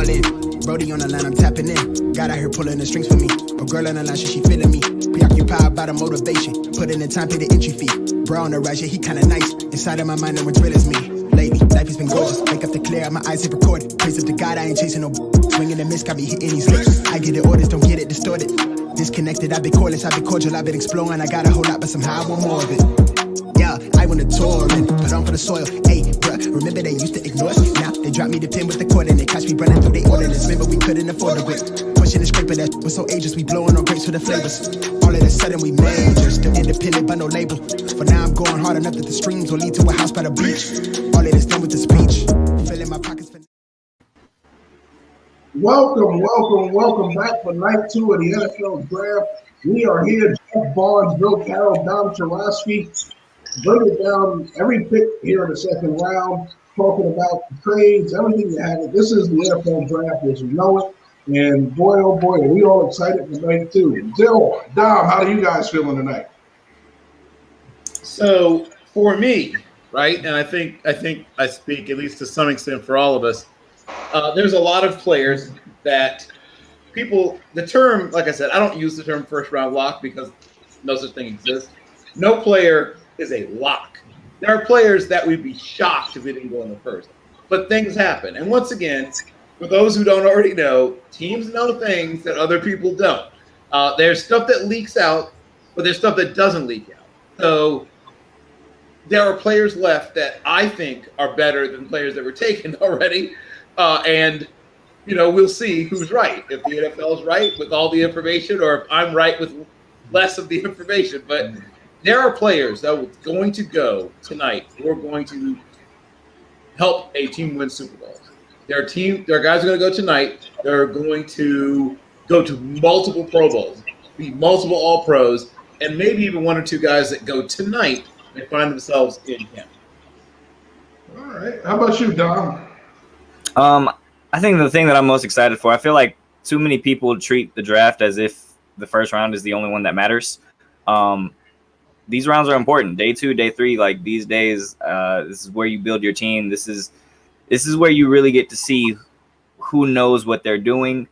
all in. Brody on the line, I'm tapping in. God out here pulling the strings for me. A girl on the line, she feeling me. Preoccupied by the motivation. Put in the time, pay the entry fee. Bro on the rise, yeah, he kinda nice. Inside of my mind, no one drill is me. Lately, life has been gorgeous. Wake up to clear, my eyes hit recorded. Praise up to God, I ain't chasing no swinging the miss, got me hitting these licks. I get the orders, don't get it distorted. Disconnected, I've been cordless, I've been cordial, I've been exploring. I got a whole lot, but somehow I want more of it. Yeah, I want to tour and put on for the soil. Hey, bruh, remember they used to ignore us? Now they drop me the pin with the cord and they catch me running through they ordinance. Remember we couldn't afford the whip. Pushing and scraping that was so ageless. We blowing on grapes for the flavors. All of a sudden we major, still independent but no label. For now I'm going hard enough that the streams will lead to a house by the beach. All of this done with the speech. Filling my pockets for... Welcome back for night 2 of the NFL Draft. We are here, Jeff Barnes, Bill Carroll, Dom Chorosky, breaking down every pick here in the second round, talking about the trades, everything that happened. This is the NFL Draft as we know it. And boy, oh boy, are we all excited for night 2. Bill, Dom, how are you guys feeling tonight? So for me, right, and I think I speak at least to some extent for all of us, there's a lot of players that people, the term, like I said, I don't use the term first round lock because no such thing exists. No player is a lock. There are players that we'd be shocked if we didn't go in the first, but things happen. And once again, for those who don't already know, teams know things that other people don't. There's stuff that leaks out, but there's stuff that doesn't leak out. So there are players left that I think are better than players that were taken already. And, you know, we'll see who's right. If the NFL is right with all the information or if I'm right with less of the information. But there are players that are going to go tonight who are going to help a team win Super Bowls. There are guys who are going to go tonight. They're going to go to multiple Pro Bowls, be multiple All-Pros, and maybe even one or two guys that go tonight and find themselves in camp. All right. How about you, Dom? I think the thing that I'm most excited for, I feel like too many people treat the draft as if the first round is the only one that matters. These rounds are important. Day 2, day 3, like these days, this is where you build your team. This is where you really get to see who knows what they're doing.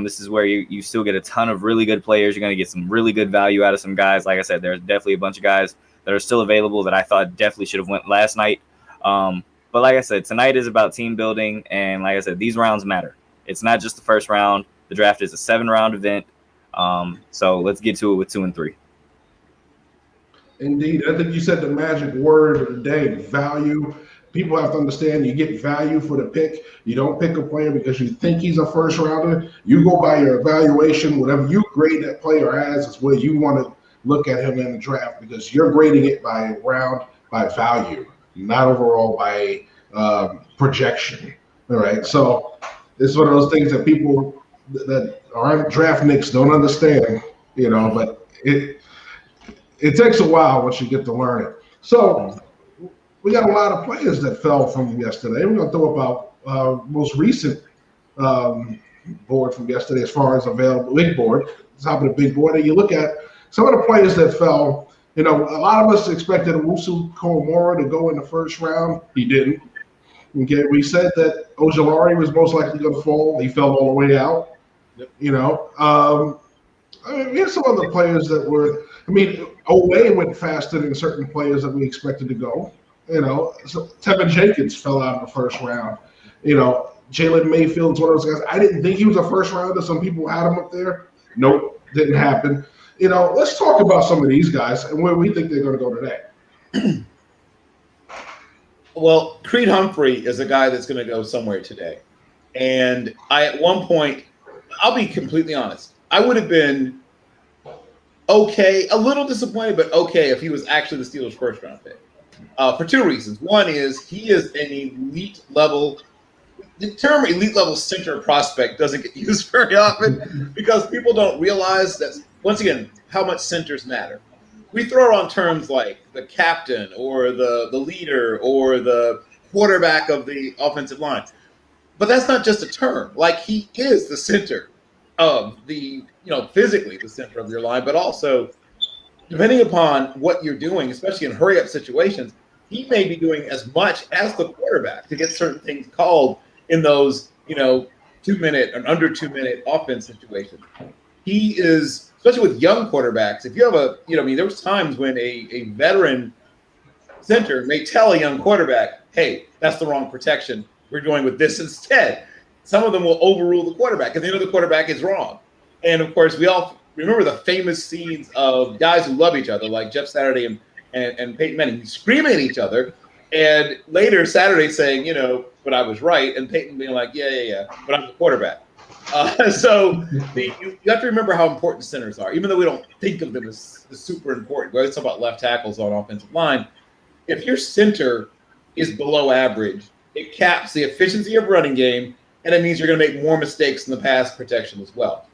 This is where you still get a ton of really good players. You're going to get some really good value out of some guys. Like I said, there's definitely a bunch of guys that are still available that I thought definitely should have went last night. But like I said, tonight is about team building. And like I said, these rounds matter. It's not just the first round. The draft is a 7-round event. So let's get to it with 2 and 3. Indeed. I think you said the magic word of the day, value. People have to understand you get value for the pick. You don't pick a player because you think he's a first rounder. You go by your evaluation. Whatever you grade that player as is where you want to look at him in the draft because you're grading it by round, by value, not overall by projection. All right. So it's one of those things that people that aren't draft nicks don't understand, you know, but it takes a while once you get to learn it. So we got a lot of players that fell from yesterday. We're going to throw about most recent board from yesterday as far as available big board, top of the big board. And you look at some of the players that fell. You know, a lot of us expected Owusu Komora to go in the first round. He didn't. Okay, we said that Ojulari was most likely going to fall. He fell all the way out. Yep. You know, I mean, we have some other players that were. I mean, Oweh went faster than certain players that we expected to go. You know, so Tevin Jenkins fell out in the first round. You know, Jalen Mayfield's one of those guys. I didn't think he was a first rounder. Some people had him up there. Nope, didn't happen. You know, let's talk about some of these guys and where we think they're going to go today. Well, Creed Humphrey is a guy that's going to go somewhere today. And at one point, I'll be completely honest, I would have been okay, a little disappointed, but okay if he was actually the Steelers' first round pick. For 2 reasons. One is he is an elite level. The term elite level center prospect doesn't get used very often because people don't realize that, once again, how much centers matter. We throw on terms like the captain or the leader or the quarterback of the offensive line. But that's not just a term. Like, he is the center of the, physically the center of your line, but also depending upon what you're doing, especially in hurry-up situations, he may be doing as much as the quarterback to get certain things called in those, to 2-minute and under 2-minute offense situation. He is, especially with young quarterbacks, if you have there was times when a veteran center may tell a young quarterback, hey, that's the wrong protection. We're going with this instead. Some of them will overrule the quarterback because they know the quarterback is wrong. And of course, we all remember the famous scenes of guys who love each other, like Jeff Saturday and Peyton Manning, screaming at each other. And later, Saturday saying, but I was right. And Peyton being like, yeah, but I'm the quarterback. So you have to remember how important centers are, even though we don't think of them as super important. We always talk about left tackles on offensive line. If your center is below average, it caps the efficiency of running game, and it means you're going to make more mistakes in the pass protection as well.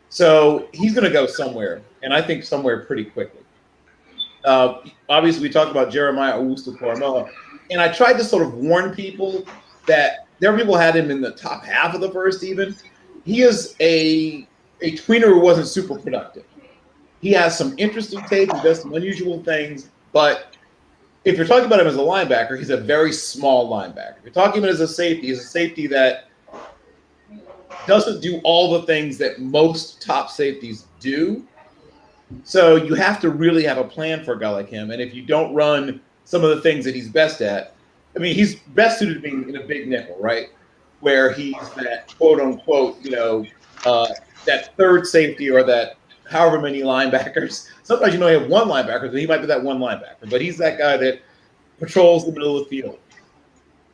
So he's going to go somewhere, and I think somewhere pretty quickly. Obviously, we talked about Jeremiah Owusu-Koramoah, and I tried to sort of warn people that there are people who had him in the top half of the first even. He is a tweener who wasn't super productive. He has some interesting tape. He does some unusual things, but if you're talking about him as a linebacker, he's a very small linebacker. If you're talking about him as a safety, he's a safety that doesn't do all the things that most top safeties do. So you have to really have a plan for a guy like him. And if you don't run some of the things that he's best at, I mean, he's best suited to being in a big nickel, right? Where he's that quote unquote, that third safety or that however many linebackers. Sometimes you have one linebacker, but he might be that one linebacker. But he's that guy that patrols the middle of the field.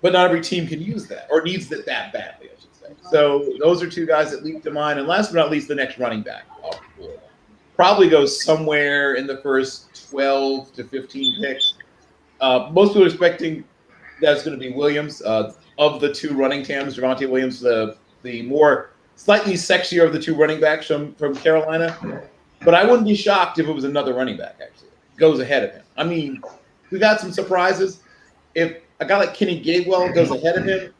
But not every team can use that or needs it that badly, I should say. So those are two guys that leap to mind. And last but not least, the next running back off the board probably goes somewhere in the first 12 to 15 picks. Most people are expecting that's going to be Williams. Of the two running tams, Javonte Williams, the more slightly sexier of the two running backs from Carolina. But I wouldn't be shocked if it was another running back, actually. Goes ahead of him. I mean, we got some surprises. If a guy like Kenny Gainwell goes ahead of him,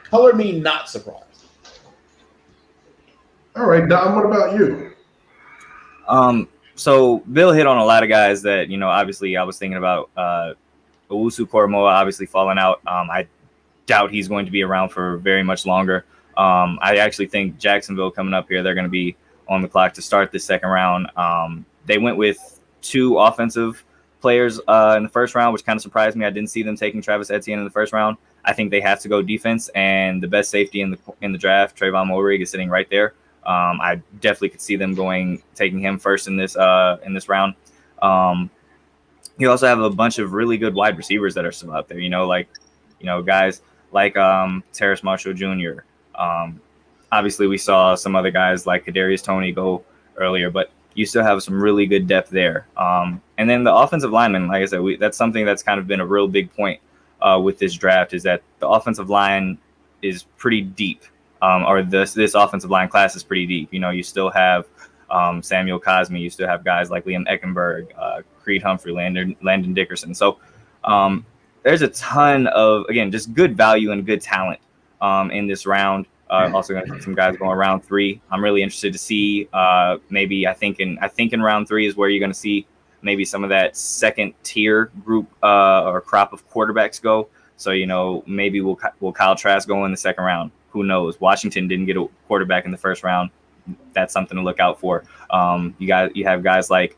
color me not surprised. All right, Dom, what about you? So Bill hit on a lot of guys that, obviously I was thinking about. Owusu-Koramoah obviously falling out. I doubt he's going to be around for very much longer. I actually think Jacksonville coming up here, they're going to be on the clock to start the second round. They went with two offensive players in the first round, which kind of surprised me. I didn't see them taking Travis Etienne in the first round. I think they have to go defense, and the best safety in the draft, Trayvon Mulrig, is sitting right there. I definitely could see them taking him first in this round. You also have a bunch of really good wide receivers that are still out there. Guys like Terrace Marshall Jr. Obviously, we saw some other guys like Kadarius Toney go earlier, but you still have some really good depth there. And then the offensive linemen, like I said, that's something that's kind of been a real big point with this draft, is that the offensive line is pretty deep, or this offensive line class is pretty deep. You still have Samuel Cosme, you still have guys like Liam Eckenberg, Creed Humphrey, Landon Dickerson. So there's a ton of, again, just good value and good talent in this round. Also going to have some guys going round 3. I'm really interested to see maybe I think in round 3 is where you're going to see maybe some of that second tier group or crop of quarterbacks go. So, maybe will Kyle Trask go in the second round? Who knows? Washington didn't get a quarterback in the first round. That's something to look out for. You have guys like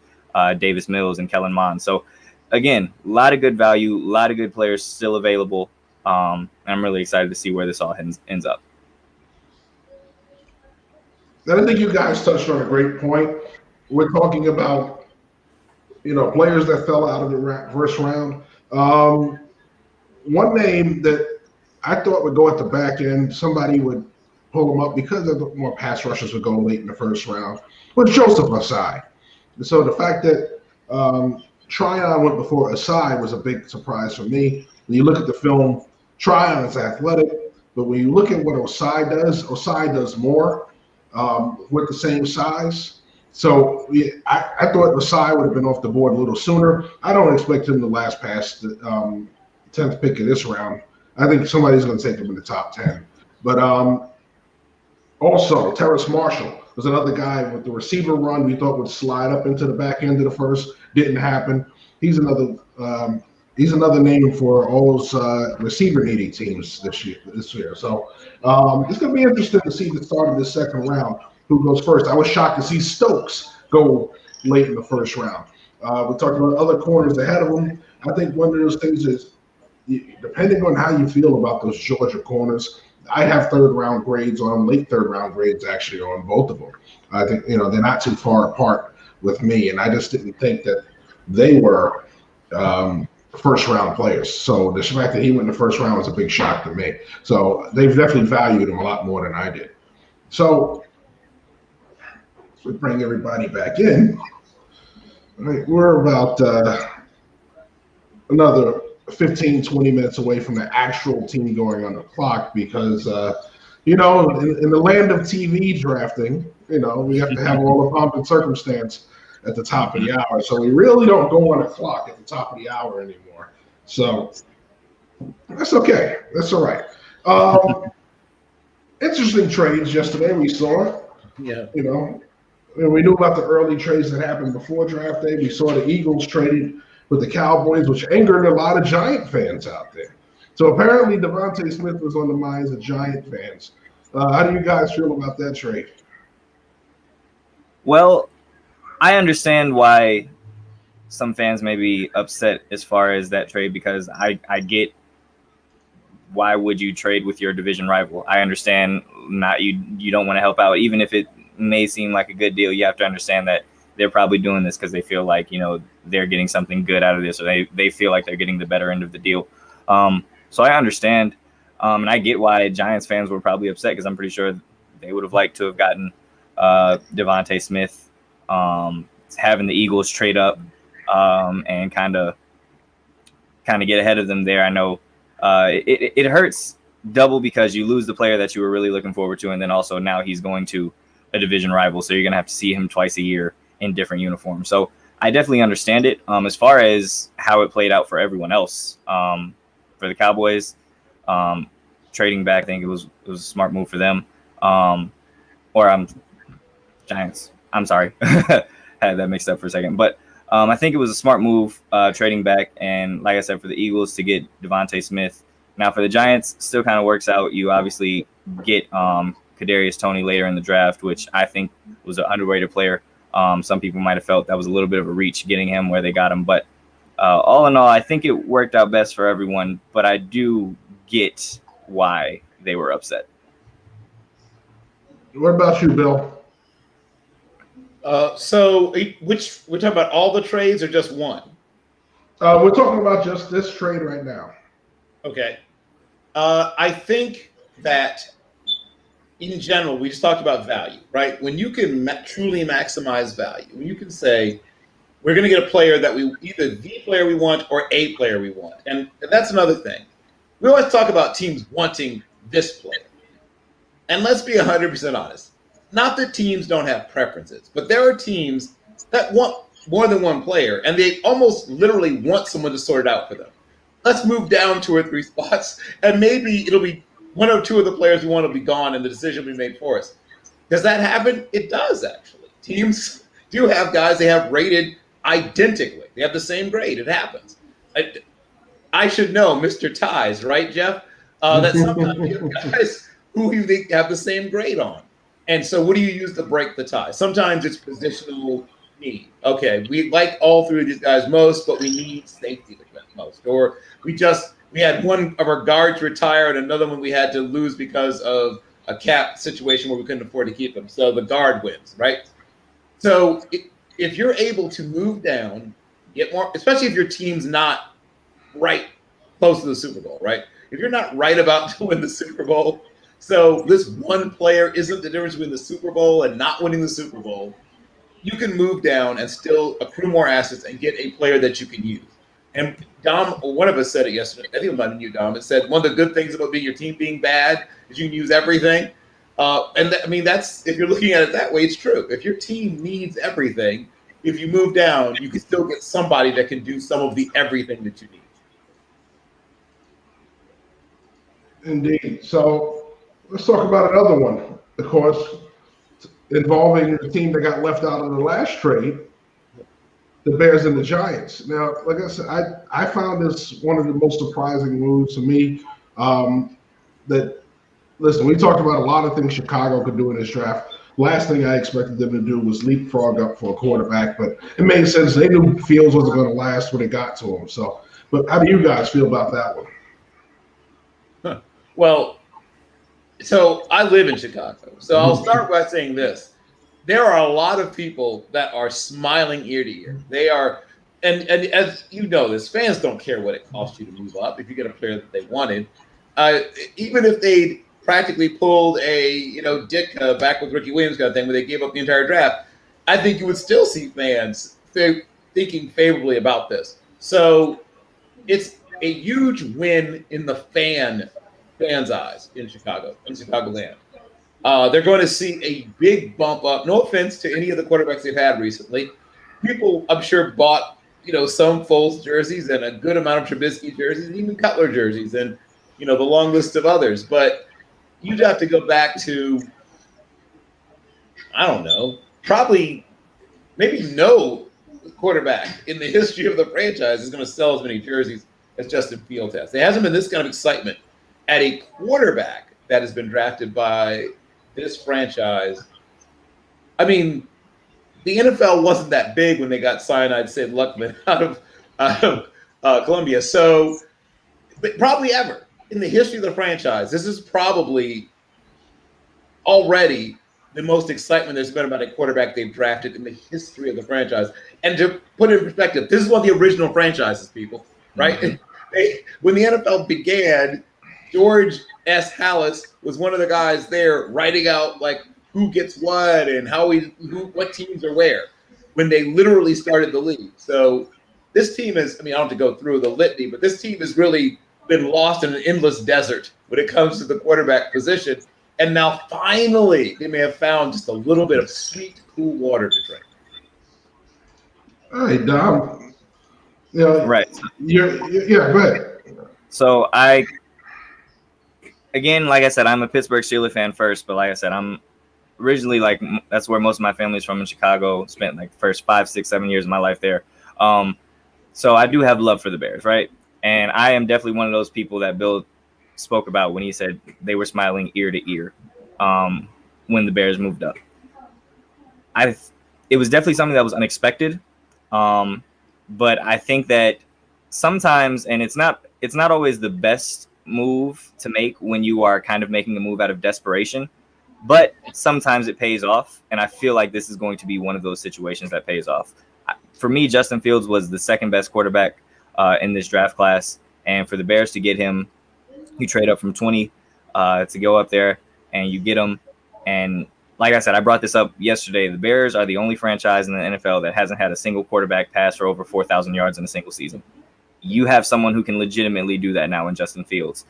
Davis Mills and Kellen Mond. So again, a lot of good value, a lot of good players still available. And I'm really excited to see where this all ends up. I think you guys touched on a great point. We're talking about, players that fell out of the first round. One name that I thought would go at the back end, somebody would pull him up because of the more pass rushers would go late in the first round, was Joseph Ossai. So the fact that Tryon went before Ossai was a big surprise for me. When you look at the film, Tryon is athletic, but when you look at what Ossai does more with the same size. So I thought Ossai would have been off the board a little sooner. I don't expect him to last past the 10th pick of this round. I think somebody's going to take him in the top 10. But also, Terrace Marshall was another guy with the receiver run we thought would slide up into the back end of the first. Didn't happen. He's another He's another name for all those receiver needy teams this year. So it's going to be interesting to see the start of this second round. Who goes first? I was shocked to see Stokes go late in the first round. We talked about other corners ahead of him. I think one of those things is, depending on how you feel about those Georgia corners, I have third round grades on them, late third round grades actually on both of them. I think they're not too far apart with me, and I just didn't think that they were first round players. So the fact that he went in the first round was a big shock to me. So they've definitely valued him a lot more than I did. So we bring everybody back in. All right, we're about another 15, 20 minutes away from the actual team going on the clock because, in the land of TV drafting, we have to have all the pomp and circumstance at the top of the hour. So we really don't go on a clock at the top of the hour anymore. So that's okay. That's all right. Interesting trades yesterday we saw. Yeah. We knew about the early trades that happened before draft day. We saw the Eagles traded with the Cowboys, which angered a lot of Giant fans out there. So apparently Devontae Smith was on the minds of Giant fans. How do you guys feel about that trade? Well, I understand why some fans may be upset as far as that trade because I get why would you trade with your division rival. I understand you don't want to help out, even if it may seem like a good deal. You have to understand that they're probably doing this because they feel like they're getting something good out of this, or they feel like they're getting the better end of the deal. So I understand, and I get why Giants fans were probably upset because I'm pretty sure they would have liked to have gotten Devontae Smith, having the Eagles trade up and kind of get ahead of them there. I know it hurts double because you lose the player that you were really looking forward to, and then also now he's going to a division rival, so you're going to have to see him twice a year in different uniforms. So I definitely understand it. As far as how it played out for everyone else, for the Cowboys, trading back, I think it was a smart move for them. Giants. I'm sorry. Had that mixed up for a second. But I think it was a smart move trading back. And like I said, for the Eagles to get Devontae Smith. Now for the Giants, still kind of works out. You obviously get Kadarius Toney later in the draft, which I think was an underrated player. Some people might have felt that was a little bit of a reach getting him where they got him. But all in all, I think it worked out best for everyone. But I do get why they were upset. What about you, Bill? So we're talking about all the trades or just one? We're talking about just this trade right now. Okay. I think that in general, we just talked about value, right? When you can truly maximize value, when you can say, we're going to get a player that either the player we want or a player we want. And that's another thing. We always talk about teams wanting this player. And let's be 100% honest. Not that teams don't have preferences, but there are teams that want more than one player, and they almost literally want someone to sort it out for them. Let's move down 2 or 3 spots, and maybe it'll be 1 or 2 of the players we want to be gone, and the decision will be made for us. Does that happen? It does, actually. Teams do have guys they have rated identically. They have the same grade. It happens. I should know, Mr. Ties, right, Jeff? That sometimes you have guys who you think have the same grade on. And so what do you use to break the tie? Sometimes it's positional need. Okay, we like all 3 of these guys most, but we need safety most. Or we had one of our guards retire and another one we had to lose because of a cap situation where we couldn't afford to keep him. So the guard wins, right? So if you're able to move down, get more, especially if your team's not right close to the Super Bowl, right? If you're not right about to win the Super Bowl, so this one player isn't the difference between the Super Bowl and not winning the Super Bowl, you can move down and still accrue more assets and get a player that you can use. And Dom, one of us said it yesterday. I think it might have been you, Dom. It said one of the good things about your team being bad is you can use everything. That's, if you're looking at it that way, it's true. If your team needs everything, if you move down, you can still get somebody that can do some of the everything that you need. Indeed. So let's talk about another one, of course, involving the team that got left out of the last trade. the Bears and the Giants. Now, like I said, I found this one of the most surprising moves to me. That listen, we talked about a lot of things Chicago could do in this draft. Last thing I expected them to do was leapfrog up for a quarterback, but it made sense. They knew Fields wasn't going to last when it got to him. So, but how do you guys feel about that one? Huh. Well, so I live in Chicago. So I'll start by saying this. There are a lot of people that are smiling ear to ear. They are, and as you know this, fans don't care what it costs you to move up if you get a player that they wanted. Even if they practically pulled a Ditka back with Ricky Williams kind of thing where they gave up the entire draft, I think you would still see fans thinking favorably about this. So it's a huge win in the fans' eyes in Chicagoland. They're going to see a big bump up. No offense to any of the quarterbacks they've had recently. People, I'm sure, bought some Foles jerseys and a good amount of Trubisky jerseys and even Cutler jerseys and the long list of others. But you'd have to go back to, I don't know, probably maybe no quarterback in the history of the franchise is going to sell as many jerseys as Justin Fields has. There hasn't been this kind of excitement at a quarterback that has been drafted by this franchise. I mean, the NFL wasn't that big when they got Cyanide Sid Luckman out of Columbia. So, but probably ever in the history of the franchise, this is probably already the most excitement there's been about a quarterback they've drafted in the history of the franchise. And to put it in perspective, this is one of the original franchises, people, right? Mm-hmm. When the NFL began, George S. Halas was one of the guys there writing out like who gets what and what teams are where when they literally started the league. So this team is, I mean, I don't have to go through the litany, but this team has really been lost in an endless desert when it comes to the quarterback position. And now finally they may have found just a little bit of sweet, cool water to drink. All right, Dom. Right. Go ahead. So again, like I said, I'm a Pittsburgh Steelers fan first, but like I said, I'm originally that's where most of my family's from in Chicago. Spent the first 5, 6, 7 years of my life there. So I do have love for the Bears, right? And I am definitely one of those people that Bill spoke about when he said they were smiling ear to ear when the Bears moved up. It was definitely something that was unexpected, but I think that sometimes, and it's not always the best move to make when you are kind of making a move out of desperation, but sometimes it pays off, and I feel like this is going to be one of those situations that pays off. For me, Justin Fields was the second best quarterback in this draft class, and for the Bears to get him, you trade up from 20 to go up there, and you get him. And like I said, I brought this up yesterday. The Bears are the only franchise in the NFL that hasn't had a single quarterback pass for over 4,000 yards in a single season. You have someone who can legitimately do that now in Justin Fields.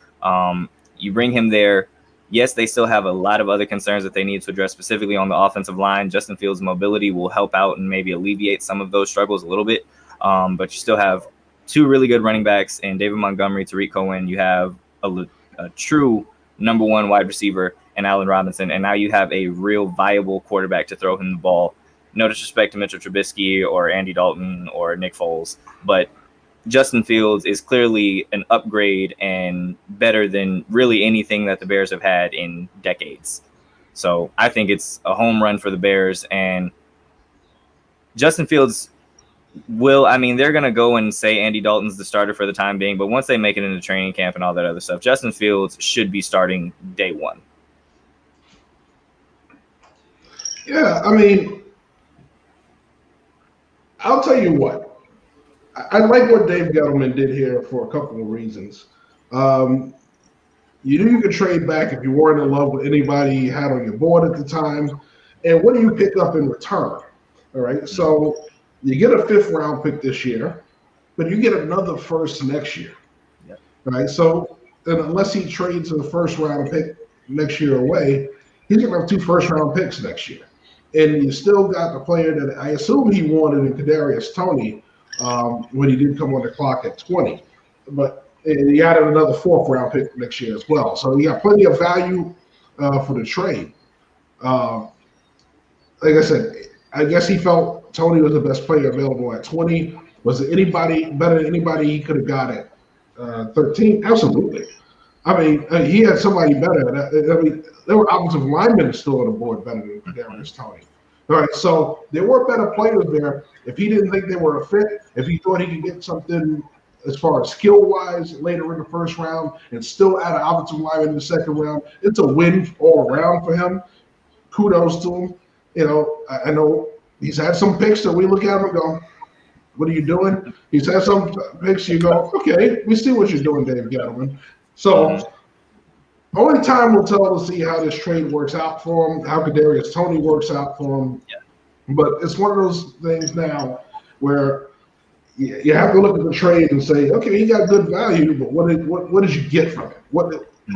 You bring him there. Yes, they still have a lot of other concerns that they need to address, specifically on the offensive line. Justin Fields' mobility will help out and maybe alleviate some of those struggles a little bit. But you still have two really good running backs in David Montgomery, Tariq Cohen. You have a true number one wide receiver in Allen Robinson. And now you have a real viable quarterback to throw him the ball. No disrespect to Mitchell Trubisky or Andy Dalton or Nick Foles, but Justin Fields is clearly an upgrade and better than really anything that the Bears have had in decades. So I think it's a home run for the Bears. And Justin Fields they're going to go and say Andy Dalton's the starter for the time being, but once they make it into training camp and all that other stuff, Justin Fields should be starting day one. Yeah, I mean, I'll tell you what. I like what Dave Gettleman did here for a couple of reasons. You knew you could trade back if you weren't in love with anybody you had on your board at the time. And what do you pick up in return? All right, so you get a 5th round pick this year, but you get another first next year. Yeah. All right, so unless he trades a 1st round pick next year away, he's going to have 2 1st round picks next year. And you still got the player that I assume he wanted in Kadarius Toney, when he did come on the clock at 20. But he added another 4th round pick next year as well. So he got plenty of value for the trade. Like I said, I guess he felt Tony was the best player available at 20. Was there anybody better than anybody he could have got at 13? Absolutely. I mean, he had somebody better. I mean, there were offensive linemen still on the board better than Kadarius Toney. All right, so there were better players there. If he didn't think they were a fit, if he thought he could get something as far as skill-wise later in the first round and still add an offensive lineman in the second round, it's a win all around for him. Kudos to him. You know, I know he's had some picks that we look at him and go, what are you doing? He's had some picks you go, okay, we see what you're doing, Dave Gettleman. So only time will tell to see how this trade works out for him, how Kadarius Toney works out for him. Yeah. But it's one of those things now where you have to look at the trade and say, okay, he got good value, but what did you get from it?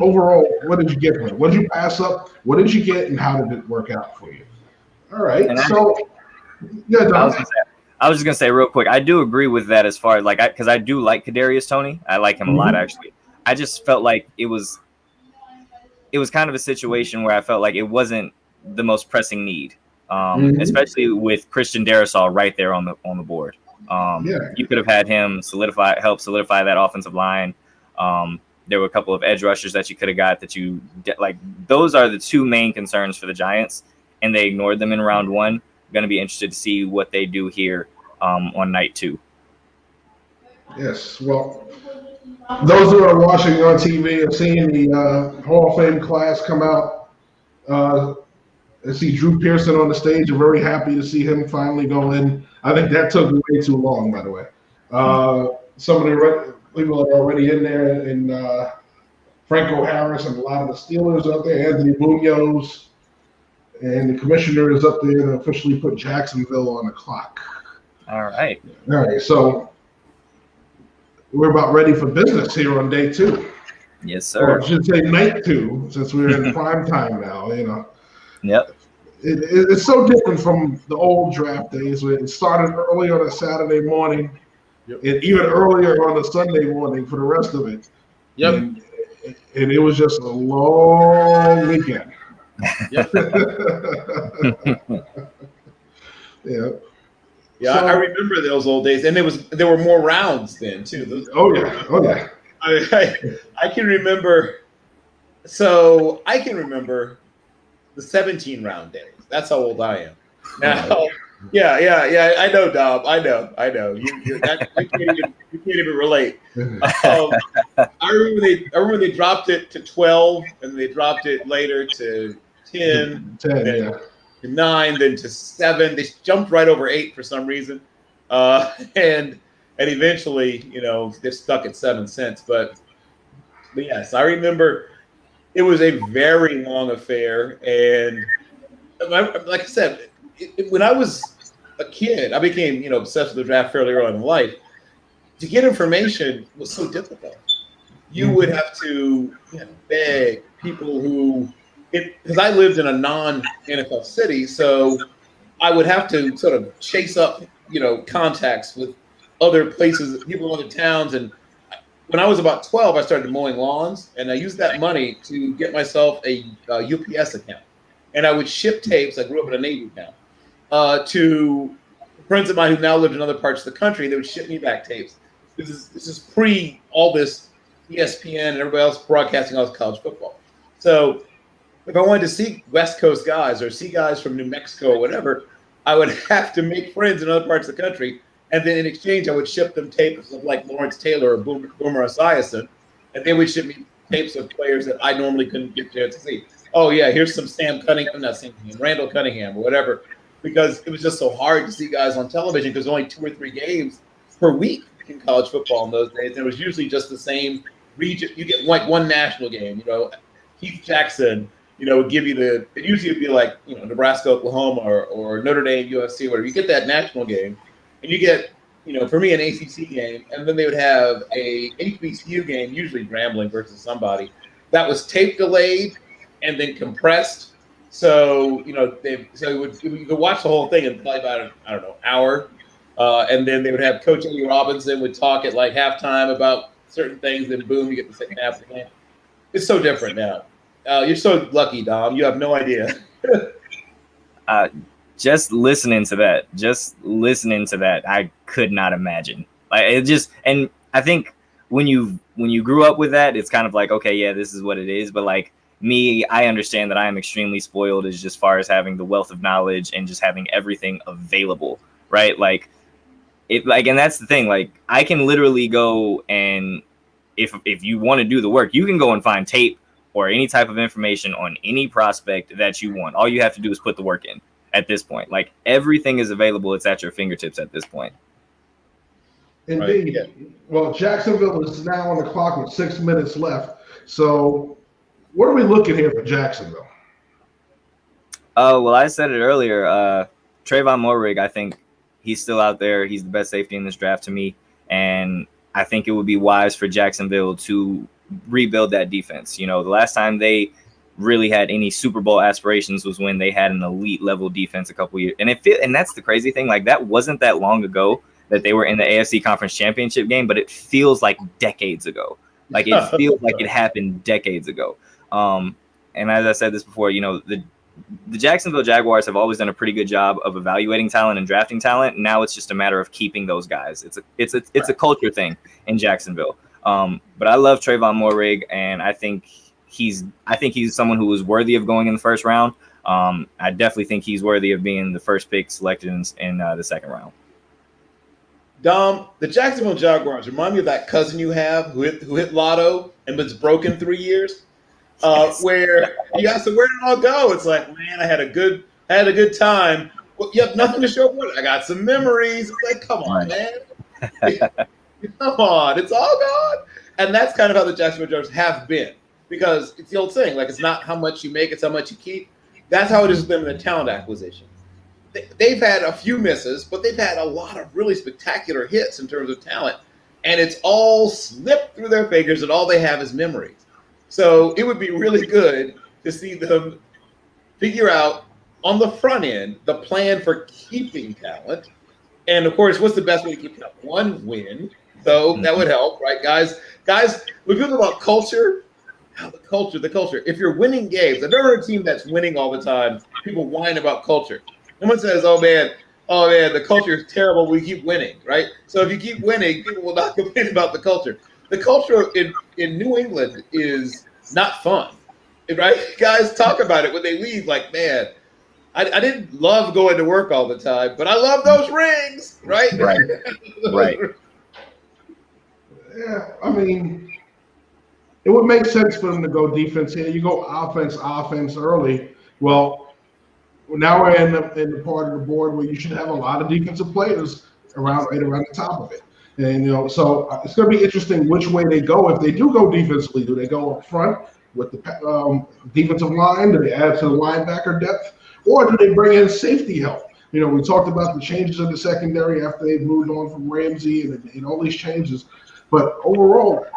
Overall, what did you get from it? What did you pass up? What did you get, and how did it work out for you? All right, yeah, I was just gonna say real quick, I do agree with that as far as because I do like Kadarius Toney. I like him a lot actually. I just felt like it was kind of a situation where I felt like it wasn't the most pressing need, especially with Christian Darrisaw right there on the board. You could have had him help solidify that offensive line. There were a couple of edge rushers that you could have got that you like. Those are the two main concerns for the Giants, and they ignored them in round one. Going to be interested to see what they do here on night 2. Yes, well, those who are watching on TV and seeing the Hall of Fame class come out, I see Drew Pearson on the stage. I'm very happy to see him finally go in. I think that took way too long, by the way. Some of the people are already in there, and Franco Harris and a lot of the Steelers up there, Anthony Munoz, and the commissioner is up there to officially put Jacksonville on the clock. All right. All right, so we're about ready for business here on day 2. Yes, sir. Or I should say night 2, since we're in prime time now, you know. Yep. It's so different from the old draft days where it started early on a Saturday morning and even earlier on a Sunday morning for the rest of it. Yep. And it was just a long weekend. Yep. Yeah. Yeah, So, I remember those old days, and there were more rounds then too. Oh yeah. I can remember. So I can remember the 17 round days. That's how old I am now. Yeah. I know, Dom. I know. You can't even relate. I remember they dropped it to 12, and they dropped it later to 10, to 9, then to 7. They jumped right over 8 for some reason, and eventually, they're stuck at 7 cents. But yes, I remember it was a very long affair, and like I said, when I was a kid, I became obsessed with the draft fairly early in life. To get information was so difficult. You would have to beg people because I lived in a non-NFL city, so I would have to sort of chase up, contacts with other places, people in other towns. And when I was about 12, I started mowing lawns, and I used that money to get myself a UPS account. And I would ship tapes. I grew up in a Navy town to friends of mine who now lived in other parts of the country. They would ship me back tapes. This is pre all this ESPN and everybody else broadcasting all this college football. So if I wanted to see West Coast guys or see guys from New Mexico or whatever, I would have to make friends in other parts of the country. And then in exchange, I would ship them tapes of like Lawrence Taylor or Boomer Esiason. And they would ship me tapes of players that I normally couldn't get a chance to see. Oh, yeah, here's some Randall Cunningham or whatever. Because it was just so hard to see guys on television because only 2 or 3 games per week in college football in those days. And it was usually just the same region. You get like one national game, Keith Jackson, would give you it usually would be like, Nebraska, Oklahoma or Notre Dame, USC, whatever. You get that national game and you get, for me, an ACC game. And then they would have a HBCU game, usually Grambling versus somebody, that was tape delayed and then compressed. So, you could watch the whole thing in probably about, hour. And then they would have Coach Eddie Robinson would talk at like halftime about certain things. Then boom, you get the second half of the game. It's so different now. You're so lucky, Dom. You have no idea. just listening to that, I could not imagine. Like it just, and I think when you grew up with that, it's kind of like, okay, yeah, this is what it is. But like me, I understand that I am extremely spoiled as far as having the wealth of knowledge and just having everything available, right? Like it, like, and that's the thing. Like I can literally go and if you want to do the work, you can go and find tape or any type of information on any prospect that you want. All you have to do is put the work in at this point. Like everything is available. It's at your fingertips at this point. Indeed. Right. Well, Jacksonville is now on the clock with 6 minutes left. So what are we looking here for Jacksonville? Oh, well, I said it earlier. Trayvon Moehrig, I think he's still out there. He's the best safety in this draft to me. And I think it would be wise for Jacksonville to rebuild that defense. You know, the last time they really had any Super Bowl aspirations was when they had an elite level defense a couple years. And that's the crazy thing. Like that wasn't that long ago that they were in the AFC Conference Championship game, but it feels like decades ago. Like it feels like it happened decades ago. And as I said this before, you know, the Jacksonville Jaguars have always done a pretty good job of evaluating talent and drafting talent. Now it's just a matter of keeping those guys. It's a culture thing in Jacksonville. But I love Trayvon Moehrig, and I think he's someone who is worthy of going in the first round. I definitely think he's worthy of being the first pick selected in the second round. Dom, the Jacksonville Jaguars remind me of that cousin you have who hit lotto and was broken 3 years. Where you ask them, where did it all go? It's like, man, I had a good time. Well, you have nothing to show for it. I got some memories. It's like, come on, man. Come on, it's all gone. And that's kind of how the Jacksonville Jaguars have been, because it's the old saying, like, it's not how much you make, it's how much you keep. That's how it is with them in the talent acquisition. They've had a few misses, but they've had a lot of really spectacular hits in terms of talent, and it's all slipped through their fingers, and all they have is memories. So it would be really good to see them figure out on the front end the plan for keeping talent. And of course, what's the best way to keep talent? One, win. So that would help, right, guys? Guys, when we talk about culture, the culture. If you're winning games, I've never heard a team that's winning all the time, people whine about culture. Someone says, oh man, the culture is terrible. We keep winning, right? So if you keep winning, people will not complain about the culture. The culture in New England is not fun, right? Guys talk about it when they leave, like, man, I didn't love going to work all the time, but I love those rings, right? Right. Yeah, I mean, it would make sense for them to go defense here. You go offense early. Well, now we're in the part of the board where you should have a lot of defensive players right around the top of it. And, you know, so it's going to be interesting which way they go. If they do go defensively, do they go up front with the defensive line? Do they add to the linebacker depth? Or do they bring in safety help? You know, we talked about the changes in the secondary after they moved on from Ramsey and all these changes. But overall,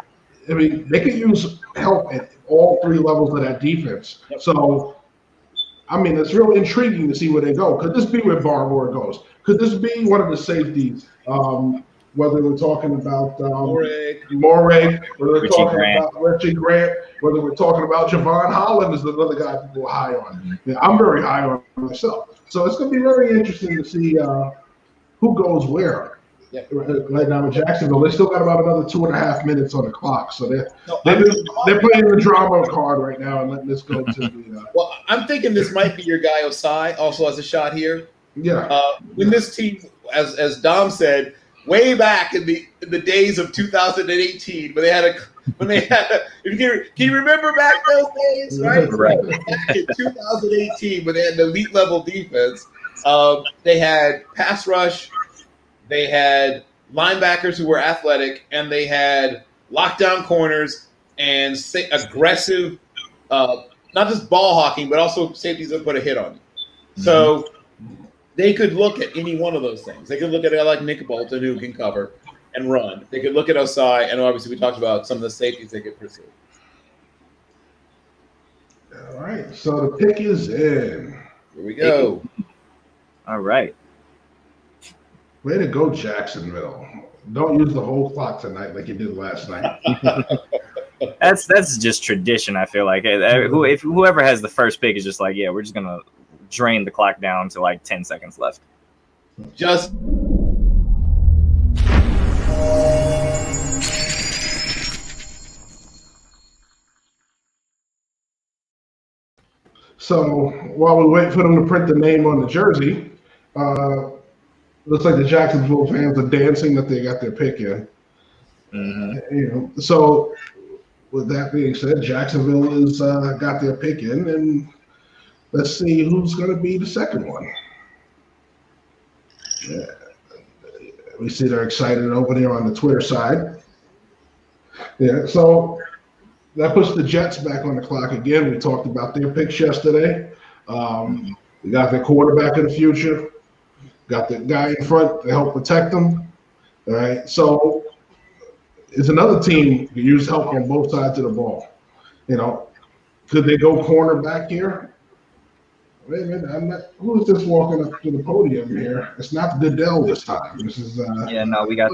I mean, they could use help at all three levels of that defense. Yep. So, I mean, it's really intriguing to see where they go. Could this be where Barmore goes? Could this be one of the safeties? Whether we're talking about Moehrig, whether we're talking about Richie Grant, whether we're talking about Javon Holland is another guy people are high on. Yeah, I'm very high on myself. So it's going to be very interesting to see who goes where. Yeah. Right now in Jacksonville, they still got about another 2.5 minutes on the clock. So they're playing the drama card right now and letting this go to the Well, I'm thinking this might be your guy Osai also has a shot here. Yeah. When this team, as Dom said, way back in the days of 2018, when they had can you remember back those days, right? Right. Back in 2018, when they had an elite level defense, they had pass rush, they had linebackers who were athletic, and they had lockdown corners and aggressive, not just ball hawking, but also safeties that put a hit on you. Mm-hmm. So they could look at any one of those things. They could look at a guy like Nick Bolton, who can cover and run. They could look at Osai, and obviously we talked about some of the safeties they could pursue. All right, so the pick is in. Here we go. All right. Way to go, Jacksonville. Don't use the whole clock tonight like you did last night. That's just tradition, I feel like. If whoever has the first pick is just like, yeah, we're just going to drain the clock down to like 10 seconds left. Just So while we wait for them to print the name on the jersey, looks like the Jacksonville fans are dancing that they got their pick in. So with that being said, Jacksonville has got their pick in, and let's see who's going to be the second one. Yeah. We see they're excited over there on the Twitter side. Yeah, so that puts the Jets back on the clock again. We talked about their picks yesterday. We got their quarterback in the future. Got the guy in front to help protect them. All right, so it's another team who use help on both sides of the ball. Could they go cornerback here? Wait a minute, who is this walking up to the podium here? It's not Goodell this time. This is we got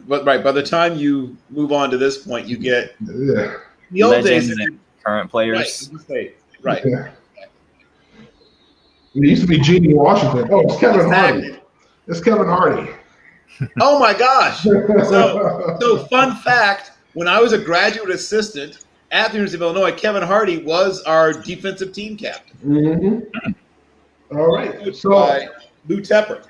but right, by the time you move on to this point, you get the old days and current players. Right. Yeah. It used to be Genie Washington. Oh, it's Kevin Hardy. It's Kevin Hardy. Oh my gosh. So fun fact, when I was a graduate assistant at the University of Illinois, Kevin Hardy was our defensive team captain. Mm-hmm. All right. So by Lou Tepper.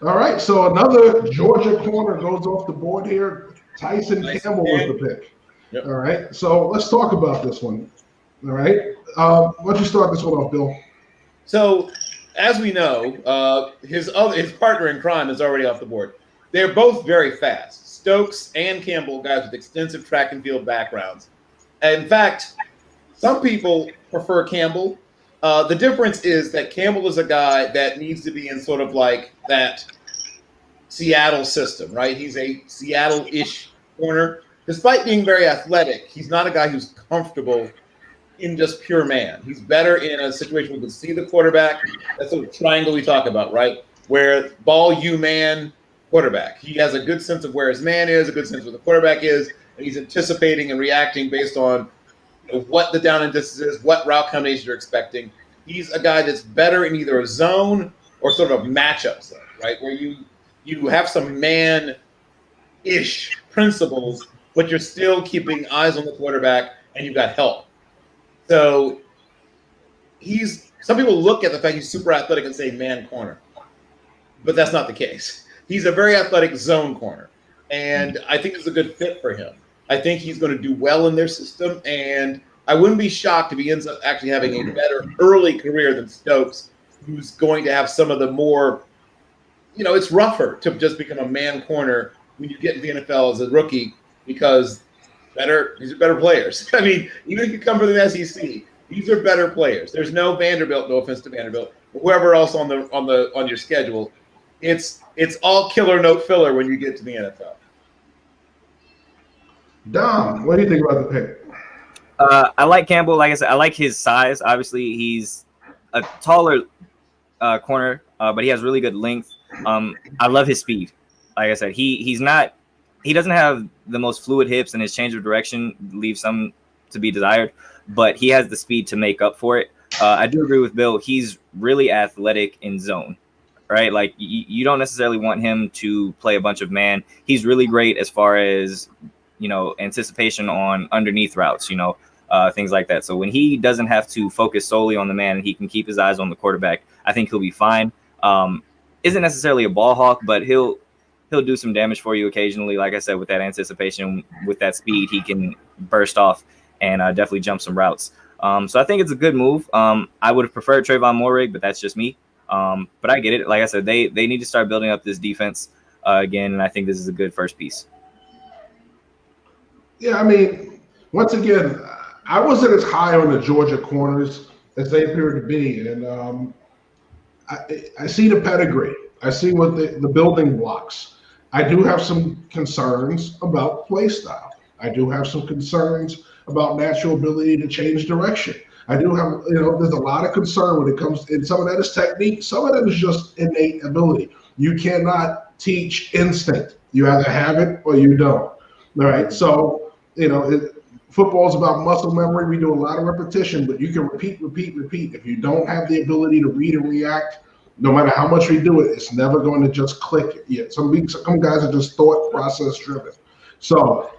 All right. So another Georgia corner goes off the board here. Tyson Campbell was the pick. Yep. All right. So let's talk about this one. All right. Why don't you start this one off, Bill? So, as we know, his partner in crime is already off the board. They're both very fast. Stokes and Campbell, guys with extensive track and field backgrounds. In fact, some people prefer Campbell. The difference is that Campbell is a guy that needs to be in sort of like that Seattle system, right? He's a Seattle-ish corner. Despite being very athletic, he's not a guy who's comfortable in just pure man. He's better in a situation where we can see the quarterback. That's the triangle we talk about, right? Where ball, you, man, quarterback. He has a good sense of where his man is, a good sense of where the quarterback is, and he's anticipating and reacting based on what the down and distance is, what route combination you're expecting. He's a guy that's better in either a zone or sort of a matchup zone, right? Where you have some man-ish principles, but you're still keeping eyes on the quarterback and you've got help. So some people look at the fact he's super athletic and say man corner, but that's not the case. He's a very athletic zone corner, and I think it's a good fit for him. I think he's going to do well in their system, and I wouldn't be shocked if he ends up actually having a better early career than Stokes, who's going to have some of the more, it's rougher to just become a man corner when you get into the NFL as a rookie because these are better players. I mean, even if you come from the SEC, these are better players. There's no Vanderbilt, no offense to Vanderbilt, whoever else on your schedule. It's all killer, no filler when you get to the NFL. Dom, what do you think about the pick? I like Campbell. Like I said, I like his size. Obviously, he's a taller corner, but he has really good length. I love his speed. Like I said, he doesn't have the most fluid hips, and his change of direction leaves some to be desired, but he has the speed to make up for it. I do agree with Bill. He's really athletic in zone, right? Like you don't necessarily want him to play a bunch of man. He's really great as far as, anticipation on underneath routes, things like that. So when he doesn't have to focus solely on the man and he can keep his eyes on the quarterback, I think he'll be fine. Isn't necessarily a ball hawk, but he'll do some damage for you occasionally. Like I said, with that anticipation, with that speed, he can burst off and definitely jump some routes. So I think it's a good move. I would have preferred Trayvon Moehrig, but that's just me. But I get it. Like I said, they need to start building up this defense again, and I think this is a good first piece. Yeah, I mean, once again, I wasn't as high on the Georgia corners as they appear to be, and I see the pedigree. I see what the building blocks. I do have some concerns about play style. I do have some concerns about natural ability to change direction. I do have, there's a lot of concern when it comes, and some of that is technique. Some of that is just innate ability. You cannot teach instinct. You either have it or you don't. All right. So, Football's about muscle memory. We do a lot of repetition, but you can repeat. If you don't have the ability to read and react, no matter how much we do it, it's never going to just click. Yeah, some guys are just thought process driven. So,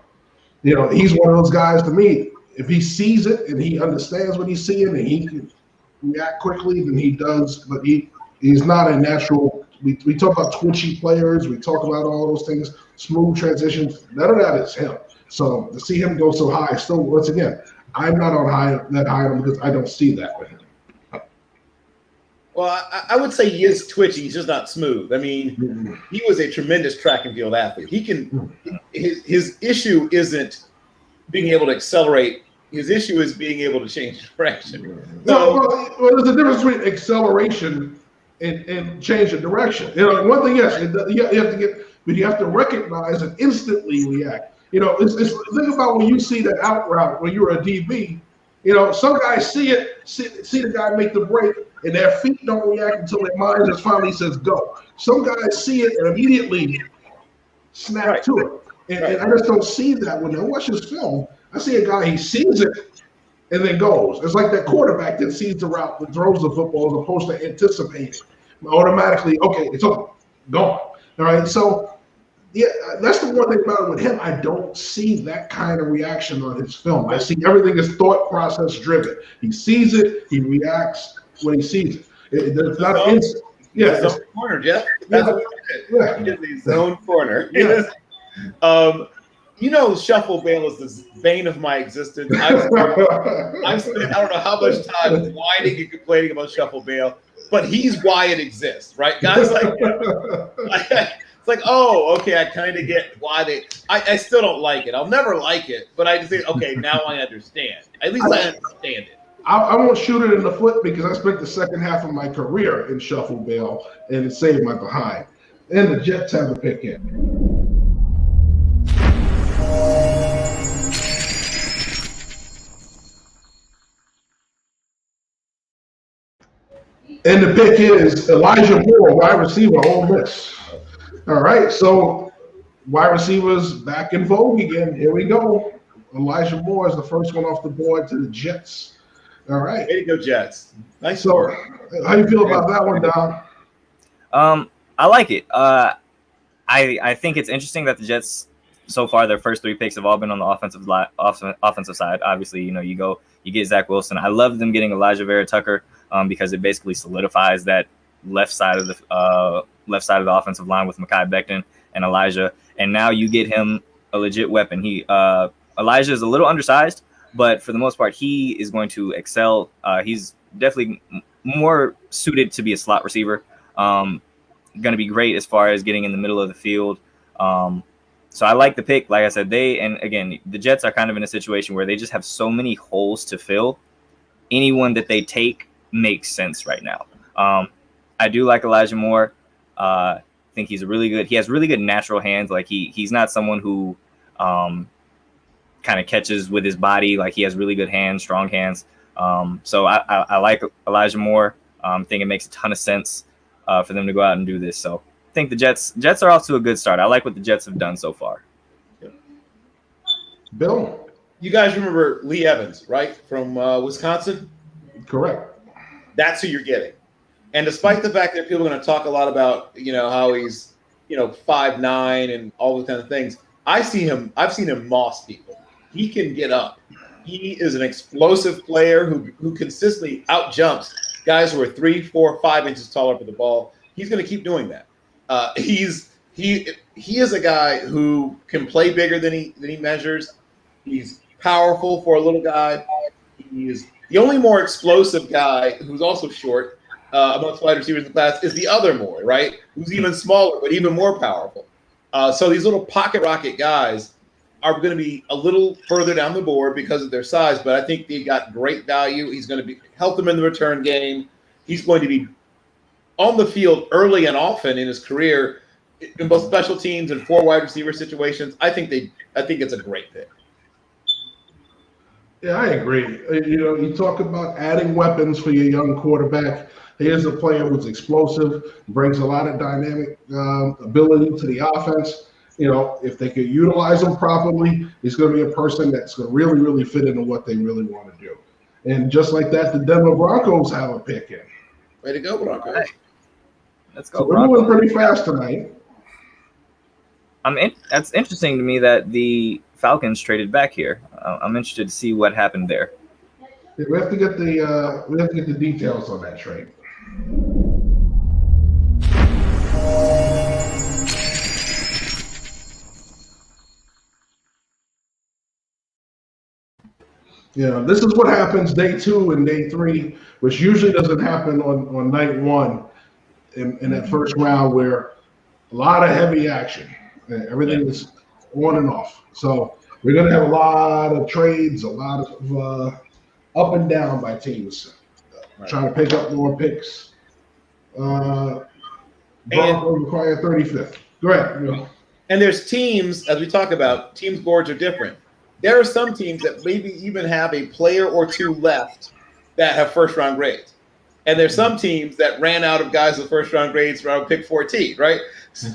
he's one of those guys to me. If he sees it and he understands what he's seeing and he can react quickly, then he does. But he's not a natural. We talk about twitchy players. We talk about all those things, smooth transitions. None of that is him. So to see him go so high, still, once again, I'm not on that high on him because I don't see that with him. Well, I would say he is twitchy. He's just not smooth. I mean, he was a tremendous track and field athlete. He can. His issue isn't being able to accelerate. His issue is being able to change direction. Well, there's a difference between acceleration and change of direction. One thing, yes, you have to get, but you have to recognize and instantly react. Think about when you see that out route when you're a DB. Some guys see the guy make the break, and their feet don't react until their mind just finally says go. Some guys see it and immediately snap to it. And I just don't see that when I watch his film. I see a guy, he sees it and then goes. It's like that quarterback that sees the route that throws the football as opposed to anticipating. Automatically, okay, it's over, gone. All right, so yeah, that's the one thing about it with him. I don't see that kind of reaction on his film. I see everything is thought process driven. He sees it, he reacts when he sees it. It's not instant. Yeah, zone corner, Jeff. That's what he did. He is a zone corner. Yeah. Shuffle Bale is the bane of my existence. I've spent I don't know how much time whining and complaining about Shuffle Bale, but he's why it exists, right? Guys like it's like, oh, okay, I kind of get why I still don't like it. I'll never like it, but I just say, okay, now I understand. At least I understand it. I won't shoot it in the foot because I spent the second half of my career in Shuffle Bale, and it saved my behind. And the Jets have the pick in. And the pick is Elijah Moore, wide receiver, Ole Miss. All right, so wide receivers back in vogue again. Here we go. Elijah Moore is the first one off the board to the Jets. All right. Way to go, Jets. Nice. So, how you feel about that one, Don? I like it. I think it's interesting that the Jets, so far, their first 3 picks have all been on the offensive side. Obviously, you get Zach Wilson. I love them getting Elijah Vera Tucker because it basically solidifies that left side of the offensive line with Mekhi Becton and Elijah. And now you get him a legit weapon. Elijah is a little undersized, but for the most part, he is going to excel. He's definitely more suited to be a slot receiver. Going to be great as far as getting in the middle of the field. So I like the pick. Like I said, the Jets are kind of in a situation where they just have so many holes to fill. Anyone that they take makes sense right now. I do like Elijah Moore. I think he has really good natural hands. Like he's not someone who kind of catches with his body. Like he has really good hands, strong hands. So I like Elijah Moore. I think it makes a ton of sense for them to go out and do this. So I think the Jets are off to a good start. I like what the Jets have done so far. Bill, you guys remember Lee Evans, right, from Wisconsin? Correct. That's who you're getting. And despite the fact that people are going to talk a lot about, how he's, 5'9" and all those kind of things, I've seen him moss people. He can get up. He is an explosive player who consistently outjumps guys who are 3, 4, 5 inches taller for the ball. He's going to keep doing that. He is a guy who can play bigger than he measures. He's powerful for a little guy. He is the only more explosive guy who's also short amongst wide receivers in the class is the other Moore, right? Who's even smaller but even more powerful. So these little pocket rocket guys are going to be a little further down the board because of their size, but I think they got great value. He's going to help them in the return game. He's going to be on the field early and often in his career in both special teams and 4 wide receiver situations. I think it's a great pick. Yeah, I agree. You talk about adding weapons for your young quarterback. Here's a player who's explosive, brings a lot of dynamic ability to the offense. if they could utilize him properly, he's going to be a person that's going to really, really fit into what they really want to do. And just like that, the Denver Broncos have a pick in. Way to go, Broncos. Right. Let's go, So we're Broncos. moving pretty fast tonight. That's interesting to me that the Falcons traded back here. I'm interested to see what happened there. Yeah, we have to get the details on that trade. Yeah, this is what happens day 2 and day 3, which usually doesn't happen on night 1 in that first round, where a lot of heavy action. Everything is on and off. So we're going to have a lot of trades, a lot of up and down by teams, trying to pick up more picks. Broncos require 35th. Go ahead. And there's teams, as we talk about, teams' boards are different. There are some teams that maybe even have a player or two left that have first-round grades. And there's some teams that ran out of guys with first-round grades around pick 14, right,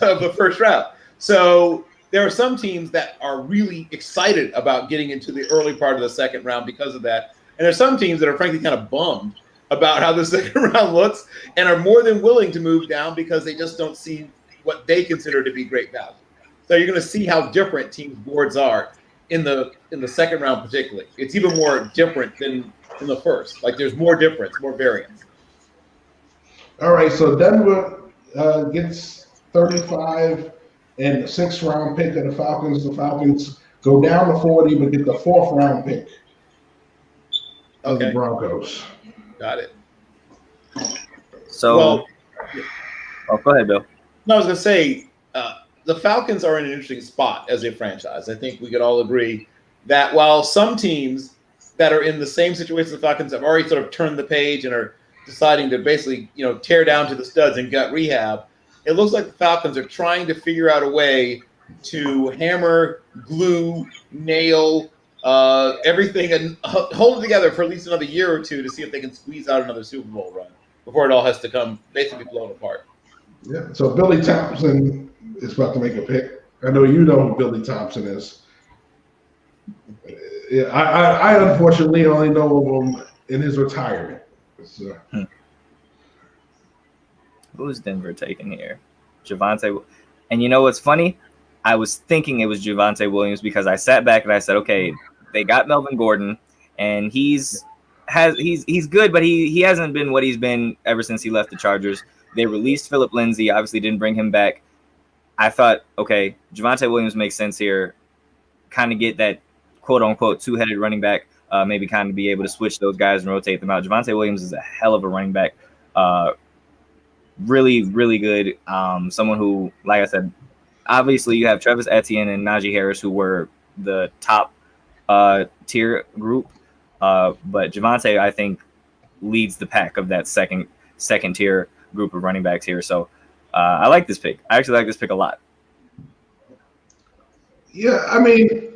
of the first round. So there are some teams that are really excited about getting into the early part of the second round because of that. And there's some teams that are frankly kind of bummed about how the second round looks and are more than willing to move down because they just don't see what they consider to be great value. So you're going to see how different teams' boards are in the second round particularly. It's even more different than in the first. Like there's more difference, more variance. All right, so Denver gets 35 and the 6th round pick of the Falcons. The Falcons go down to 40 but get the 4th round pick of the Broncos. Got it. So, go ahead, Bill. No, I was going to say, the Falcons are in an interesting spot as a franchise. I think we could all agree that while some teams that are in the same situation as the Falcons have already sort of turned the page and are deciding to basically, tear down to the studs and gut rehab, it looks like the Falcons are trying to figure out a way to hammer, glue, nail everything and hold it together for at least another year or two to see if they can squeeze out another Super Bowl run before it all has to come basically blown apart. Yeah, so Billy Thompson is about to make a pick. I know you know who Billy Thompson is. Yeah, I unfortunately only know of him in his retirement. So. Who's Denver taking here? Javonte. And you know what's funny? I was thinking it was Javonte Williams because I sat back and I said, okay, they got Melvin Gordon, and he's good, but he hasn't been what he's been ever since he left the Chargers. They released Phillip Lindsay, obviously didn't bring him back. I thought, okay, Javonte Williams makes sense here. Kind of get that quote-unquote two-headed running back, maybe kind of be able to switch those guys and rotate them out. Javonte Williams is a hell of a running back. Really, really good. Someone who, like I said, obviously you have Travis Etienne and Najee Harris, who were the top tier group. But Javonte, I think, leads the pack of that second tier group of running backs here. So I like this pick. I actually like this pick a lot. Yeah, I mean,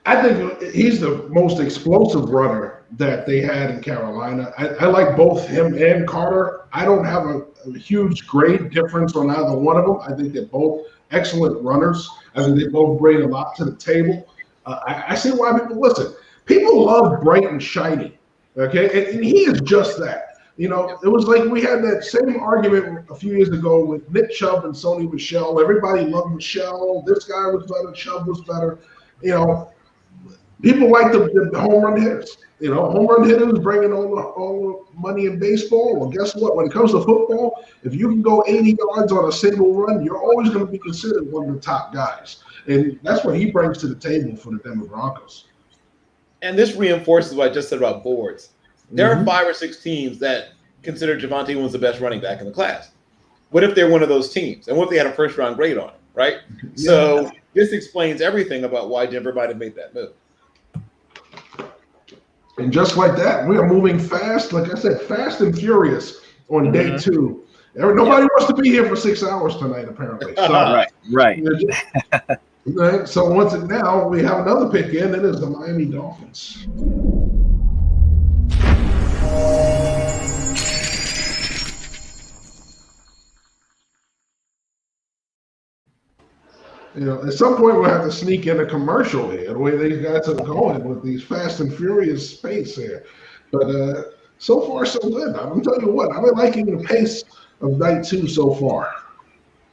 I think he's the most explosive runner that they had in Carolina. I like both him and Carter. I don't have a huge grade difference on either one of them. I think they're both excellent runners. I think they both bring a lot to the table. I see why people listen. People love bright and shiny, okay? And he is just that. It was like we had that same argument a few years ago with Nick Chubb and Sony Michel. Everybody loved Michel. This guy was better. Chubb was better. People like the home run hitters. Home run hitters bringing all the money in baseball. Well, guess what? When it comes to football, if you can go 80 yards on a single run, you're always going to be considered one of the top guys. And that's what he brings to the table for the Denver Broncos. And this reinforces what I just said about boards. There are 5 or 6 teams that consider Javonte Williams the best running back in the class. What if they're one of those teams? And what if they had a first-round grade on him, right? Yeah. So this explains everything about why Denver might have made that move. And just like that, we are moving fast, like I said, fast and furious on day 2. Nobody wants to be here for 6 hours tonight, apparently. So, right. Right. So now we have another pick in, and it's the Miami Dolphins. at some point we'll have to sneak in a commercial here, the way these guys are going with these Fast and Furious space here. But so far, so good. I'm telling you what, I've been liking the pace of night 2 so far.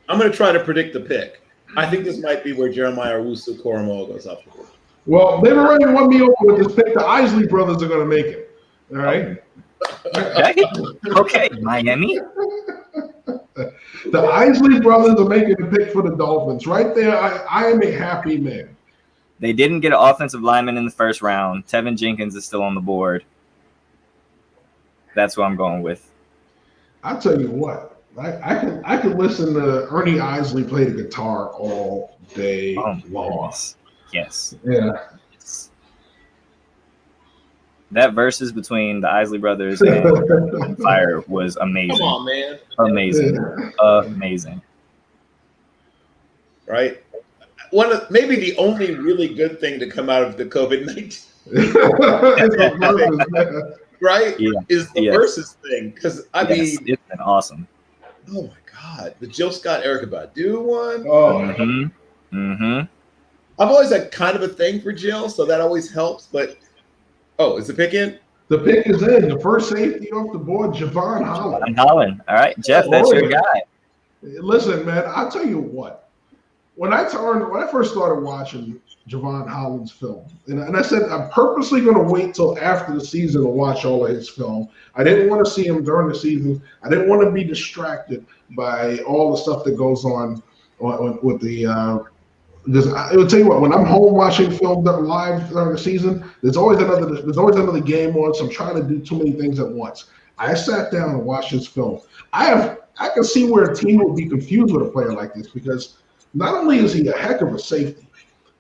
I'm going to try to predict the pick. I think this might be where Jeremiah Owusu-Koramoah goes up. Well, they've already won me over with this pick. The Isley brothers are going to make it. All right. Okay, Miami. The Isley brothers are making the pick for the Dolphins. Right there, I am a happy man. They didn't get an offensive lineman in the first round. Tevin Jenkins is still on the board. That's who I'm going with. I'll tell you what. I can listen to Ernie Isley play the guitar all day long. Yes. Yeah. That versus between the Isley brothers and Fire was amazing. Come on, man. Amazing. Amazing. Right? Maybe the only really good thing to come out of the COVID-19 right? Yeah. Is the versus thing. Because I mean, it's been awesome. Oh my God. The Jill Scott Erykah Badu one. Oh. I've always had kind of a thing for Jill, so that always helps. But is the pick in? The pick is in. The first safety off the board, Javon Holland. All right, Jeff, that's your guy. Listen, man, I'll tell you what. When I first started watching Javon Holland's film, and I said I'm purposely going to wait till after the season to watch all of his film. I didn't want to see him during the season. I didn't want to be distracted by all the stuff that goes on with the. Because I will tell you what, when I'm home watching film live during the season, there's always another game on. So I'm trying to do too many things at once. I sat down and watched this film. I can see where a team would be confused with a player like this because not only is he a heck of a safety,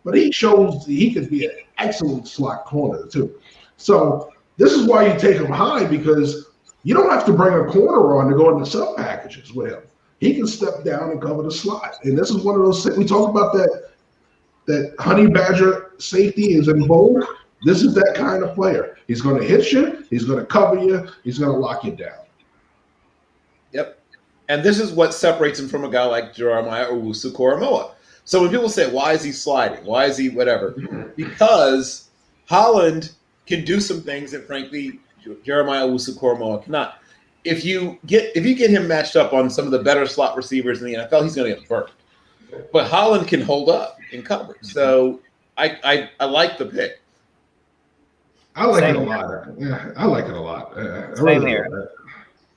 but he shows he could be an excellent slot corner too. So this is why you take him high, because you don't have to bring a corner on to go into sub packages with him. He can step down and cover the slot. And this is one of those things we talk about, that honey badger safety is in vogue. This is that kind of player. He's going to hit you. He's going to cover you. He's going to lock you down. Yep. And this is what separates him from a guy like Jeremiah Owusu-Koramoah. So when people say, why is he sliding? Why is he whatever? Because Holland can do some things that, frankly, Jeremiah Owusu-Koramoah cannot. If you get him matched up on some of the better slot receivers in the NFL, he's going to get burnt. But Holland can hold up and cover. So I like the pick. I like it a lot. Yeah, I like it a lot. Same here.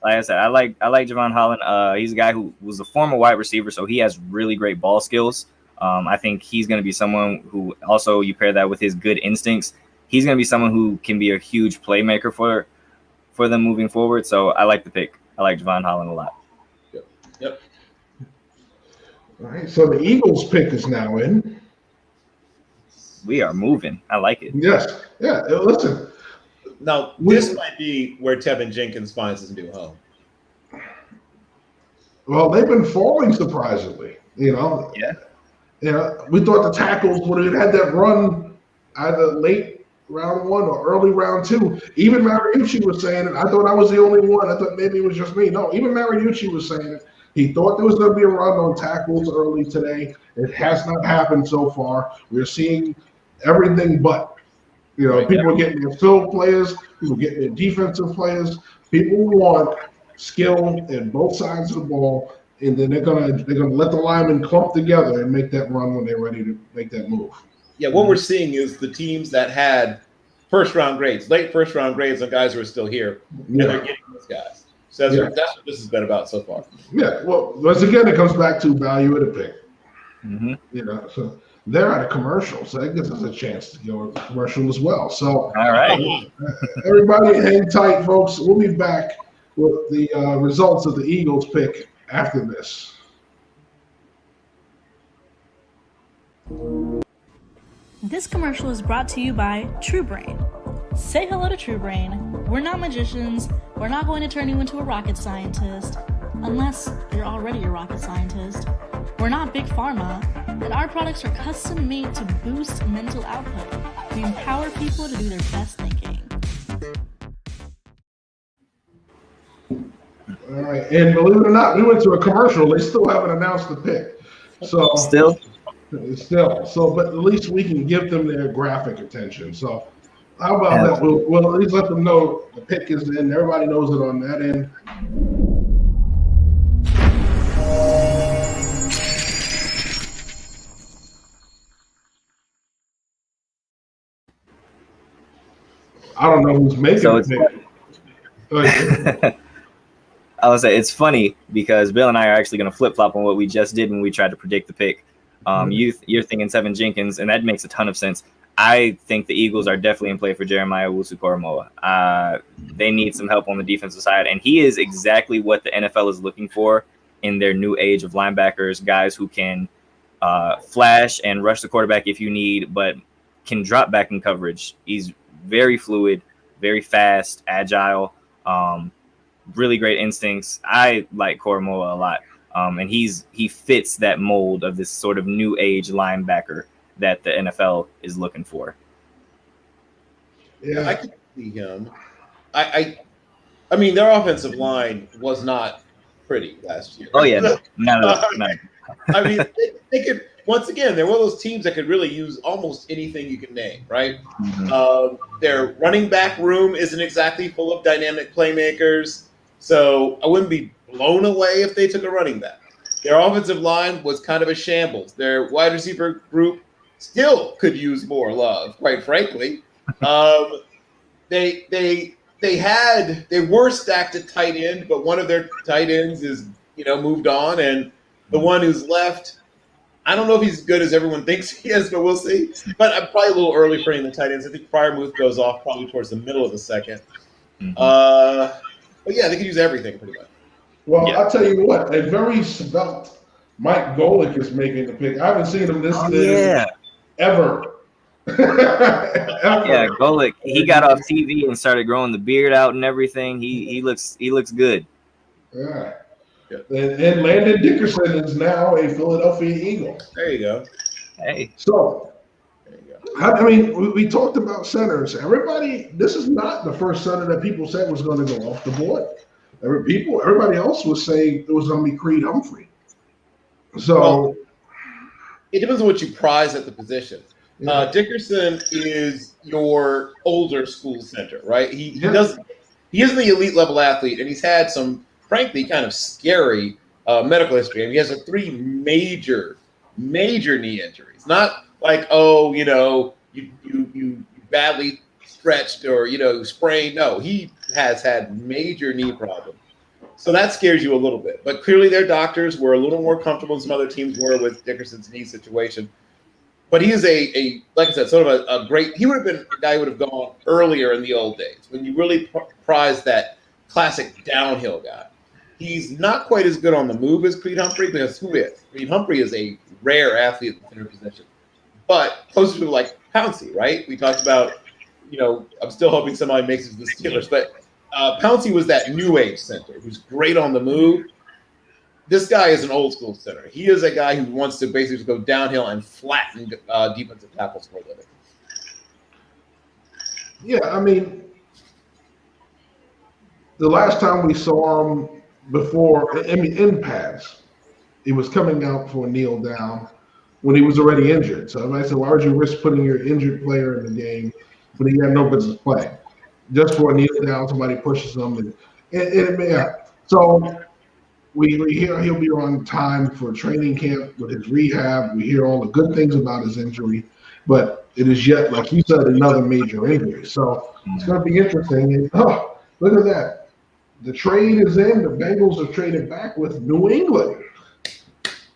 Like I said, I like Javon Holland. He's a guy who was a former wide receiver, so he has really great ball skills. I think he's going to be someone who also, you pair that with his good instincts, he's going to be someone who can be a huge playmaker for them moving forward. So I like the pick. I like Javon Holland a lot. Yep. All right, so the Eagles pick is now in. We are moving. I like it. Yes. Yeah, listen. Now, this might be where Tevin Jenkins finds his new home. Well, they've been falling surprisingly, Yeah. We thought the tackles would have had that run either late round 1 or early round 2. Even Mariucci was saying it. I thought I was the only one. I thought maybe it was just me. No, even Mariucci was saying it. He thought there was going to be a run on tackles early today. It has not happened so far. We're seeing everything but. People getting their field players, people getting their defensive players. People want skill in both sides of the ball, and then they're gonna let the linemen clump together and make that run when they're ready to make that move. Yeah, what we're seeing is the teams that had late first round grades on guys who are still here, and they're getting those guys. So that's what this has been about so far. Yeah, well, once again, it comes back to value of the pick. Mm-hmm. So they're at a commercial, so that gives us a chance to go to commercial as well. So, all right, everybody, hang tight, folks. We'll be back with the results of the Eagles pick after this. This commercial is brought to you by TrueBrain. Say hello to TrueBrain. We're not magicians. We're not going to turn you into a rocket scientist, unless you're already a rocket scientist. We're not Big Pharma, and our products are custom made to boost mental output. We empower people to do their best thinking. All right, and believe it or not, we went to a commercial. They still haven't announced the pick. So still, Still, so but at least we can give them their graphic attention. So how about that? We'll at least let them know the pick is in. Everybody knows it on that end. I don't know who's making the pick. I would say it's funny because Bill and I are actually going to flip flop on what we just did when we tried to predict the pick. You're thinking Tevin Jenkins, and that makes a ton of sense. I think the Eagles are definitely in play for Jeremiah Owusu-Koramoah. They need some help on the defensive side, and he is exactly what the NFL is looking for in their new age of linebackers, guys who can flash and rush the quarterback if you need, but can drop back in coverage. He's very fluid, very fast, agile, really great instincts. I like Koramoah a lot. And he fits that mold of this sort of new age linebacker that the NFL is looking for. Yeah, I could see him. I mean, their offensive line was not pretty last year. Oh yeah, no. I mean, they could. Once again, they're one of those teams that could really use almost anything you can name, right? Mm-hmm. Their running back room isn't exactly full of dynamic playmakers, so I wouldn't be blown away if they took a running back. Their offensive line was kind of a shambles. Their wide receiver group still could use more love, quite frankly. They were stacked at tight end, but one of their tight ends is moved on, and the one who's left, I don't know if he's as good as everyone thinks he is, but we'll see. But I'm probably a little early for any of the tight ends. I think Freiermuth goes off probably towards the middle of the second. Mm-hmm. But yeah, they could use everything pretty much. Well, yeah. I'll tell you what, a very svelte Mike Golick is making the pick. I haven't seen him this ever. Yeah, Golick. He got off TV and started growing the beard out and everything. He looks good. Yeah. And Landon Dickerson is now a Philadelphia Eagle. There you go. Hey. So, I mean, we talked about centers. This is not the first center that people said was going to go off the board. Everybody else was saying it was going to be Creed Humphrey. So, it depends on what you prize at the position. Yeah. Dickerson is your older school center, right? He isn't the elite level athlete, and he's had some, frankly, kind of scary medical history. I mean, he has 3 major knee injuries. Not like, you badly stretched or sprained. No, he has had major knee problems. So that scares you a little bit. But clearly their doctors were a little more comfortable than some other teams were with Dickerson's knee situation. But he is like I said, sort of a great – he would have been a guy who would have gone earlier in the old days when you really prized that classic downhill guy. He's not quite as good on the move as Creed Humphrey because who is? Creed Humphrey is a rare athlete in the center position. But closer to like Pouncey, right? We talked about, I'm still hoping somebody makes it to the Steelers. But Pouncey was that new age center who's great on the move. This guy is an old school center. He is a guy who wants to basically go downhill and flatten defensive tackles for a living. Yeah, I mean, the last time we saw him in pads, he was coming out for a kneel down when he was already injured. So I said, why would you risk putting your injured player in the game when he had no business playing? Just for a kneel down, somebody pushes him. So we hear he'll be on time for training camp with his rehab. We hear all the good things about his injury, but it is yet, like you said, another major injury. So it's going to be interesting. And, look at that. The trade is in. The Bengals have traded back with New England.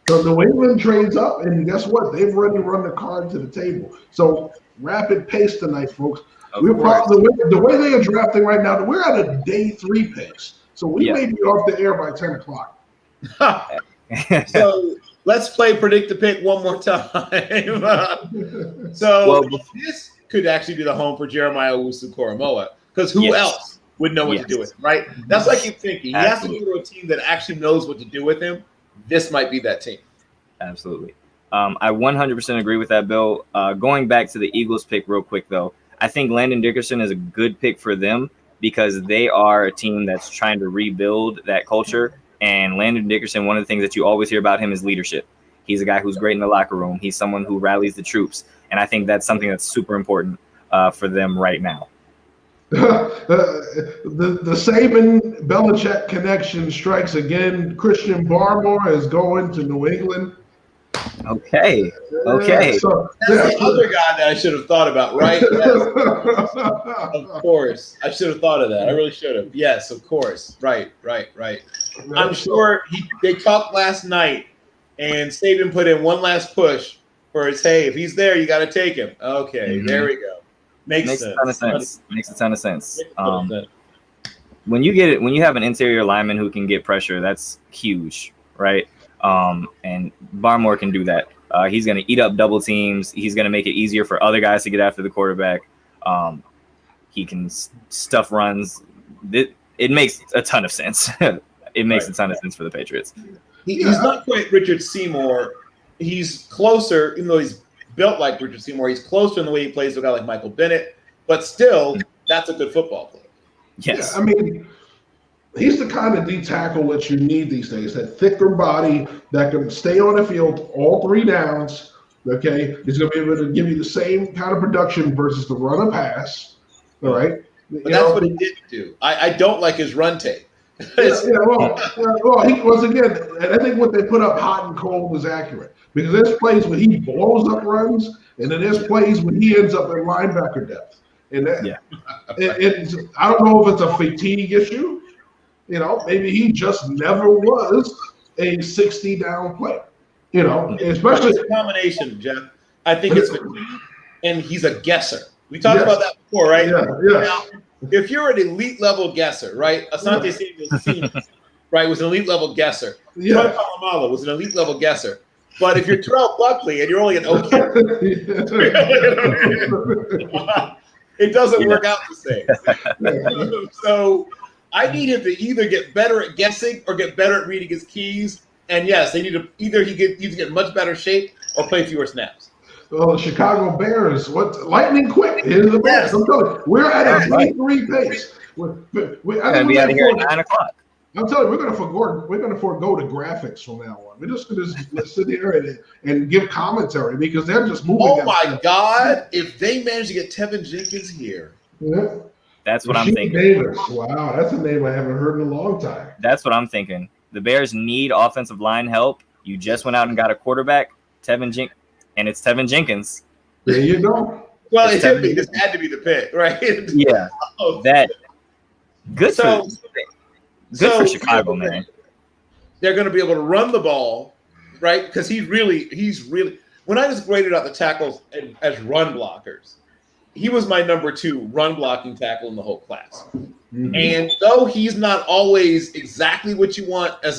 So New England trades up, and guess what? They've already run the card to the table. So rapid pace tonight, folks. The way they are drafting right now, we're at a day 3 pace. So we may be off the air by 10 o'clock. So let's play Predict the Pick one more time. This could actually be the home for Jeremiah Owusu-Koramoah because who else would know what to do with him, right? That's what I keep thinking. He has to go to a team that actually knows what to do with him. This might be that team. Absolutely. I 100% agree with that, Bill. Going back to the Eagles pick real quick, though, I think Landon Dickerson is a good pick for them because they are a team that's trying to rebuild that culture. And Landon Dickerson, one of the things that you always hear about him is leadership. He's a guy who's great in the locker room. He's someone who rallies the troops. And I think that's something that's super important for them right now. The Saban Belichick connection strikes again. Christian Barmore is going to New England. Okay. So, That's the other guy that I should have thought about, right? Yes. Of course. I should have thought of that. I really should have. Yes, of course. Right. I'm sure they talked last night, and Saban put in one last push for his, hey, if he's there, you got to take him. Okay, There we go. Makes sense. A ton of sense. Makes a ton of sense. When you have an interior lineman who can get pressure, that's huge, right? And Barmore can do that. He's going to eat up double teams. He's going to make it easier for other guys to get after the quarterback. He can stuff runs. It makes a ton of sense. It makes a ton of sense for the Patriots. He's not quite Richard Seymour. He's closer, even though he's built like Richard Seymour. He's closer in the way he plays to a guy like Michael Bennett. But still, that's a good football player. Yes. Yeah, I mean, he's the kind of D tackle that you need these days, that thicker body that can stay on the field all 3 downs, okay? He's going to be able to give you the same kind of production versus the run and pass, all right? But that's what he didn't do. I don't like his run tape. Well, he once again, and I think what they put up hot and cold is accurate because there's plays when he blows up runs, and then there's plays when he ends up in linebacker depth. And that, I don't know if it's a fatigue issue. Maybe he just never was a 60-down player. Especially it's a combination, Jeff. I think it's fatigue, and he's a guesser. We talked about that before, right? Yeah. Now, if you're an elite level guesser, right? Asante Samuel Sr., right, was an elite level guesser. Troy Polamalu was an elite level guesser. But if you're Terrell Buckley and you're only an okay, it doesn't work out the same. So I need him to either get better at guessing or get better at reading his keys. And yes, they need to either he needs to get in much better shape or play fewer snaps. Well, the Chicago Bears, lightning quick. Here's the Bears. I'm telling you, we're at a 3 pace. We're going to be out of here at 9 o'clock. I'm telling you, we're going to forego the graphics from now on. We're just going to sit here and give commentary because they're just moving. Oh my God! If they manage to get Tevin Jenkins here, that's what I'm thinking. Davis. Wow, that's a name I haven't heard in a long time. That's what I'm thinking. The Bears need offensive line help. You just went out and got a quarterback, and it's Tevin Jenkins. There you go. Well, this had to be the pick, right? Yeah. Good for Chicago, man. They're going to be able to run the ball, right? Because he's really. When I just graded out the tackles as run blockers, he was my number 2 run blocking tackle in the whole class. Mm-hmm. And though he's not always exactly what you want at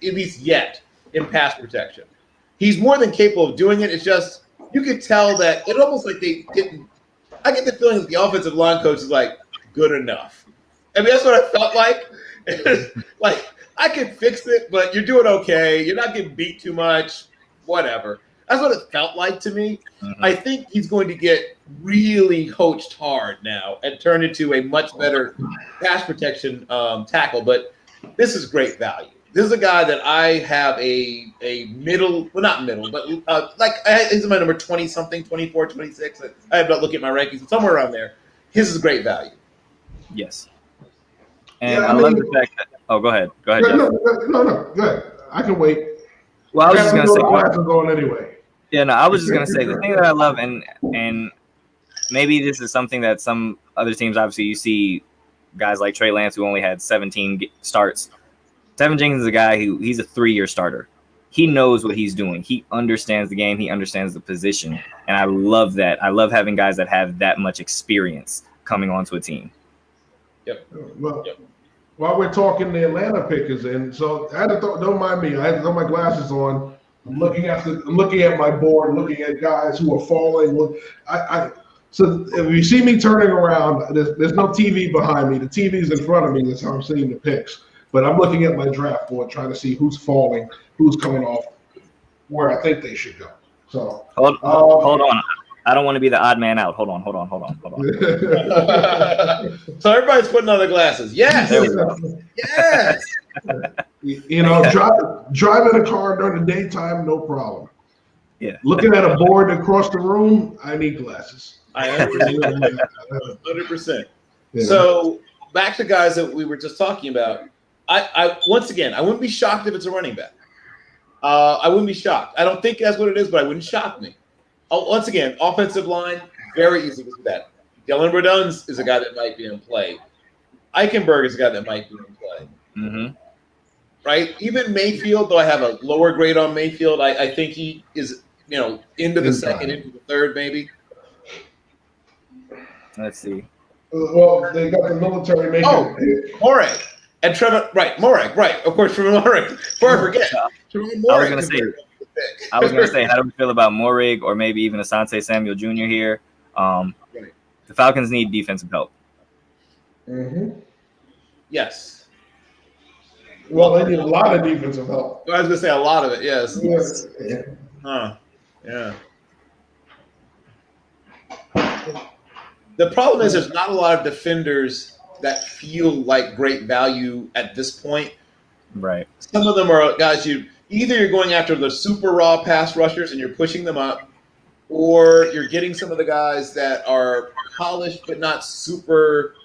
least yet in pass protection, he's more than capable of doing it. It's just you could tell that it almost like they didn't. I get the feeling that the offensive line coach is like good enough. I mean, that's what I felt like. Like I can fix it, but you're doing okay. You're not getting beat too much. Whatever. That's what it felt like to me. Mm-hmm. I think he's going to get really coached hard now and turn into a much better pass protection tackle. But this is great value. This is a guy that I have a middle, well, not middle, but he's my number 20-something, 24, 26. I have not looked at my rankings, but somewhere around there. His is great value. Yes. And I love the fact that – oh, go ahead. Go ahead, Jeff. No, go ahead. I can wait. Well, I was just going to say – I'm going anyway. Yeah, no, I was just going to say the thing that I love, and maybe this is something that some other teams, obviously, you see guys like Trey Lance who only had 17 starts. Tevin Jenkins is a guy he's a 3-year starter. He knows what he's doing. He understands the game. He understands the position. And I love that. I love having guys that have that much experience coming onto a team. Yep. Well, while we're talking, the Atlanta pick is in. So I had to don't mind me. I had to throw my glasses on. I'm looking at my board, looking at guys who are falling. So if you see me turning around, there's no TV behind me. The TV's in front of me. That's how I'm seeing the picks. But I'm looking at my draft board, trying to see who's falling, who's coming off, where I think they should go. So hold on. I don't want to be the odd man out. Hold on. So everybody's putting on their glasses. Yes. There we go. Yes. You know, driving a car during the daytime, no problem. Yeah. Looking at a board across the room, I need glasses. I 100%. 100%. Yeah. So back to guys that we were just talking about. I once again, I wouldn't be shocked if it's a running back. I wouldn't be shocked. I don't think that's what it is, but it wouldn't shock me. Once again, offensive line, very easy to do that. Dylan Reduns is a guy that might be in play. Eichenberg is a guy that might be in play. Mm-hmm. Right? Even Mayfield, though I have a lower grade on Mayfield, I think he is, into the second, into the third, maybe. Let's see. Well, they got the military making. Oh, Morag and Trevor. Right, Morag. Right, of course, Trevor Morag. Before I forget, Trevor Morag. I was gonna say, how do we feel about Morig or maybe even Asante Samuel Jr. here? The Falcons need defensive help. Mm-hmm. Yes. Well, they need a lot of defensive help. I was gonna say a lot of it. Yes. Yes. Huh. Yeah. The problem is there's not a lot of defenders that feel like great value at this point. Right. Some of them are guys you're going after the super raw pass rushers and you're pushing them up, or you're getting some of the guys that are polished but not super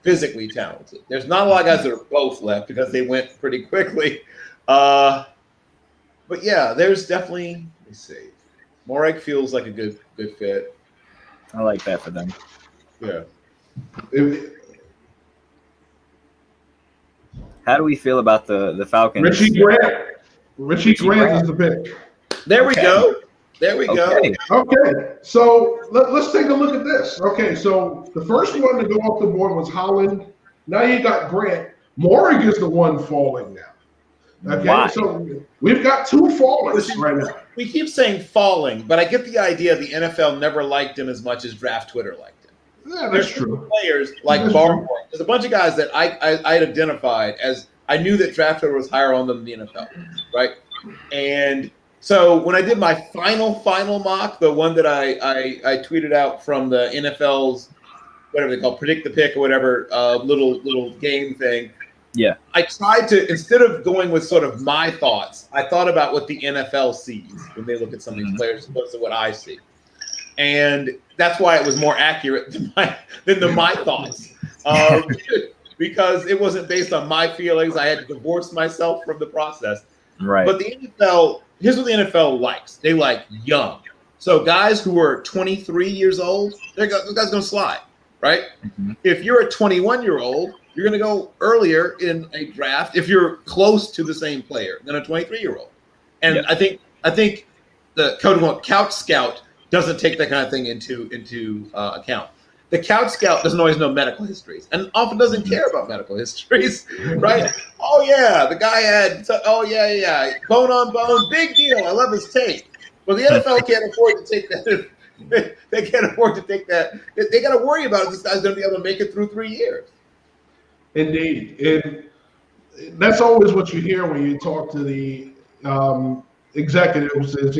physically talented. There's not a lot of guys that are both left because they went pretty quickly. But yeah, there's definitely, let me see. Morag feels like a good fit. I like that for them. Yeah. How do we feel about the Falcons? Richie Grant. Richie Grant is the pick. There we go. There we go. Okay, so let's take a look at this. Okay, so the first one to go off the board was Holland. Now you got Grant. Morig is the one falling now. Okay, Why? so we've got two fallers right now. We keep saying falling, but I get the idea the NFL never liked him as much as Draft Twitter liked him. Yeah, that's There's true. players like That's Barmore. true. There's a bunch of guys that I had identified as I knew that Draft Twitter was higher on them than the NFL, right? And so when I did my final mock, the one that I tweeted out from the NFL's whatever they call predict the pick or whatever little game thing. Yeah. I tried to, instead of going with sort of my thoughts, I thought about what the NFL sees when they look at some of these players as opposed to what I see. And that's why it was more accurate than my thoughts. Because it wasn't based on my feelings. I had to divorce myself from the process. Right. But the NFL, here's what the NFL likes. They like young. So guys who are 23 years old, those guys going to slide, right? Mm-hmm. If you're a 21-year-old, you're going to go earlier in a draft if you're close to the same player than a 23-year-old. And Yeah. I think the quote-unquote couch scout doesn't take that kind of thing into account. The couch scout doesn't always know medical histories and often doesn't care about medical histories, right? Oh, yeah, the guy had, bone on bone, big deal. I love his tape. Well, the NFL can't afford to take that. They can't afford to take that. They got to worry about if this guy's going to be able to make it through 3 years. Indeed. And that's always what you hear when you talk to the executives is,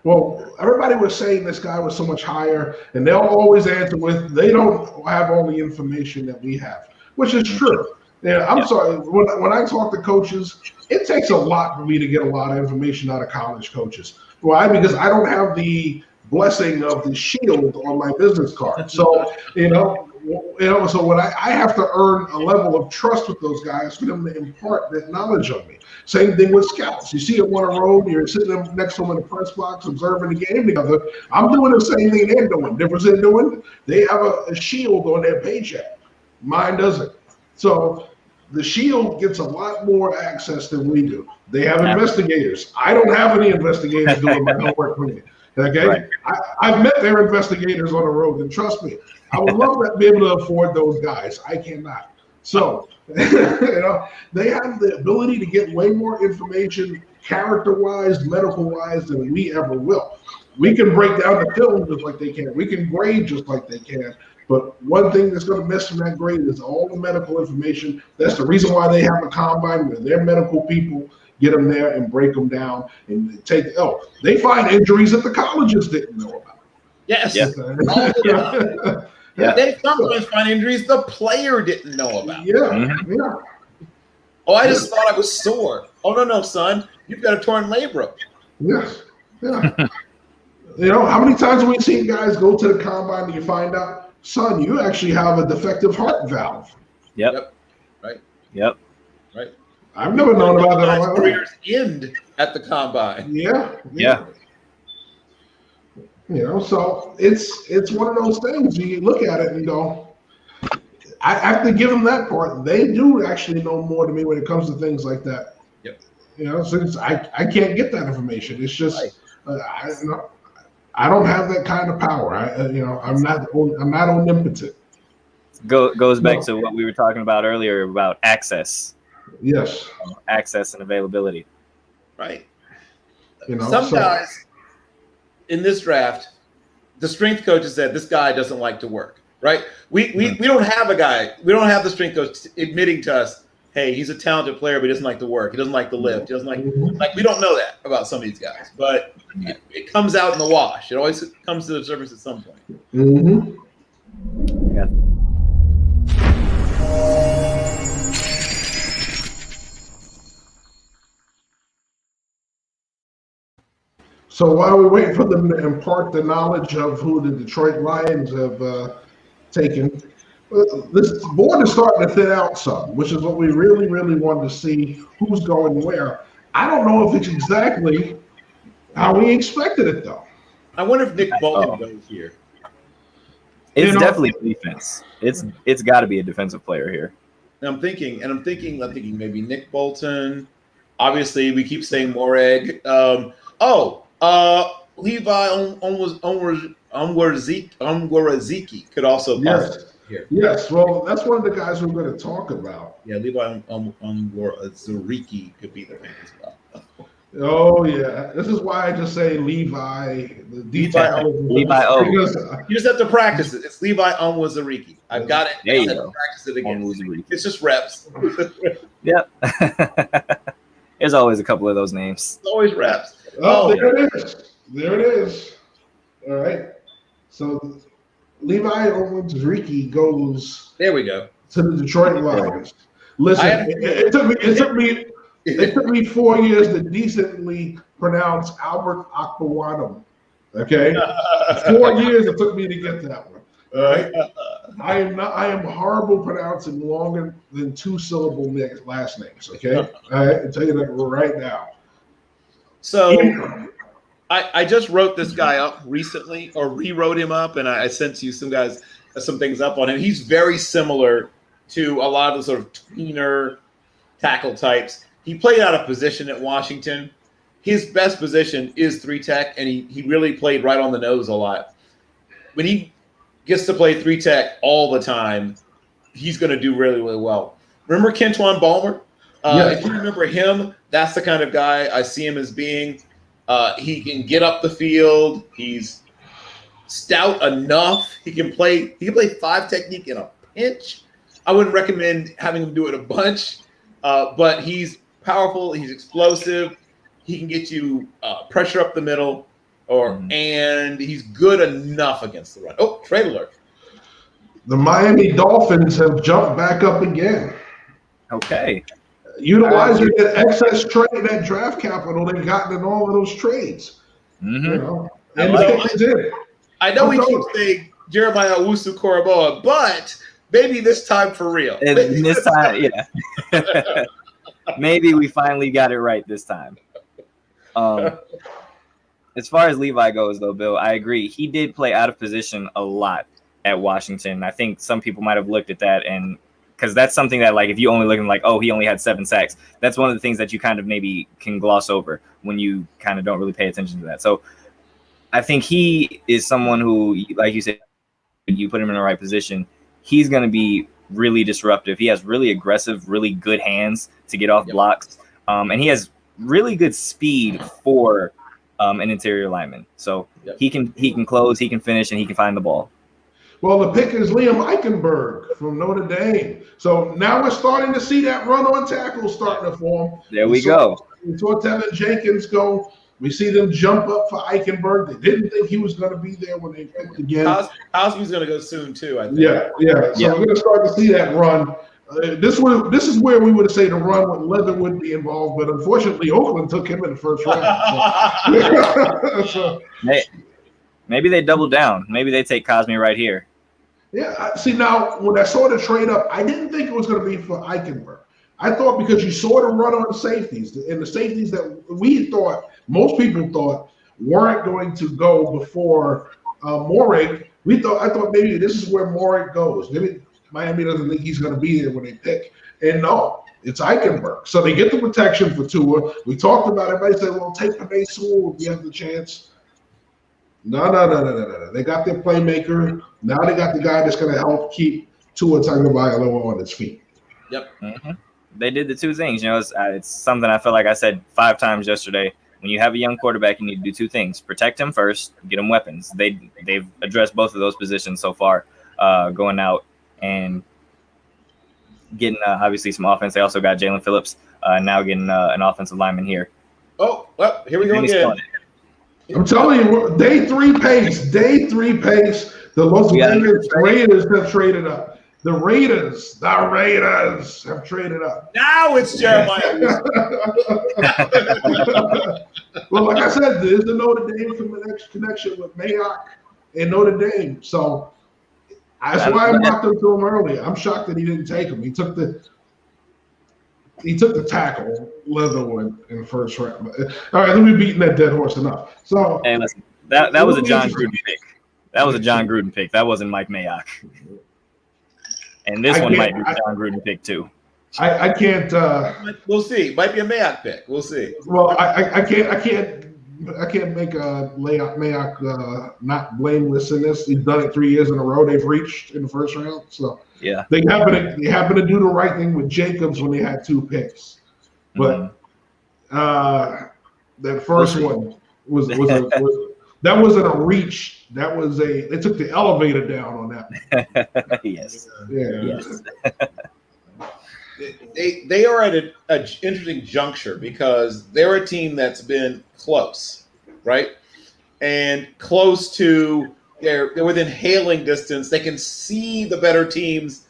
well, everybody was saying this guy was so much higher, and they'll always answer with, they don't have all the information that we have, which is true. Yeah, I'm sorry. When I talk to coaches, it takes a lot for me to get a lot of information out of college coaches. Why? Because I don't have the blessing of the shield on my business card. So, so when I have to earn a level of trust with those guys for them to impart that knowledge on me. Same thing with scouts. You see them on a road, you're sitting next to them in the press box, observing the game together. I'm doing the same thing they're doing. Difference they're doing, they have a shield on their paycheck. Mine doesn't. So the shield gets a lot more access than we do. They have investigators. I don't have any investigators doing my homework for me. Okay, Right. I've met their investigators on the road, and trust me, I would love to be able to afford those guys. I cannot. So, they have the ability to get way more information, character-wise, medical-wise, than we ever will. We can break down the film just like they can. We can grade just like they can. But one thing that's going to mess from that grade is all the medical information. That's the reason why they have a combine where their medical people get them there and break them down and they find injuries that the colleges didn't know about. Yes. Yeah. All the time. Yeah. They sometimes find injuries the player didn't know about. Yeah, Mhm. yeah. Oh, I just thought I was sore. Oh, no, son. You've got a torn labrum. Yes. Yeah. You know, how many times have we seen guys go to the combine and you find out, son, you actually have a defective heart valve? Yep. Right. Yep. Right. I've never known about that. Guys' careers end at the combine. Yeah. Yeah. You know, so it's one of those things. You look at it and go, I have to give them that part. They do actually know more than me when it comes to things like that. Yep. You know, since I can't get that information. It's just Right. I don't have that kind of power. I'm not omnipotent. Goes back to what we were talking about earlier about access. Yes. Access and availability. Right. You know, Some guys in this draft, the strength coaches said this guy doesn't like to work. Right. We don't have a guy. We don't have the strength coach admitting to us, hey, he's a talented player, but he doesn't like to work. He doesn't like to lift. He doesn't like we don't know that about some of these guys, but it comes out in the wash. It always comes to the surface at some point. Mm-hmm. Yeah. So while we wait for them to impart the knowledge of who the Detroit Lions have taken, this board is starting to thin out some, which is what we really, really wanted to see who's going where. I don't know if it's exactly how we expected it, though. I wonder if Nick Bolton goes here. It's definitely defense. It's got to be a defensive player here. And I'm thinking maybe Nick Bolton. Obviously, we keep saying Moreg. Levi Onwuzurike could also pass here. Yes, well, that's one of the guys we're going to talk about. Yeah, Levi Onwuzurike could be the man as well. Oh, yeah. This is why I just say Levi. Levi O. You just have to practice it. It's Levi Onwuzurike. I've got it. There you I have go. to practice it again. Onwuzurike. It's just reps. Yep. There's always a couple of those names. It's always reps. Oh, there it is. There it is. All right. So Levi Onwuzurike goes There we go. to the Detroit Lions. Listen, it took me 4 years to decently pronounce Albert Akbawanam. Okay, 4 years it took me to get that one. All right, I am horrible pronouncing longer than 2-syllable last names. Okay, all right, I'll tell you that right now. So I just wrote this guy up recently, or rewrote him up, and I sent you some things up on him. He's very similar to a lot of the sort of tweener tackle types. He played out of position at Washington. His best position is 3-tech, and he really played right on the nose a lot. When he gets to play 3-tech all the time, he's going to do really, really well. Remember Kentwan Balmer? Yes. If you remember him, that's the kind of guy I see him as being. He can get up the field. He's stout enough. He can play 5 technique in a pinch. I wouldn't recommend having him do it a bunch, but he's powerful. He's explosive. He can get you pressure up the middle, and he's good enough against the run. Oh, trade alert. The Miami Dolphins have jumped back up again. Okay. Utilizing that excess trade, that draft capital they've gotten in all of those trades. Mm-hmm. You know, I and know. they did. I know we keep saying Jeremiah Owusu-Koramoah, but maybe this time for real. And this time, yeah. Maybe we finally got it right this time. As far as Levi goes, though, Bill, I agree. He did play out of position a lot at Washington. I think some people might have looked at that, and because that's something that, like, if you only looking like, oh, he only had 7 sacks, that's one of the things that you kind of maybe can gloss over when you kind of don't really pay attention to that. So I think he is someone who, like you said, you put him in the right position, he's going to be really disruptive. He has really aggressive, really good hands to get off blocks. And he has really good speed for an interior lineman. So he can close, he can finish, and he can find the ball. Well, the pick is Liam Eichenberg from Notre Dame. So now we're starting to see that run on tackle starting to form. There we go. We saw Tevin Jenkins go. We see them jump up for Eichenberg. They didn't think he was going to be there when they picked again. Cosby's going to go soon, too, I think. Yeah. So we're going to start to see that run. This is where we would say the run with Leatherwood be involved, but unfortunately, Oakland took him in the first round. So, Maybe they double down. Maybe they take Cosme right here. yeah. See, now when I saw the trade up, I didn't think it was going to be for Eichenberg. I thought because you saw the run on the safeties, and the safeties that we thought, most people thought, weren't going to go before Moehrig. I thought maybe this is where Moehrig goes. Maybe Miami doesn't think he's going to be there when they pick. And no, it's Eichenberg. So they get the protection for Tua. We talked about it. Everybody said, well, take Penei Sewell if you have the chance. No. They got their playmaker. Now they got the guy that's going to help keep Tua Tagovailoa on his feet. Yep. Mm-hmm. They did the two things. It's something I felt like I said 5 times yesterday. When you have a young quarterback, you need to do 2 things: protect him first, get him weapons. They've addressed both of those positions so far, going out and getting obviously some offense. They also got Jalen Phillips now getting an offensive lineman here. Oh, well, here we go again. I'm telling you, day 3 pace. The Las Vegas Raiders have traded up. The Raiders have traded up. Now it's Jeremiah. Well, like I said, there's the Notre Dame connection with Mayock and Notre Dame. So that's why I mocked him to him earlier. I'm shocked that he didn't take him. He took the tackle, Leatherwood, in the first round. All right, let me beating that dead horse enough. So hey, listen, that was a John Gruden pick. That was a John Gruden pick. That wasn't Mike Mayock. And this one might be a John Gruden pick too. I can't. We'll see. Might be a Mayock pick. We'll see. Well, I can't make a Mayock not blameless in this. He's done it 3 years in a row. They've reached in the first round. So yeah, they happen to do the right thing with Jacobs when they had 2 picks. But that first one was that wasn't a reach. That was they took the elevator down on that. Yes. Yeah. Yes. They are at an interesting juncture because they're a team that's been close, right? And close to they're within hailing distance. They can see the better teams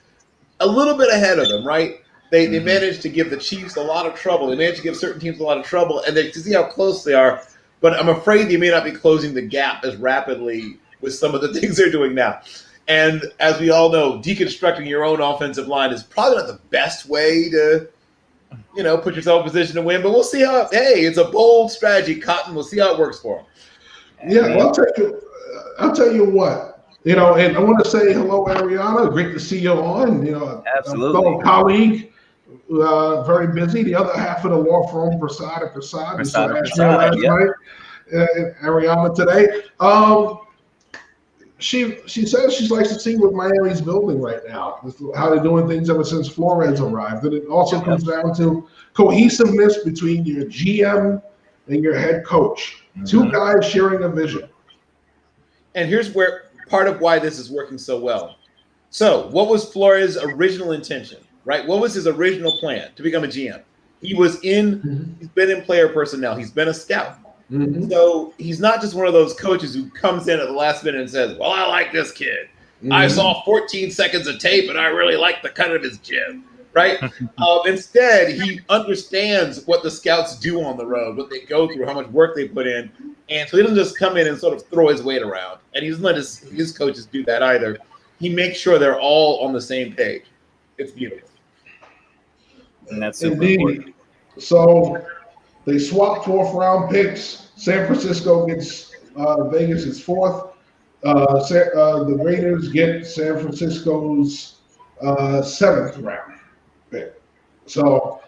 a little bit ahead of them, right? They managed to give the Chiefs a lot of trouble. They managed to give certain teams a lot of trouble, and they can see how close they are. But I'm afraid they may not be closing the gap as rapidly with some of the things they're doing now. And as we all know, deconstructing your own offensive line is probably not the best way to, put yourself in a position to win. But we'll see how. Hey, it's a bold strategy, Cotton. We'll see how it works for them. Yeah, well, I'll tell you what. And I want to say hello, Ariana. Great to see you on. Absolutely. A fellow colleague. Very busy. The other half of the law firm, Prasad. Ariana today. She says she likes to see what Miami's building right now, how they're doing things ever since Flores arrived. And it also comes down to cohesiveness between your GM and your head coach. Mm-hmm. 2 guys sharing a vision. And here's where part of why this is working so well. So what was Flores' original intention, right? What was his original plan to become a GM? He's been in player personnel. He's been a scout. Mm-hmm. So he's not just one of those coaches who comes in at the last minute and says, well, I like this kid. Mm-hmm. I saw 14 seconds of tape and I really like the cut of his jib, right? Instead, he understands what the scouts do on the road, what they go through, how much work they put in. And so he doesn't just come in and sort of throw his weight around. And he doesn't let his coaches do that either. He makes sure they're all on the same page. It's beautiful. And that's super important. So they swapped 4th round picks. San Francisco gets Vegas its 4th. The Raiders get San Francisco's 7th round pick. So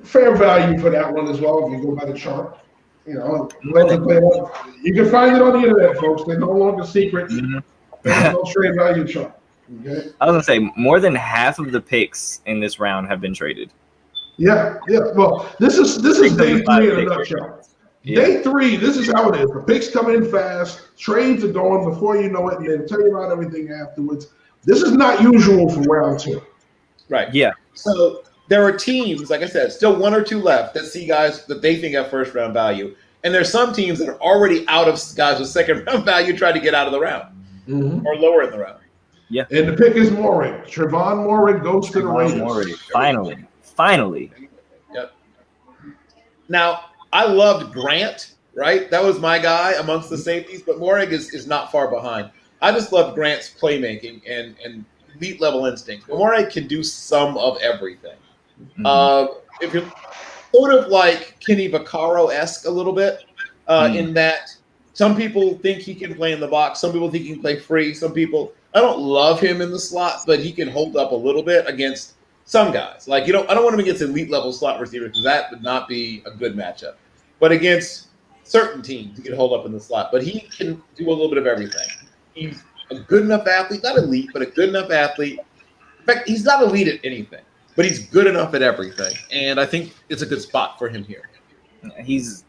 fair value for that one as well if you go by the chart. You can find it on the internet, folks. They're no longer secret. Mm-hmm. There's no trade value chart. Okay? I was gonna say more than half of the picks in this round have been traded. Yeah. Well, this is day 3 in a nutshell. Yeah. Day 3, this is how it is. The picks come in fast, trades are going before you know it, and then tell you about everything afterwards. This is not usual for round 2. Right. Yeah. So there are teams, like I said, still 1 or 2 left that see guys that they think have first round value. And there's some teams that are already out of guys with second round value trying to get out of the round or lower in the round. Yeah. And the pick is Moehrig. Trevon Moehrig goes to the Raiders. Finally. Yep. Now, I loved Grant, right? That was my guy amongst the safeties, but Moehrig is not far behind. I just loved Grant's playmaking and elite level instinct. But Moehrig can do some of everything. If you're sort of like Kenny Vaccaro-esque a little bit, in that some people think he can play in the box, some people think he can play free, some people I don't love him in the slot, but he can hold up a little bit against some guys. Like I don't want him against elite level slot receivers because that would not be a good matchup. But against certain teams, he can hold up in the slot. But he can do a little bit of everything. He's a good enough athlete, not elite, but a good enough athlete. In fact, he's not elite at anything, but he's good enough at everything. And I think it's a good spot for him here. He's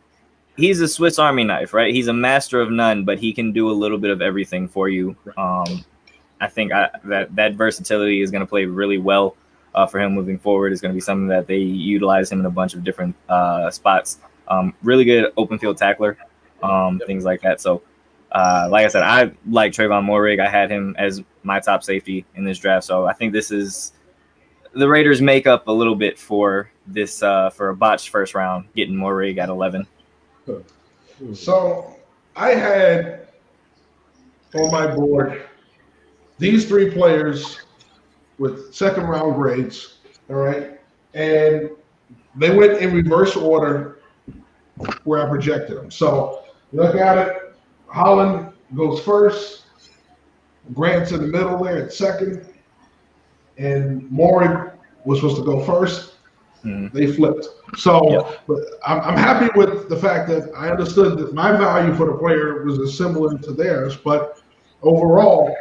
a Swiss Army knife, right? He's a master of none, but he can do a little bit of everything for you. I think that versatility is going to play really well for him moving forward. It's going to be something that they utilize him in a bunch of different spots. Really good open field tackler, things like that. So, like I said, I like Trevon Moehrig. I had him as my top safety in this draft. So I think this is the Raiders make up a little bit for this for a botched first round, getting Moehrig at 11. So I had on my board these three players with second round grades, all right? And they went in reverse order where I projected them. So look at it. Holland goes first. Grant's in the middle there at second. And Moehrig was supposed to go first. They flipped. So but I'm happy with the fact that I understood that my value for the player was similar to theirs, but overall,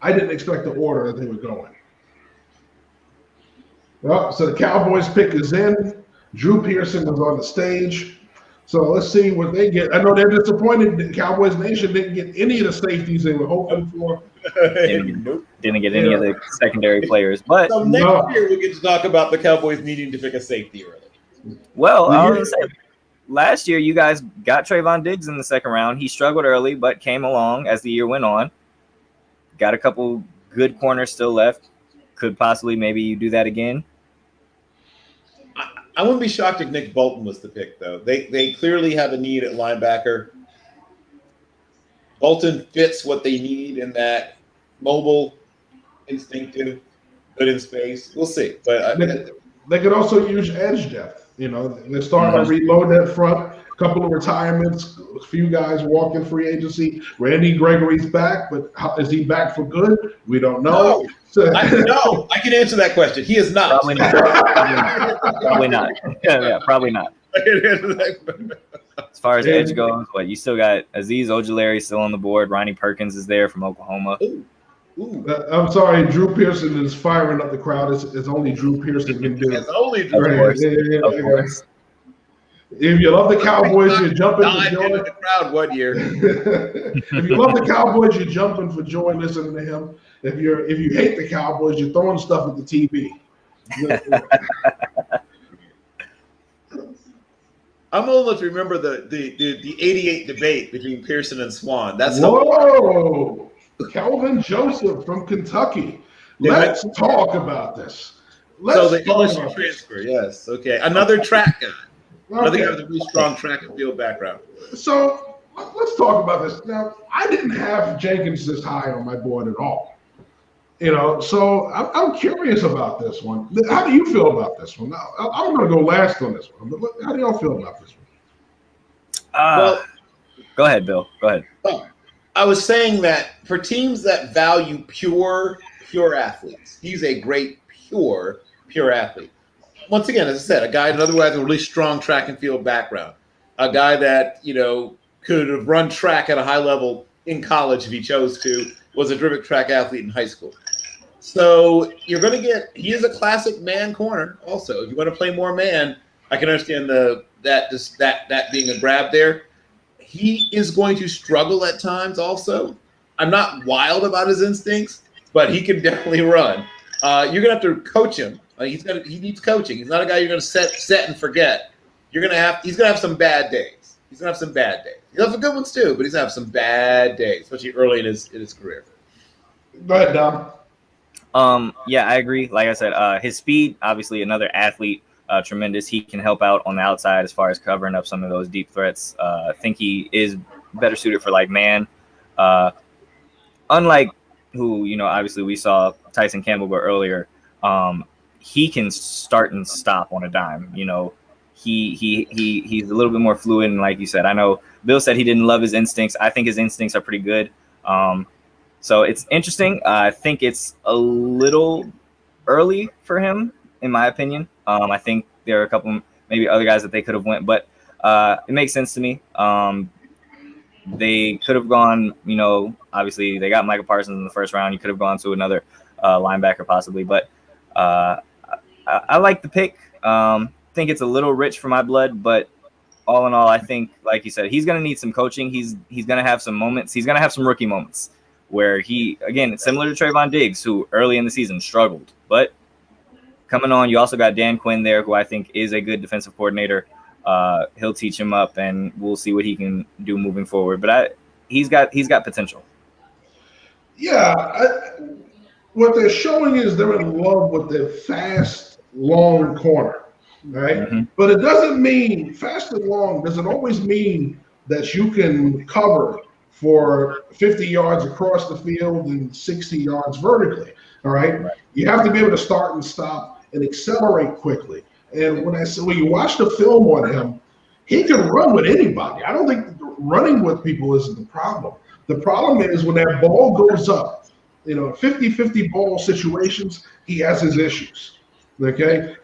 I didn't expect the order that they were going. Well, so the Cowboys pick is in. Drew Pearson was on the stage. So let's see what they get. I know they're disappointed that Cowboys Nation didn't get any of the safeties they were hoping for. Didn't get any of the secondary players. But so next year we get to talk about the Cowboys needing to pick a safety early. Well, I was gonna say, last year you guys got Trayvon Diggs in the second round. He struggled early, but came along as the year went on. Got a couple good corners still left. Could possibly maybe you do that again. I wouldn't be shocked if Nick Bolton was the pick, though. They clearly have a need at linebacker. Bolton fits what they need in that mobile, instinctive, good in space. We'll see. But they could also use edge depth. You know, they're starting to reload that front. A couple of retirements, a few guys walking free agency. Randy Gregory's back, but is he back for good? We don't know. No, I can answer that question. He is not. Probably not. Probably not. Yeah, probably not. I can answer that question. As far as edge goes, you still got Azeez Ojulari still on the board. Ronnie Perkins is there from Oklahoma. Ooh. I'm sorry, Drew Pearson is firing up the crowd. It's only Drew Pearson can do it. It's only Drew Pearson. Of course. If you love the Cowboys, you're jumping for joy. The crowd one year. If you love the Cowboys, you're jumping for joy listening to him. If you hate the Cowboys, you're throwing stuff at the TV. I'm old enough to remember the 88 debate between Pearson and Swan. That's Whoa! Kelvin Joseph from Kentucky. Let's talk about this. So the LSU transfer, yes. Okay. Another track guy. I think I have a really strong track and field background. So let's talk about this. Now, I didn't have Jenkins this high on my board at all. You know, so I'm curious about this one. How do you feel about this one? I'm going to go last on this one, but how do y'all feel about this one? Go ahead, Bill. Go ahead. I was saying that for teams that value pure athletes, he's a great pure athlete. Once again, as I said, a guy another way has a really strong track and field background, a guy that could have run track at a high level in college if he chose to, was a terrific track athlete in high school. So you're going to he is a classic man corner. Also, if you want to play more man, I can understand that being a grab there. He is going to struggle at times. Also, I'm not wild about his instincts, but he can definitely run. You're going to have to coach him. He needs coaching. He's not a guy you're going to set and forget. He's going to have some bad days. He's going to have some bad days. He'll have some good ones too, but he's going to have some bad days, especially early in his career. Go ahead, Dom. Yeah, I agree. Like I said, his speed, obviously another athlete, tremendous. He can help out on the outside as far as covering up some of those deep threats. I think he is better suited for like man. Unlike who, obviously we saw Tyson Campbell go earlier. He can start and stop on a dime. He's a little bit more fluid, and like you said, I know Bill said he didn't love his instincts. I think his instincts are pretty good. So it's interesting. I think it's a little early for him, in my opinion. I think there are a couple, maybe other guys that they could have went, but it makes sense to me. They could have gone, obviously they got Michael Parsons in the first round. You could have gone to another linebacker possibly, but I like the pick. Think it's a little rich for my blood, but all in all, I think, like you said, he's going to need some coaching. He's going to have some moments. He's going to have some rookie moments where it's similar to Trayvon Diggs, who early in the season struggled, but coming on, you also got Dan Quinn there, who I think is a good defensive coordinator. He'll teach him up, and we'll see what he can do moving forward. But he's got potential. Yeah, what they're showing is they're in love with the fast, long corner, right? Mm-hmm. But it doesn't mean fast and long doesn't always mean that you can cover for 50 yards across the field and 60 yards vertically. All right. You have to be able to start and stop and accelerate quickly. And when you watch the film on him, he can run with anybody. I don't think running with people isn't the problem. The problem is when that ball goes up, 50-50 ball situations, he has his issues. Okay.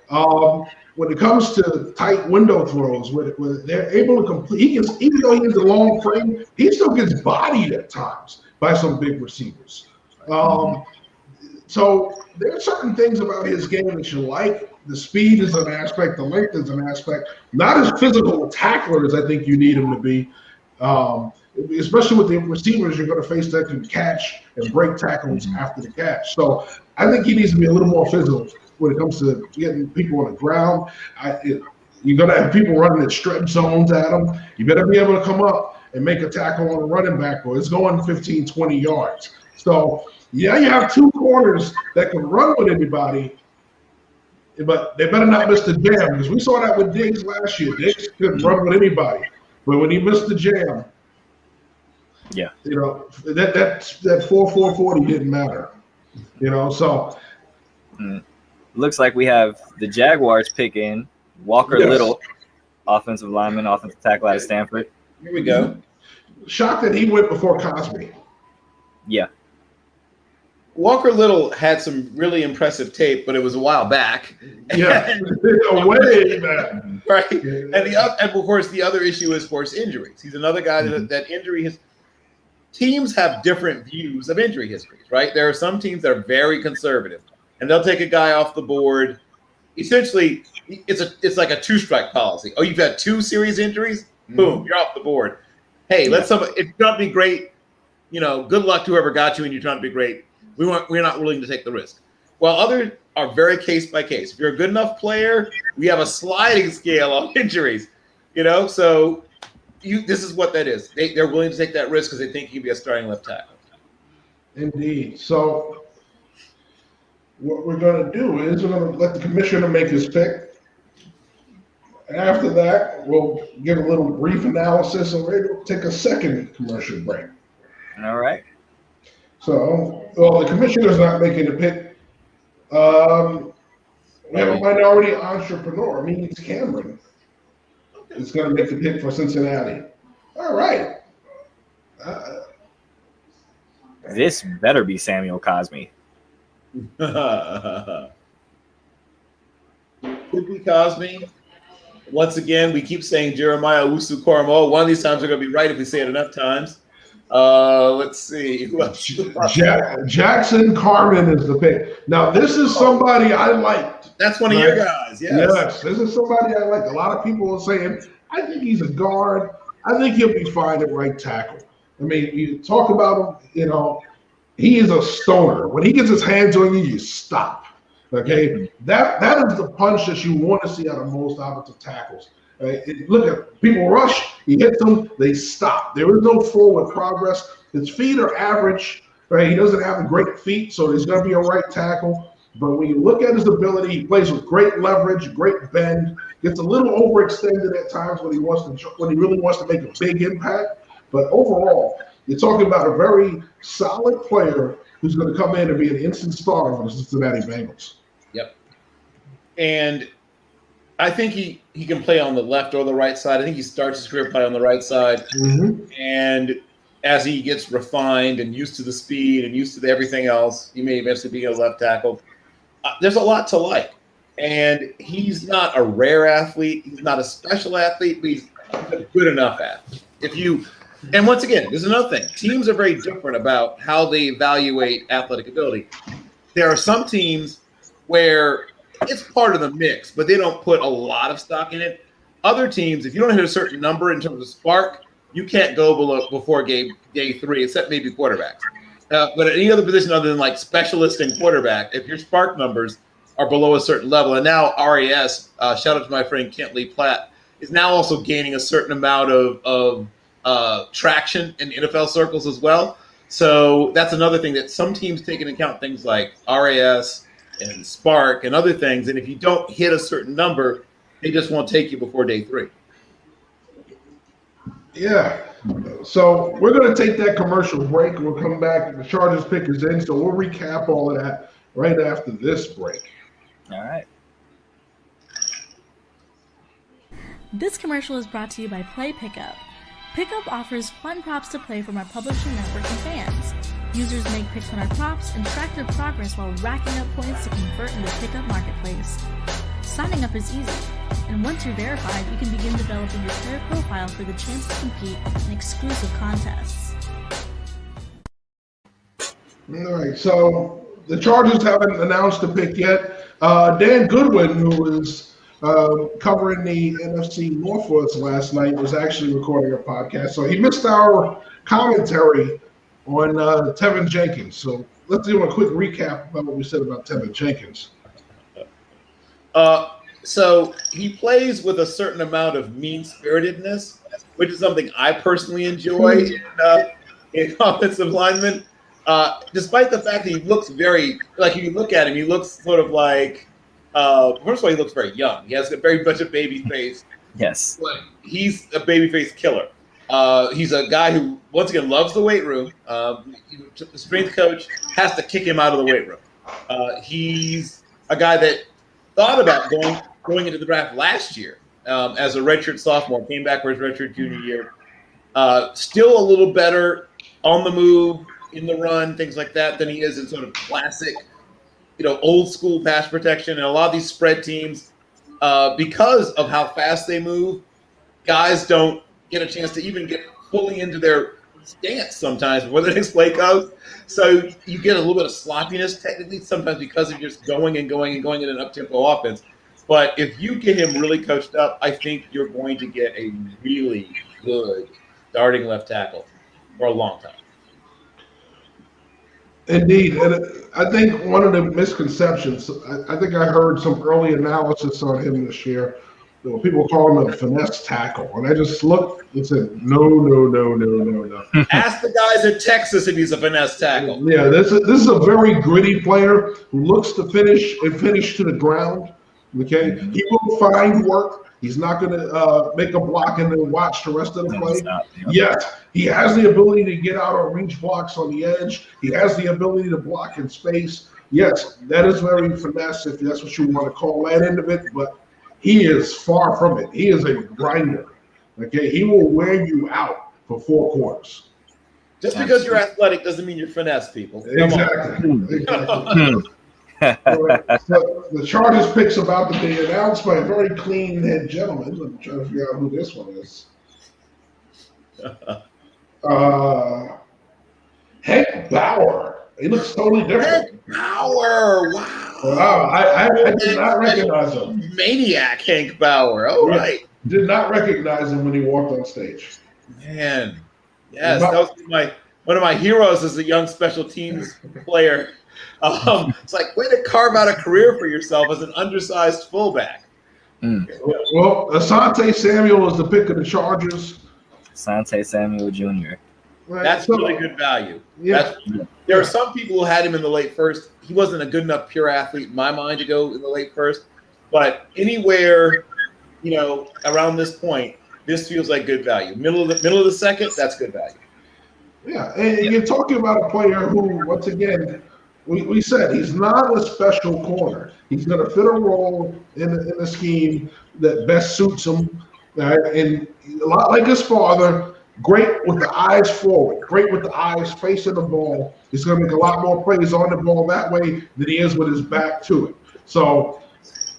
When it comes to tight window throws, where they're able to complete, even though he has a long frame, he still gets bodied at times by some big receivers. So there are certain things about his game that you like. The speed is an aspect, the length is an aspect. Not as physical a tackler as I think you need him to be, especially with the receivers you're going to face that can catch and break tackles after the catch. So I think he needs to be a little more physical when it comes to getting people on the ground. You're going to have people running at stretch zones at him. You better be able to come up and make a tackle on a running back, or it's going 15, 20 yards. So, yeah, you have two corners that can run with anybody, but they better not miss the jam, because we saw that with Diggs last year. Diggs couldn't run with anybody, but when he missed the jam, yeah, that 4.40 didn't matter. So looks like we have the Jaguars picking Walker Little, offensive lineman, offensive tackle out of Stanford. Here we go. Shocked that he went before Cosby. Yeah. Walker Little had some really impressive tape, but it was a while back. Yeah, way back. Right. And of course, the other issue is forced injuries. He's another guy that injury has. Teams have different views of injury histories, right? There are some teams that are very conservative, and they'll take a guy off the board. Essentially, it's like a two-strike policy. Oh, you've had 2 serious injuries? Boom, you're off the board. Hey, if you're trying to be great, good luck to whoever got you, and you're trying to be great. We're not willing to take the risk. While others are very case by case. If you're a good enough player, we have a sliding scale on injuries. So this is what that is. They're willing to take that risk because they think he can be a starting left tackle. Indeed. So what we're going to do is we're going to let the commissioner make his pick. After that, we'll give a little brief analysis, and we'll take a second commercial break. All right. So, the commissioner's not making a pick. We have a minority entrepreneur, means Cameron, is going to make the pick for Cincinnati. All right. This better be Samuel Cosmi. Could be Cosmi. Once again, we keep saying Jeremiah Owusu-Koramoah. One of these times we're going to be right if we say it enough times. Let's see. Jackson Carman is the pick. Now, this is somebody I liked. That's one of your guys. Yes, this is somebody I like. A lot of people are saying, I think he's a guard. I think he'll be fine at right tackle. I mean, you talk about him, he is a stoner. When he gets his hands on you, you stop. Okay? That is the punch that you want to see out of most offensive tackles. Look at people rush, he hits them, they stop. There is no forward progress. His feet are average, right? He doesn't have great feet, so he's going to be a right tackle. But when you look at his ability, he plays with great leverage, great bend. Gets a little overextended at times when he really wants to make a big impact. But overall, you're talking about a very solid player who's going to come in and be an instant starter for the Cincinnati Bengals. Yep. And I think he can play on the left or the right side. I think he starts his career play on the right side. Mm-hmm. And as he gets refined and used to the speed and used to everything else, he may eventually be a left tackle. There's a lot to like. And he's not a rare athlete. He's not a special athlete, but he's a good enough athlete. And once again, there's another thing. Teams are very different about how they evaluate athletic ability. There are some teams where it's part of the mix, but they don't put a lot of stock in it. Other teams, if you don't hit a certain number in terms of spark, you can't go before day 3, except maybe quarterbacks. But at any other position other than like specialist and quarterback, if your spark numbers are below a certain level, and now RAS, shout out to my friend Kent Lee Platt, is now also gaining a certain amount of traction in NFL circles as well. So that's another thing that some teams take into account, things like RAS and spark and other things. And if you don't hit a certain number, they just won't take you before day 3. Yeah. So we're going to take that commercial break. We'll come back. The Chargers pick is in, so we'll recap all of that right after this break. All right. This commercial is brought to you by Play Pickup. Pickup offers fun props to play from our publishing network and fans. Users make picks on our props and track their progress while racking up points to convert in the Pickup marketplace. Signing up is easy, and once you're verified, you can begin developing your player profile for the chance to compete in exclusive contests. All right, so the Chargers haven't announced a pick yet. Dan Goodwin, who was covering the NFC North for us last night, was actually recording a podcast, so he missed our commentary on Tevin Jenkins. So let's do a quick recap about what we said about Tevin Jenkins. So he plays with a certain amount of mean-spiritedness, which is something I personally enjoy in offensive linemen. Despite the fact that he looks very, like if you look at him, he looks sort of like, first of all, he looks very young. He has very much a baby face. Yes. But he's a baby face killer. He's a guy who, once again, loves the weight room. The strength coach has to kick him out of the weight room. He's a guy that thought about going into the draft last year as a redshirt sophomore, came back for his redshirt junior year. Still a little better on the move, in the run, things like that, than he is in sort of classic, old school pass protection. And a lot of these spread teams, because of how fast they move, guys don't get a chance to even get fully into their stance sometimes before the next play goes. So you get a little bit of sloppiness technically sometimes because of just going and going and going in an up-tempo offense. But if you get him really coached up, I think you're going to get a really good starting left tackle for a long time. Indeed. And I think one of the misconceptions, I think I heard some early analysis on him this year. People call him a finesse tackle. And I just looked and said, no. Ask the guys at Texas if he's a finesse tackle. Yeah, this is a very gritty player who looks to finish to the ground. Okay, he will find work. He's not going to make a block and then watch the rest of the play. Yes, he has the ability to get out or reach blocks on the edge. He has the ability to block in space. Yes, that is very finesse, if that's what you want to call that end of it. But he is far from it. He is a grinder. Okay, he will wear you out for 4 quarters. Just because you're athletic doesn't mean you're finesse, people. Exactly. So the Chargers pick's about to be announced by a very clean-head gentleman. I'm trying to figure out who this one is. Hank Bauer. He looks totally different. Hank Bauer. Wow. Wow. I did not recognize him. Maniac Hank Bauer. All right. Did not recognize him when he walked on stage. Man. Yes, that was one of my heroes as a young special teams player. It's like, way to carve out a career for yourself as an undersized fullback. Well, Asante Samuel is the pick of the Chargers. Asante Samuel Jr. Right. That's So, really good value. yeah. There are some people who had him in the late first. He wasn't a good enough pure athlete in my mind to go in the late first. But anywhere, around this point, this feels like good value. Middle of the second, that's good value. Yeah, and you're talking about a player who, once again, we said he's not a special corner. He's going to fit a role in a scheme that best suits him. Right? And a lot like his father, great with the eyes forward, great with the eyes facing the ball. He's going to make a lot more plays on the ball that way than he is with his back to it. So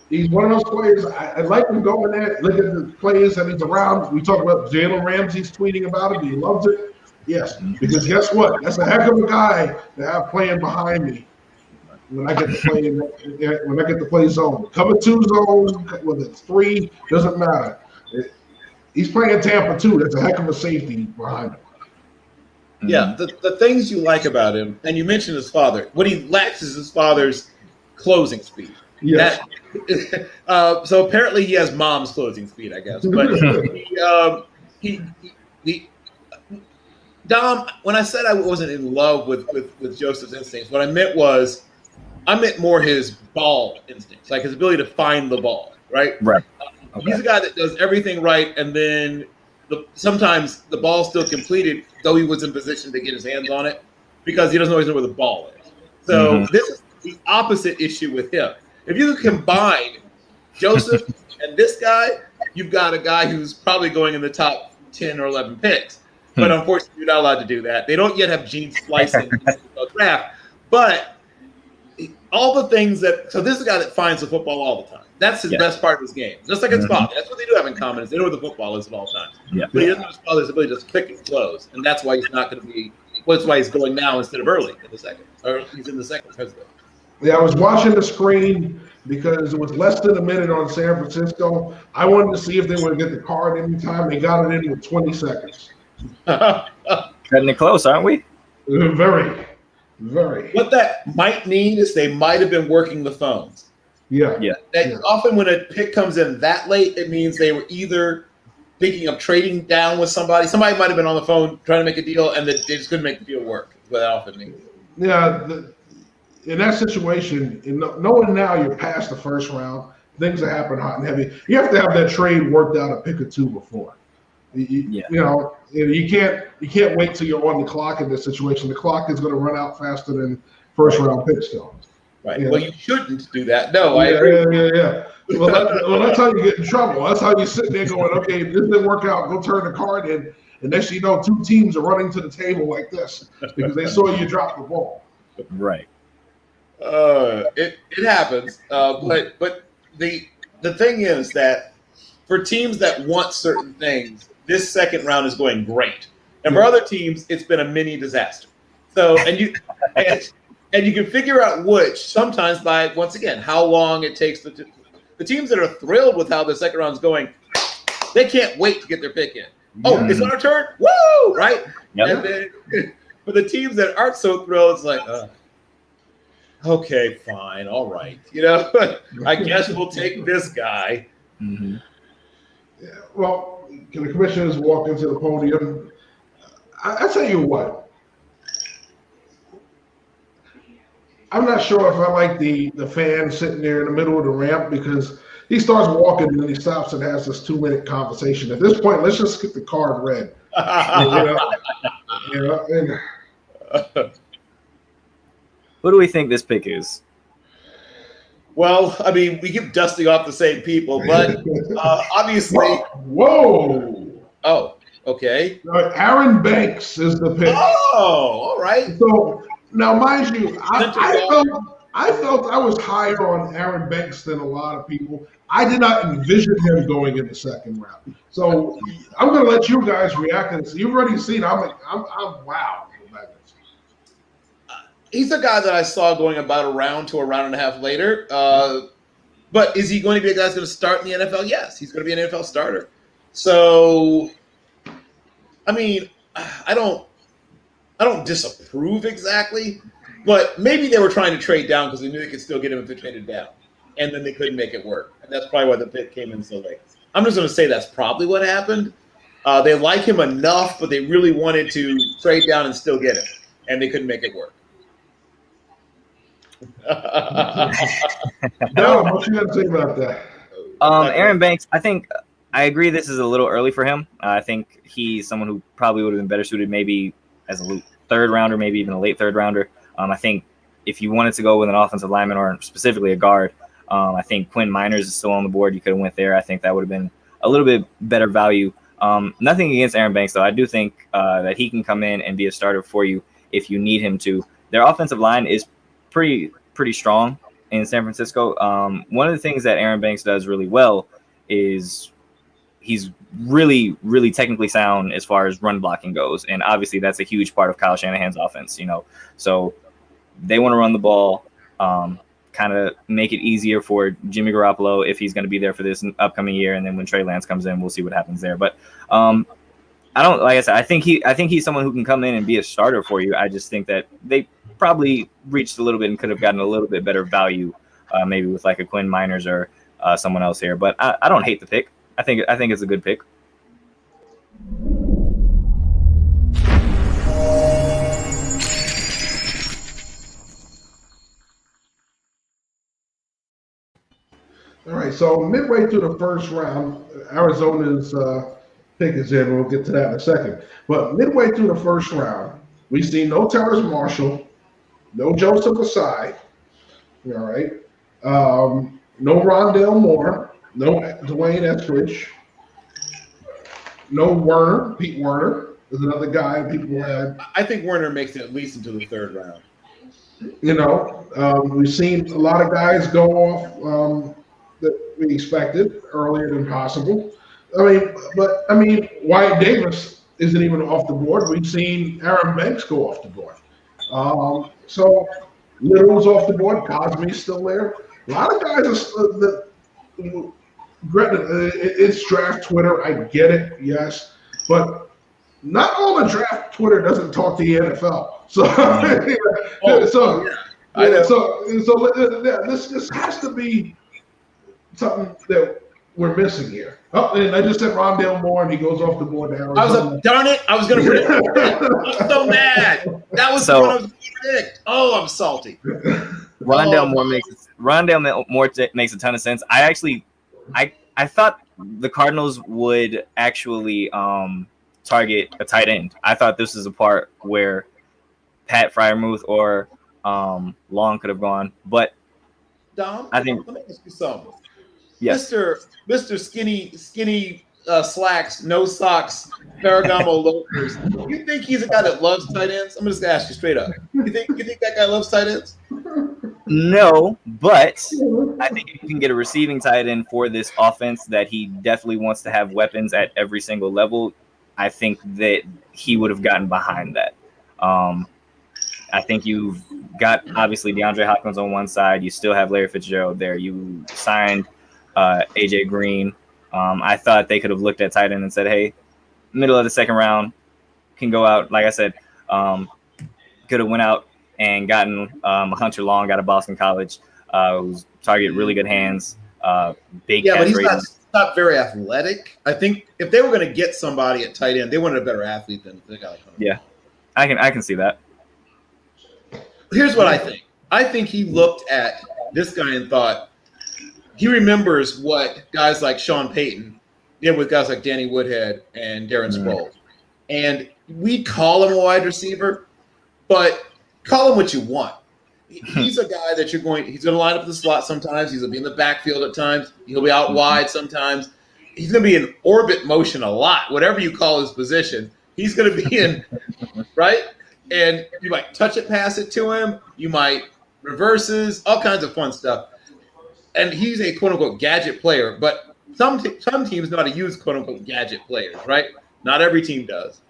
he's one of those players. I like him going there. Look at the players that he's around. We talk about Jalen Ramsey's tweeting about him. He loves it. Yes, because guess what? That's a heck of a guy to have playing behind me when I get to play zone. Cover 2 zone, whether it's 3, doesn't matter. He's playing Tampa too. That's a heck of a safety behind him. Yeah, the things you like about him, and you mentioned his father. What he lacks is his father's closing speed. Yes. So apparently he has mom's closing speed, I guess. But Dom, when I said I wasn't in love with Joseph's instincts, what I meant more his ball instincts, like his ability to find the ball, right? Right. Okay. He's a guy that does everything right, and then sometimes the ball's still completed, though he was in position to get his hands on it, because he doesn't always know where the ball is. So this is the opposite issue with him. If you combine Joseph and this guy, you've got a guy who's probably going in the top 10 or 11 picks. But unfortunately, you're not allowed to do that. They don't yet have gene splicing in the draft. But all the things so this is a guy that finds the football all the time. That's his best part of his game. Just like his father. That's what they do have in common, is they know where the football is at all times. Yeah. But he doesn't have his father's ability to just click and close. And that's why he's not going to be – that's why he's going now instead of early in the second. Or he's in the second because of it. Yeah, I was watching the screen because it was less than a minute on San Francisco. I wanted to see if they would get the card anytime. They got it in with 20 seconds. Cutting it close, aren't we? Very, very. What that might mean is they might have been working the phones. Yeah. Often when a pick comes in that late, it means they were either thinking of trading down with somebody. Somebody might have been on the phone trying to make a deal, and they just couldn't make the deal work. That's what that often means. Yeah, in that situation, knowing now you're past the first round, things that happen hot and heavy, you have to have that trade worked out a pick or 2 before. You can't wait till you're on the clock in this situation. The clock is going to run out faster than first round picks still. Right. Yeah. Well, you shouldn't do that. No, I agree. Yeah. Well, that's how you get in trouble. That's how you sit there going, okay, if this didn't work out, go turn the card in. And next thing you know, 2 teams are running to the table like this because they saw you drop the ball. Right. It happens. But the thing is that for teams that want certain things, this second round is going great. And for other teams, it's been a mini disaster. So, and you can figure out which sometimes by, once again, how long it takes the teams that are thrilled with how the second round is going, they can't wait to get their pick in. Oh, it's our turn? Woo! Right? Yep. And then for the teams that aren't so thrilled, it's like, okay, fine, all right. I guess we'll take this guy. Mm-hmm. Yeah, well, can the commissioners walk into the podium? I tell you what. I'm not sure if I like the fan sitting there in the middle of the ramp because he starts walking and then he stops and has this 2-minute conversation. At this point, let's just get the card read. Who do we think this pick is? Well, I mean, we keep dusting off the same people, but obviously. Whoa. Oh, okay. Aaron Banks is the pick. Oh, all right. So now, mind you, I felt I was higher on Aaron Banks than a lot of people. I did not envision him going in the second round. So I'm going to let you guys react to this. You've already seen. I'm wow. He's a guy that I saw going about a round to a round and a half later. But is he going to be a guy that's going to start in the NFL? Yes, he's going to be an NFL starter. So, I mean, I don't disapprove exactly, but maybe they were trying to trade down because they knew they could still get him if they traded down, and then they couldn't make it work. And that's probably why the pick came in so late. I'm just going to say that's probably what happened. They like him enough, but they really wanted to trade down and still get him, and they couldn't make it work. No, what you got to say about that? Aaron Banks, I think I agree this is a little early for him. I think he's someone who probably would have been better suited maybe as a third rounder, maybe even a late third rounder. I think if you wanted to go with an offensive lineman or specifically a guard, I think Quinn Miners is still on the board. You could have went there. I think that would have been a little bit better value. Nothing against Aaron Banks, though. I do think that he can come in and be a starter for you if you need him to. Their offensive line is pretty strong in San Francisco. One of the things that Aaron Banks does really well is he's really, really technically sound as far as run blocking goes. And obviously that's a huge part of Kyle Shanahan's offense, So they want to run the ball, kind of make it easier for Jimmy Garoppolo if he's going to be there for this upcoming year. And then when Trey Lance comes in, we'll see what happens there. But like I said, I think he's someone who can come in and be a starter for you. I just think that they probably reached a little bit and could have gotten a little bit better value, maybe with like a Quinn Miners or someone else here. But I don't hate the pick. I think it's a good pick. All right, so midway through the first round, Arizona's pick is in. We'll get to that in a second. But midway through the first round, we see no Terrace Marshall, no Joseph Asai, all right, no Rondale Moore, no Dwayne Eskridge, no Werner. Pete Werner is another guy people had. I think Werner makes it at least into the third round. We've seen a lot of guys go off that we expected earlier than possible. I mean, Wyatt Davis isn't even off the board. We've seen Aaron Banks go off the board. So Little's off the board. Cosme's still there. A lot of guys are it's draft Twitter. I get it, yes, but not all the draft Twitter doesn't talk to the NFL. So, this has to be something that we're missing here. Oh, and I just said Rondale Moore, and he goes off the board now. Darn it! I was going to predict that. I'm so mad. That was the one I was going to predict. Oh, I'm salty. Rondale Moore makes a ton of sense. I thought the Cardinals would actually target a tight end. I thought this was a part where Pat Freiermuth or Long could have gone, but Dom, I think. Let me ask you something. Yes. Mr. Skinny slacks, no socks, Ferragamo loafers. You think he's a guy that loves tight ends? I'm just gonna ask you straight up. You think that guy loves tight ends? No, but I think if you can get a receiving tight end for this offense that he definitely wants to have weapons at every single level, I think that he would have gotten behind that. I think you've got obviously DeAndre Hopkins on one side. You still have Larry Fitzgerald there. You signed AJ Green. I thought they could have looked at tight end and said, hey, middle of the second round, can go out. Like I said, could have went out and gotten Hunter Long out of Boston College, who's target really good hands, big. Yeah, but he's not very athletic. I think if they were going to get somebody at tight end, they wanted a better athlete than the guy like Hunter. Yeah, I can see that. Here's what I think. I think he looked at this guy and thought he remembers what guys like Sean Payton did with guys like Danny Woodhead and Darren Sproles. And we call him a wide receiver, but call him what you want. He's a guy that he's going to line up in the slot sometimes. He's going to be in the backfield at times. He'll be out wide sometimes. He's going to be in orbit motion a lot, whatever you call his position. He's going to be in, right? And you might touch it, pass it to him. You might reverses, all kinds of fun stuff. And he's a quote-unquote gadget player, but some teams know how to use quote-unquote gadget players, right? Not every team does.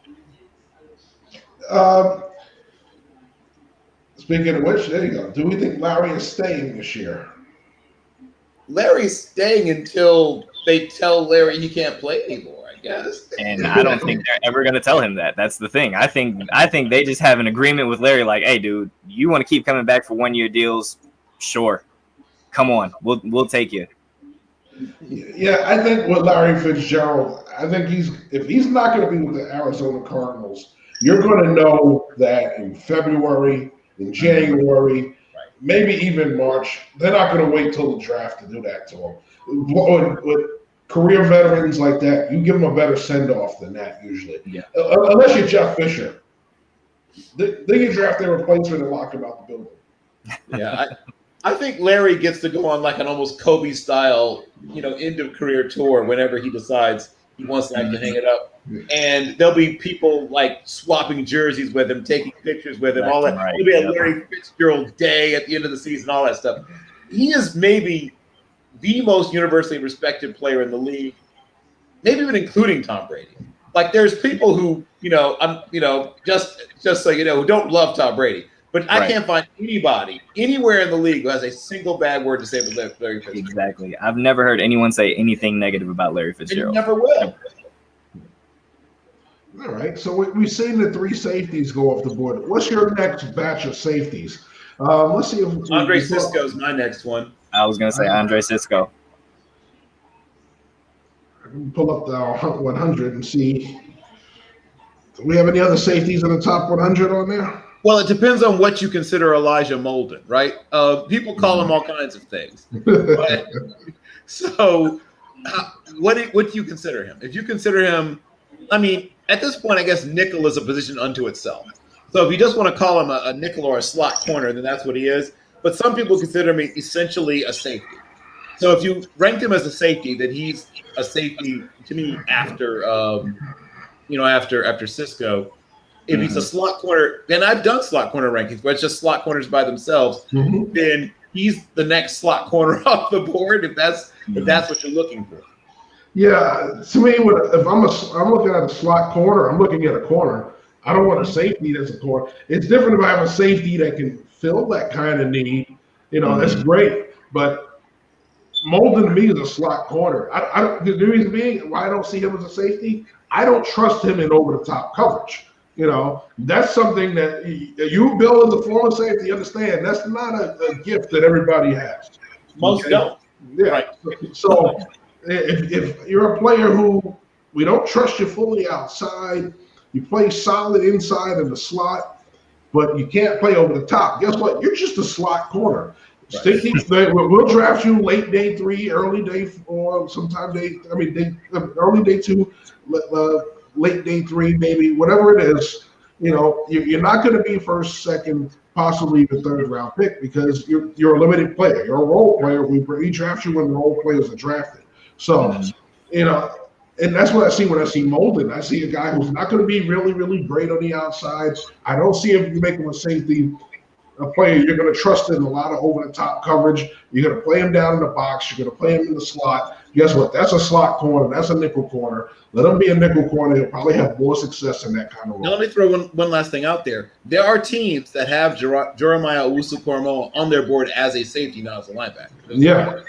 Speaking of which, there you go. Do we think Larry is staying this year? Larry's staying until they tell Larry he can't play anymore, I guess. And I don't think they're ever going to tell him that. That's the thing. I think they just have an agreement with Larry, like, hey, dude, you want to keep coming back for 1-year deals? Sure. Come on. We'll take you. Yeah, I think with Larry Fitzgerald, I think if he's not going to be with the Arizona Cardinals, you're going to know that in February, in January, maybe even March. They're not going to wait till the draft to do that to him. With career veterans like that, you give them a better send-off than that usually. Yeah. Unless you're Jeff Fisher. They can draft their replacement and lock him out the building. Yeah, I think Larry gets to go on like an almost Kobe style, end of career tour whenever he decides he wants to actually hang it up. And there'll be people like swapping jerseys with him, taking pictures with him, all that. Right. There'll be a Larry Fitzgerald day at the end of the season, all that stuff. He is maybe the most universally respected player in the league, maybe even including Tom Brady. Like there's people who, just so you know, who don't love Tom Brady. But I can't find anybody anywhere in the league who has a single bad word to say about Larry Fitzgerald. Exactly. I've never heard anyone say anything negative about Larry Fitzgerald. You never will. All right. So we've seen the 3 safeties go off the board. What's your next batch of safeties? Let's see if Andre Cisco's my next one. I was going to say Andre Cisco. I can pull up the 100 and see. Do we have any other safeties in the top 100 on there? Well, it depends on what you consider Elijah Molden, right? People call him all kinds of things. But, so what do you consider him? If you consider him, I mean, at this point, I guess nickel is a position unto itself. So if you just want to call him a nickel or a slot corner, then that's what he is. But some people consider him essentially a safety. So if you ranked him as a safety, then he's a safety to me after Cisco. If he's a slot corner, and I've done slot corner rankings where it's just slot corners by themselves, then he's the next slot corner off the board if that's what you're looking for. Yeah, to me, if I'm looking at a slot corner, I'm looking at a corner. I don't want a safety that's a corner. It's different if I have a safety that can fill that kind of need. That's great. But Molden to me is a slot corner. The reason being why I don't see him as a safety, I don't trust him in over-the-top coverage. That's something that you, Bill, as a former safety, understand. That's not a gift that everybody has. Most don't. Yeah. Right. So if you're a player who we don't trust you fully outside, you play solid inside in the slot, but you can't play over the top. Guess what? You're just a slot corner. Right. We'll draft you late day 3, early day 4, early day 2. Late day 3, maybe, whatever it is, you're not going to be first, second, possibly even third round pick because you're a limited player. You're a role player. We draft you when the role players are drafted. So, and that's what I see when I see Molden. I see a guy who's not going to be really, really great on the outside. I don't see him making a safety, a player you're going to trust in a lot of over-the-top coverage. You're going to play him down in the box. You're going to play him in the slot. Guess what? That's a slot corner. That's a nickel corner. Let him be a nickel corner. He'll probably have more success in that kind of role. Now, let me throw one last thing out there. There are teams that have Jeremiah Owusu-Koramoah on their board as a safety, not as a linebacker. Yeah.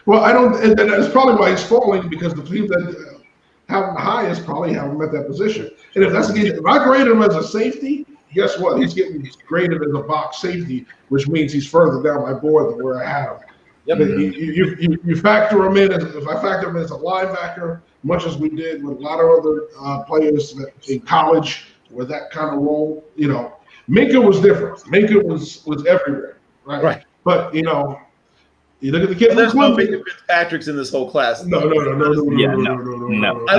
Well, I don't, and that's probably why he's falling because the teams that have him highest probably have him at that position. And if that's the case, if I grade him as a safety, guess what? He's getting graded as a box safety, which means he's further down my board than where I had him. Yep. You factor him in, if I factor him as a linebacker, much as we did with a lot of other players in college with that kind of role, Minka was different. Minka was everywhere, right? Right. But, you look at the kid. There's no Minka Fitzpatrick's in this whole class. No. I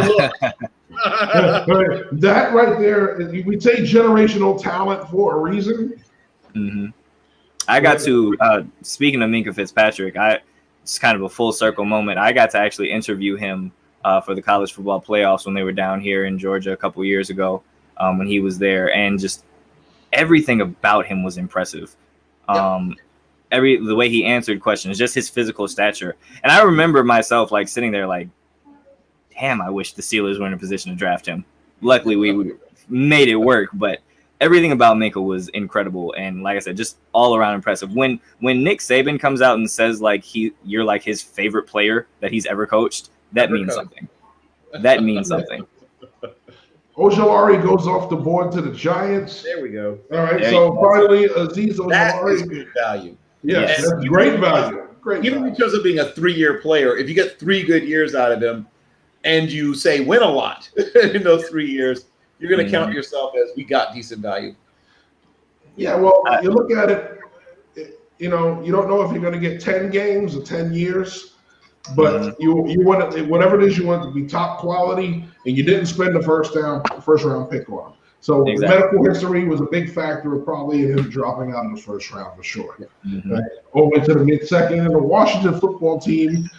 look. That right there, we say generational talent for a reason. Mm-hmm. I got to, speaking of Minka Fitzpatrick, it's kind of a full circle moment. I got to actually interview him for the college football playoffs when they were down here in Georgia a couple years ago when he was there. And just everything about him was impressive. The way he answered questions, just his physical stature. And I remember myself like sitting there like, damn, I wish the Steelers were in a position to draft him. Luckily, we made it work, but everything about Minka was incredible. And like I said, just all around impressive. When Nick Saban comes out and says like you're like his favorite player that he's ever coached, that means something. That means something. Ojulari goes off the board to the Giants. There we go. All right, so finally, Azeez Ojulari. That is good value. Yes, that's great value. Great even value. because of being a 3-year player, if you get 3 good years out of him, and you say win a lot in those 3 years, you're going to count yourself as we got decent value. Yeah, well, you look at it, you know, you don't know if you're going to get 10 games or 10 years, but you want it, whatever it is, you want it to be top quality, and you didn't spend the first round pick on him. So the medical history was a big factor, probably in him dropping out in the first round for sure. Right? Over to the mid-second, and the Washington football team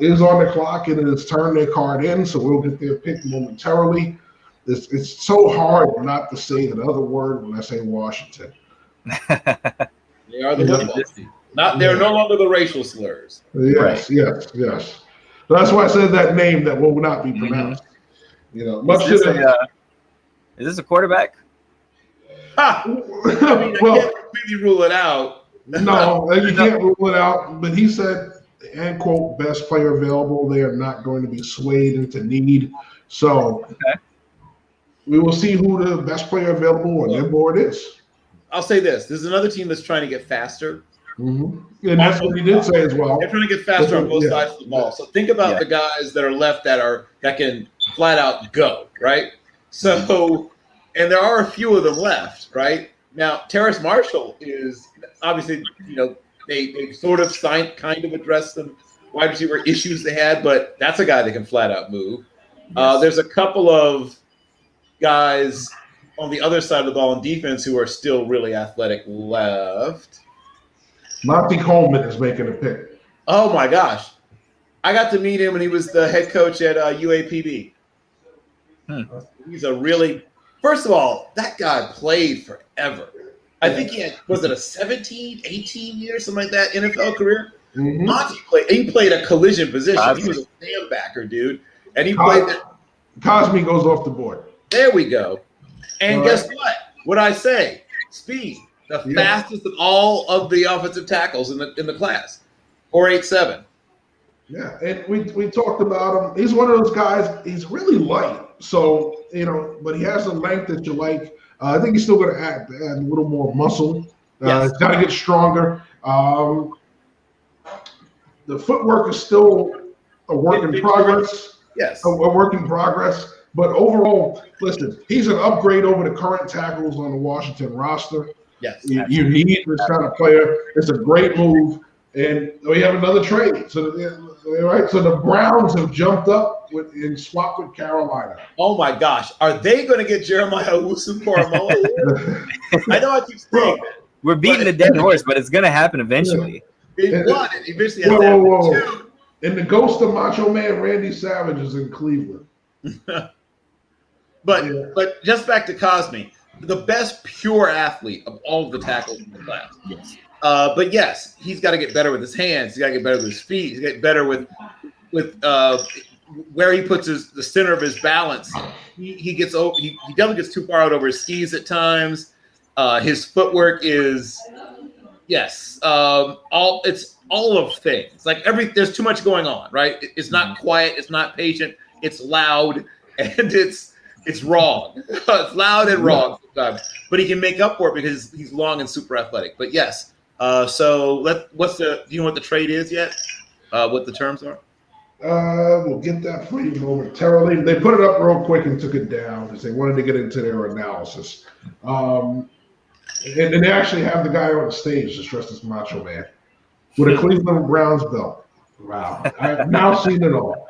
is on the clock and has turned their card in, so we'll get their pick momentarily. It's so hard not to say the other word when I say Washington. They are the football team. They're no longer the racial slurs. Yes, yes, yes. That's why I said that name that will not be pronounced. You know, much is this a quarterback? I mean, I can't completely rule it out. No, you can't rule it out. But he said, and quote, best player available. They are not going to be swayed into need. So we will see who the best player available on their board is. I'll say this. There's another team that's trying to get faster. And that's what he did say as well. They're trying to get faster on both sides of the ball. So think about the guys that are left that can flat out go, right? So, and there are a few of them left, right? Now, Terrace Marshall is obviously, you know, they sort of kind of addressed some wide receiver issues they had, but that's a guy that can flat out move. There's a couple of guys on the other side of the ball in defense who are still really athletic left. Monty Coleman is making a pick. Oh my gosh. I got to meet him when he was the head coach at UAPB. He's a really, first of all, that guy played forever. I think he had, was it a 17, 18 years, something like that, NFL career? Monty played a collision position. He was a standbacker, dude. And he played that. Cosme goes off the board. There we go. And guess what? What I say? Speed. The fastest of all of the offensive tackles in the class. 4.87. Yeah, and we talked about him. He's one of those guys, he's really light. So, you know, but he has the length that you like. I think he's still going to add a little more muscle. He's got to get stronger. The footwork is still a work in progress. Yes. A work in progress. But overall, listen, he's an upgrade over the current tackles on the Washington roster. Yes. You need this kind of player. It's a great move. And we have another trade. So the Browns have jumped up and swapped with Carolina. Oh my gosh. Are they going to get Jeremiah Owusu-Koramoah? I know I keep saying that. We're beating the dead horse, but it's going to happen eventually. It eventually has to happen too. And the ghost of Macho Man Randy Savage is in Cleveland. But just back to Cosme, the best pure athlete of all of the tackles in the class. Yes. But yes, he's got to get better with his hands. He's got to get better with his feet. He's got to get better with where he puts the center of his balance. He definitely gets too far out over his skis at times. His footwork is it's all of things. Like there's too much going on, right? It's not quiet. It's not patient. It's loud, and it's wrong. It's loud and wrong sometimes. But he can make up for it because he's long and super athletic. But yes. So do you know what the trade is yet? What the terms are? We'll get that for you momentarily. They put it up real quick and took it down because they wanted to get into their analysis. And they actually have the guy on the stage that's dressed as Macho Man with a Cleveland Browns belt. Wow. I've now seen it all.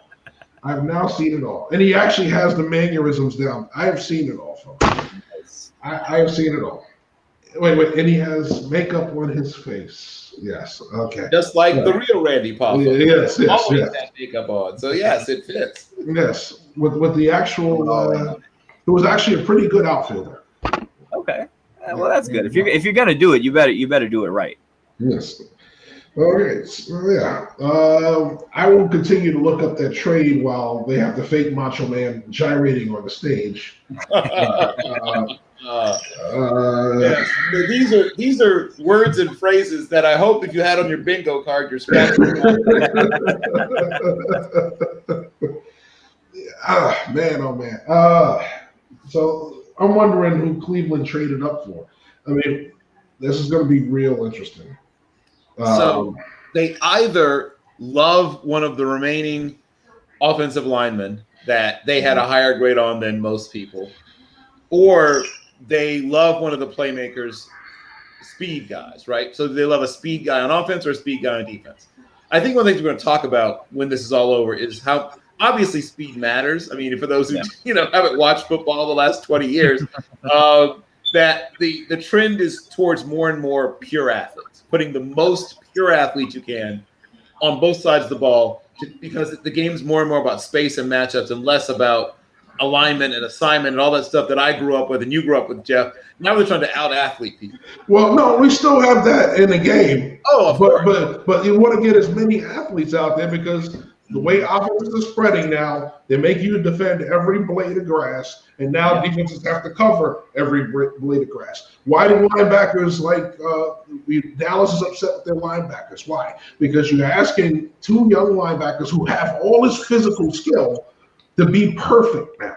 And he actually has the mannerisms down. I have seen it all, folks. I have seen it all. Wait, and he has makeup on his face. Yes, okay. Just like the real Randy Poffo. Yes. Always had makeup on. So yes, it fits. Yes, with the actual, it was actually a pretty good outfielder. Okay, well that's good. If you're gonna do it, you better do it right. Yes. Okay. So, yeah. I will continue to look up that trade while they have the fake Macho Man gyrating on the stage. Yes. So these are words and phrases that I hope if you had on your bingo card, you're scratching. Man, oh man. So I'm wondering who Cleveland traded up for. I mean, this is going to be real interesting. So they either love one of the remaining offensive linemen that they had a higher grade on than most people, or they love one of the playmakers, speed guys, right? So they love a speed guy on offense or a speed guy on defense. I think one of the things we're going to talk about when this is all over is how obviously speed matters. I mean, for those who haven't watched football the last 20 years, that the trend is towards more and more pure athletes, putting the most pure athletes you can on both sides of the ball, because the game's more and more about space and matchups and less about alignment and assignment and all that stuff that I grew up with and you grew up with, Jeff. Now we're trying to out-athlete people. Well, no, we still have that in the game. Oh, of course. But you want to get as many athletes out there because the way offenses are spreading now, they make you defend every blade of grass, and now defenses have to cover every blade of grass. Why do linebackers Dallas is upset with their linebackers? Why? Because you're asking two young linebackers who have all this physical skill to be perfect now.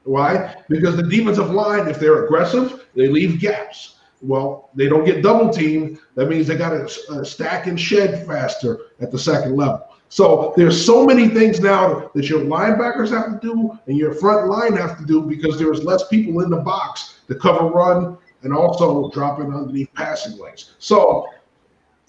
Why? Because the defensive line, if they're aggressive, they leave gaps. Well, they don't get double teamed. That means they got to stack and shed faster at the second level. So there's so many things now that your linebackers have to do and your front line have to do because there's less people in the box to cover run and also dropping underneath passing lanes. So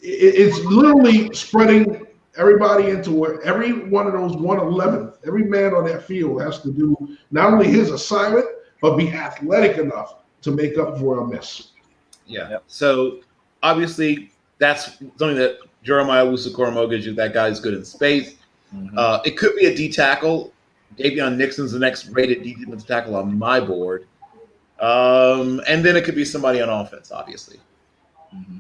it's literally spreading everybody into where every one of those 111, every man on that field has to do not only his assignment, but be athletic enough to make up for a miss. Yeah. Yep. So obviously that's something that Jeremiah Owusu-Koramoah gives you. That guy's good in space. Mm-hmm. It could be a D tackle. Davion Nixon's the next rated D defensive tackle on my board. And then it could be somebody on offense, obviously. Mm-hmm.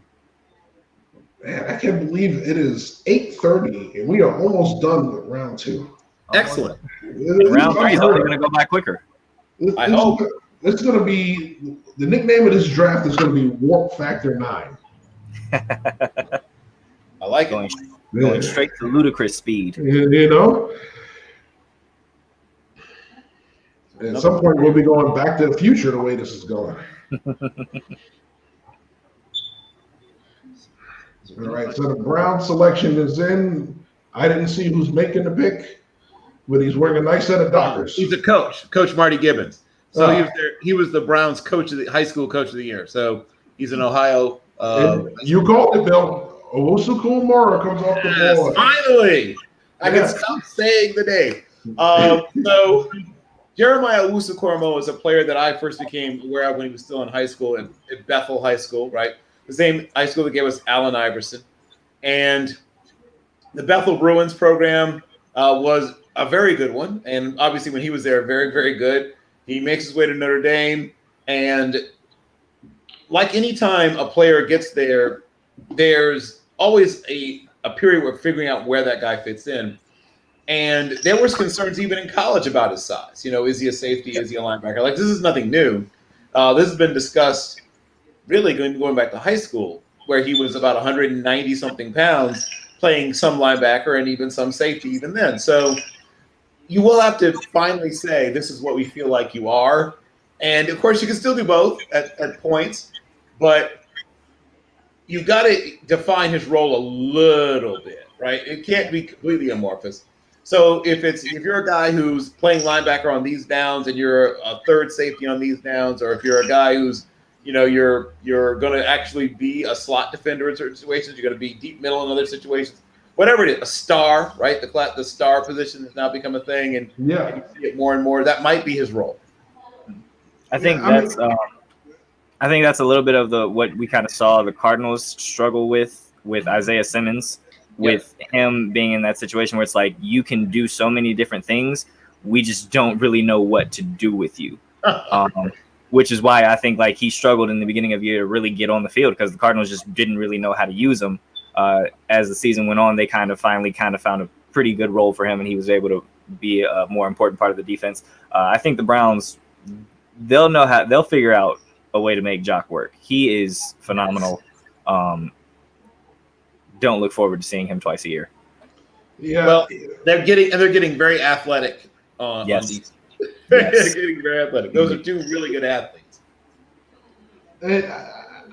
Man, I can't believe it is 8:30 and we are almost done with round 2. Excellent. Round 3 is only going to go by quicker. I hope. It's going to be the nickname of this draft is going to be Warp Factor 9. I like it. Going straight to ludicrous speed. You know? At some point, we'll be going back to the future the way this is going. All right, so the Brown selection is in. I didn't see who's making the pick, but he's wearing a nice set of Dockers. He's a coach, Coach Marty Gibbons. So he was the Browns high school coach of the year. So he's in Ohio. You called it, Bill. Owusu-Koramoah comes off the board. Finally, I can stop saying the name. So Jeremiah Owusu-Koramoah is a player that I first became aware of when he was still in high school at Bethel High School, right? The same high school that gave us Allen Iverson. And the Bethel Bruins program was a very good one. And obviously when he was there, very, very good. He makes his way to Notre Dame. And like any time a player gets there, there's always a period where figuring out where that guy fits in. And there was concerns even in college about his size. You know, is he a safety? Is he a linebacker? Like, this is nothing new. This has been discussed really going back to high school, where he was about 190-something pounds, playing some linebacker and even some safety even then. So you will have to finally say, this is what we feel like you are. And, of course, you can still do both at points, but you've got to define his role a little bit, right? It can't be completely amorphous. So if you're a guy who's playing linebacker on these downs and you're a third safety on these downs, or if you're a guy who's, you know, you're going to actually be a slot defender in certain situations, you're going to be deep middle in other situations, whatever it is, a star, right? The star position has now become a thing, and you see it more and more. That might be his role. I think I think that's a little bit of what we kind of saw the Cardinals struggle with Isaiah Simmons, with him being in that situation where it's like you can do so many different things, we just don't really know what to do with you. Which is why I think like he struggled in the beginning of the year to really get on the field, because the Cardinals just didn't really know how to use him. As the season went on, they finally found a pretty good role for him, and he was able to be a more important part of the defense. I think the Browns, they'll figure out a way to make Jock work. He is phenomenal. Don't look forward to seeing him twice a year. Yeah. Well, they're getting very athletic on these. They're getting very athletic. Those are two really good athletes. And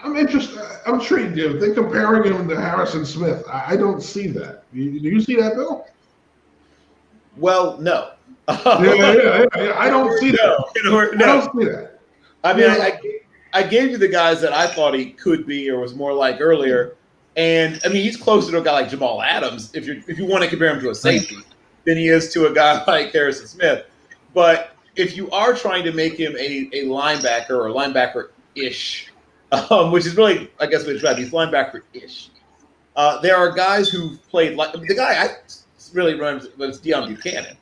I'm interested. I'm intrigued. They're comparing him to Harrison Smith. I don't see that. Do you see that, Bill? Well, no. Yeah. I don't see that. No. I don't see that. I mean, I gave you the guys that I thought he could be or was more like earlier, and I mean he's closer to a guy like Jamal Adams if you want to compare him to a safety than he is to a guy like Harrison Smith. But if you are trying to make him a linebacker or linebacker-ish, which is really, I guess, what it's about, he's linebacker-ish. There are guys who played like the guy I really runs was Deion Buchanan.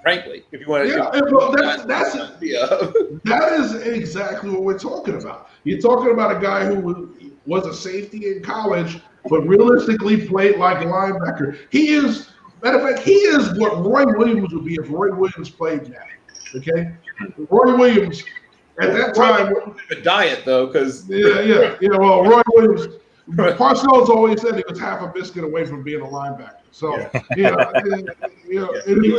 Frankly, if you want to, that is exactly what we're talking about. You're talking about a guy who was a safety in college, but realistically played like a linebacker. He is, matter of fact, he is what Roy Williams would be if Roy Williams played now. Okay, Roy Williams at that time. A diet though, because Well, Roy Williams. Parcells always said he was half a biscuit away from being a linebacker. So, he was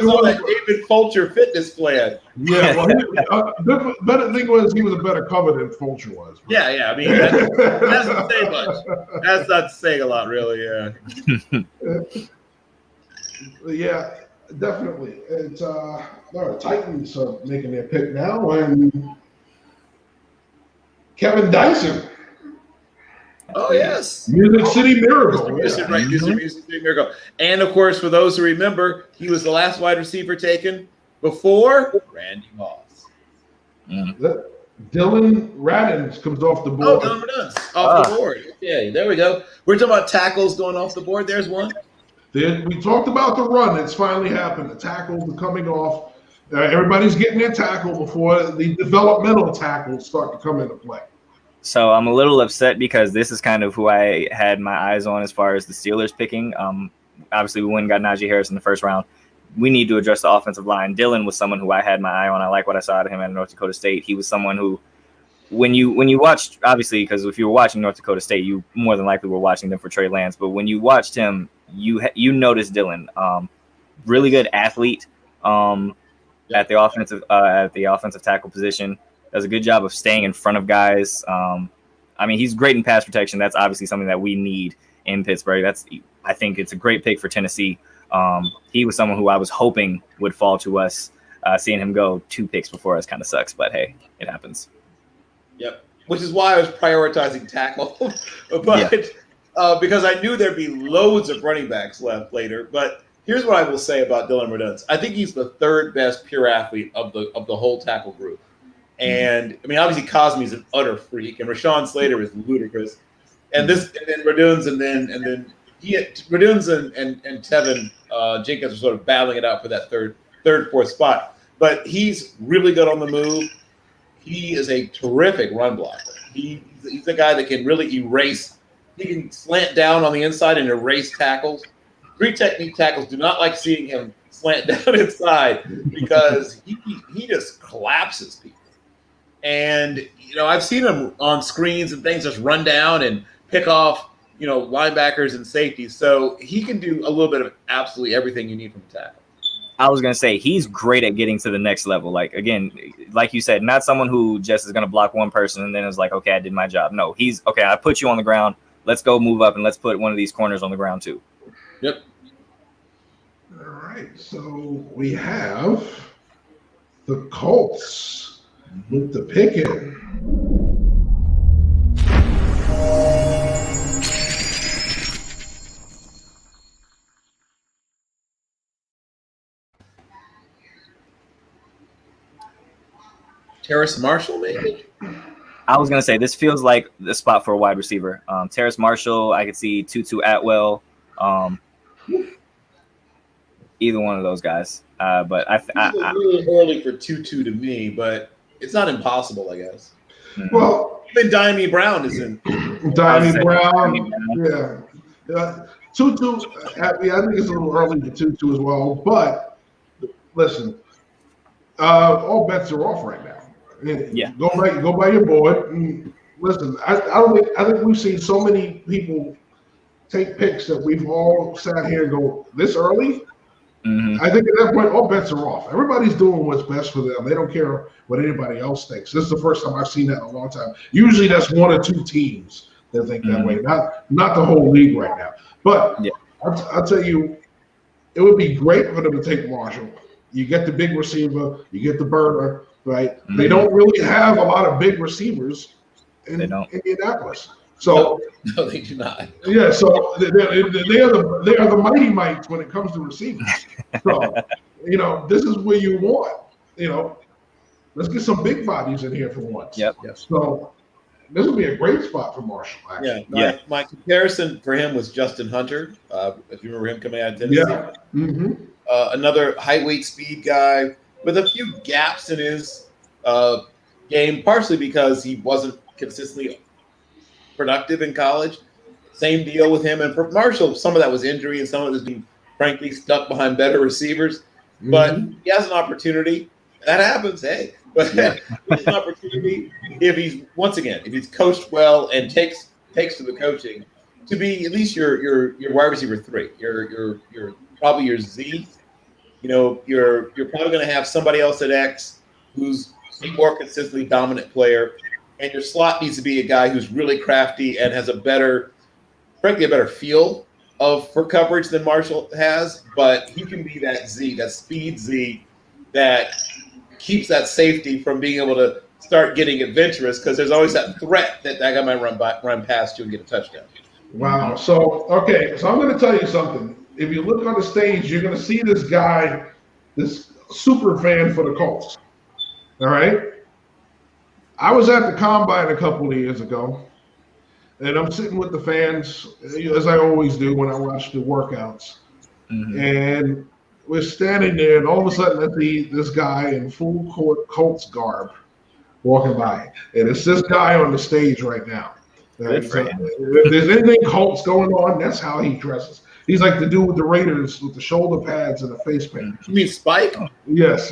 on that David Fulcher fitness plan. Yeah, well, the better thing was he was a better cover than Fulcher was. Bro. Yeah. I mean, that's not saying much. That's not saying a lot, really. Yeah, definitely. It's the Titans are making their pick now, and Kevin Dyson. Oh, yes. Music City Miracle. Music City Miracle. And, of course, for those who remember, he was the last wide receiver taken before Randy Moss. Dylan Radins comes off the board. Oh, Dylan Radins off the board. Yeah, there we go. We're talking about tackles going off the board. There's one. We talked about the run. It's finally happened. The tackles are coming off. Everybody's getting their tackle before the developmental tackles start to come into play. So I'm a little upset because this is kind of who I had my eyes on as far as the Steelers picking. Obviously, we went and got Najee Harris in the first round. We need to address the offensive line. Dylan was someone who I had my eye on. I like what I saw out of him at North Dakota State. He was someone who, when you watched, obviously, because if you were watching North Dakota State, you more than likely were watching them for Trey Lance. But when you watched him, you noticed Dylan, really good athlete at the offensive tackle position. Does a good job of staying in front of guys. I mean, he's great in pass protection. That's obviously something that we need in Pittsburgh. I think it's a great pick for Tennessee. He was someone who I was hoping would fall to us. Seeing him go 2 picks before us kind of sucks, but hey, it happens. Yep. Which is why I was prioritizing tackle, because I knew there'd be loads of running backs left later. But here's what I will say about Dylan Radins. I think he's the 3rd best pure athlete of the whole tackle group. And I mean, obviously, Cosme's an utter freak, and Rashawn Slater is ludicrous. And then Raduns, and then Raduns and Tevin Jenkins are sort of battling it out for that third, fourth spot. But he's really good on the move. He is a terrific run blocker. He's a guy that can really erase. He can slant down on the inside and erase tackles. 3 technique tackles do not like seeing him slant down inside because he just collapses people. And, I've seen him on screens and things just run down and pick off, linebackers and safeties. So he can do a little bit of absolutely everything you need from a tackle. I was going to say, he's great at getting to the next level. Like, again, like you said, not someone who just is going to block one person and then is like, okay, I did my job. No, he's, okay, I put you on the ground. Let's go move up and let's put one of these corners on the ground too. Yep. All right. So we have the Colts with the pick in. Terrace Marshall, maybe? I was going to say, this feels like the spot for a wide receiver. Terrace Marshall, I could see Tutu Atwell. Either one of those guys. But I a little early for Tutu to me, but it's not impossible, I guess. Well, even Diami Brown is in. Diami Brown, yeah. Tutu, I think it's a little early for Tutu as well. But listen, all bets are off right now. Yeah. Go by your board. Listen, I think we've seen so many people take picks that we've all sat here and go this early. I think at that point, all bets are off. Everybody's doing what's best for them. They don't care what anybody else thinks. This is the first time I've seen that in a long time. Usually that's 1 or 2 teams that think that way, not the whole league right now. But I'll tell you, it would be great for them to take Marshall. You get the big receiver, you get the burner, right? Mm-hmm. They don't really have a lot of big receivers in They don't. Indianapolis. So No, they do not. yeah, so they are the mighty mites when it comes to receivers. So this is where you want. Let's get some big bodies in here for once. Yep. So this would be a great spot for Marshall. Actually. Yeah. My comparison for him was Justin Hunter. If you remember him coming out of Tennessee. Yeah. Mm-hmm. Another height, weight, speed guy with a few gaps in his game, partially because he wasn't consistently productive in college. Same deal with him. And for Marshall, some of that was injury and some of it was being, frankly, stuck behind better receivers. But he has an opportunity. That happens, hey. But he has an opportunity if he's coached well and takes to the coaching to be at least your wide receiver 3. Your probably your Z. You're probably going to have somebody else at X who's a more consistently dominant player, and your slot needs to be a guy who's really crafty and has a better feel for coverage than Marshall has. But he can be that Z, that speed Z, that keeps that safety from being able to start getting adventurous because there's always that threat that guy might run past you and get a touchdown. Wow. So I'm going to tell you something. If you look on the stage, you're going to see this guy, this super fan for the Colts. All right. I was at the Combine a couple of years ago, and I'm sitting with the fans, as I always do when I watch the workouts. Mm-hmm. And we're standing there, and all of a sudden I see this guy in full Colts garb walking by. And it's this guy on the stage right now. Right? So if there's anything Colts going on, that's how he dresses. He's like the dude with the Raiders with the shoulder pads and the face paint. You mean Spike? Yes.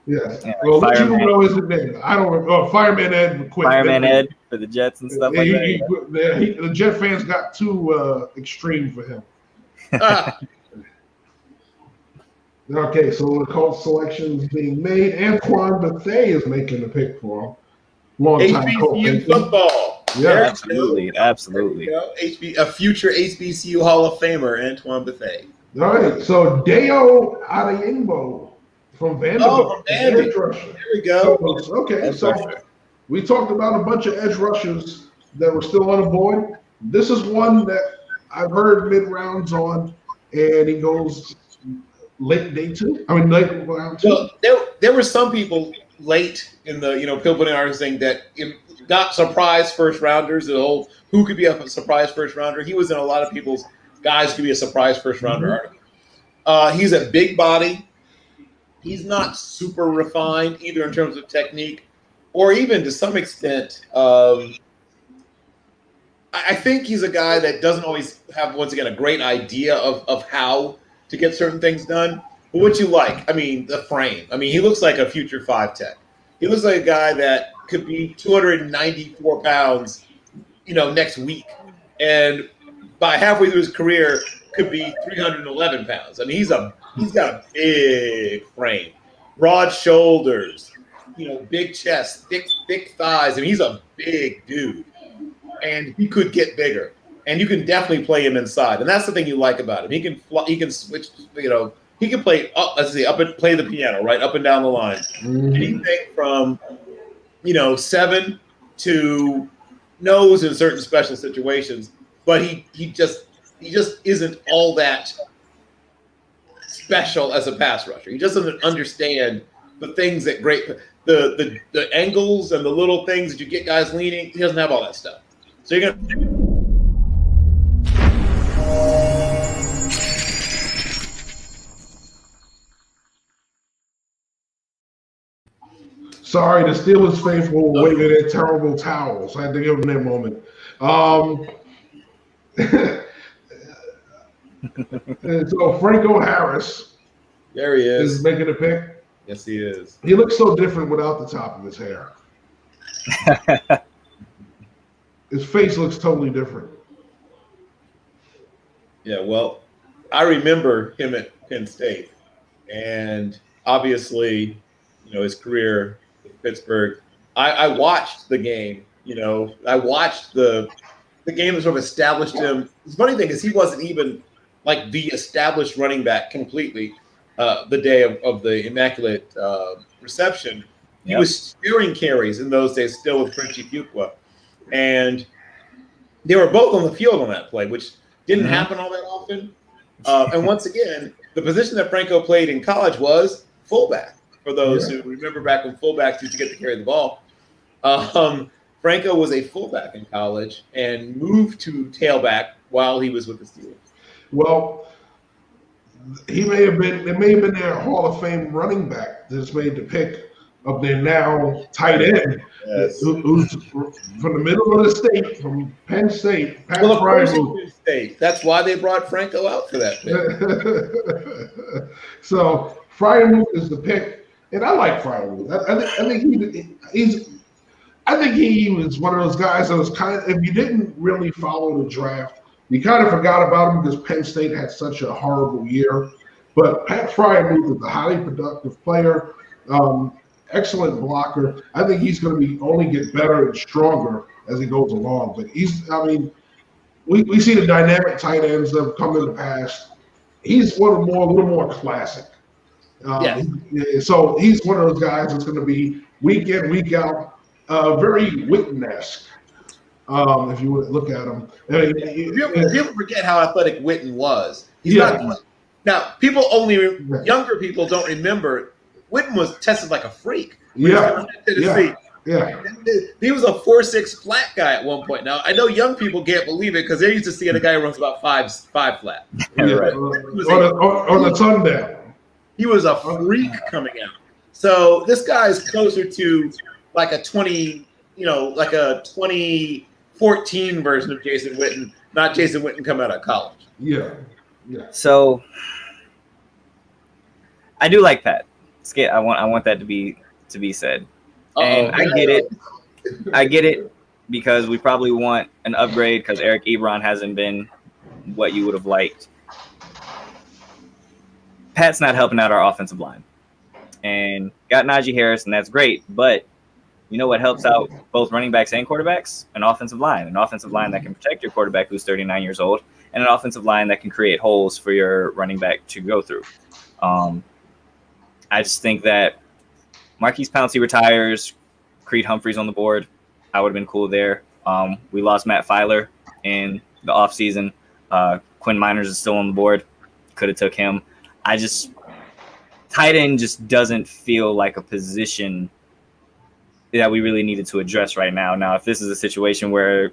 Yeah, well, what you know his name? I don't know. Fireman Ed. Fireman Ed for the Jets and stuff like that. The Jet fans got too extreme for him. Okay, so the Colts selection is being made. Antoine Bethea is making the pick for him. Long-time HBCU football. Yeah, absolutely. A future HBCU Hall of Famer, Antoine Bethea. All right, so Deo Adeyingbo from Vanderbilt. There we go. So we talked about a bunch of edge rushers that were still on the board. This is one that I've heard mid-rounds on, and he goes late day 2. I mean, late round 2. Well, there were some people late in the people putting articles saying that got surprise first rounders. The whole who could be a surprise first rounder. He was in a lot of people's guys could be a surprise first rounder article. He's a big body. He's not super refined either in terms of technique or even to some extent. I think he's a guy that doesn't always have, once again, a great idea of how to get certain things done. But what you like, I mean, the frame. I mean, he looks like a future 5'10". He looks like a guy that could be 294 pounds, next week. And by halfway through his career, could be 311 pounds. I mean, he's got a big frame, broad shoulders, big chest, thick thighs. I mean, he's a big dude. And he could get bigger. And you can definitely play him inside. And that's the thing you like about him. He can switch, he can play up and play the piano, right? Up and down the line. Mm-hmm. Anything from, 7 to nose in certain special situations. But he just isn't all that special as a pass rusher. He just doesn't understand the things that the angles and the little things that you get guys leaning. He doesn't have all that stuff. So you're gonna. Sorry, the Steelers faithful were waving their terrible towels. I had to give them their moment. And so Franco Harris, there he is making a pick. Yes, he is. He looks so different without the top of his hair. His face looks totally different. Yeah, well, I remember him at Penn State, and obviously, his career in Pittsburgh. I watched the game. I watched the game that sort of established him. The funny thing is, he wasn't even like the established running back completely the day of the Immaculate Reception. He was sharing carries in those days still with Frenchie Fuqua. And they were both on the field on that play, which didn't happen all that often. And once again, the position that Franco played in college was fullback, for those who remember back when fullbacks used to get to carry the ball. Franco was a fullback in college and moved to tailback while he was with the Steelers. Well, it may have been their Hall of Fame running back that's made the pick of their now tight end, who's from the middle of the state, from Penn State. Pat Frymuth. State. That's why they brought Franco out for that pick. So Frymuth is the pick, and I like Frymuth. I think he was one of those guys that was kind of, if you didn't really follow the draft, you kind of forgot about him because Penn State had such a horrible year. But Pat Frymuth is a highly productive player. Excellent blocker. I think he's going to only get better and stronger as he goes along. But we see the dynamic tight ends that have come in the past. He's a little more classic. So he's one of those guys that's going to be week in, week out, very Witten-esque. If you would look at him, people forget how athletic Witten was. He's not. Now, younger people don't remember. Witten was tested like a freak. He was a 4'6" flat guy at one point. Now I know young people can't believe it because they're used to seeing a guy who runs about 5'5" flat. Right. On the sundown. He was a freak coming out. So this guy is closer to like a 2014 version of Jason Witten, not Jason Witten coming out of college. Yeah. So I do like Pat. I want that to be said. And I get it because we probably want an upgrade because Eric Ebron hasn't been what you would have liked. Pat's not helping out our offensive line. And got Najee Harris, and that's great. But you know what helps out both running backs and quarterbacks? An offensive line. An offensive line that can protect your quarterback who's 39 years old, and an offensive line that can create holes for your running back to go through. I just think that Marquise Pouncey retires, Creed Humphrey's on the board. I would have been cool there. We lost Matt Filer in the offseason. Quinn Miners is still on the board. Could have took him. Tight end just doesn't feel like a position that we really needed to address right now. Now, if this is a situation where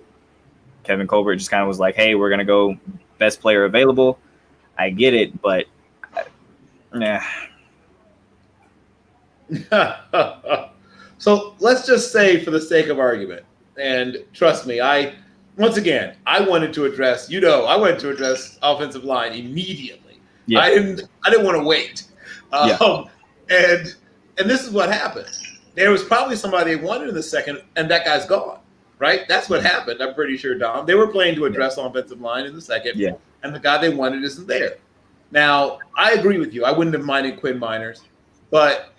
Kevin Colbert just kind of was like, hey, we're going to go best player available, I get it, but So let's just say, for the sake of argument, and trust me, I wanted to address offensive line immediately. Yeah. I didn't want to wait. And this is what happened. There was probably somebody they wanted in the second, and that guy's gone. Right? That's what happened. I'm pretty sure, Dom. They were playing to address offensive line in the second, and the guy they wanted isn't there. Now, I agree with you. I wouldn't have minded Quinn Miners, but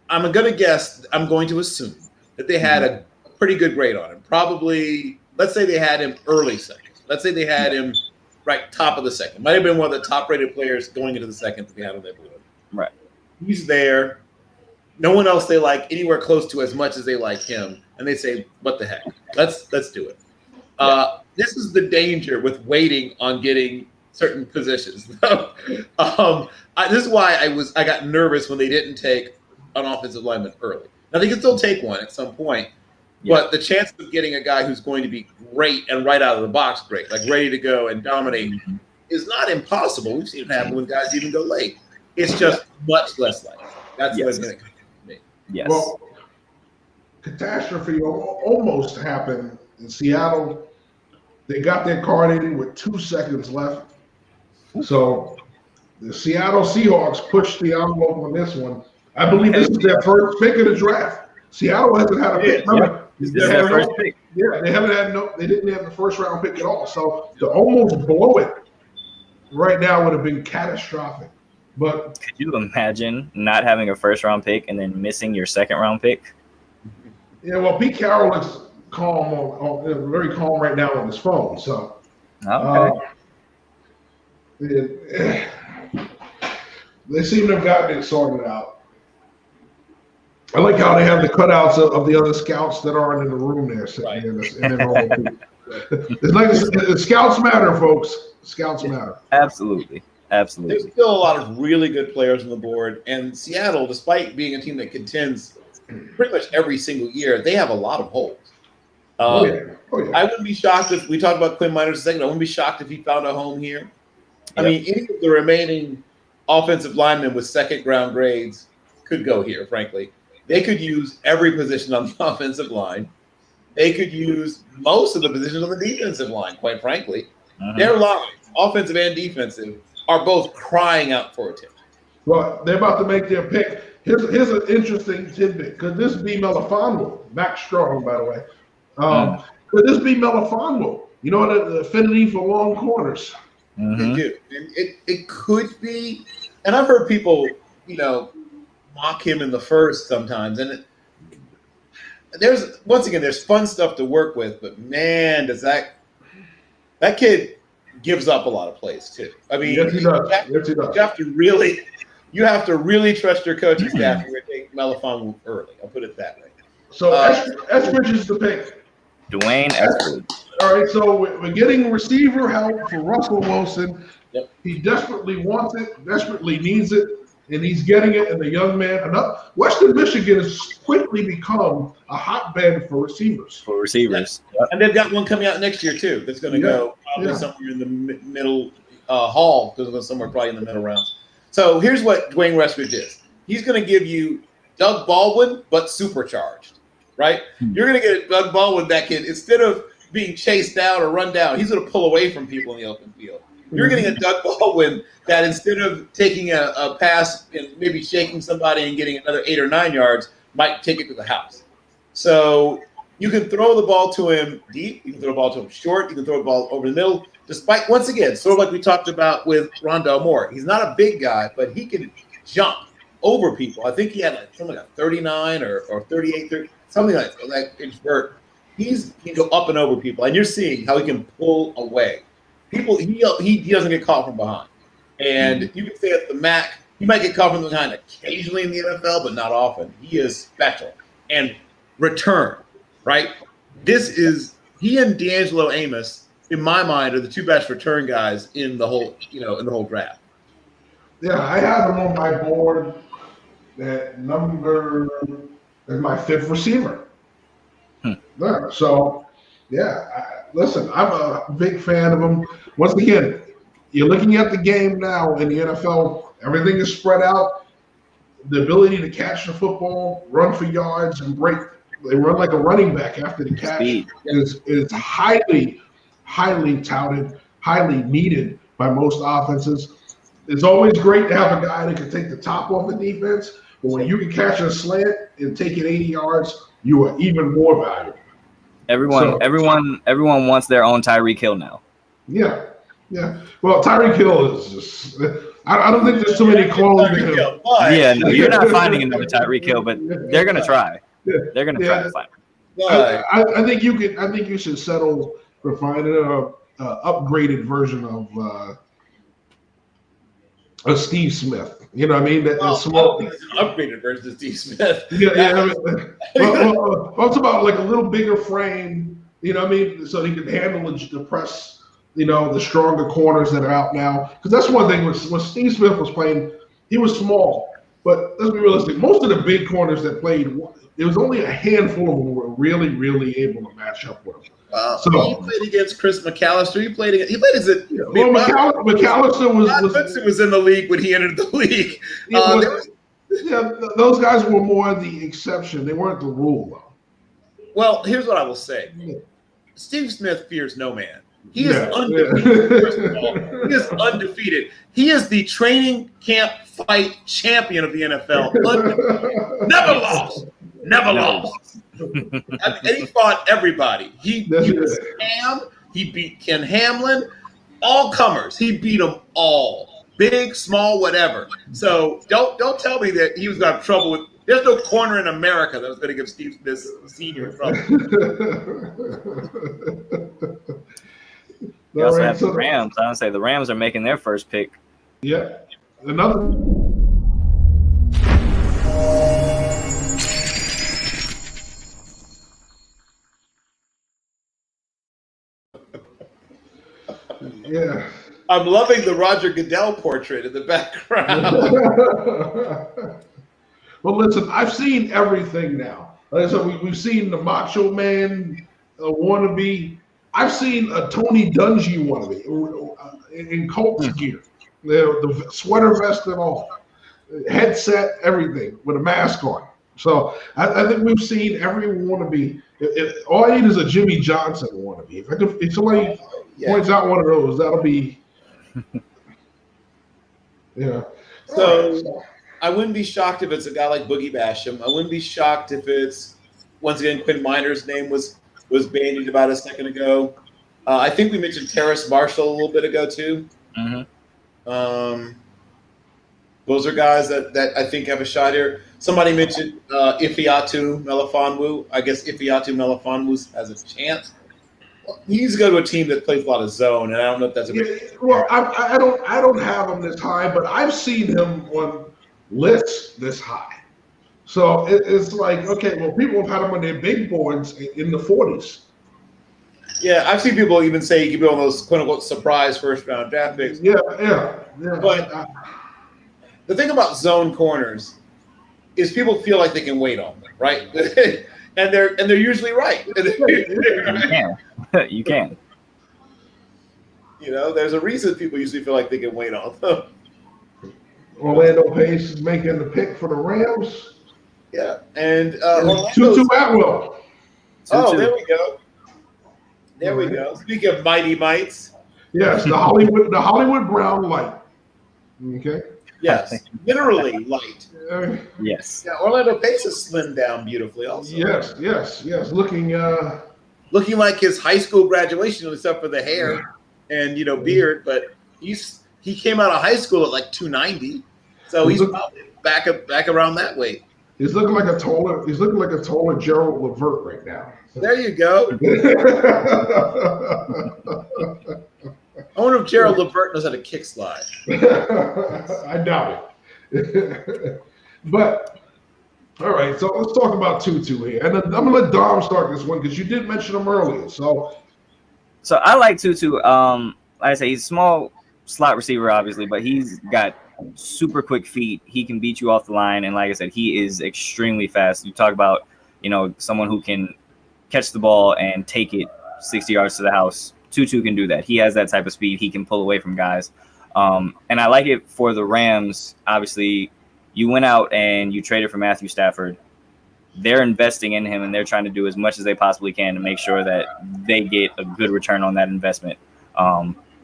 I'm going to assume that they had a pretty good grade on him. Probably, let's say they had him early second. Let's say they had him right top of the second. Might have been one of the top-rated players going into the second that they had on their board. Right. He's there. No one else they like anywhere close to as much as they like him. And they say, what the heck? Let's do it. This is the danger with waiting on getting certain positions. This is why I got nervous when they didn't take an offensive lineman early. Now, they can still take one at some point, but the chance of getting a guy who's going to be great and right out of the box great, like ready to go and dominate, is not impossible. We've seen it happen when guys even go late. It's just much less likely. That's what's going to come to me. Yes. Well, catastrophe almost happened in Seattle. They got their card in with 2 seconds left. So the Seattle Seahawks pushed the envelope on this one. I believe this is their first pick of the draft. Seattle hasn't had a pick. This is their first pick. Yeah, they didn't have the first round pick at all. So to almost blow it right now would have been catastrophic. But could you imagine not having a first round pick and then missing your second round pick? Yeah, well, Pete Carroll is calm very calm right now on his phone. So They seem to have gotten it sorted out. I like how they have the cutouts of the other scouts that aren't in the room there sitting in the normal people. It's like scouts matter, folks. Scouts matter. Absolutely. Absolutely. There's still a lot of really good players on the board, and Seattle, despite being a team that contends pretty much every single year, they have a lot of holes. Oh yeah. I wouldn't be shocked if we talked about Quinn Miners a second. I wouldn't be shocked if he found a home here. I mean, any of the remaining offensive linemen with second round grades could go here, frankly. They could use every position on the offensive line. They could use most of the positions on the defensive line, quite frankly. Their lines, offensive and defensive, are both crying out for attention. Well, they're about to make their pick. Here's an interesting tidbit. Could this be Melifonwu? Max Strong, by the way. Could this be Melifonwu? You know, the affinity for long corners. They do. And it could be. And I've heard people, mock him in the first sometimes. And there's fun stuff to work with. But, man, does that kid gives up a lot of plays too. I mean, yes, he does. You have to really trust your coaching staff. You're going to take Melifonwu early. I'll put it that way. So Eskridge is the pick. Dwayne Eskridge. All right, so we're getting receiver help for Russell Wilson. Yep. He desperately wants it, desperately needs it, and he's getting it. And the young man, Western Michigan has quickly become a hotbed for receivers. Yep. And they've got one coming out next year too. That's going to go probably somewhere in the middle hall. Because go somewhere probably in the middle rounds. So here's what Dwayne Eskridge is. He's going to give you Doug Baldwin, but supercharged, right? You're going to get Doug Baldwin that kid, instead of being chased down or run down, he's going to pull away from people in the open field. You're getting a Doug Baldwin that instead of taking a pass and maybe shaking somebody and getting another 8 or 9 yards, might take it to the house. So you can throw the ball to him deep. You can throw the ball to him short. You can throw the ball over the middle. Despite, once again, sort of like we talked about with Rondale Moore. He's not a big guy, but he can jump over people. I think he had something like 39 or 38, 30, something like inch vert. He can go up and over people, and you're seeing how he can pull away. People, he doesn't get caught from behind. And you can say at the MAC, he might get caught from behind occasionally in the NFL, but not often. He is special. And return, right? He and D'Angelo Amos, in my mind, are the two best return guys in the whole draft. Yeah, I have him on my board at number as my 5th receiver. Yeah, so, listen, I'm a big fan of him. Once again, you're looking at the game now in the NFL. Everything is spread out. The ability to catch the football, run for yards, and break. They run like a running back after the catch. Is highly, highly touted, highly needed by most offenses. It's always great to have a guy that can take the top off the defense, but when you can catch a slant and take it 80 yards, you are even more valuable. Everyone wants their own Tyreek Hill now. Yeah. Well, Tyreek Hill is just. I don't think there's too many clones of him. No, you're not finding another Tyreek Hill, but they're gonna try. They're gonna try to find him. I think you could. I think you should settle for finding an upgraded version of Steve Smith. You know what I mean? It's an upgraded version of Steve Smith. It's about like a little bigger frame. You know what I mean? So he can handle the press. The stronger corners that are out now. Because that's one thing. When Steve Smith was playing, he was small. But let's be realistic. Most of the big corners that played, there was only a handful of them who were really, really able to match up with him. He played against Chris McAllister. He played as a. McAllister was in the league when he entered the league. Those guys were more the exception. They weren't the rule, though. Well, here's what I will say. Steve Smith fears no man. He is undefeated. First of all, he is undefeated. He is the training camp fight champion of the NFL. Never lost. And he fought everybody. He was Cam. He beat Ken Hamlin. All comers. He beat them all. Big, small, whatever. So don't tell me that he was going to have trouble with. There's no corner in America that was going to give Steve Smith Senior trouble. We All also right, have the so Rams. I would say the Rams are making their first pick. yeah, another. Yeah. I'm loving the Roger Goodell portrait in the background. Well, listen, I've seen everything now. Like I said, we've seen the Macho Man wannabe. I've seen a Tony Dungy wannabe in Colts gear, the sweater vest and all, headset, everything with a mask on. So I think we've seen every wannabe. All I need is a Jimmy Johnson wannabe. If somebody points out one of those, that'll be. Yeah. So I wouldn't be shocked if it's a guy like Boogie Basham. I wouldn't be shocked if it's, once again, Quinn Miner's name was bandied about a second ago. I think we mentioned Terrace Marshall a little bit ago too. Mm-hmm. Those are guys that I think have a shot here. Somebody mentioned Ifeatu Melifonwu. I guess Ifeatu Melifonwu has a chance. He needs to go to a team that plays a lot of zone, and I don't know if that's a big. Well, I don't have him this high, but I've seen him on lists this high. So it's like, okay, well, people have had him on their big boards in the 40s. Yeah, I've seen people even say he could be one of those quote unquote surprise first round draft picks. Yeah. But the thing about zone corners is people feel like they can wait on them, right? and they're usually right. You can. You know, there's a reason people usually feel like they can wait on them. Orlando Pace is making the pick for the Rams. Yeah, and Tutu Atwell. Oh, there we go. There we go. Speaking of mighty mites. Yes, the Hollywood Brown light. Okay. Yes, literally light. Yes. Yeah, Orlando Pace is slimmed down beautifully also. Yes. Looking like his high school graduation, except for the hair and beard. But he came out of high school at like 290, so he's probably back around that weight. He's looking like a taller Gerald Levert right now. There you go. I wonder if Gerald Levert knows how to kick slide. I doubt it. But all right, so let's talk about Tutu here, and then I'm gonna let Dom start this one because you did mention him earlier. So I like Tutu. Like I say, he's a small slot receiver, obviously, but he's got super quick feet. He can beat you off the line, and like I said, he is extremely fast. You talk about someone who can catch the ball and take it 60 yards to the house. Tutu can do that. He has that type of speed. He can pull away from guys. And I like it for the Rams. Obviously, you went out and you traded for Matthew Stafford. They're investing in him, and they're trying to do as much as they possibly can to make sure that they get a good return on that investment.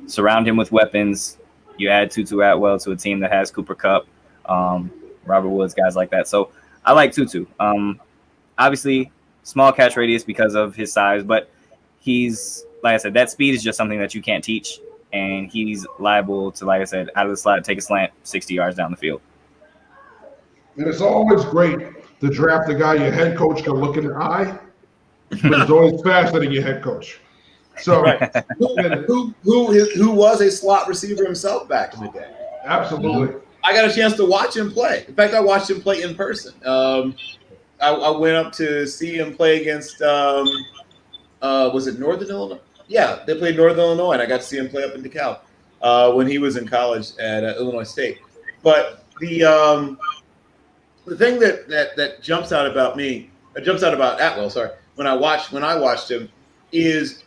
Surround him with weapons. You add Tutu Atwell to a team that has Cooper Kupp, Robert Woods, guys like that. So I like Tutu. Obviously, small catch radius because of his size, but he's, like I said, that speed is just something that you can't teach, and he's liable to, like I said, out of the slot, take a slant 60 yards down the field. And it's always great to draft a guy your head coach can look in the eye, but he's always faster than your head coach. So who was a slot receiver himself back in the day. Absolutely. I got a chance to watch him play. In fact, I watched him play in person. I went up to see him play against was it Northern Illinois? Yeah, they played Northern Illinois, and I got to see him play up in DeKalb when he was in college at Illinois State. But the thing that jumps out about Atwell, when I watched him, is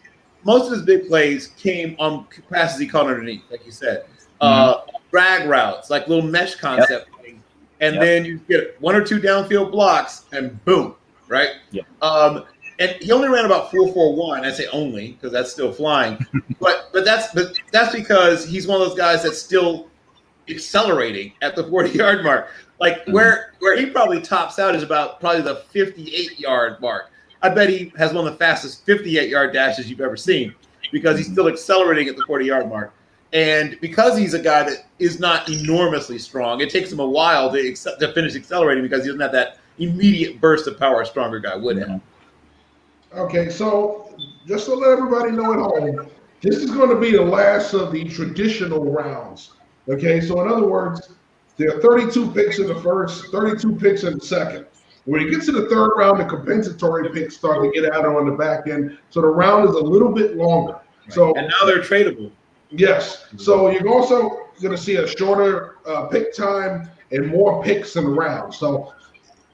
most of his big plays came on passes he caught underneath, like you said, drag routes, like little mesh concept things, and then you get one or two downfield blocks, and boom, right? Yep. And he only ran about 4.41. I say only because that's still flying, but that's because he's one of those guys that's still accelerating at the 40-yard mark. Like where he probably tops out is about probably the 58-yard mark. I bet he has one of the fastest 58-yard dashes you've ever seen because he's still accelerating at the 40-yard mark. And because he's a guy that is not enormously strong, it takes him a while to finish accelerating because he doesn't have that immediate burst of power a stronger guy would have. Okay, so just to let everybody know at home, This is going to be the last of the traditional rounds. Okay, so in other words, there are 32 picks in the first, 32 picks in the second. When it gets to the third round, the compensatory picks start to get out on the back end. So the round is a little bit longer. Right. So and now they're tradable. Yes. So you're also going to see a shorter pick time and more picks in the round. So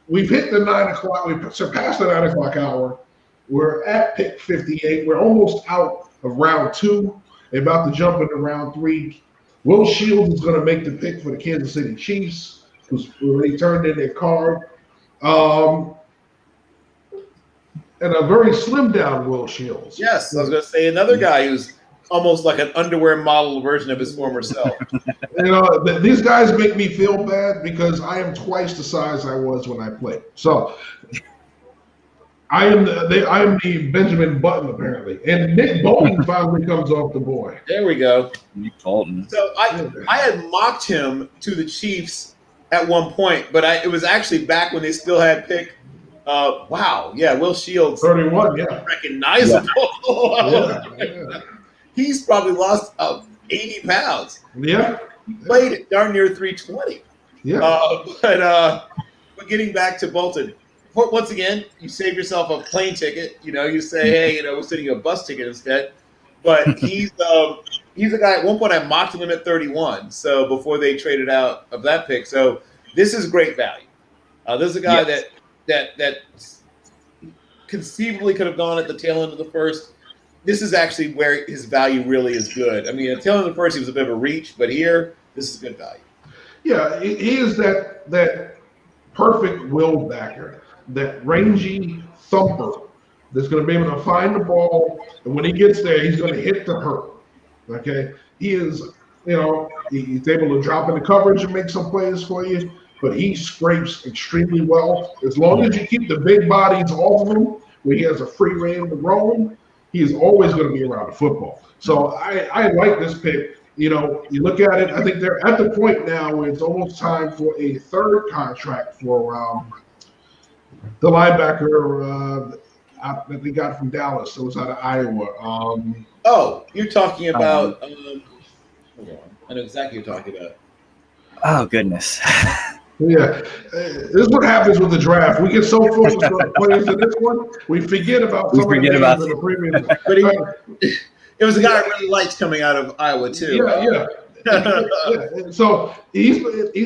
we've hit the 9 o'clock. We've surpassed the 9 o'clock hour. We're at pick 58. We're almost out of round 2. They're about to jump into round 3. Will Shields is going to make the pick for the Kansas City Chiefs, who's already turned in their card. And a very slimmed down Will Shields. Yes, I was going to say another guy who's almost like an underwear model version of his former self. These guys make me feel bad because I am twice the size I was when I played. So I am the Benjamin Button apparently, and Nick Bolton finally comes off the board. There we go, Nick Bolton. So I had mocked him to the Chiefs at one point, but it was actually back when they still had pick. Will Shields, 31, yeah, recognizable. Yeah. He's probably lost 80 pounds. Yeah, he played at darn near 320. Yeah, but getting back to Bolton. Once again, you save yourself a plane ticket. You say, hey, we're sending you a bus ticket instead. But he's a guy. At one point, I mocked him at 31. So before they traded out of that pick, so this is great value. This is a guy that conceivably could have gone at the tail end of the first. This is actually where his value really is good. I mean, at the tail end of the first, he was a bit of a reach, but here, this is good value. Yeah, he is that perfect will backer. That rangy thumper that's going to be able to find the ball, and when he gets there, he's going to hit the hurt. Okay, he is, he's able to drop into coverage and make some plays for you, but he scrapes extremely well. As long as you keep the big bodies off of him, where he has a free rein to roam, he is always going to be around the football. So I like this pick. You look at it. I think they're at the point now where it's almost time for a third contract for the linebacker that they got from Dallas. So it's out of Iowa. You're talking about hold on. I know exactly what you're talking about. Oh, goodness. Yeah. This is what happens with the draft. We get so focused on the players in this one, we forget about some of the names in the previous. But it was a guy I really liked coming out of Iowa, too. Yeah. So he's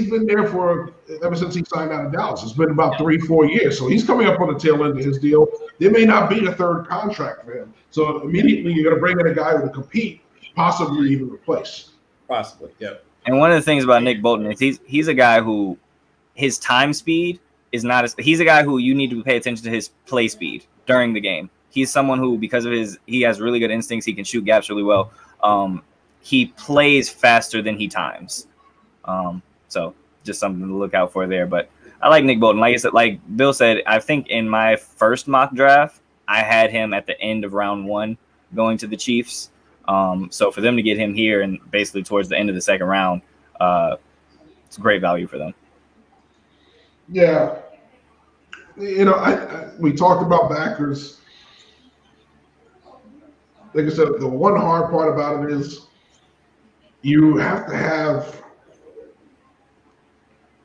been there ever since he signed out of Dallas. It's been about 3-4 years. So he's coming up on the tail end of his deal. There may not be a third contract for him. So immediately you're going to bring in a guy who will compete, possibly even replace. Possibly, yeah. And one of the things about Nick Bolton is he's a guy who his time speed is not he's a guy who you need to pay attention to his play speed during the game. He's someone who, because of he has really good instincts, he can shoot gaps really well. He plays faster than he times. So just something to look out for there. But I like Nick Bolton. Like I said, like Bill said, I think in my first mock draft, I had him at the end of round 1 going to the Chiefs. So for them to get him here and basically towards the end of the second round, it's great value for them. Yeah. We talked about backers. Like I said, the one hard part about it is you have to have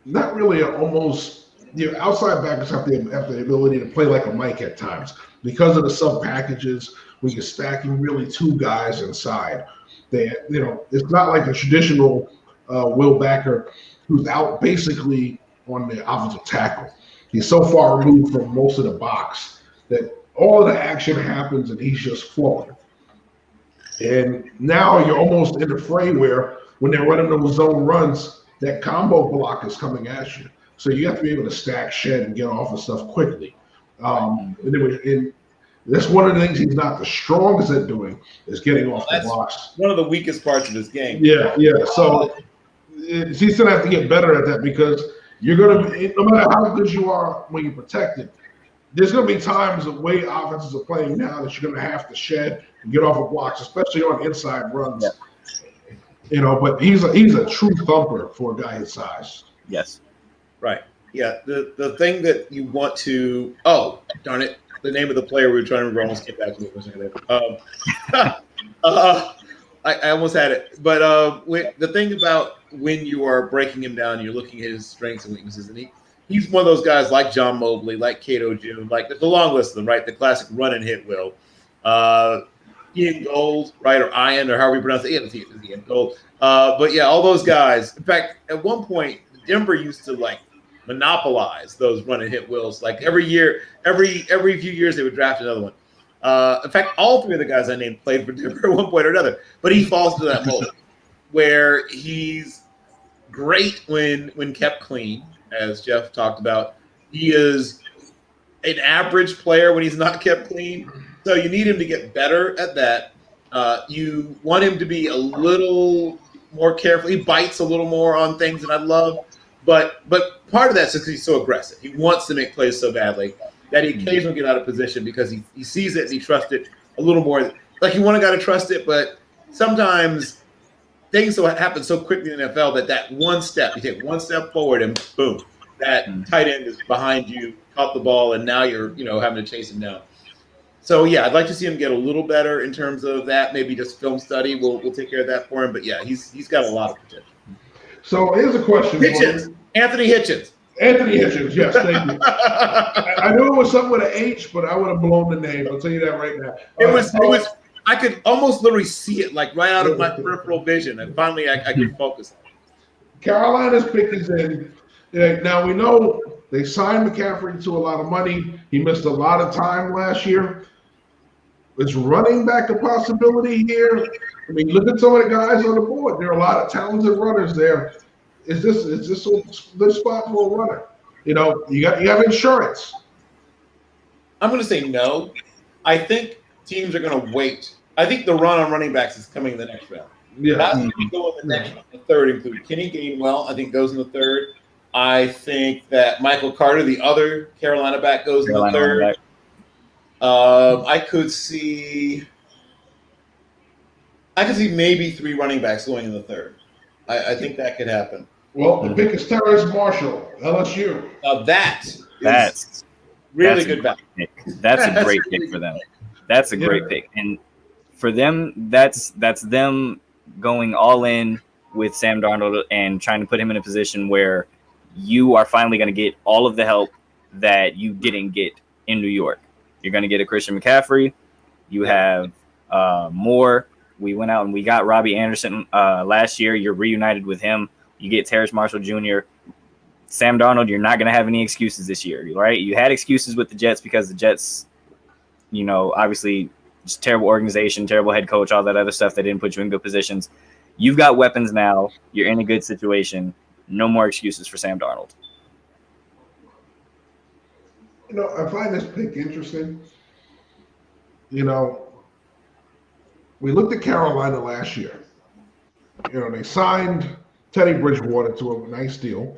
not really outside backers have the ability to play like a Mike at times because of the sub packages. When you're stacking really 2 guys inside, it's not like a traditional will backer who's out basically on the offensive tackle. He's so far removed from most of the box that all of the action happens and he's just flowing. And now you're almost in the fray where when they're running those zone runs, that combo block is coming at you. So you have to be able to stack, shed, and get off of stuff quickly. And that's one of the things he's not the strongest at doing is getting off the blocks. One of the weakest parts of his game. Yeah. So he's going to have to get better at that because you're going to, no matter how good you are when you're protected, there's going to be times the way offenses are playing now that you're going to have to shed and get off of blocks, especially on inside runs. Yeah. But he's a true thumper for a guy his size. Yes. Right. Yeah. The thing that you want to – oh, darn it. The name of the player we were trying to remember almost came back to me for a second. I almost had it, but the thing about when you are breaking him down, you're looking at his strengths and weaknesses, and he's one of those guys like John Mobley, like Cato June, like there's a long list of them, right? The classic run and hit will. Ian Gold, right, or Ian, or however you pronounce it. Ian Gold. But yeah, all those guys. In fact, at one point, Denver used to like monopolize those run and hit wills. Like every year, every few years, they would draft another one. In fact, all three of the guys I named played for Denver at one point or another. But he falls into that mold where he's great when kept clean, as Jeff talked about. He is an average player when he's not kept clean. So you need him to get better at that. You want him to be a little more careful. He bites a little more on things that I love. But part of that's because he's so aggressive. He wants to make plays so badly that he occasionally get out of position because he sees it and he trusts it a little more. Like you want a guy to trust it, but sometimes things happen so quickly in the NFL that one step, you take one step forward and boom, that tight end is behind you, caught the ball, and now you're having to chase him down. So yeah, I'd like to see him get a little better in terms of that. Maybe just film study will take care of that for him. But yeah, he's got a lot of potential. So here's a question. Hitchens. Anthony Hitchens. Anthony Hitchens, yes, thank you. I knew it was something with an H, but I would have blown the name. I'll tell you that right now. It was. I could almost literally see it like right out of my peripheral vision, and finally I could focus on it. Carolina's pick is in. Now we know they signed McCaffrey to a lot of money. He missed a lot of time last year. Is running back a possibility here? I mean, look at some of the guys on the board. There are a lot of talented runners there. Is this a good spot for a runner? You have insurance. I'm going to say no. I think teams are going to wait. I think the run on running backs is coming in the next round. Yeah. That's going to go in the next round. The third include Kenny Gainwell. I think goes in the third. I think that Michael Carter, the other Carolina back, goes in the third. I could see maybe 3 running backs going in the third. I think that could happen. Well, the pick is Terrace Marshall, LSU. That's really good value. That's a great pick for them. That's a great pick. And for them, that's them going all in with Sam Darnold and trying to put him in a position where you are finally going to get all of the help that you didn't get in New York. You're going to get a Christian McCaffrey. You have Moore. We went out and we got Robbie Anderson last year. You're reunited with him. You get Terrace Marshall Jr. Sam Darnold, you're not going to have any excuses this year, right? You had excuses with the Jets because the Jets, obviously just terrible organization, terrible head coach, all that other stuff that didn't put you in good positions. You've got weapons now. You're in a good situation. No more excuses for Sam Darnold. I find this pick interesting. We looked at Carolina last year. They signed Teddy Bridgewater to a nice deal.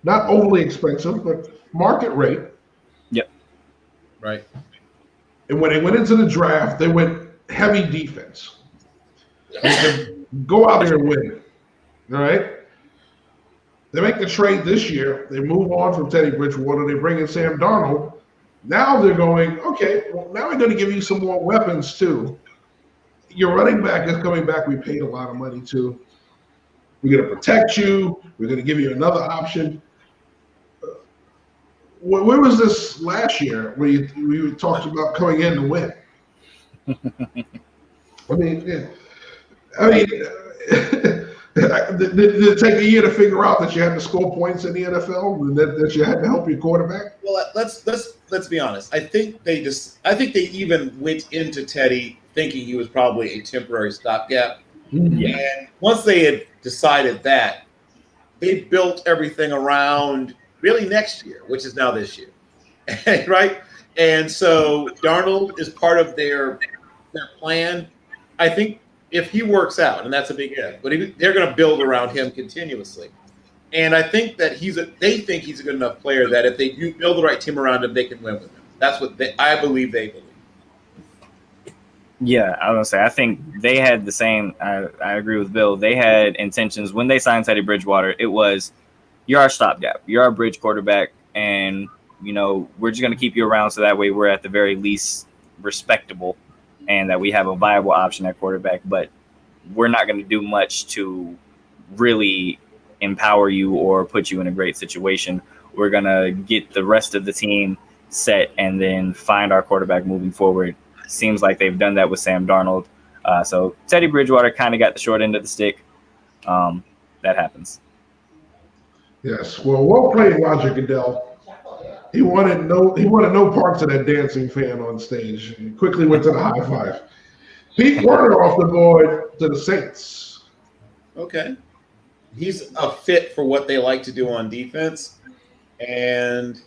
Not overly expensive, but market rate. Yep. Right. And when they went into the draft, they went heavy defense. Go out there and win. All right? They make the trade this year. They move on from Teddy Bridgewater. They bring in Sam Darnold. Now they're going, okay, well, now we're going to give you some more weapons too. Your running back is coming back. We paid a lot of money to. We're going to protect you. We're going to give you another option. Where was this last year where we talked about coming in to win? Did it take a year to figure out that you had to score points in the NFL and that you had to help your quarterback? Well, let's be honest. I think they even went into Teddy thinking he was probably a temporary stopgap. Yeah. And once they had decided that, they built everything around really next year, which is now this year, right? And so Darnold is part of their plan. I think if he works out, and that's a big if, but they're going to build around him continuously. And I think that they think he's a good enough player that if they do build the right team around him, they can win with him. That's what I believe they believe. Yeah, I was going to say, I think they had the same, I agree with Bill. They had intentions when they signed Teddy Bridgewater. It was, you're our stopgap. You're our bridge quarterback. And, we're just going to keep you around so that way we're at the very least respectable and that we have a viable option at quarterback, but we're not going to do much to really empower you or put you in a great situation. We're going to get the rest of the team set and then find our quarterback moving forward. Seems like they've done that with Sam Darnold. So Teddy Bridgewater kind of got the short end of the stick. That happens. Yes. Well played, Roger Goodell. He wanted no parts of that dancing fan on stage. He quickly went to the high five. Pete Werner off the board to the Saints. Okay. He's a fit for what they like to do on defense. And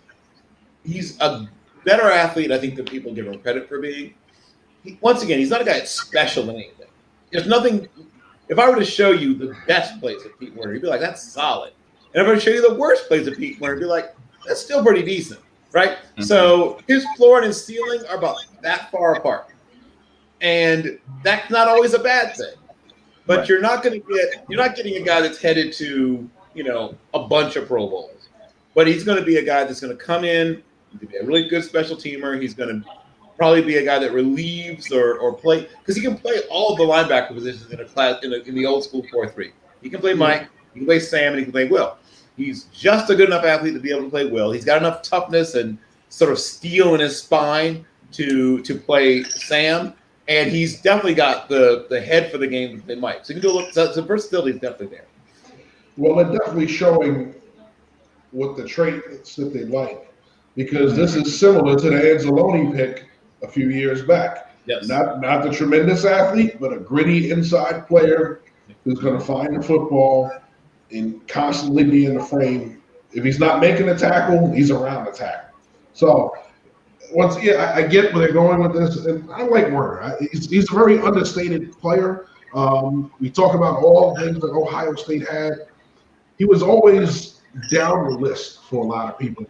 he's a better athlete, I think, than people give him credit for being. Once again, he's not a guy that's special in anything. There's nothing. If I were to show you the best plays of Pete Werner, you'd be like, that's solid. And if I were to show you the worst plays of Pete Werner, you'd be like, that's still pretty decent, right? Mm-hmm. So his floor and his ceiling are about that far apart. And that's not always a bad thing. But right. You're not getting a guy that's headed to, a bunch of Pro Bowls. But he's going to be a guy that's going to come in, he's going to be a really good special teamer. He's going to probably be a guy that relieves or play, because he can play all of the linebacker positions in a class in the old school 4-3. He can play Mike, he can play Sam, and he can play Will. He's just a good enough athlete to be able to play Will. He's got enough toughness and sort of steel in his spine to play Sam, and he's definitely got the head for the game to play Mike. So you can do a little. So the versatility is definitely there. Well, they're definitely showing what the traits that they like, because this is similar to the Anzalone pick a few years back. Yes. Not the tremendous athlete, but a gritty inside player who's going to find the football and constantly be in the frame. If he's not making a tackle, he's around the tackle. So I get where they're going with this, and I like Werner. He's a very understated player. We talk about all the things that Ohio State had. He was always down the list for a lot of people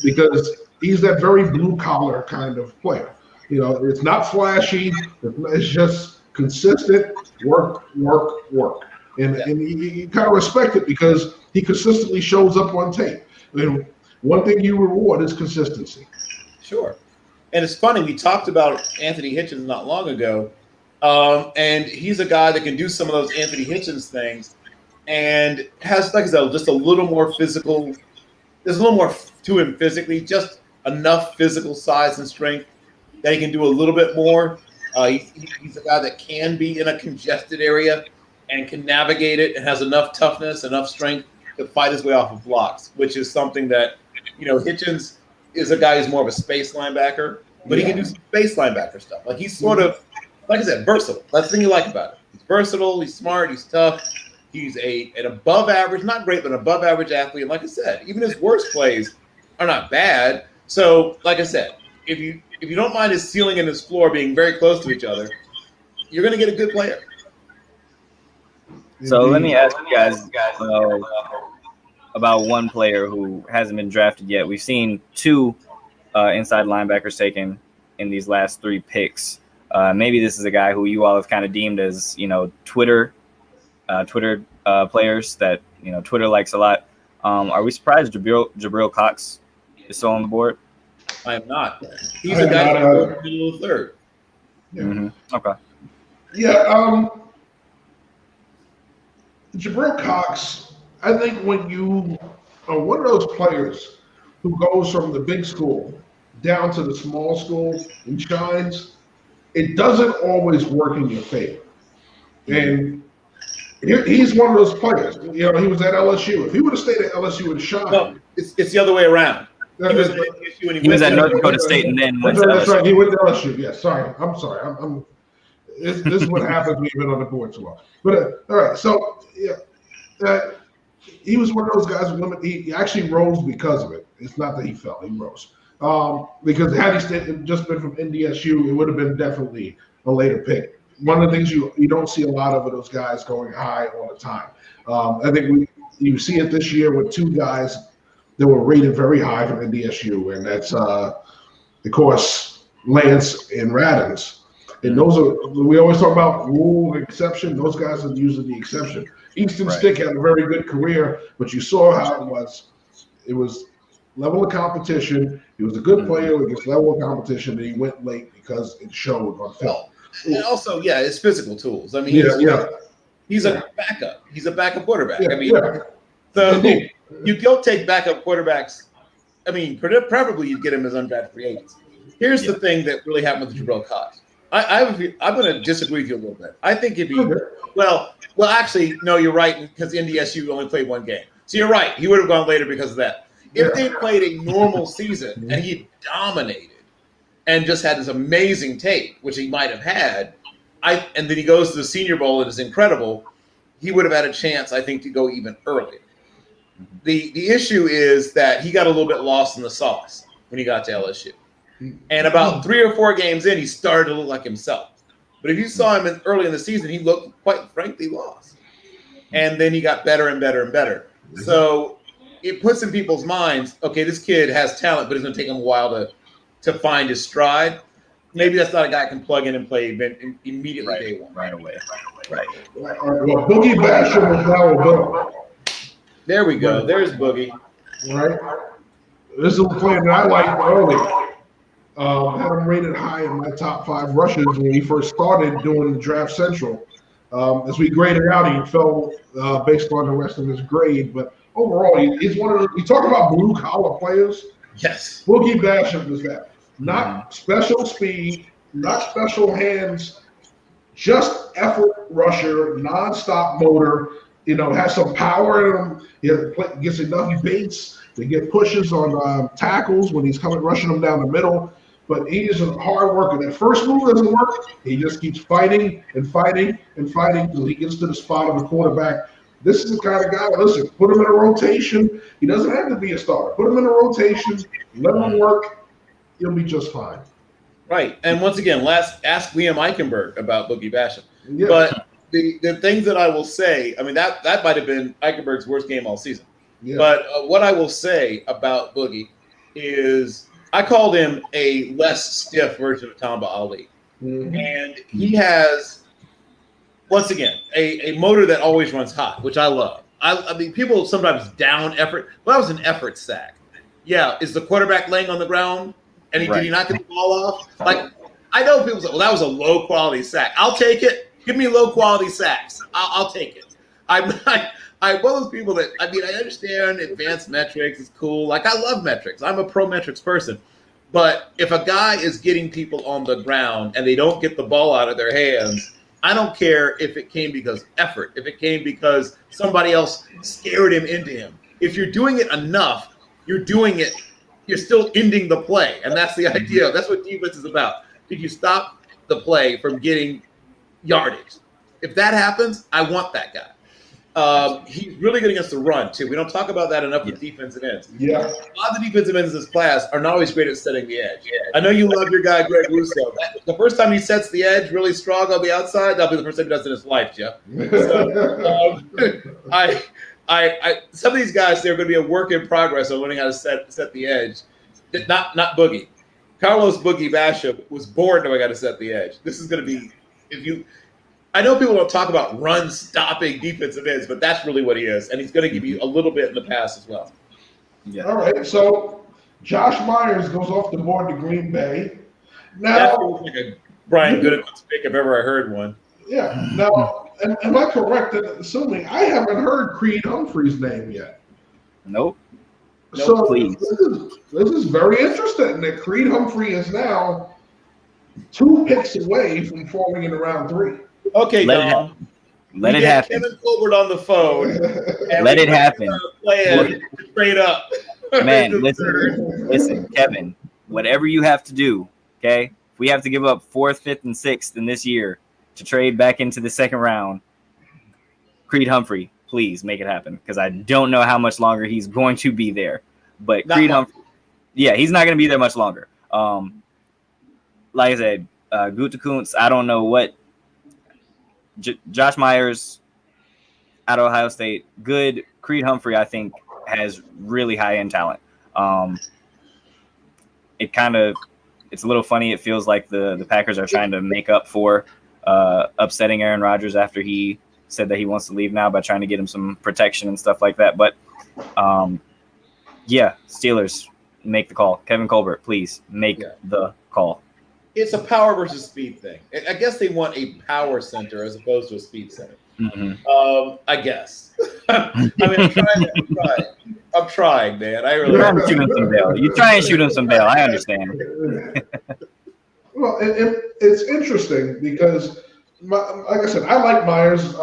because he's that very blue-collar kind of player. It's not flashy. It's just consistent work. And you kind of respect it because he consistently shows up on tape. And one thing you reward is consistency. Sure. And it's funny, we talked about Anthony Hitchens not long ago, and he's a guy that can do some of those Anthony Hitchens things and has, like I said, just a little more physical. There's a little more to him physically, just enough physical size and strength that he can do a little bit more. He's a guy that can be in a congested area and can navigate it and has enough toughness, enough strength to fight his way off of blocks, which is something that, Hitchens is a guy who's more of a space linebacker, but he can do some space linebacker stuff. Like he's sort of, like I said, versatile. That's the thing you like about him. He's versatile, he's smart, he's tough. He's an above average, not great, but an above average athlete. And like I said, even his worst plays are not bad. So, like I said, if you don't mind his ceiling and his floor being very close to each other, you're going to get a good player. So let me ask you guys about one player who hasn't been drafted yet. We've seen two inside linebackers taken in these last three picks. Maybe this is a guy who you all have kind of deemed as, Twitter players that, Twitter likes a lot. Are we surprised Jabril Cox is still on the board? I am not. He's a guy who's in the middle of the third. Yeah. Mm-hmm. Okay. Yeah. Jabril Cox, I think when you are one of those players who goes from the big school down to the small school and shines, it doesn't always work in your favor. And he's one of those players. He was at LSU. If he would have stayed at LSU and shined. No, it's the other way around. He was at North Dakota State and then went to LSU. That's right. He went to LSU. Yeah, sorry. I'm sorry. This is what happens when you've been on the board too long. But all right, so he was one of those guys. He actually rose because of it. It's not that he fell; he rose because had he just been from NDSU, it would have been definitely a later pick. One of the things you don't see a lot of those guys going high all the time. I think you see it this year with two guys that were rated very high from NDSU, and that's of course Lance and Radins. And those are, we always talk about rule and exception. Those guys are usually the exception. Easton Stick had a very good career, but you saw how it was. It was level of competition. He was a good player with this level of competition, and he went late because it showed on film. and also, yeah, it's physical tools. I mean, he's a backup. He's a backup quarterback. I mean, so you don't take backup quarterbacks. I mean, preferably you get him as undrafted free agents. Here's the thing that really happened with Jabril Cox. I'm going to disagree with you a little bit. I think it'd be well. Actually, no, you're right because NDSU only played one game, so you're right. He would have gone later because of that. If they played a normal season and he dominated and just had this amazing tape, which he might have had, and then he goes to the Senior Bowl and is incredible, he would have had a chance, I think, to go even earlier. The issue is that he got a little bit lost in the sauce when he got to LSU. And about 3 or 4 games in, he started to look like himself. But if you saw him early in the season, he looked quite frankly lost. And then he got better and better and better. So it puts in people's minds, okay, this kid has talent, but it's going to take him a while to find his stride. Maybe that's not a guy who can plug in and play immediately day one. Right away. Well, Boogie Basham is now available. There we go. There's Boogie. Right. This is a player that I liked early. Had him rated high in my top 5 rushes when he first started doing the Draft Central. As we graded out, he fell based on the rest of his grade. But overall, he's one of the – you talk about blue-collar players. Yes. Boogie Basham is that. Not special speed, not special hands, just effort rusher, nonstop motor. Has some power in him. He gets enough baits to get pushes on tackles when he's rushing them down the middle. But he is a hard worker. That first move doesn't work. He just keeps fighting and fighting and fighting until he gets to the spot of the quarterback. This is the kind of guy, listen, put him in a rotation. He doesn't have to be a starter. Put him in a rotation, let him work. He'll be just fine. Right. And once again, ask Liam Eichenberg about Boogie Basham. Yeah. But the things that I will say, I mean, that might have been Eichenberg's worst game all season. Yeah. But what I will say about Boogie is I called him a less stiff version of Tamba Ali. Mm-hmm. And he has, once again, a motor that always runs hot, which I love. I mean, people sometimes down effort. Well, that was an effort sack. Yeah, is the quarterback laying on the ground? And did he not get the ball off? Like, I know people say, well, that was a low-quality sack. I'll take it. Give me low-quality sacks. I'll take it. I'm one of those people that, I mean, I understand advanced metrics is cool. Like, I love metrics. I'm a pro metrics person. But if a guy is getting people on the ground and they don't get the ball out of their hands, I don't care if it came because effort, if it came because somebody else scared him into him. If you're doing it enough, you're still ending the play. And that's the idea. That's what defense is about. Did you stop the play from getting yardage? If that happens, I want that guy. He's really good against the run, too. We don't talk about that enough with defensive ends. Yeah. A lot of the defensive ends in this class are not always great at setting the edge. I know you love your guy, Greg Russo. The first time he sets the edge really strong on the outside, that'll be the first time he does it in his life, Jeff. So, some of these guys, they're going to be a work in progress on learning how to set the edge. Not Boogie. Carlos Boogie Basham was born knowing how to set the edge. This is going to be, I know people don't talk about run-stopping defensive ends, but that's really what he is, and he's going to give you a little bit in the pass as well. Yeah. All right, so Josh Myers goes off the board to Green Bay. Now, that feels like a Brian Gutekunst pick if ever I heard one. Yeah. Now, am I correct in assuming I haven't heard Creed Humphrey's name yet? Nope. So please. This is very interesting that Creed Humphrey is now 2 picks away from falling in round 3. Okay, Dom. Let it happen. Kevin Colbert on the phone. Let it happen. Playing straight up. Man, listen, Kevin. Whatever you have to do, okay? If we have to give up 4th, 5th, and 6th in this year to trade back into the 2nd round, Creed Humphrey, please make it happen because I don't know how much longer he's going to be there. But Creed Humphrey, yeah, he's not going to be there much longer. Like I said, Gutekunst, I don't know what. Josh Myers out of Ohio State, good. Creed Humphrey, I think, has really high-end talent. It's a little funny. It feels like the Packers are trying to make up for upsetting Aaron Rodgers after he said that he wants to leave now by trying to get him some protection and stuff like that. But, yeah, Steelers, make the call. Kevin Colbert, please make the call. it's a power versus speed thing. I guess they want a power center as opposed to a speed center. I guess. I mean, I'm trying, man. I really. You're trying to shoot him some bail. You try and shoot him some bail. I understand. Well, it's interesting because, like I said, I like Myers.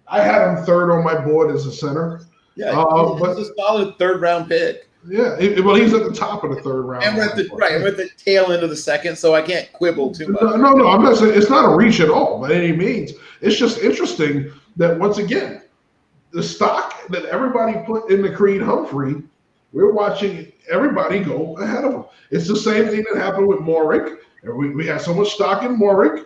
I had him third on my board as a center. Yeah, but he's a solid third-round pick. Yeah, well, he's at the top of the third round. And we're at the tail end of the second, so I can't quibble too much. No, I'm not saying it's not a reach at all by any means. It's just interesting that once again, the stock that everybody put in the Creed Humphrey, we're watching everybody go ahead of him. It's the same thing that happened with Morick. We had so much stock in Morick.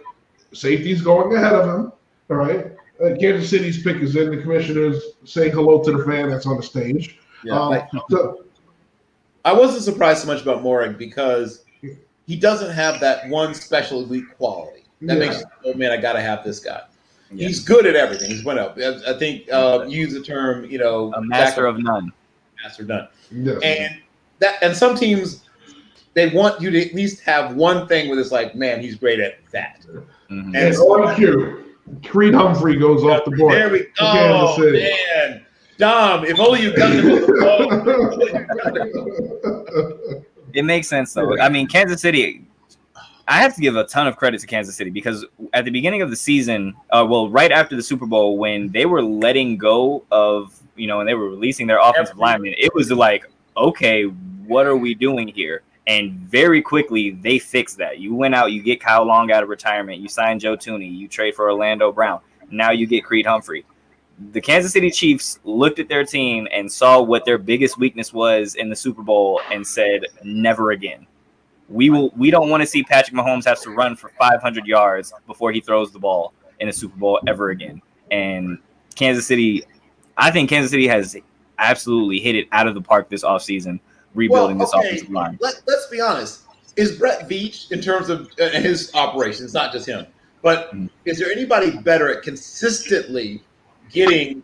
Safety's going ahead of him. All right. Kansas City's pick is in. The commissioner's saying hello to the fan that's on the stage. Yeah, I wasn't surprised so much about Morick because he doesn't have that one special elite quality that makes you, oh man, I got to have this guy. Yeah. He's good at everything. He's went up. I think you use the term, a master of none. Master of none. Yes. And some teams, they want you to at least have one thing where it's like, man, he's great at that. Mm-hmm. And on cue, Creed Humphrey goes off the board. There we go. Oh, man. Dom, if only you got them on the phone. It makes sense, though. I mean, Kansas City, I have to give a ton of credit to Kansas City because at the beginning of the season, right after the Super Bowl, when they were letting go of, and they were releasing their offensive linemen, it was like, okay, what are we doing here? And very quickly, they fixed that. You went out, you get Kyle Long out of retirement, you sign Joe Thuney, you trade for Orlando Brown. Now you get Creed Humphrey. The Kansas City Chiefs looked at their team and saw what their biggest weakness was in the Super Bowl and said, never again. We don't want to see Patrick Mahomes have to run for 500 yards before he throws the ball in a Super Bowl ever again. And I think Kansas City has absolutely hit it out of the park this offseason, rebuilding this offensive line. Let's be honest. Is Brett Veach, in terms of his operations, not just him, but is there anybody better at consistently getting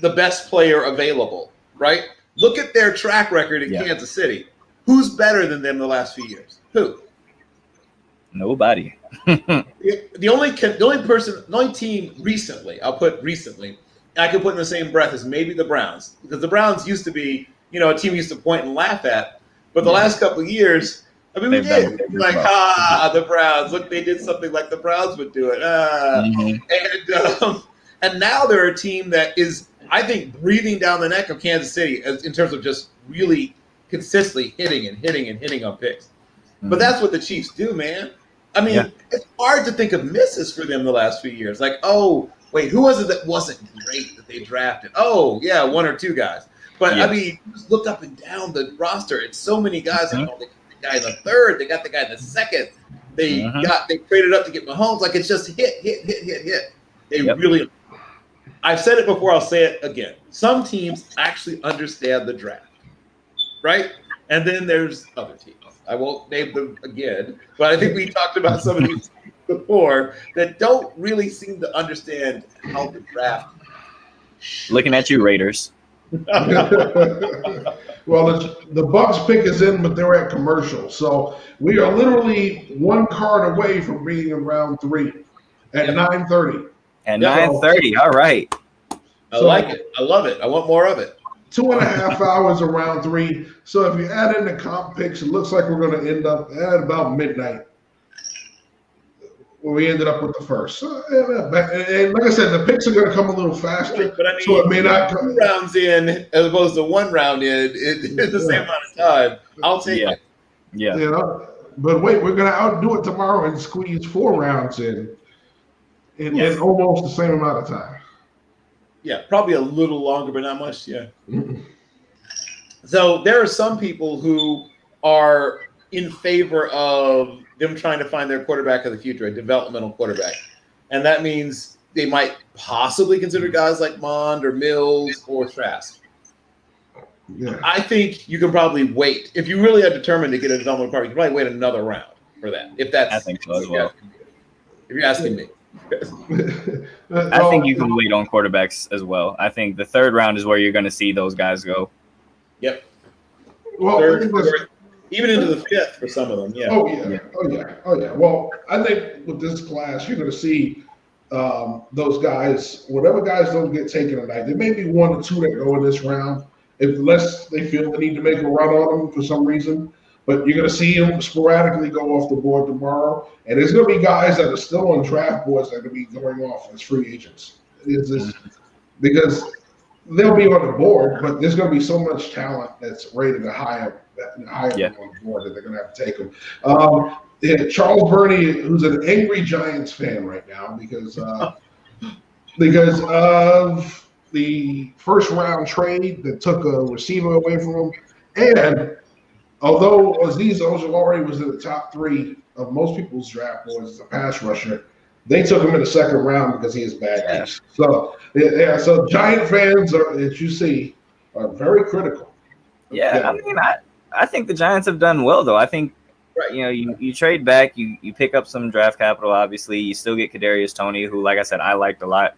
the best player available, right? Look at their track record in Kansas City. Who's better than them the last few years? Who? Nobody. The only team recently, I'll put recently, I could put in the same breath as maybe the Browns, because the Browns used to be, a team we used to point and laugh at. But the last couple of years, I mean, we did. Like, the Browns. Look, they did something like the Browns would do it. And now they're a team that is, I think, breathing down the neck of Kansas City in terms of just really consistently hitting on picks. But that's what the Chiefs do, man. I mean, it's hard to think of misses for them the last few years. Like, oh, wait, who was it that wasn't great that they drafted? Oh, yeah, one or two guys. But, I mean, just look up and down the roster. It's so many guys. They got the guy in the third. They got the guy in the second. They traded up to get Mahomes. Like, it's just hit. They really – I've said it before. I'll say it again. Some teams actually understand the draft, right? And then there's other teams. I won't name them again, but I think we talked about some of these before that don't really seem to understand how the draft. Looking at you, Raiders. Well, the Bucks pick is in, but they're at commercial. So we are literally one card away from being in round 3 at 9:30. At 9:30, all right. I like it. I love it. I want more of it. 2.5 hours of round 3. So if you add in the comp picks, it looks like we're going to end up at about midnight, where we ended up with the first. So, and like I said, the picks are going to come a little faster. But I mean, so it may not come 2 rounds in as opposed to 1 round in the same amount of time. I'll take it. Yeah. But wait, we're going to outdo it tomorrow and squeeze 4 rounds in almost the same amount of time. Yeah, probably a little longer, but not much. Yeah. So there are some people who are in favor of them trying to find their quarterback of the future, a developmental quarterback. And that means they might possibly consider guys like Mond or Mills or Trask. Yeah. I think you can probably wait. If you really are determined to get a developmental quarterback, you can probably wait another round for that. I think so as well. If you're asking me. I think you can wait on quarterbacks as well. I think the 3rd round is where you're going to see those guys go. Yep. Well, Even into the fifth for some of them, yeah. Oh yeah. Well, I think with this class, you're going to see those guys. Whatever guys don't get taken tonight, there may be one or two that go in this round, unless they feel they need to make a run on them for some reason. But you're going to see them sporadically go off the board tomorrow, and there's going to be guys that are still on draft boards that are going to be going off as free agents. It's just because they'll be on the board, but there's going to be so much talent that's rated higher on the board that they're going to have to take them. Charles Burney, who's an angry Giants fan right now because of the first round trade that took a receiver away from him, and although Azeez Ojulari was in the top 3 of most people's draft boards as a pass rusher, they took him in the second round because he has bad knees. So Giant fans that you see are very critical. Yeah, I mean, I think the Giants have done well though. I think you trade back, you pick up some draft capital. Obviously, you still get Kadarius Toney, who, like I said, I liked a lot.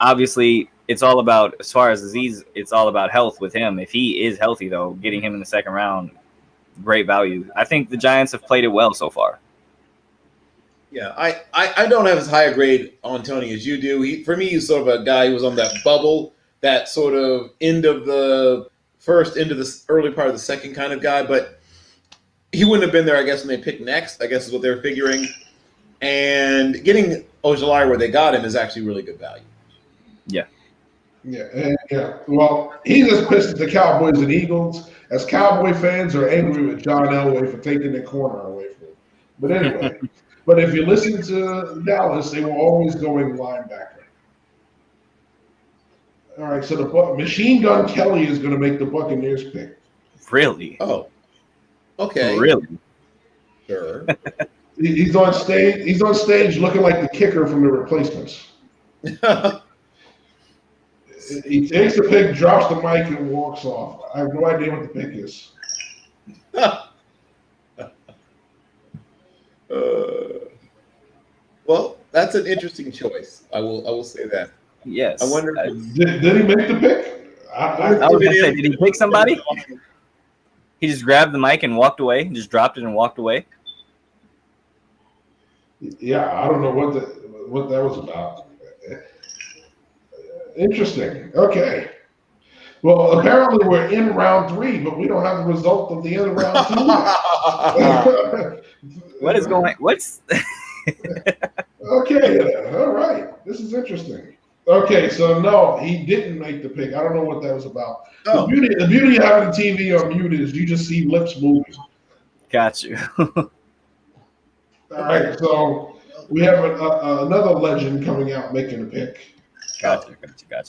Obviously, it's all about, as far as Azeez, it's all about health with him. If he is healthy, though, getting him in the second round, great value. I think the Giants have played it well so far. Yeah, I don't have as high a grade on Tony as you do. For me, he's sort of a guy who was on that bubble, that sort of end of the first, into the early part of the second kind of guy. But he wouldn't have been there, I guess, when they picked next, I guess is what they were figuring. And getting Ojulari where they got him is actually really good value. Yeah. Yeah. Well, he's as pissed at the Cowboys and Eagles as Cowboy fans are angry with John Elway for taking their corner away from him. But anyway, but if you listen to Dallas, they were always going linebacker. All right, so the Machine Gun Kelly is going to make the Buccaneers pick. Really? Oh, okay. Really? Sure. He's on stage. He's on stage looking like the kicker from The Replacements. He takes the pick, drops the mic, and walks off. I have no idea what the pick is. Well, that's an interesting choice. I will say that. Yes. I wonder. Did he make the pick? I was going to say, did he pick somebody? He just grabbed the mic and walked away. Just dropped it and walked away. Yeah, I don't know what that was about. Interesting. Okay. Well, apparently we're in round 3, but we don't have the result of the end of round 2 yet. What is going? What's? Okay. All right. This is interesting. Okay, so no, he didn't make the pick. I don't know what that was about. Oh. The beauty of having the TV on mute is you just see lips moving. Got you. All right, so we have another legend coming out making a pick. Gotcha.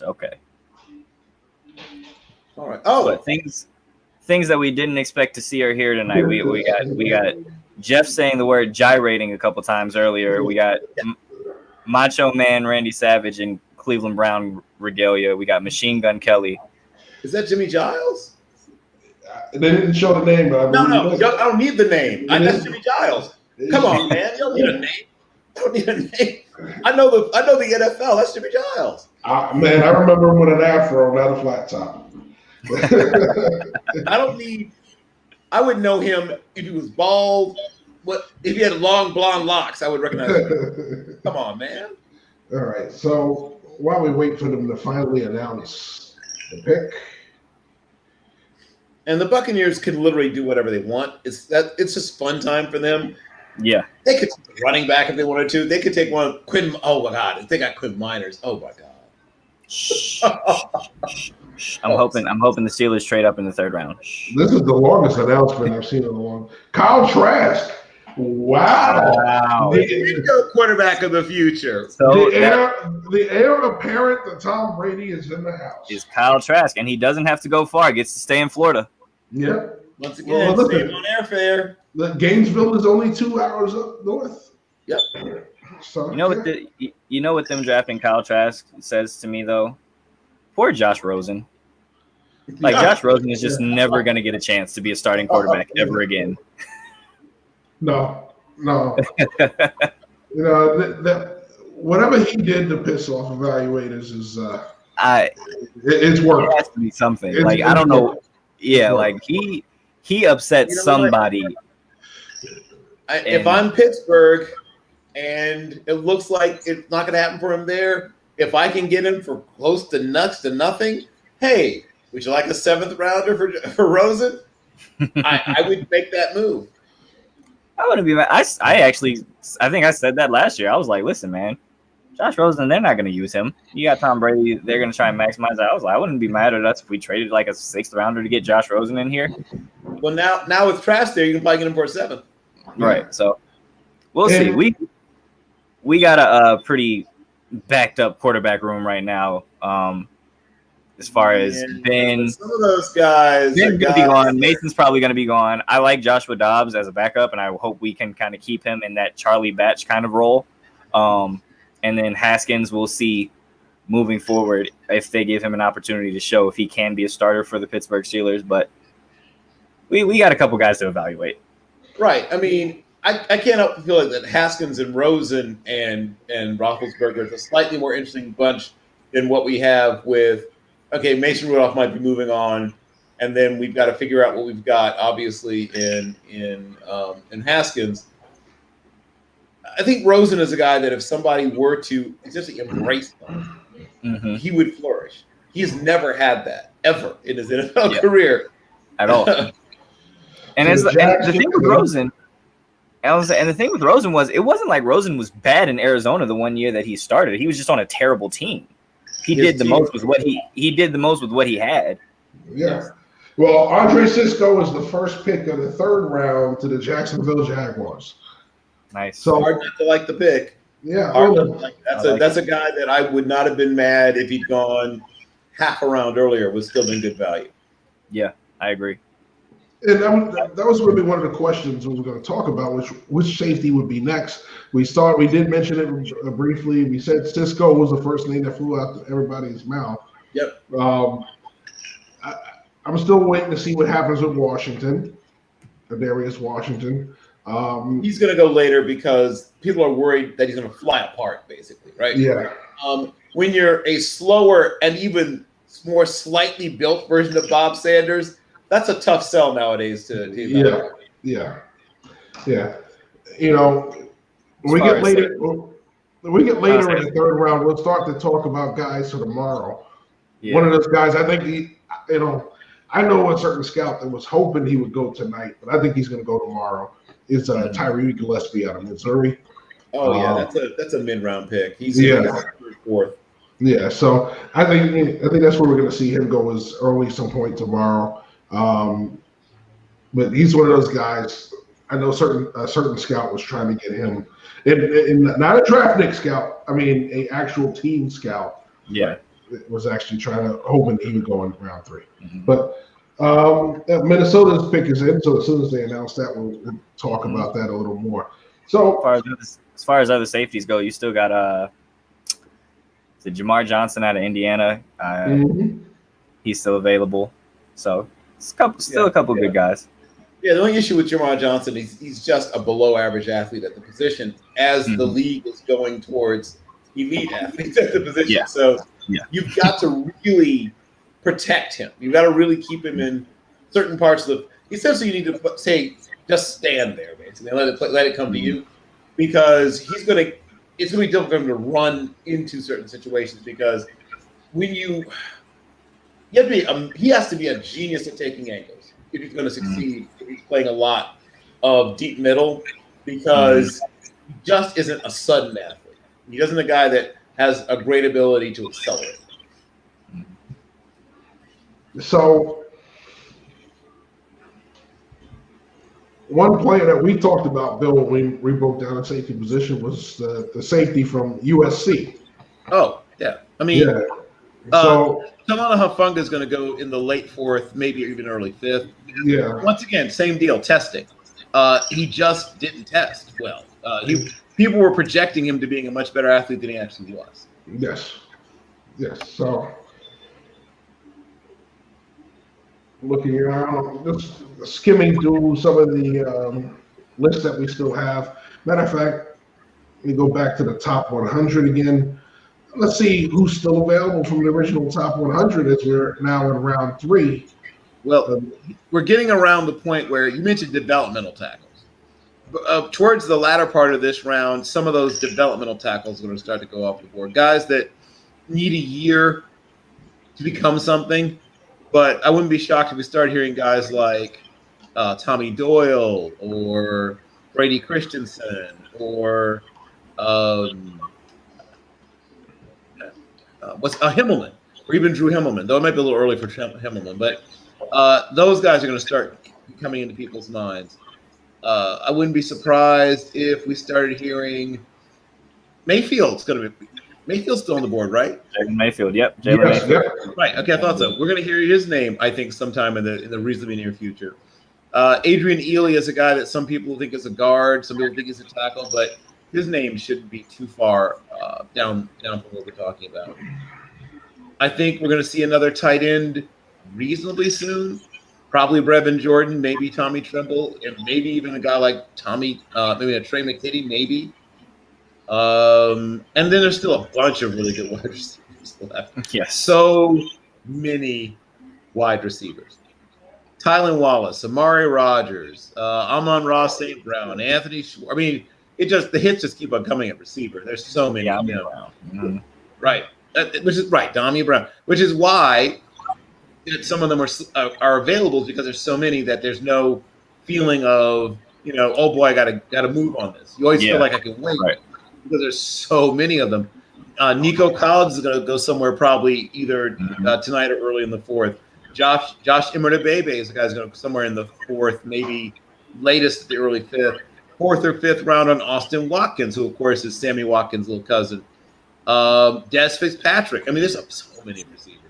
Okay. All right. Oh, but things that we didn't expect to see are here tonight. We got Jeff saying the word gyrating a couple times earlier. We got Macho Man Randy Savage and Cleveland Brown regalia. We got Machine Gun Kelly. is that Jimmy Giles? They didn't show the name, but No. I don't need the name. That's Jimmy Giles. Come on, man. You don't need a name. I don't need a name. I know the NFL. That's Jimmy Giles. Man, I remember him with an afro, not a flat top. I would know him if he was bald. If he had long blonde locks, I would recognize him. Come on, man. All right. So while we wait for them to finally announce the pick. And the Buccaneers can literally do whatever they want. It's just fun time for them. Yeah. They could take a running back if they wanted to. They could take one Quinn. Oh my God, if they got Quinn Miners. Oh my God. I'm hoping the Steelers trade up in the third round. This is the longest announcement I've seen in a long. Kyle Trask. Wow. The quarterback of the future. So the heir apparent that Tom Brady is in the house. Is Kyle Trask, and he doesn't have to go far. Gets to stay in Florida. Yep. Once again, save on airfare. Gainesville is only 2 hours up north. Yep. So, you know what them drafting Kyle Trask says to me though? Poor Josh Rosen. Josh Rosen is just never going to get a chance to be a starting quarterback ever again. No. Whatever he did to piss off evaluators is it's work. It has to be something. I don't know. Yeah, he he upset You know what? somebody. If I'm Pittsburgh and it looks like it's not going to happen for him there, if I can get him for close to nuts to nothing, hey, would you like a 7th rounder for Rosen? I would make that move. I wouldn't be mad. I think I said that last year. I was like, listen, man, Josh Rosen, they're not going to use him. You got Tom Brady. They're going to try and maximize that. I was like, I wouldn't be mad at us if we traded like a 6th rounder to get Josh Rosen in here. Well, now with Trask there, you can probably get him for a 7th. Right. So we'll see. We got a pretty backed up quarterback room right now. As far as Ben, some of those guys, Ben's going to be gone. Mason's probably going to be gone. I like Joshua Dobbs as a backup, and I hope we can kind of keep him in that Charlie Batch kind of role. And then Haskins, we'll see moving forward if they give him an opportunity to show if he can be a starter for the Pittsburgh Steelers. But we got a couple guys to evaluate. Right. I mean, I can't help but feel like that Haskins and Rosen and Roethlisberger is a slightly more interesting bunch than what we have with, okay, Mason Rudolph might be moving on, and then we've got to figure out what we've got, obviously, in Haskins. I think Rosen is a guy that if somebody were to essentially embrace him, he would flourish. He's never had that, ever, in his NFL career. At all. And the thing with Rosen, and the thing with Rosen was it wasn't like Rosen was bad in Arizona the one year that he started. He was just on a terrible team. He did the most with what he did the most with what he had. Yeah. Well, Andre Cisco was the first pick of the 3rd round to the Jacksonville Jaguars. Nice. So hard not to like the pick. Yeah. That's a guy that I would not have been mad if he'd gone half a round earlier. Was still in good value. Yeah, I agree. And that was really one of the questions we were going to talk about, which safety would be next. We did mention it briefly. We said Cisco was the first name that flew out to everybody's mouth. Yep. I'm still waiting to see what happens with Washington, Darius Washington. He's going to go later because people are worried that he's going to fly apart, basically, right? Yeah. When you're a slower and even more slightly built version of Bob Sanders, that's a tough sell nowadays to Yeah. You know, when we get later in the 3rd round, we'll start to talk about guys for tomorrow. Yeah. One of those guys, I think I know a certain scout that was hoping he would go tonight, but I think he's going to go tomorrow. Is Tyree Gillespie out of Missouri? Oh yeah, that's a mid-round pick. He's 4th. Yeah, so I think that's where we're going to see him go is early some point tomorrow. But he's one of those guys. I know a certain scout was trying to get him, in not a draft nick scout. I mean, a actual team scout. Yeah, was actually hoping he would go in round 3. But Minnesota's pick is in, so as soon as they announce that, we'll talk about that a little more. So as far as other safeties go, you still got Jamar Johnson out of Indiana. He's still available. So it's a couple good guys. Yeah, the only issue with Jamar Johnson is he's just a below-average athlete at the position as the league is going towards elite athletes at the position. Yeah. So you've got to really protect him. You've got to really keep him in certain parts of the – essentially you need to say just stand there, basically, and let it come to you because it's going to be difficult for him to run into certain situations because when he has to be a genius at taking angles if he's going to succeed. If he's playing a lot of deep middle because he just isn't a sudden athlete. He isn't a guy that has a great ability to accelerate. So one player that we talked about, Bill, when we broke down the safety position was the safety from USC. Oh, yeah. I mean, so Talanoa Hufanga is going to go in the late 4th, maybe even early 5th. Yeah. Once again, same deal, testing. He just didn't test well. People were projecting him to being a much better athlete than he actually was. Yes. So looking around, just skimming through some of the lists that we still have. Matter of fact, let me go back to the top 100 again. Let's see who's still available from the original top 100 as we're now in round 3. Well, we're getting around the point where you mentioned developmental tackles. Towards the latter part of this round, some of those developmental tackles are going to start to go off the board. Guys that need a year to become something, but I wouldn't be shocked if we start hearing guys like Tommy Doyle or Brady Christensen or Himmelman, or even Drew Himmelman, though it might be a little early for Himmelman, but those guys are going to start coming into people's minds. I wouldn't be surprised if we started hearing Mayfield's still on the board, right? Jalen Mayfield, yep. Jalen Mayfield. Yeah. Right. Okay, I thought so. We're going to hear his name, I think, sometime in the reasonably near future. Adrian Ely is a guy that some people think is a guard, some people think he's a tackle, but his name shouldn't be too far down from what we're talking about. I think we're going to see another tight end reasonably soon. Probably Brevin Jordan, maybe Tommy Tremble, and maybe even a guy like maybe a Trey McKitty, maybe. And then there's still a bunch of really good wide receivers left. Yes. So many wide receivers. Tylan Wallace, Amari Rogers, Amon-Ra St. Brown, Anthony Schwartz. I mean, the hits just keep on coming at receiver. There's so many. Yeah, Right. Which is right, Dami Brown. Which is why some of them are available, because there's so many that there's no feeling of, oh boy, I gotta move on this. You always feel like I can wait, right, because there's so many of them. Nico Collins is going to go somewhere probably either tonight or early in the fourth. Josh Imardabebe is the guy who's going to go somewhere in the fourth, maybe latest the early fifth, fourth or fifth round on Austin Watkins, who of course is Sammy Watkins' little cousin. Des Fitzpatrick. I mean, there's so many receivers.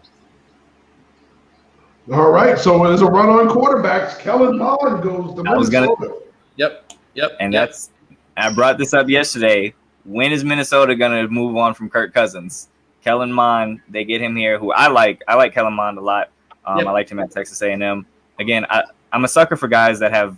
All right, so there's a run on quarterbacks. Kellen Mond goes to Minnesota. Yep. And I brought this up yesterday. When is Minnesota going to move on from Kirk Cousins? Kellen Mond, they get him here, who I like. I like Kellen Mond a lot. I liked him at Texas A&M. Again, I'm a sucker for guys that have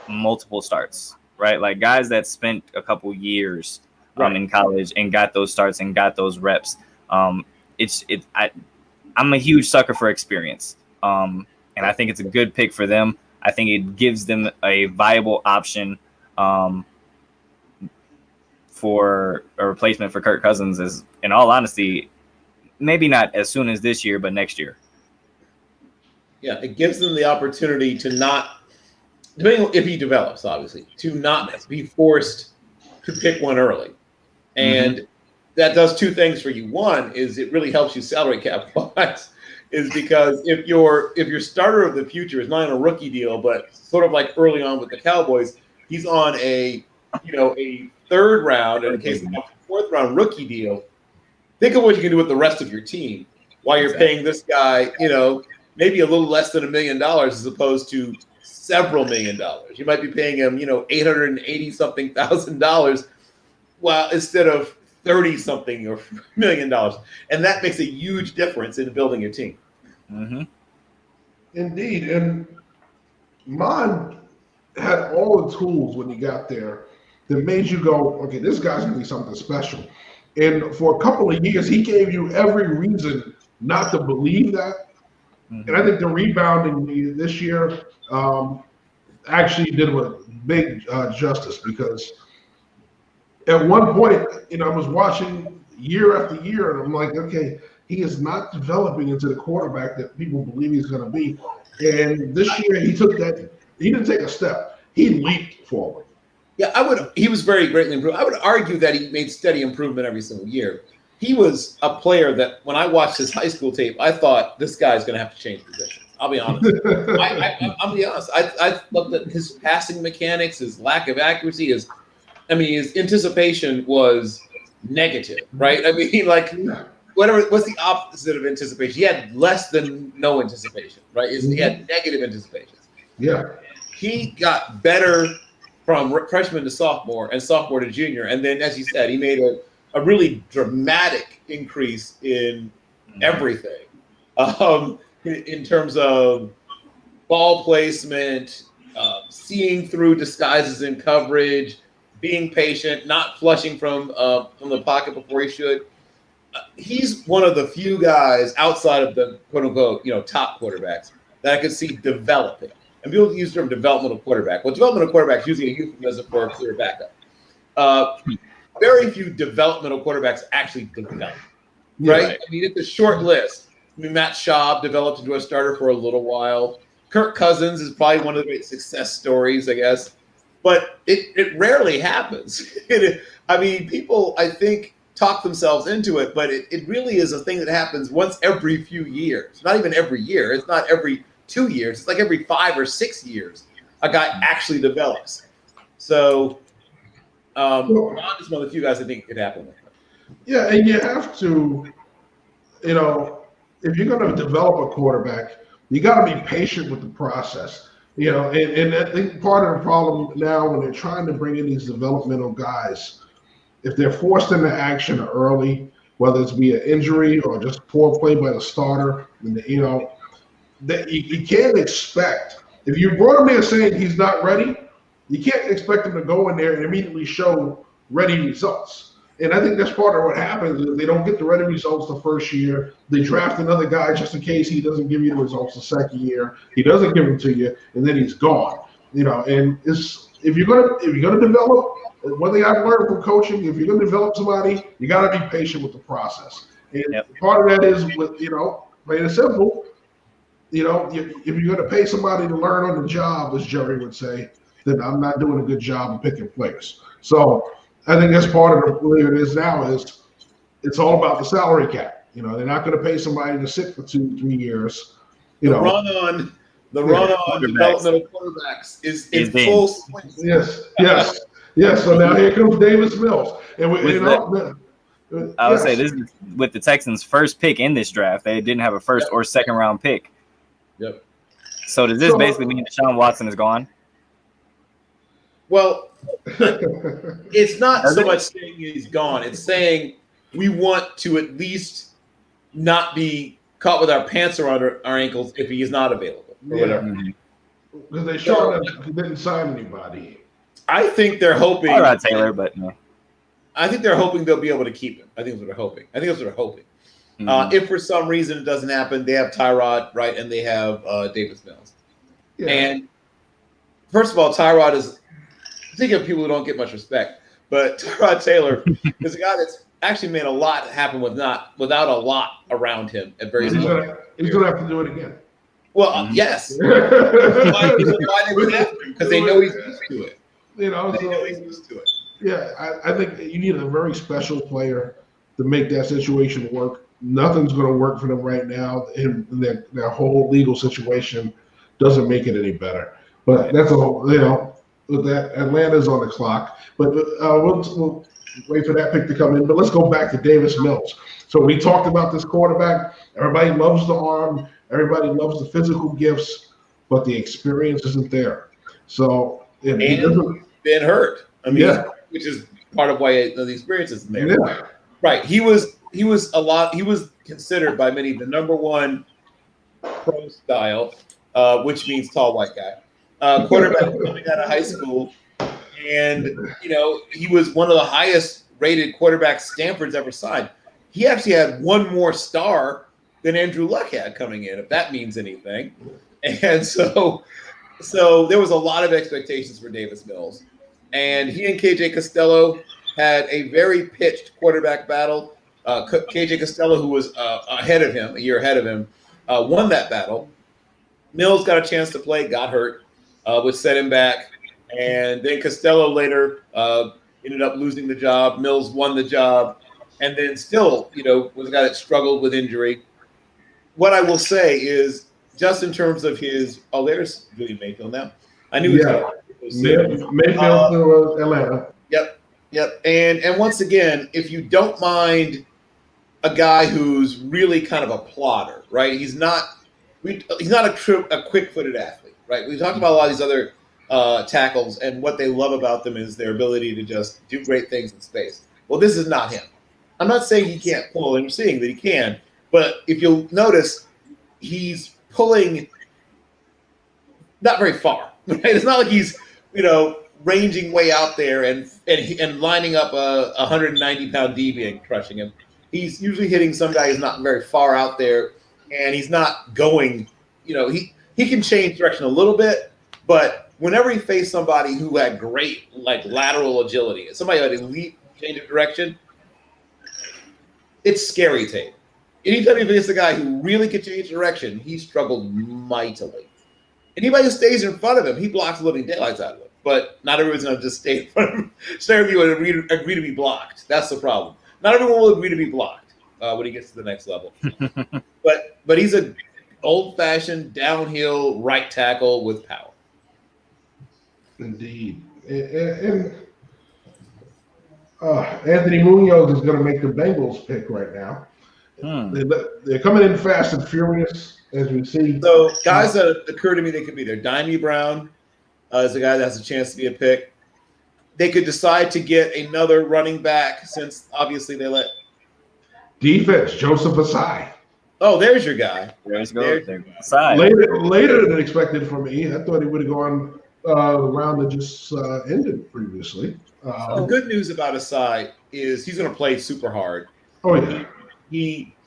multiple starts, right? Like guys that spent a couple years in college and got those starts and got those reps. I'm a huge sucker for experience. And I think it's a good pick for them. I think it gives them a viable option for a replacement for Kirk Cousins. Is, in all honesty, maybe not as soon as this year, but next year. Yeah, it gives them the opportunity to not, depending on if he develops, obviously, to not be forced to pick one early. And that does two things for you. One is it really helps you salary cap wise, is because if your starter of the future is not on a rookie deal, but sort of like early on with the Cowboys, he's on a third round, and in case of a fourth round rookie deal, think of what you can do with the rest of your team while you're paying this guy, maybe a little less than $1 million as opposed to several $1 million. You might be paying him, $880-something thousand, well, instead of 30-something or $1 million. And that makes a huge difference in building your team. Indeed. And Mond had all the tools when he got there that made you go, okay, this guy's going to be something special. And for a couple of years, he gave you every reason not to believe that. And I think the rebounding this year actually did him a big justice, because at one point, I was watching year after year, and I'm like, okay, he is not developing into the quarterback that people believe he's going to be. And this year, he didn't take a step. He leaped forward. Yeah, he was very greatly improved. I would argue that he made steady improvement every single year. He was a player that when I watched his high school tape, I thought this guy's going to have to change positions. I'll be honest. I'll be honest. I loved that his passing mechanics, his lack of accuracy, his anticipation was negative, right? I mean, what's the opposite of anticipation? He had less than no anticipation, right? He had negative anticipation. Yeah. He got better from freshman to sophomore and sophomore to junior. And then, as you said, he made a really dramatic increase in everything, in terms of ball placement, seeing through disguises in coverage, being patient, not flushing from the pocket before he should. He's one of the few guys outside of the quote unquote top quarterbacks that I could see developing. And people use the term developmental quarterback. Well, developmental quarterback is usually a euphemism for a clear backup. Very few developmental quarterbacks actually develop, right? I mean, it's a short list. I mean, Matt Schaub developed into a starter for a little while. Kirk Cousins is probably one of the great success stories, I guess. But it rarely happens. I mean, people, I think, talk themselves into it, but it really is a thing that happens once every few years. Not even every year. It's not every 2 years. It's like every 5 or 6 years a guy actually develops. So Ron is one of the few guys I think it could happen with. Yeah, and you have to, you know, if you're going to develop a quarterback, you got to be patient with the process. You know, and I think part of the problem now when they're trying to bring in these developmental guys, if they're forced into action early, whether it's via injury or just poor play by the starter, you know, that you can't expect. If you brought him there saying he's not ready, you can't expect him to go in there and immediately show ready results. And I think that's part of what happens is they don't get the ready results the first year. They draft another guy just in case he doesn't give you the results the second year. He doesn't give them to you, and then he's gone. You know, and if you're gonna develop, one thing I've learned from coaching, if you're gonna develop somebody, you gotta be patient with the process. And part of that is with, you know, plain and simple. You know, if you're gonna pay somebody to learn on the job, as Jerry would say, then I'm not doing a good job of picking players. So I think that's part of the way it is now is it's all about the salary cap. You know, they're not going to pay somebody to sit for 2-3 years. You know, The run on developmental quarterbacks is in full swing. Yes. So now here comes Davis Mills, and I would say this is with the Texans' first pick in this draft. They didn't have a first or second round pick. Yep. So does this basically mean Deshaun Watson is gone? Well, it's not so much saying he's gone. It's saying we want to at least not be caught with our pants around our ankles if he is not available or whatever. Because they showed that he didn't sign anybody. I think they're hoping. All right, Taylor, but no. I think they're hoping they'll be able to keep him. I think that's what they're hoping. If for some reason it doesn't happen, they have Tyrod, right, and they have Davis Mills. Yeah. And first of all, Tyrod is. Think of people who don't get much respect, but Tyrod Taylor is a guy that's actually made a lot happen without a lot around him at very He's gonna have to do it again. Well, yes. Why they would have to? Because they know he's used to it. You know, he's used to it. Yeah, I think you need a very special player to make that situation work. Nothing's going to work for them right now, and their whole legal situation doesn't make it any better. But that's all, you know. With that, Atlanta's on the clock, but we'll wait for that pick to come in. But let's go back to Davis Mills. So we talked about this quarterback. Everybody loves the arm. Everybody loves the physical gifts, but the experience isn't there. So and been hurt. I mean, which is part of why the experience isn't there. Yeah. Right. He was considered by many the number one pro style, which means tall white guy. Quarterback coming out of high school, and you know he was one of the highest rated quarterbacks Stanford's ever signed. He actually had one more star than Andrew Luck had coming in, if that means anything. And so there was a lot of expectations for Davis Mills, and he and KJ Costello had a very pitched quarterback battle. KJ Costello, who was a year ahead of him, won that battle. Mills got a chance to play, got hurt. Which set him back. And then Costello later ended up losing the job. Mills won the job. And then still, you know, was a guy that struggled with injury. What I will say is, just in terms of his – there's Julian Mayfield now. I knew he was Mayfield to Atlanta. Yep. And once again, if you don't mind a guy who's really kind of a plodder, right? He's not a quick-footed athlete. Right, we talked about a lot of these other tackles, and what they love about them is their ability to just do great things in space. Well, this is not him. I'm not saying he can't pull, and I'm saying that he can, but if you'll notice, he's pulling not very far. Right? It's not like he's, you know, ranging way out there and lining up a 190-pound DB and crushing him. He's usually hitting some guy who's not very far out there, and he's not going, you know, he can change direction a little bit, but whenever he faced somebody who had great like lateral agility, somebody who had elite change of direction, it's scary tape. Anytime he faced a guy who really could change direction, he struggled mightily. Anybody who stays in front of him, he blocks the living daylights out of him. But not everyone's going to just stay in front of him. Stay with you and agree to be blocked. That's the problem. Not everyone will agree to be blocked when he gets to the next level. but he's a old-fashioned downhill right tackle with power. Indeed. And Anthony Munoz is going to make the Bengals pick right now. They're coming in fast and furious, as we see. So guys that occur to me they could be there. Dimey Brown is a guy that has a chance to be a pick. They could decide to get another running back since obviously they let Defense, Joseph Asai. Oh, there's your guy. There's go. There. Side. Later than expected for me. I thought he would have gone the round that just ended previously. The good news about Asai is he's going to play super hard. Oh, yeah.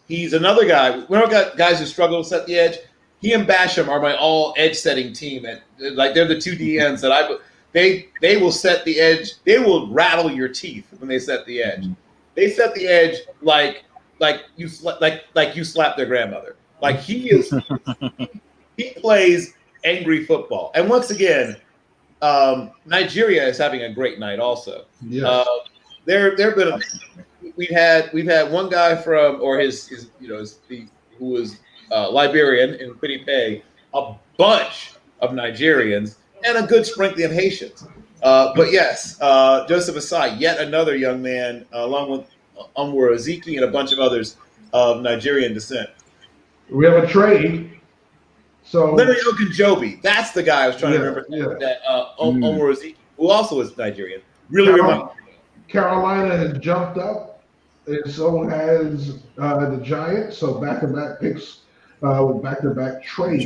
He's another guy. We don't got guys who struggle to set the edge. He and Basham are my all edge setting team, and like they're the two DNs that they will set the edge. They will rattle your teeth when they set the edge. They set the edge like you slap their grandmother. Like he plays angry football. And once again, Nigeria is having a great night also. Yes. We've had one guy from who was Liberian in Quinnipiac, a bunch of Nigerians, and a good sprinkling of Haitians. But yes, Joseph Asai, yet another young man, along with Umwar Ezeki and a bunch of others of Nigerian descent. We have a trade. So Larry Ogunjobi, that's the guy I was trying to remember. Yeah. That Umwar Ezeki, who also is Nigerian, really reminds. Carolina has jumped up, and so has the Giants. So back-to-back picks with back-to-back trades.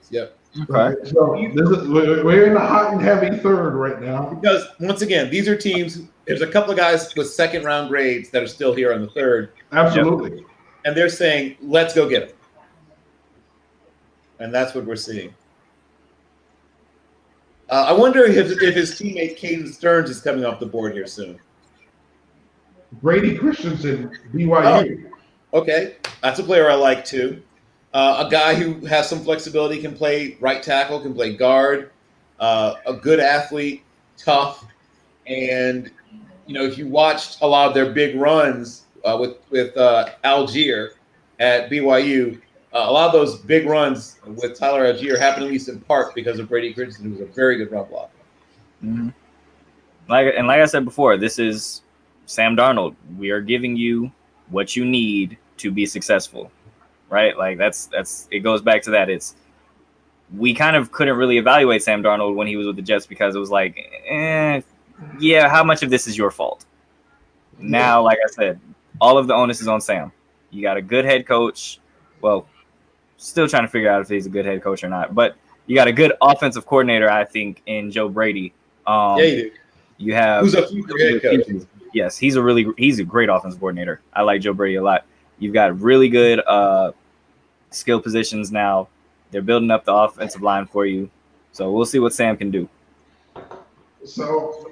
Yep. Okay. Right? So we're in the hot and heavy third right now. Because once again, these are teams. There's a couple of guys with second-round grades that are still here on the third. Absolutely. Yep. And they're saying, "Let's go get him." And that's what we're seeing. I wonder if his teammate Caden Stearns is coming off the board here soon. Brady Christensen, BYU. Oh, okay, that's a player I like too. A guy who has some flexibility, can play right tackle, can play guard. A good athlete, tough, and if you watched a lot of their big runs with Algier at BYU. A lot of those big runs with Tyler Algier happened at least in part because of Brady Christensen, who was a very good run blocker. Mm-hmm. Like I said before, this is Sam Darnold. We are giving you what you need to be successful, right? Like that's it goes back to that. We kind of couldn't really evaluate Sam Darnold when he was with the Jets because it was like, yeah, how much of this is your fault? Now, like I said, all of the onus is on Sam. You got a good head coach. Well, still trying to figure out if he's a good head coach or not. But you got a good offensive coordinator, I think, in Joe Brady. Yeah, you do. You have who's a future head coach. Yes, he's a great offensive coordinator. I like Joe Brady a lot. You've got really good skill positions now. They're building up the offensive line for you. So we'll see what Sam can do. So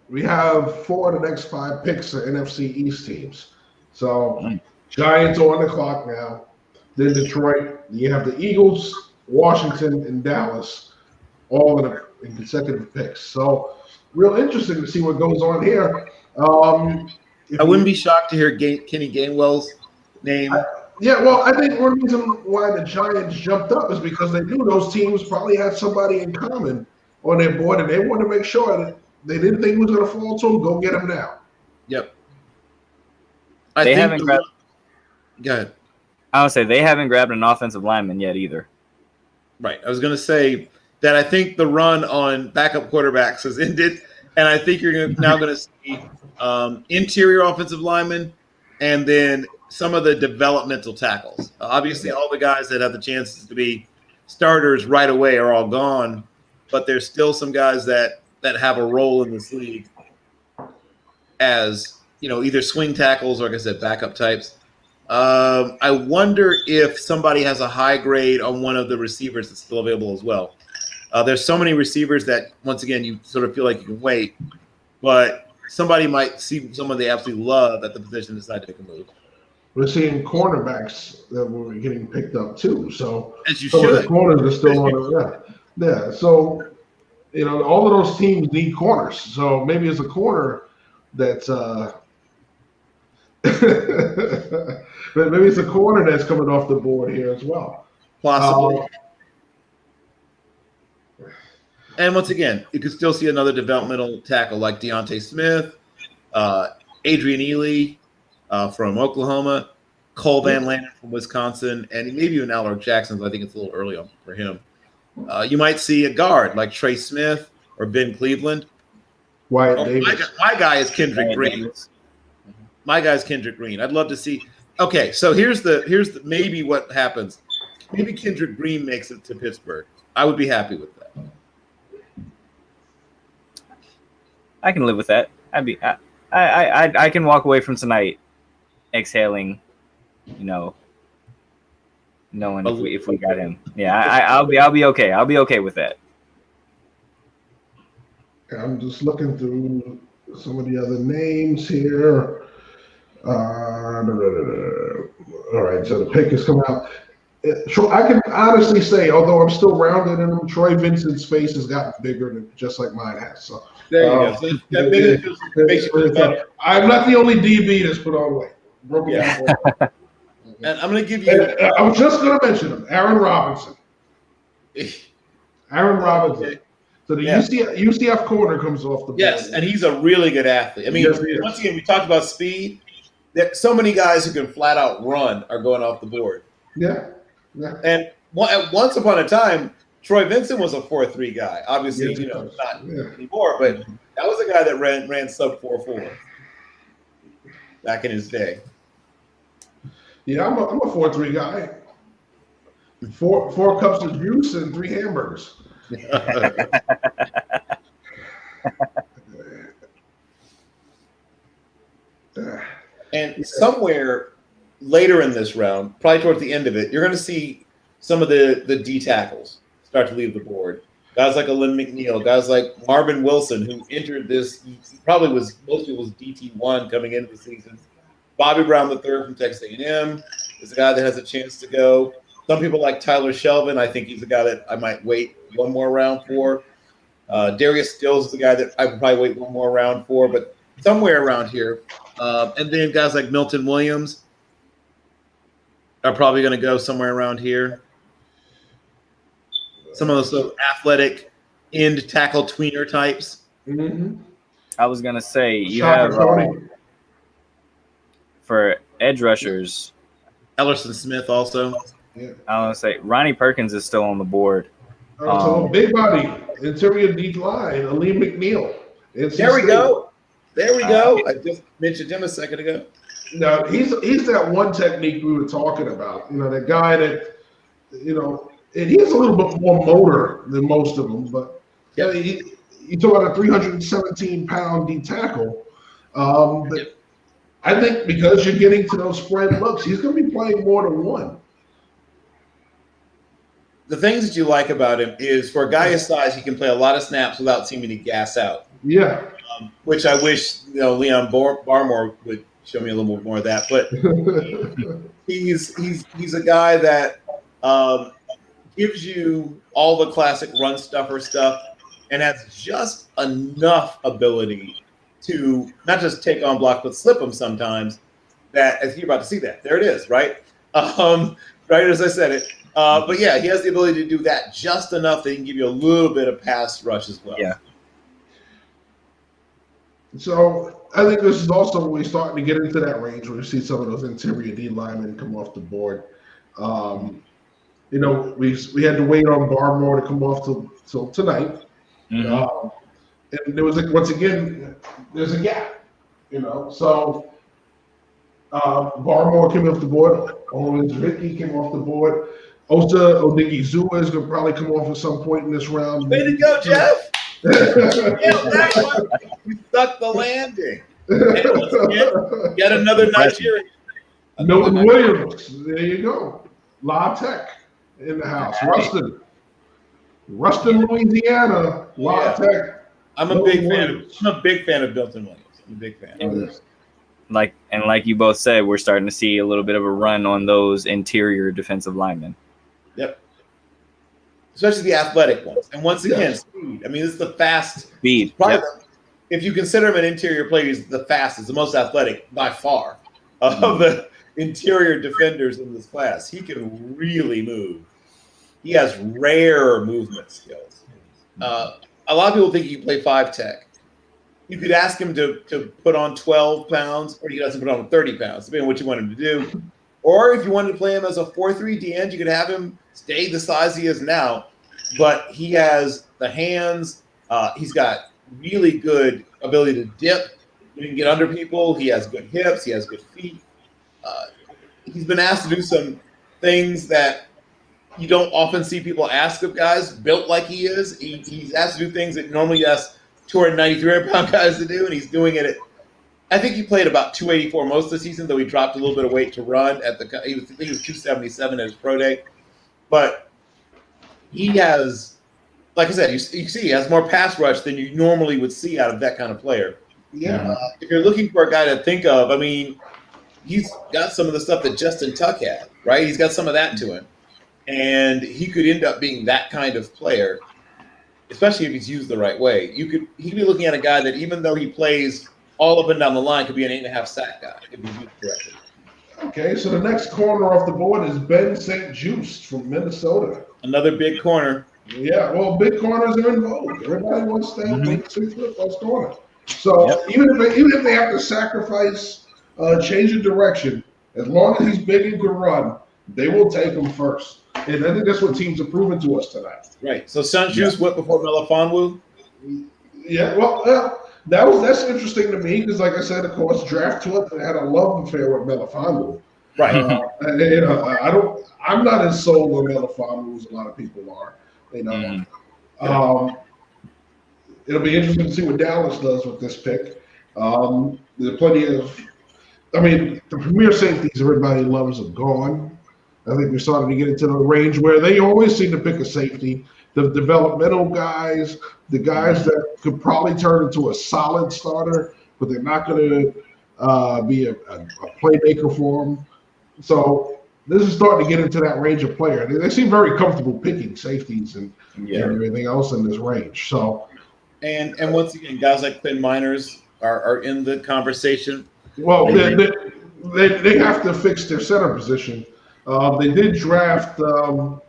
we have 4 of the next 5 picks are NFC East teams. So Giants are on the clock now. Then Detroit. You have the Eagles, Washington, and Dallas, all in consecutive picks. So real interesting to see what goes on here. I wouldn't be shocked to hear Kenny Gainwell's name. I think one reason why the Giants jumped up is because they knew those teams probably had somebody in common on their board, and they wanted to make sure that they didn't think it was going to fall to them. Go get them now. Yep. They haven't grabbed. Go ahead. I would say they haven't grabbed an offensive lineman yet either. Right. I was going to say that I think the run on backup quarterbacks has ended, and I think you're now going to see interior offensive linemen and then some of the developmental tackles. Obviously, all the guys that have the chances to be starters right away are all gone, but there's still some guys that have a role in this league as either swing tackles or, like I said, backup types. I wonder if somebody has a high grade on one of the receivers that's still available as well. There's so many receivers that, once again, you sort of feel like you can wait, but somebody might see someone they absolutely love at the position and decide to make a move. We're seeing cornerbacks that were getting picked up too. So As you some of the should. corners are still on the yeah. So all of those teams need corners. So maybe it's a corner that's maybe it's a corner that's coming off the board here as well. Possibly. And once again, you could still see another developmental tackle like Deontay Smith, Adrian Ely from Oklahoma, Cole Van Landen from Wisconsin, and maybe even Alaric Jackson. I think it's a little early on for him. You might see a guard like Trey Smith or Ben Cleveland. Wyatt Davis. My guy is Kendrick Green. Davis. My guy's Kendrick Green. I'd love to see. Okay, so here's the maybe what happens. Maybe Kendrick Green makes it to Pittsburgh. I would be happy with that. I can live with that. I can walk away from tonight exhaling, knowing if we got him. Yeah, I'll be okay. I'll be okay with that. I'm just looking through some of the other names here. All right, so the pick is coming out. I can honestly say, although I'm still rounded in him, Troy Vincent's face has gotten bigger, just like mine has. So there you go. So that makes you feel better. I'm not the only DB that's put on weight. Yeah. And I'm going to give you. I was just going to mention him, Aaron Robinson. Aaron Robinson. Okay. So the UCF corner comes off the board. Yes, and he's a really good athlete. I mean, Yes, he is. once again, we talked about speed. There, so many guys who can flat out run are going off the board. Yeah. And once upon a time, Troy Vincent was a 4.3 guy. Obviously, Yes, he not was. anymore, but that was a guy that ran sub 4.4 back in his day. Yeah, I'm a 4-3 guy. Four cups of juice and 3 hamburgers. And somewhere later in this round, probably towards the end of it, you're going to see some of the D tackles start to leave the board. Guys like Lynn McNeil, guys like Marvin Wilson, who entered this, he probably was, most people was DT1 coming into the season. Bobby Brown III from Texas A&M is a guy that has a chance to go. Some people like Tyler Shelvin. I think he's a guy that I might wait one more round for. Darius Stills is the guy that I would probably wait one more round for, but somewhere around here. And then guys like Milton Williams are probably going to go somewhere around here. Some of those sort of athletic end tackle tweener types. Mm-hmm. I was gonna say you Shaka have Tony. for edge rushers. Ellerson Smith also. Yeah. I want to say Ronnie Perkins is still on the board. So big body, interior D line, Aleem McNeil. There we go. There we go. I just mentioned him a second ago. No, he's that one technique we were talking about. That guy that, and he's a little bit more motor than most of them, but you talk about a 317-pound D tackle. But I think because you're getting to those spread looks, he's going to be playing more than one. The things that you like about him is for a guy his size, he can play a lot of snaps without seeming to gas out. Yeah. Which I wish Leon Barmore would show me a little more of that. But he's a guy that gives you all the classic run stuffer stuff and has just enough ability to not just take on block but slip them sometimes. That as you're about to see that there it is, right? Right as I said it. But yeah, he has the ability to do that just enough that he can give you a little bit of pass rush as well. Yeah. So I think this is also when we're starting to get into that range where you see some of those interior D linemen come off the board. We had to wait on Barmore to come off till tonight. Mm-hmm. And there was once again, there's a gap, So Barmore came off the board. Owen Zvicki came off the board. Osa Odigizua is going to probably come off at some point in this round. Way to go, Jeff! You stuck the landing. And once again, yet another Nigerian. Milton Williams, there you go. La Tech in the house. Ruston, Louisiana. La Tech. I'm a big fan of Milton Williams. I'm a big fan. Like you both said, we're starting to see a little bit of a run on those interior defensive linemen. Yep. Especially the athletic ones. And once again, speed. I mean, this is the fast speed. Probably if you consider him an interior player, he's the fastest, the most athletic by far of the interior defenders in this class. He can really move. He has rare movement skills. A lot of people think he can play 5 tech. You could ask him to put on 12 pounds, or he doesn't put on 30 pounds, depending on what you want him to do. Or if you wanted to play him as a 4-3 D end, you could have him stay the size he is now. But he has the hands. He's got really good ability to dip. He can get under people. He has good hips. He has good feet. He's been asked to do some things that you don't often see people ask of guys built like he is. He's asked to do things that normally you ask 290-300-pound guys to do, and he's doing it I think he played about 284 most of the season, though he dropped a little bit of weight to run. He was 277 at his pro day. But he has, like I said, you see he has more pass rush than you normally would see out of that kind of player. Yeah. If you're looking for a guy to think of, I mean, he's got some of the stuff that Justin Tuck had, right? He's got some of that to him. And he could end up being that kind of player, especially if he's used the right way. He'd be looking at a guy that even though he plays all up and down the line, could be an 8.5 sack guy if he's used correctly. Okay, so the next corner off the board is Ben St. Juste from Minnesota. Another big corner. Yeah, well, big corners are in vogue. Everybody wants to have big 6 foot plus corner. So even if they have to sacrifice, change of direction, as long as he's big and can run, they will take him first. And I think that's what teams are proving to us tonight. Right. So St. Juste went before Melifonwu? Yeah, well, that's interesting to me because, like I said, of course, Draft Twitter had a love affair with Melifonwu. Right. I'm not as sold on Melifonwu as a lot of people are. It'll be interesting to see what Dallas does with this pick. There's plenty of, the premier safeties everybody loves are gone. I think we're starting to get into the range where they always seem to pick a safety. The developmental guys, the guys that could probably turn into a solid starter, but they're not going to be a playmaker for them. So this is starting to get into that range of player. They seem very comfortable picking safeties and everything else in this range. So, and once again, guys like Quinn Miners are in the conversation. Well, they have to fix their center position. They did draft Tyler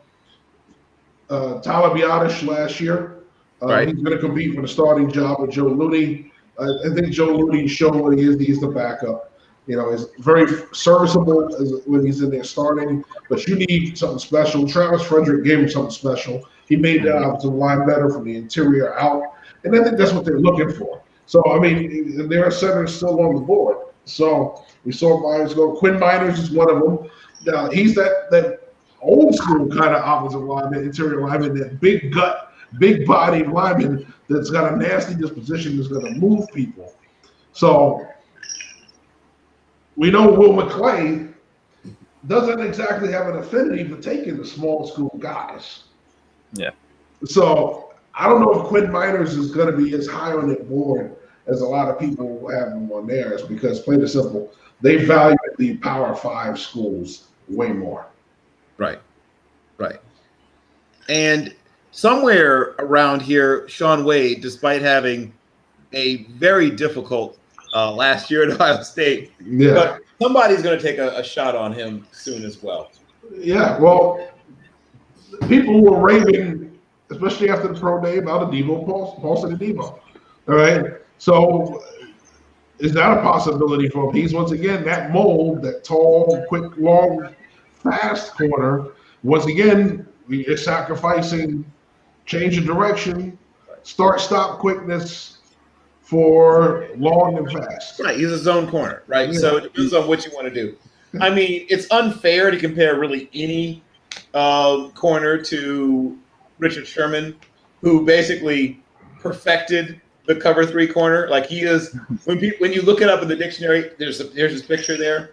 Biadasz last year. He's going to compete for the starting job with Joe Looney. I think Joe Looney showed what he is. He's the backup. He's very serviceable when he's in there starting, but you need something special. Travis Frederick gave him something special. He made that offensive line better from the interior out, and I think that's what they're looking for. So, there are centers still on the board. So we saw Myers go. Quinn Miners is one of them. Now, he's that old school kind of offensive lineman, interior lineman, that big gut, big body lineman that's got a nasty disposition that's going to move people. So we know Will McClay doesn't exactly have an affinity for taking the small school guys. Yeah. So I don't know if Quinn Miners is going to be as high on their board as a lot of people have him on theirs because, plain and simple, they value the Power 5 schools way more. Right. And somewhere around here, Shaun Wade, despite having a very difficult last year at Ohio State, but somebody's going to take a shot on him soon as well. Yeah, well, people were raving, especially after the pro day, about Paulson Adebo. All right, so is that a possibility for him? He's once again that mold, that tall, quick, long, fast corner. Once again, we are sacrificing change of direction, start-stop quickness for long and fast. Right, he's a zone corner, right? Yeah. So it depends on what you want to do. It's unfair to compare really any corner to Richard Sherman, who basically perfected the cover 3 corner. Like he is, when you look it up in the dictionary, there's his picture there.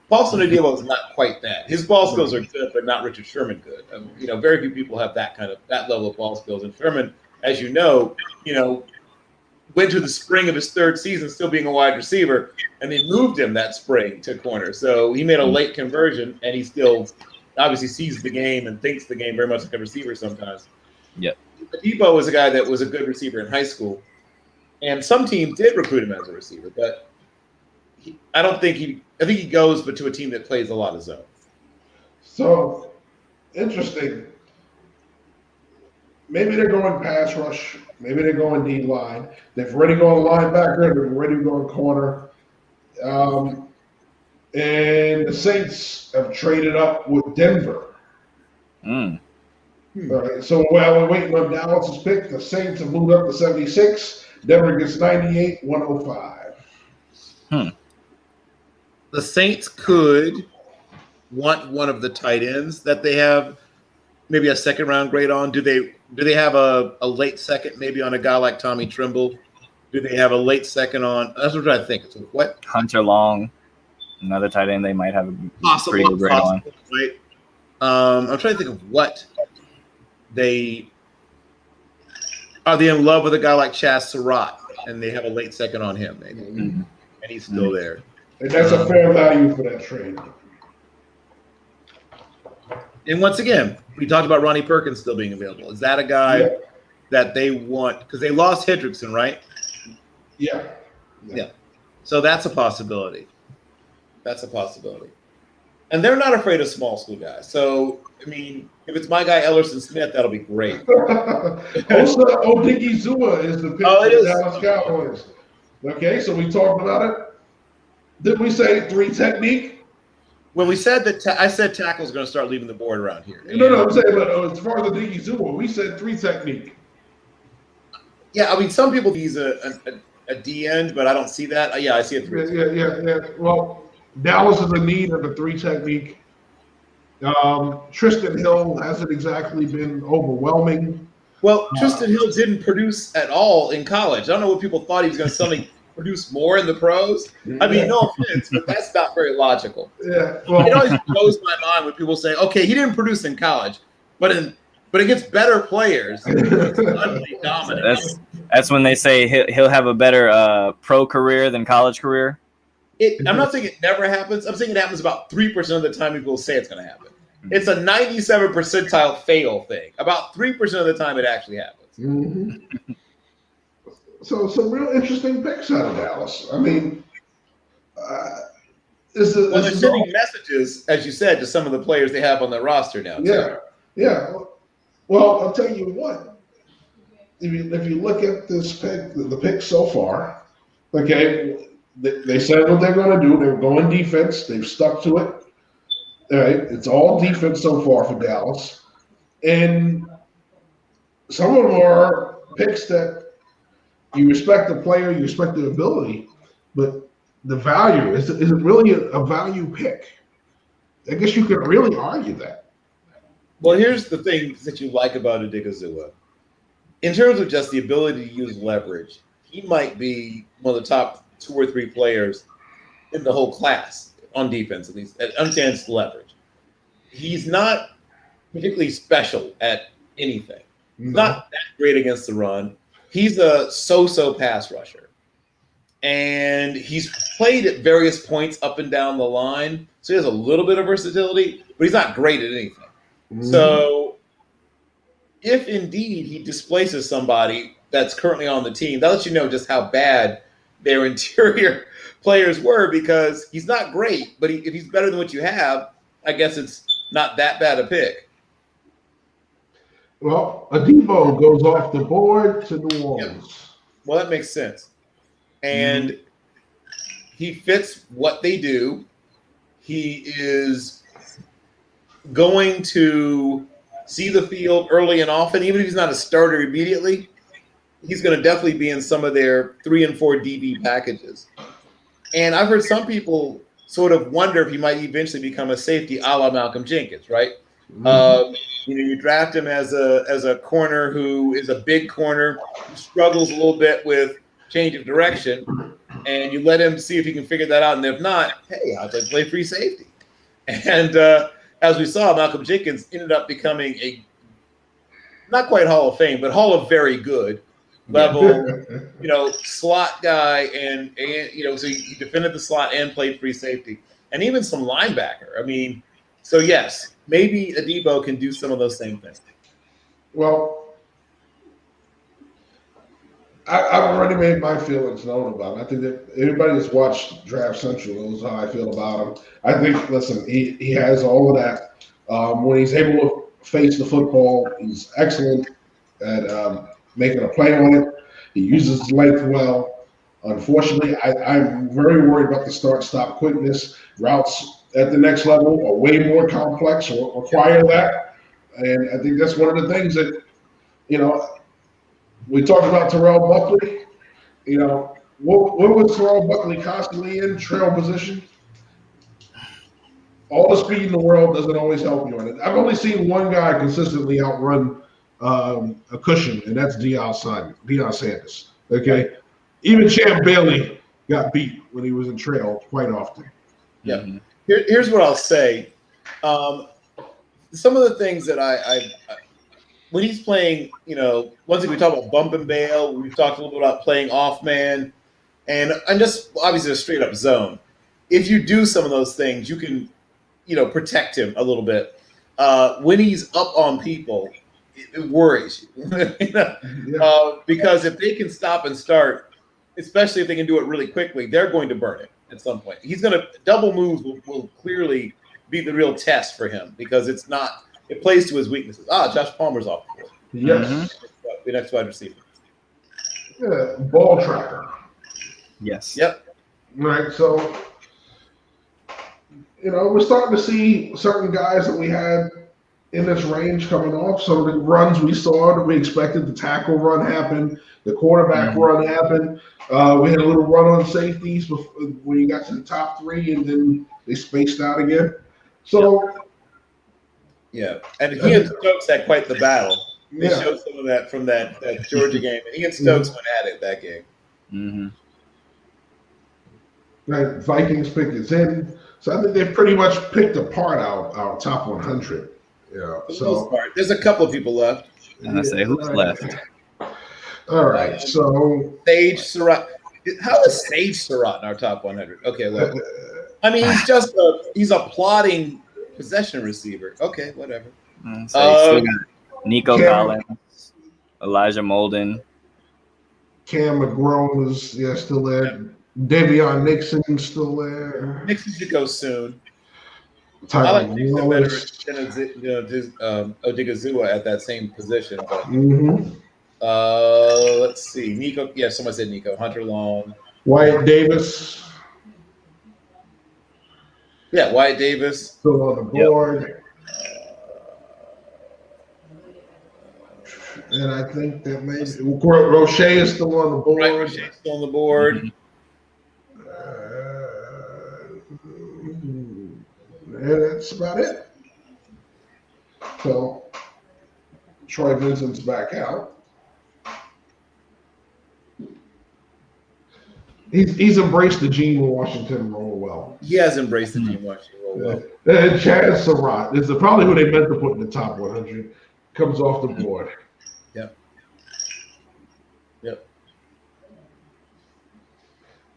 Paulson Adebo is not quite that. His ball skills are good, but not Richard Sherman good. Very few people have that level of ball skills. And Sherman, as you know, went to the spring of his third season still being a wide receiver, and they moved him that spring to corner. So he made a late conversion, and he still obviously sees the game and thinks the game very much like a receiver sometimes. Yep. Adebo was a guy that was a good receiver in high school, and some teams did recruit him as a receiver, but I think he goes, but to a team that plays a lot of zone. So, interesting. Maybe they're going pass rush. Maybe they're going D line. They've already gone linebacker. They've already gone corner. And the Saints have traded up with Denver. Mm. All right. So while we're waiting on Dallas's pick, the Saints have moved up to 76. Denver gets 98, 105. The Saints could want one of the tight ends that they have maybe a second round grade on. Do they have a late second maybe on a guy like Tommy Trimble? Do they have a late second on? That's what I think. So what? Hunter Long, another tight end they might have a pretty good grade on. Right? I'm trying to think of what are they in love with a guy like Chaz Surratt, and they have a late second on him maybe, and he's still there. And that's a fair value for that trade. And once again, we talked about Ronnie Perkins still being available. Is that a guy that they want? Because they lost Hendrickson, right? Yeah. So that's a possibility. And they're not afraid of small school guys. So, I mean, if it's my guy Ellerson Smith, that'll be great. Osa Odigizua is the pick for the Dallas Cowboys. Okay, so we talked about it. Did we say 3 technique? When we said that, I said tackle's going to start leaving the board around here. No, I'm saying, but as far as the Odigizua, we said 3 technique. Yeah, I mean, some people use a D end, but I don't see that. Yeah, I see a 3. Yeah. Well, Dallas is in need of a 3 technique. Tristan Hill hasn't exactly been overwhelming. Well, Tristan Hill didn't produce at all in college. I don't know what people thought he was going to suddenly produce more in the pros. I mean, no offense, but that's not very logical. Yeah, well, it always blows my mind when people say, "Okay, he didn't produce in college, but against better players, he's utterly dominant." That's when they say he'll have a better pro career than college career. I'm not saying it never happens. I'm saying it happens about 3% of the time people say it's going to happen. It's a 97 percentile fail thing. About 3% of the time it actually happens. Mm-hmm. So some real interesting picks out of Dallas. I mean, they're sending messages, as you said, to some of the players they have on the roster now. Yeah. Well, I'll tell you what. If you look at this pick, the pick so far, okay, they said what they're going to do. They're going defense. They've stuck to it. All right, it's all defense so far for Dallas, and some of them are picks that you respect the player, you respect the ability, but the value is it really a value pick? I guess you could really argue that. Well, here's the thing that you like about Odigizua. In terms of just the ability to use leverage, he might be one of the top 2 or 3 players in the whole class on defense, at least, understands leverage. He's not particularly special at anything. No. Not that great against the run. He's a so-so pass rusher. And he's played at various points up and down the line, so he has a little bit of versatility, but he's not great at anything. Mm-hmm. So if indeed he displaces somebody that's currently on the team, that lets you know just how bad their interior players were, because he's not great, but if he's better than what you have, I guess it's not that bad a pick. Well, Adebo goes off the board to New Orleans. Yep. Well, that makes sense. And he fits what they do. He is going to see the field early and often, even if he's not a starter immediately. He's going to definitely be in some of their 3 and 4 DB packages. And I've heard some people sort of wonder if he might eventually become a safety a la Malcolm Jenkins, right? Mm-hmm. You draft him as a corner who is a big corner, who struggles a little bit with change of direction, and you let him see if he can figure that out. And if not, hey, I'll just play free safety. And as we saw, Malcolm Jenkins ended up becoming a not quite Hall of Fame, but Hall of Very Good level, slot guy, and so he defended the slot and played free safety, and even some linebacker. I mean, so yes, maybe Adebo can do some of those same things. Well, I've already made my feelings known about him. I think that everybody that's watched Draft Central knows how I feel about him. I think, listen, he has all of that. When he's able to face the football, he's excellent at making a play on it. He uses his length well. Unfortunately, I'm very worried about the start-stop quickness. Routes at the next level are way more complex or require that. And I think that's one of the things that, we talked about Terrell Buckley. What was Terrell Buckley constantly in? Trail position. All the speed in the world doesn't always help you on it. I've only seen one guy consistently outrun a cushion, and that's Deion Sanders. Okay, even Champ Bailey got beat when he was in trail quite often. Yeah. Here's what I'll say. Some of the things that I when he's playing, once again, we talk about bump and bail. We've talked a little bit about playing off man, and just obviously a straight up zone. If you do some of those things, you can, protect him a little bit. When he's up on people, it worries you, because if they can stop and start, especially if they can do it really quickly, they're going to burn it at some point. He's going to double moves will clearly be the real test for him because it plays to his weaknesses. Josh Palmer's off the board. Yes. The next wide receiver. Yeah, ball tracker. Yes. Yep. Right. So, we're starting to see certain guys that we had in this range coming off. So the runs we saw that we expected, the tackle run happened, the quarterback run happened. We had a little run on safeties when you got to the top three, and then they spaced out again. So. Yeah, and he and Stokes had quite the battle. They Yeah. showed some of that from that Georgia game. And he and Stokes went at it that game. Mm-hmm. Right, Vikings picked his in. So I think they've pretty much picked apart our top 100. Yeah. For the most part. There's a couple of people left. And I say, who's left? All right. So Sage Surratt. How is Sage Surratt in our top 100? Okay, look. I mean, he's a plotting possession receiver. Okay, whatever. So you still got Nico Collins, Elijah Molden. Cam McGrone is still there. Davion Nixon still there. Nixon should go soon. I Tyler like Nixon better Lewis. than Odigizua at that same position. But Mhm. let's see. Nico. Yeah, someone said Nico. Hunter Long. Wyatt Davis Yeah, Wyatt Davis. still on the board. And I think that maybe Roche is still on the board. Right, Roche's still on the board. And that's about it. So Troy Vincent's back out. He's embraced the Gene Washington role well. He has embraced the team watching real well. And Chad Surratt is probably who they meant to put in the top 100. Comes off the board. Yep.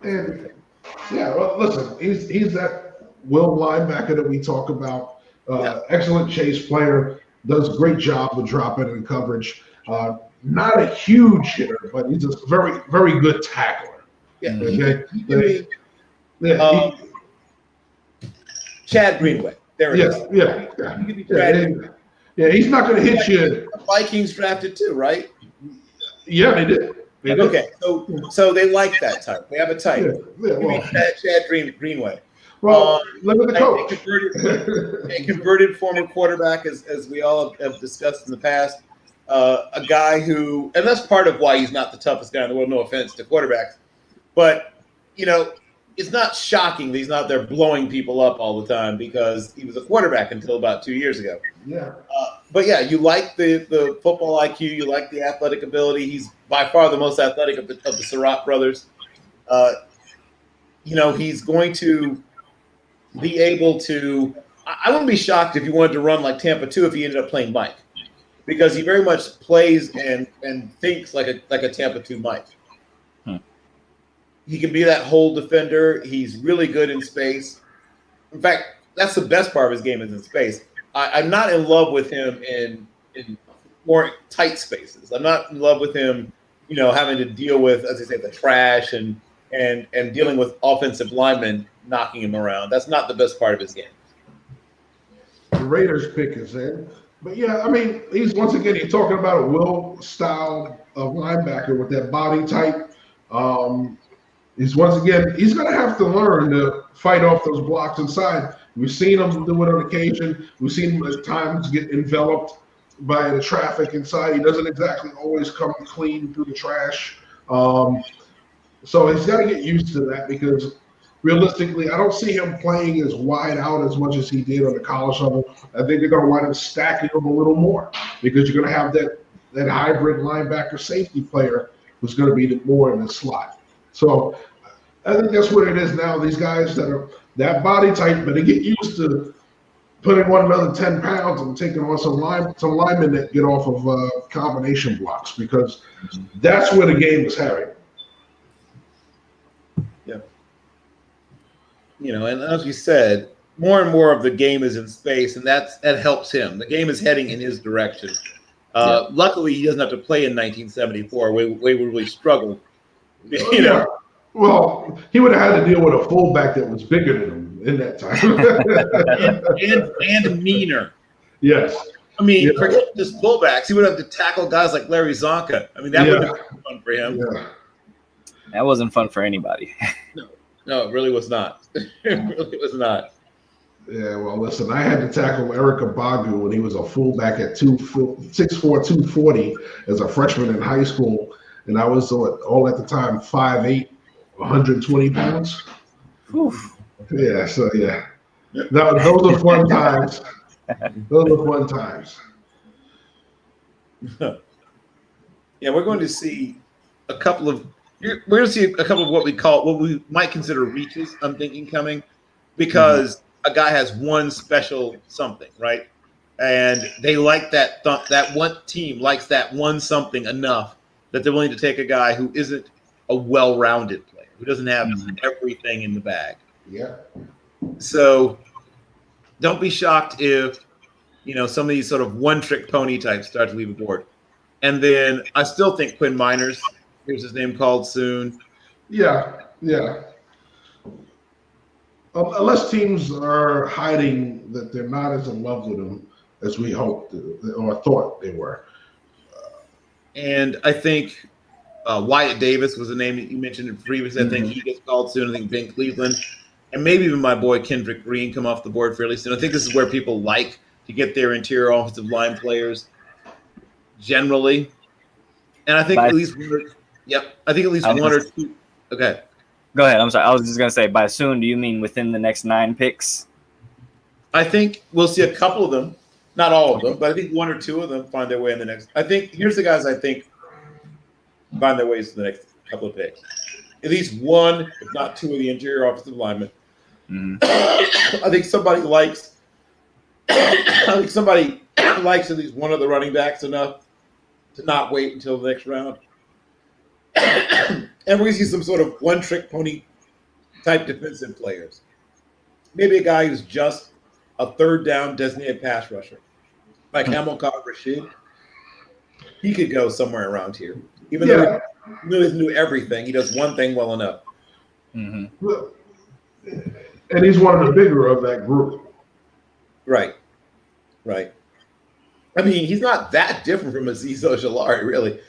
And well, listen, he's that will linebacker that we talk about. Excellent chase player, does a great job with dropping and coverage. Not a huge hitter, but he's a very, very good tackler. Yeah. Okay. He can be, Chad Greenway. There it is. Yeah. He can be Chad. Yeah, he's not going to hit you. The Vikings drafted too, right? Yeah, they did. They did. Okay, so they like that type. They have a type. Yeah, He well, can be Chad Greenway. look at the coach. A converted former quarterback, as we all have discussed in the past. A guy who, and that's part of why he's not the toughest guy in the world. No offense to quarterbacks, but it's not shocking that he's not there blowing people up all the time because he was a quarterback until about 2 years ago. Yeah. But yeah, you like the football IQ, you like the athletic ability. He's by far the most athletic of the Surratt brothers. he's going to be able to. I wouldn't be shocked if he wanted to run like Tampa 2 if he ended up playing Mike, because he very much plays and thinks like a Tampa 2 Mike. He can be that whole defender. He's really good in space. In fact, that's the best part of his game is in space. I'm not in love with him in more tight spaces. I'm not in love with him, having to deal with, as I say, the trash and dealing with offensive linemen knocking him around. That's not the best part of his game. The Raiders pick is in. But yeah, I mean, he's talking about a Will style of linebacker with that body type. He's going to have to learn to fight off those blocks inside. We've seen him do it on occasion. We've seen him at times get enveloped by the traffic inside. He doesn't exactly always come clean through the trash. So he's got to get used to that, because realistically, I don't see him playing as wide out as much as he did on the college level. I think they're going to wind up stacking him a little more, because you're going to have that hybrid linebacker safety player who's going to be more in the slot. So I think that's what it is now. These guys that are that body type, but they get used to putting on another 10 pounds and taking on some linemen that get off of combination blocks, because that's where the game is heading. Yeah. And as you said, more and more of the game is in space, and that helps him. The game is heading in his direction. Luckily, he doesn't have to play in 1974. We really struggled. Yeah. Well, he would have had to deal with a fullback that was bigger than him in that time. and meaner. Yes. I mean, forget just fullbacks. He would have to tackle guys like Larry Zonka. I mean, that would have been fun for him. Yeah. That wasn't fun for anybody. No, it really was not. It really was not. Yeah, well, listen, I had to tackle Eric Abagu when he was a fullback at 6'4", 240 as a freshman in high school. And I was all at the time 5'8", 120 pounds. Oof. Yeah, so yeah. Now, those are fun times. Those are fun times. Yeah, we're going to see a couple of what we might consider reaches, I'm thinking, coming, because a guy has one special something, right? And they like that one team likes that one something enough that they're willing to take a guy who isn't a well-rounded player, who doesn't have everything in the bag. Yeah. So don't be shocked if, some of these sort of one-trick pony types start to leave the board. And then I still think Quinn Miners, here's his name called soon. Yeah. Unless teams are hiding that they're not as in love with him as we hoped or thought they were. And I think Wyatt Davis was the name that you mentioned previously. I think he gets called soon. I think Ben Cleveland. And maybe even my boy Kendrick Green come off the board fairly soon. I think this is where people like to get their interior offensive line players generally. And I think at least one or two. Okay. Go ahead. I'm sorry. I was just going to say, by soon, do you mean within the next 9 picks? I think we'll see a couple of them. Not all of them, but I think one or two of them find their way in the next. I think here's the guys I think find their ways to the next couple of picks. At least one, if not two, of the interior offensive linemen. I think somebody likes. I think somebody likes at least one of the running backs enough to not wait until the next round. And we're going to see some sort of one-trick pony type defensive players. Maybe a guy who's just a third down designated pass rusher, like Hamilcar Rashed. He could go somewhere around here. Even though he doesn't do everything, he does one thing well enough. And he's one of the bigger of that group. Right. I mean, he's not that different from Azeez Ojulari, really.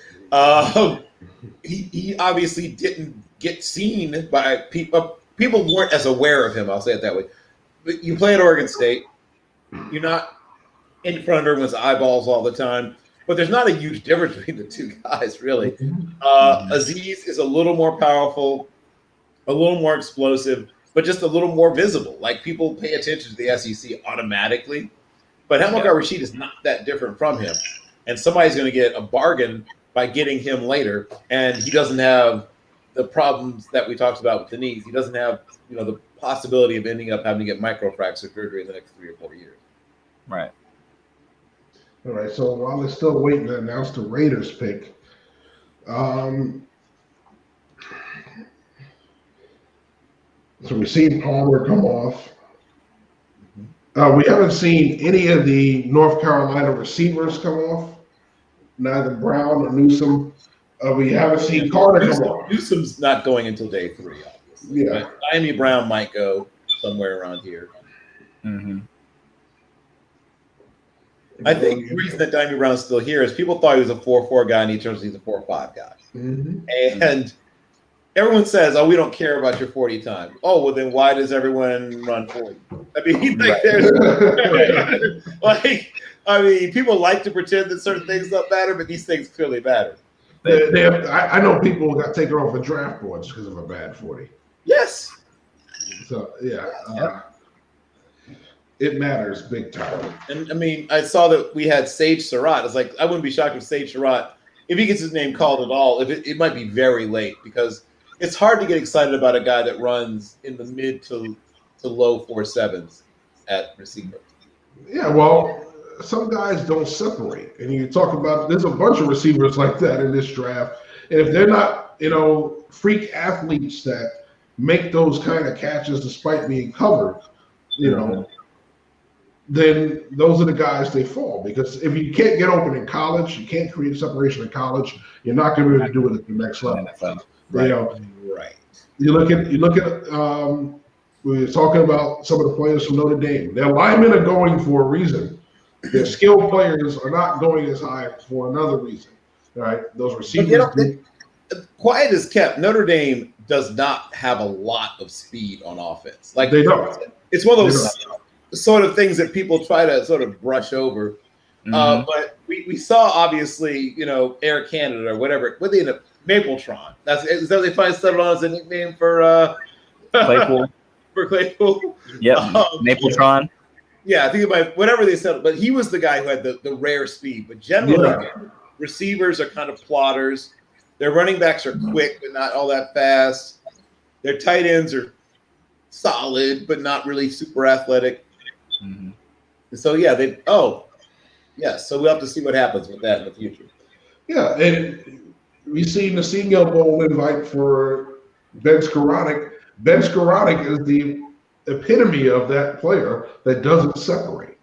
He obviously didn't get seen by people. People weren't as aware of him. I'll say it that way. But you play at Oregon State. You're not in front of everyone's eyeballs all the time. But there's not a huge difference between the two guys, really. Azeez is a little more powerful, a little more explosive, but just a little more visible. Like, people pay attention to the SEC automatically. But Hamilcar Rashed is not that different from him. And somebody's going to get a bargain by getting him later. And he doesn't have the problems that we talked about with the knees. He doesn't have, the possibility of ending up having to get microfracture surgery in the next 3 or 4 years. Right. All right. So while they're still waiting to announce the Raiders pick, so we've seen Palmer come off. We haven't seen any of the North Carolina receivers come off, neither Brown or Newsome. We haven't seen Carter come off. Newsome's not going until day 3, obviously. Yeah. But Miami Brown might go somewhere around here. Mm-hmm. I think the reason that Diamond Brown's still here is people thought he was a 4-4 guy, and he turns out he's a 4-5 guy. Mm-hmm. And everyone says, "Oh, we don't care about your 40 time." Oh, well, then why does everyone run 40? I mean, people like to pretend that certain things don't matter, but these things clearly matter. I know people who got taken off of draft boards because of a bad 40. Yes. So, it matters big time. And I mean, I saw that we had Sage Surratt. It's like, I wouldn't be shocked if Sage Surratt, if he gets his name called at all, it might be very late, because it's hard to get excited about a guy that runs in the mid to low 4.7s at receiver. Yeah, well, some guys don't separate. And you talk about, there's a bunch of receivers like that in this draft. And if they're not, freak athletes that make those kind of catches despite being covered, then those are the guys they fall. Because if you can't get open in college, you can't create separation in college, you're not going to be able to do it at the next level. Right. You look at we were talking about some of the players from Notre Dame. Their linemen are going for a reason. Their skilled players are not going as high for another reason. All right, those receivers. Quiet as kept, Notre Dame does not have a lot of speed on offense. Like, they don't. It's one of those sort of things that people try to sort of brush over. Mm-hmm. But we saw, obviously, Air Canada or whatever. What they end up, Mapletron. Is that what they finally settled on as a nickname for Claypool. For Claypool? Yep. Mapletron. Yeah, I think it might, whatever they settled. But he was the guy who had the rare speed. But generally, receivers are kind of plotters. Their running backs are quick, but not all that fast. Their tight ends are solid, but not really super athletic. Mm-hmm. So, so we'll have to see what happens with that in the future. Yeah, and we seen the Senior Bowl invite for Ben Skoranek. Ben Skoranek is the epitome of that player that doesn't separate.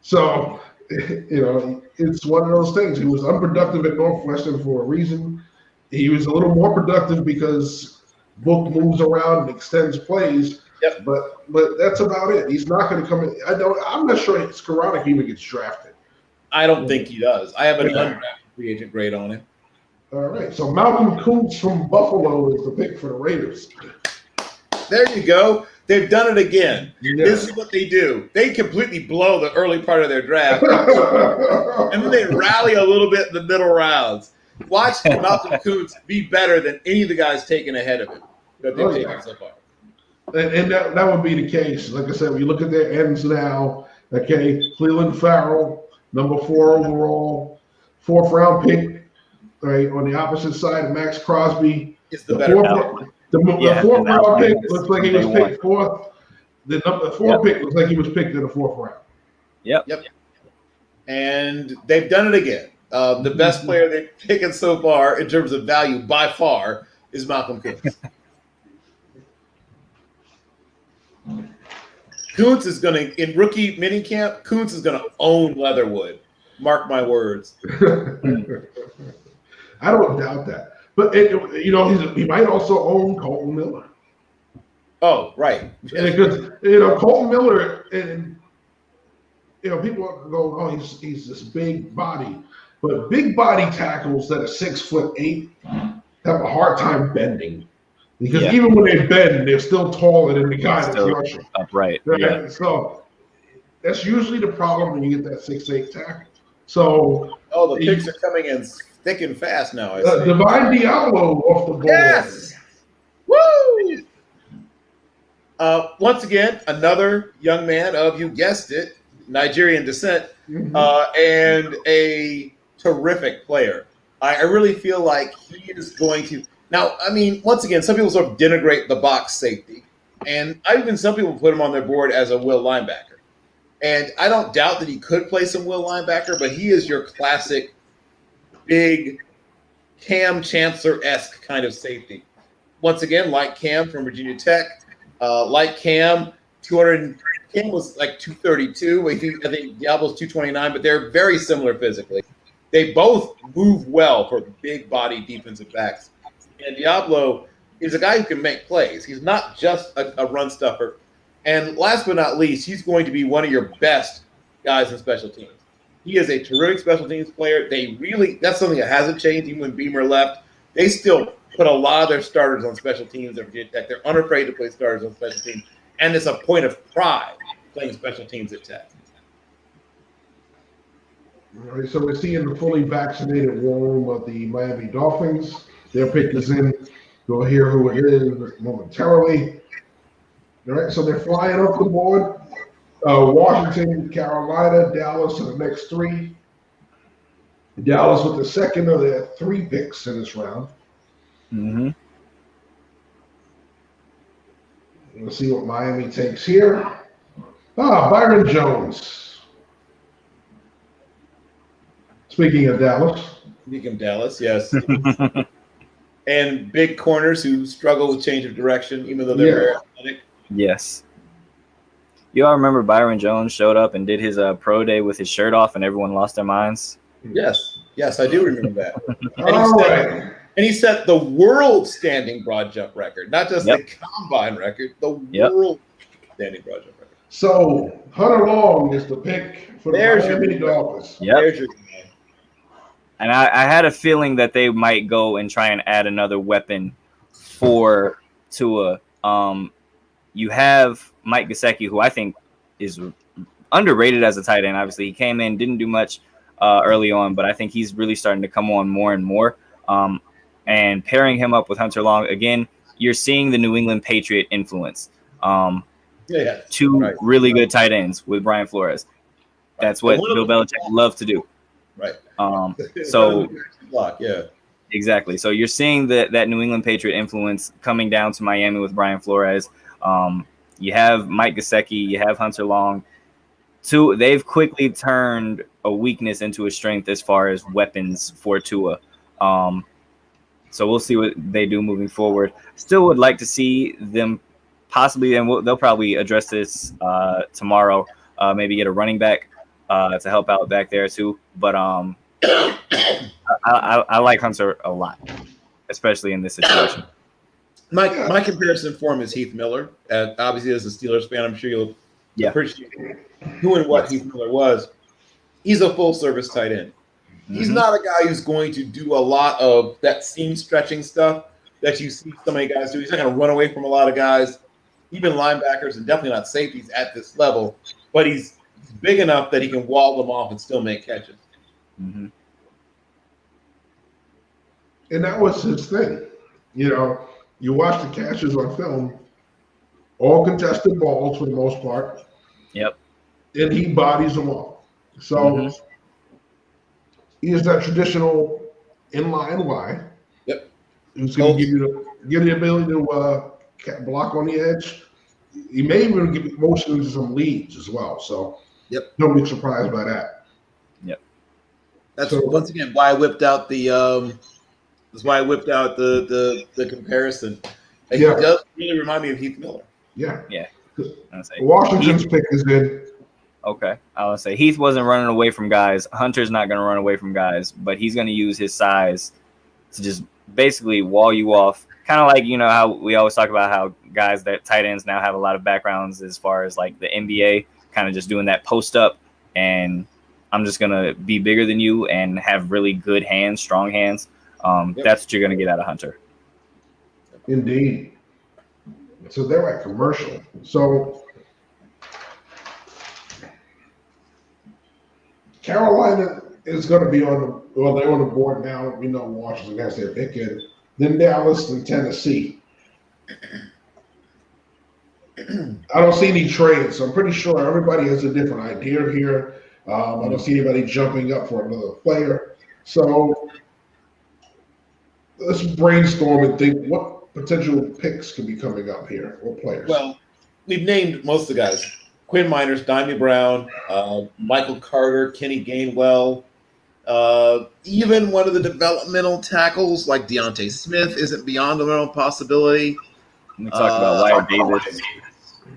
So, it's one of those things. He was unproductive at Northwestern for a reason. He was a little more productive because Book moves around and extends plays. Yep. But that's about it. He's not going to come in. I'm not sure Skoranek even gets drafted. I don't think he does. I have an undrafted free agent grade on him. All right. So Malcolm Kuntz from Buffalo is the pick for the Raiders. There you go. They've done it again. Yeah. This is what they do. They completely blow the early part of their draft, and then they rally a little bit in the middle rounds. Watch Malcolm Kuntz be better than any of the guys taken ahead of him that they've taken so far. And that would be the case. Like I said, when you look at their ends now, okay, Cleveland Farrell, number 4 overall, 4th round pick, right, on the opposite side, Max Crosby. Is the better The 4th round pick looks like he was picked 4th. The number 4 pick looks like he was picked in the 4th round. Yep. And they've done it again. The best player they've taken so far in terms of value by far is Malcolm Kuntz. Kuntz is going to, in rookie minicamp, Kuntz is going to own Leatherwood. Mark my words. I don't doubt that. But, he might also own Colton Miller. Oh, right. Because, Colton Miller, and, people go, oh, he's this big body. But big body tackles that are 6'8" have a hard time bending. Because even when they bend, they're still taller than the guy that's rushing. Upright. Right? Yeah. So that's usually the problem when you get that 6'8" tackle. So the picks are coming in thick and fast now. Divine Diablo off the board. Yes! Woo! Once again, another young man of, you guessed it, Nigerian descent, and a terrific player. I really feel like he is going to. Now, I mean, once again, some people sort of denigrate the box safety, and some people put him on their board as a will linebacker. And I don't doubt that he could play some will linebacker, but he is your classic big Cam Chancellor-esque kind of safety. Once again, like Cam from Virginia Tech, like Cam, Cam was like 232. I think Diablo's 229, but they're very similar physically. They both move well for big body defensive backs. And Diablo is a guy who can make plays. He's not just a run stuffer. And last but not least, he's going to be one of your best guys in special teams. He is a terrific special teams player. That's something that hasn't changed even when Beamer left. They still put a lot of their starters on special teams at Virginia Tech. They're unafraid to play starters on special teams. And it's a point of pride playing special teams at Tech. All right, so we're seeing the fully vaccinated war room of the Miami Dolphins. Their pick is in. You'll hear who it is momentarily. All right, so they're flying up the board. Washington, Carolina, Dallas are the next three. Dallas with the second of their 3 picks in this round. Mm-hmm. We'll see what Miami takes here. Byron Jones. Speaking of Dallas. Speaking of Dallas, yes. And big corners who struggle with change of direction, even though they're very athletic. Yes. You all remember Byron Jones showed up and did his pro day with his shirt off and everyone lost their minds? Yes, I do remember that. And he set the world standing broad jump record, not just the combine record, the world standing broad jump record. So Hunter Long is the pick for the Miami Dolphins. Yep. And I had a feeling that they might go and try and add another weapon for Tua. You have Mike Gesicki, who I think is underrated as a tight end. Obviously, he came in, didn't do much early on, but I think he's really starting to come on more and more. And pairing him up with Hunter Long, again, you're seeing the New England Patriot influence. Two really good tight ends with Brian Flores. That's what Bill Belichick loves to do. Right. So exactly. So you're seeing that New England Patriot influence coming down to Miami with Brian Flores. You have Mike Gesicki, you have Hunter Long. They've quickly turned a weakness into a strength as far as weapons for Tua. So we'll see what they do moving forward. Still would like to see them possibly, and they'll probably address this tomorrow, maybe get a running back to help out back there too. But I like Hunter a lot, especially in this situation. My comparison for him is Heath Miller. Obviously, as a Steelers fan, I'm sure you'll appreciate who and what Heath Miller was. He's a full-service tight end. He's not a guy who's going to do a lot of that seam stretching stuff that you see so many guys do. He's not going to run away from a lot of guys, even linebackers, and definitely not safeties at this level. But he's big enough that he can wall them off and still make catches. Mm-hmm. And that was his thing. You know, you watch the catches on film, all contested balls for the most part. Yep. And he bodies them all. So he is that traditional inline Y. Yep. Who's going to give you the ability to block on the edge. He may even give motion into some leads as well. So don't be surprised by that. Yep. That's once again why I whipped out the comparison. And he does really remind me of Heath Miller. Yeah. Yeah. Washington's pick is in. Okay. I would say Heath wasn't running away from guys. Hunter's not going to run away from guys, but he's going to use his size to just basically wall you off. Kind of like, you know, how we always talk about how guys that tight ends now have a lot of backgrounds as far as like the NBA, kind of just doing that post up. And I'm just going to be bigger than you and have really good hands, strong hands. That's what you're going to get out of Hunter. Indeed. So they're at commercial. So Carolina is going to be they're on the board now. We know Washington has their pick in. Then Dallas and Tennessee. I don't see any trades, so I'm pretty sure everybody has a different idea here. I don't see anybody jumping up for another player. So let's brainstorm and think what potential picks could be coming up here. What players? Well, we've named most of the guys: Quinn Miners, Dimey Brown, Michael Carter, Kenny Gainwell. Even one of the developmental tackles like Deontay Smith isn't beyond the realm of possibility. We talked about Wyatt Davis.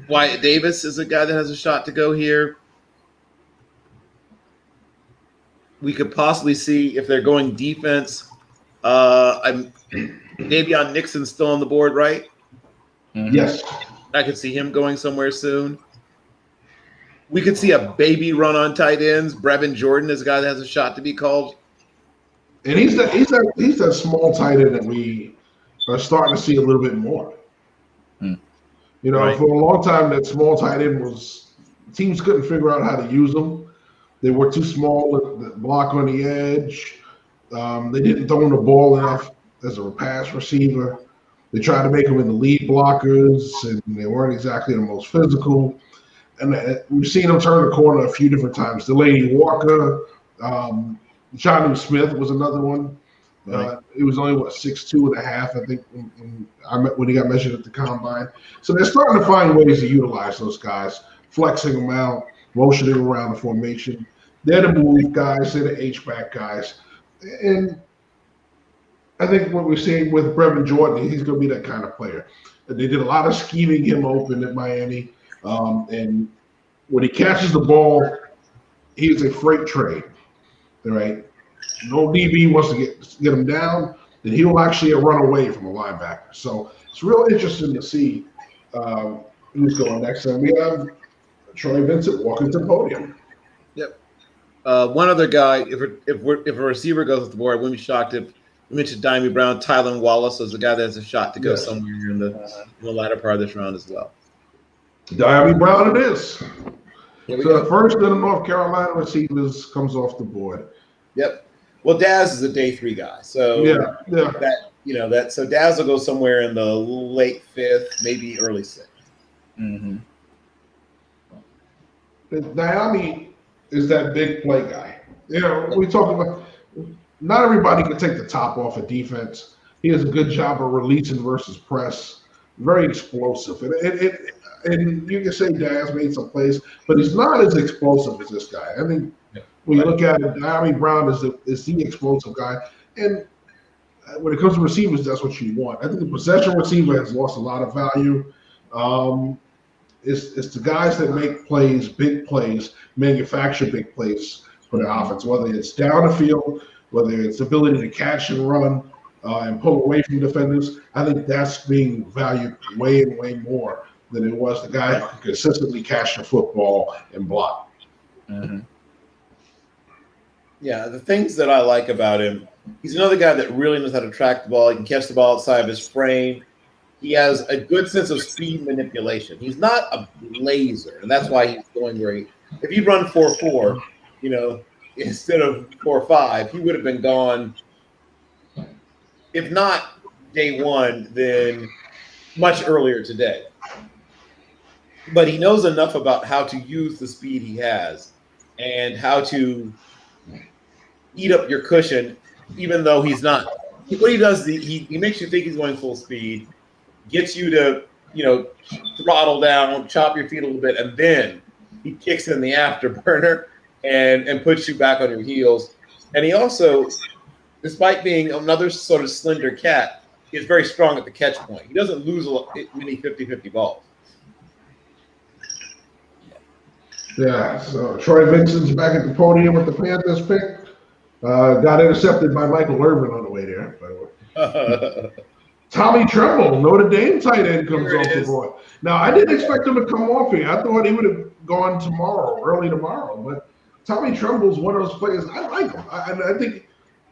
Wyatt Davis is a guy that has a shot to go here. We could possibly see if they're going defense. Davion Nixon's still on the board, right? Mm-hmm. Yes. I could see him going somewhere soon. We could see a baby run on tight ends. Brevin Jordan is a guy that has a shot to be called. And he's that small tight end that we are starting to see a little bit more. You know, Right. for a long time, that small tight end teams couldn't figure out how to use them. They were too small to block on the edge. They didn't throw the ball enough as a pass receiver. They tried to make them in the lead blockers, and they weren't exactly the most physical. And we've seen them turn the corner a few different times. Delaney Walker, Jonnu Smith was another one. Right. He was only 6'2.5", I think, when he got measured at the combine. So they're starting to find ways to utilize those guys, flexing them out, motioning around the formation. They're the move guys. They're the H-back guys. And I think what we're seeing with Brevin Jordan, he's going to be that kind of player. They did a lot of scheming him open at Miami. And when he catches the ball, he's a freight train, right? No DB wants to get him down, then he'll actually run away from a linebacker. So it's real interesting to see who's going next. And we have Troy Vincent walking to the podium. Yep. One other guy, if a receiver goes off the board, I wouldn't be shocked if we mentioned Dimey Brown. Tylan Wallace is a guy that has a shot to go somewhere in the latter part of this round as well. Dimey Brown it is. Here we So go. the first of the North Carolina receivers comes off the board. Yep. Well, Daz is a day 3 guy, so Yeah. so Daz will go somewhere in the late 5th, maybe early 6th. Mm-hmm. Diami is that big play guy. You know, we talk about not everybody can take the top off of defense. He does a good job of releasing versus press. Very explosive. And you can say Daz made some plays, but he's not as explosive as this guy. I mean, when you look at it, Diami Brown is the explosive guy. And when it comes to receivers, that's what you want. I think the possession receiver has lost a lot of value. It's the guys that make plays, big plays, manufacture big plays for the offense, whether it's down the field, whether it's the ability to catch and run and pull away from defenders. I think that's being valued way and way more than it was the guy who could consistently catch the football and block. Mm-hmm. Yeah, the things that I like about him, he's another guy that really knows how to track the ball. He can catch the ball outside of his frame. He has a good sense of speed manipulation. He's not a laser, and that's why he's going great. If he run 4.4, instead of 4.5, he would have been gone. If not day 1, then much earlier today. But he knows enough about how to use the speed he has and how to eat up your cushion, even though he's not. What he does, he makes you think he's going full speed, gets you to, throttle down, chop your feet a little bit, and then he kicks in the afterburner and puts you back on your heels. And he also, despite being another sort of slender cat, is very strong at the catch point. He doesn't lose many 50-50 balls. Yeah, so Troy Vincent's back at the podium with the Panthers pick. Got intercepted by Michael Irvin on the way there, by the way. Tommy Tremble, Notre Dame tight end, comes There it off the is. board. Now, I didn't expect him to come off here. I thought he would have gone early tomorrow. But Tommy Tremble's one of those players. I like him. I think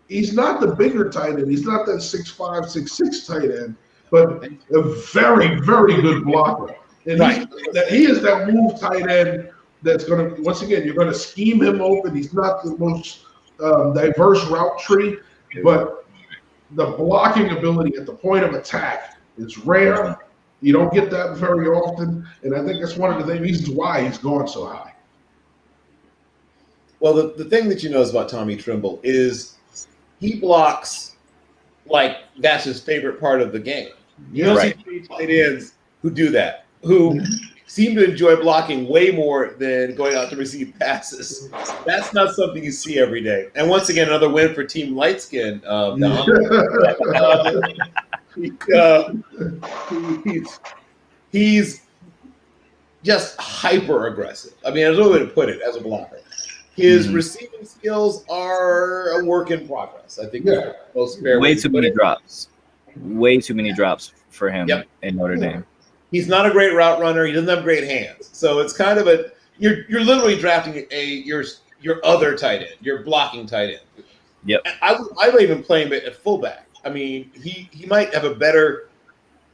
he's not the bigger tight end. He's not that 6'5", 6'6" tight end, but a very, very good blocker. And Right. he is that move tight end that's going to, once again, you're going to scheme him open. He's not the most diverse route tree, but the blocking ability at the point of attack is rare. You don't get that very often, and I think that's one of the reasons why he's going so high. Well, the thing that you know about Tommy Tremble is he blocks like that's his favorite part of the game. You Yeah, don't right. see three tight ends who do that, who seem to enjoy blocking way more than going out to receive passes. That's not something you see every day. And once again, another win for Team Lightskin. Dom. He's just hyper aggressive. I mean, there's no way to put it as a blocker. His receiving skills are a work in progress. I think that's the most fair way Way to too put many it. drops. Way too many drops for him Yep. in Notre Dame. He's not a great route runner. He doesn't have great hands. So it's kind of you're literally drafting your other tight end, your blocking tight end. Yep. I would even play him at fullback. I mean, he might have a better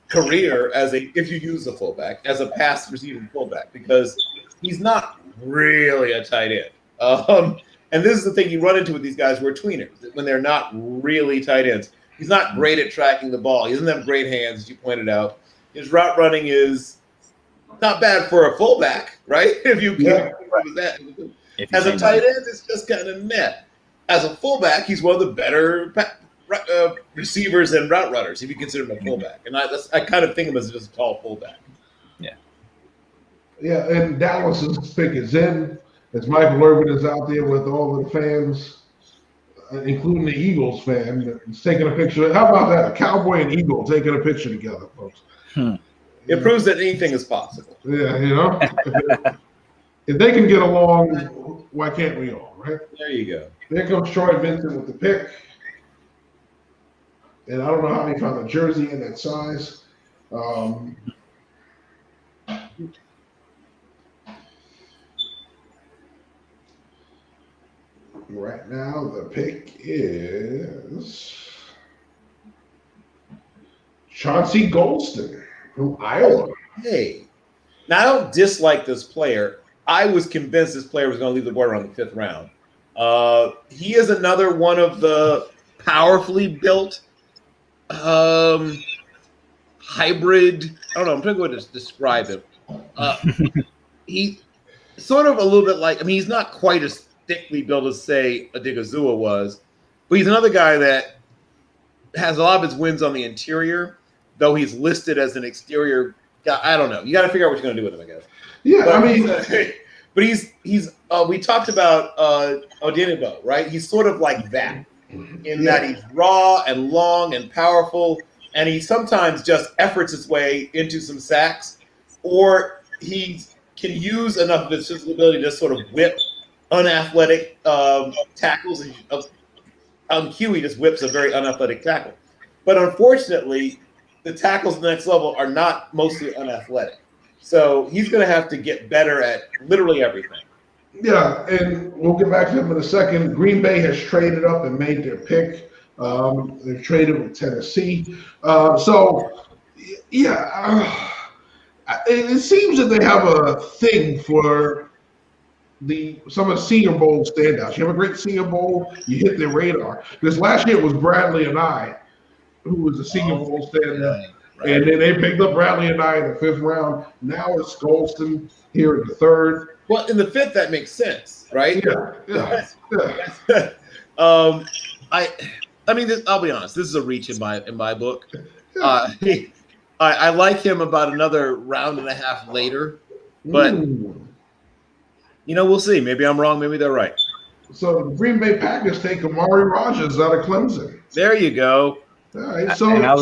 career if you use the fullback as a pass receiving fullback because he's not really a tight end. And this is the thing you run into with these guys who are tweeners when they're not really tight ends. He's not great at tracking the ball. He doesn't have great hands, as you pointed out. His route running is not bad for a fullback, right? If you can that. As a tight end, it's just kind of meh. As a fullback, he's one of the better receivers and route runners, if you consider him a fullback. And I kind of think of him as just a tall fullback. Yeah, and Dallas's pick is in. As Michael Irvin is out there with all the fans, including the Eagles fan, that's taking a picture. How about that? A cowboy and eagle taking a picture together, folks. It proves that anything is possible. Yeah, you know. If they can get along, why can't we all, right? There you go. There comes Troy Vincent with the pick. And I don't know how he found a jersey in that size. Right now, the pick is Chauncey Golston from Iowa. Hey, now I don't dislike this player. I was convinced this player was going to leave the board around the 5th round. He is another one of the powerfully built hybrid. I don't know. I'm trying to go ahead and describe him. He sort of a little bit like. I mean, he's not quite as thickly built as say Adigazua was, but he's another guy that has a lot of his wins on the interior, though he's listed as an exterior guy. I don't know. You got to figure out what you're going to do with him, I guess. Yeah, But I mean, but he's we talked about Odenigbo, right? He's sort of like that in that he's raw and long and powerful, and he sometimes just efforts his way into some sacks, or he can use enough of his physical ability to sort of whip unathletic tackles. On cue, he just whips a very unathletic tackle. But unfortunately, the tackles at the next level are not mostly unathletic. So he's going to have to get better at literally everything. yeah, and we'll get back to him in a second. Green Bay has traded up and made their pick. They've traded with Tennessee. It seems that they have a thing for some of the Senior Bowl standouts. You have a great Senior Bowl, you hit their radar. Because last year it was Bradley and I, who was the Senior Bowl standout. Right. And then they picked up Bradley and I in the 5th round. Now it's Golston here in the 3rd. Well, in the 5th, that makes sense, right? Yeah. I mean, I'll be honest. This is a reach in my book. I like him about another round and a half later, but we'll see. Maybe I'm wrong. Maybe they're right. So the Green Bay Packers take Amari Rogers out of Clemson. There you go. All right. So And I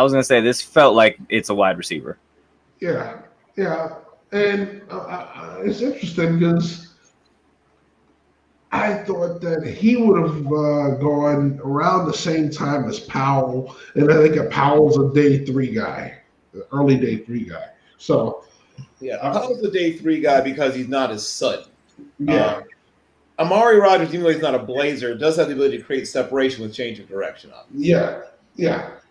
was gonna say this felt like it's a wide receiver. yeah, and it's interesting because I thought that he would have gone around the same time as Powell, and I think Powell's a day 3 guy, early day 3 guy. So Yeah, Powell's the day 3 guy because he's not as sudden. yeah, Amari Rogers, even though he's not a blazer, does have the ability to create separation with change of direction. yeah,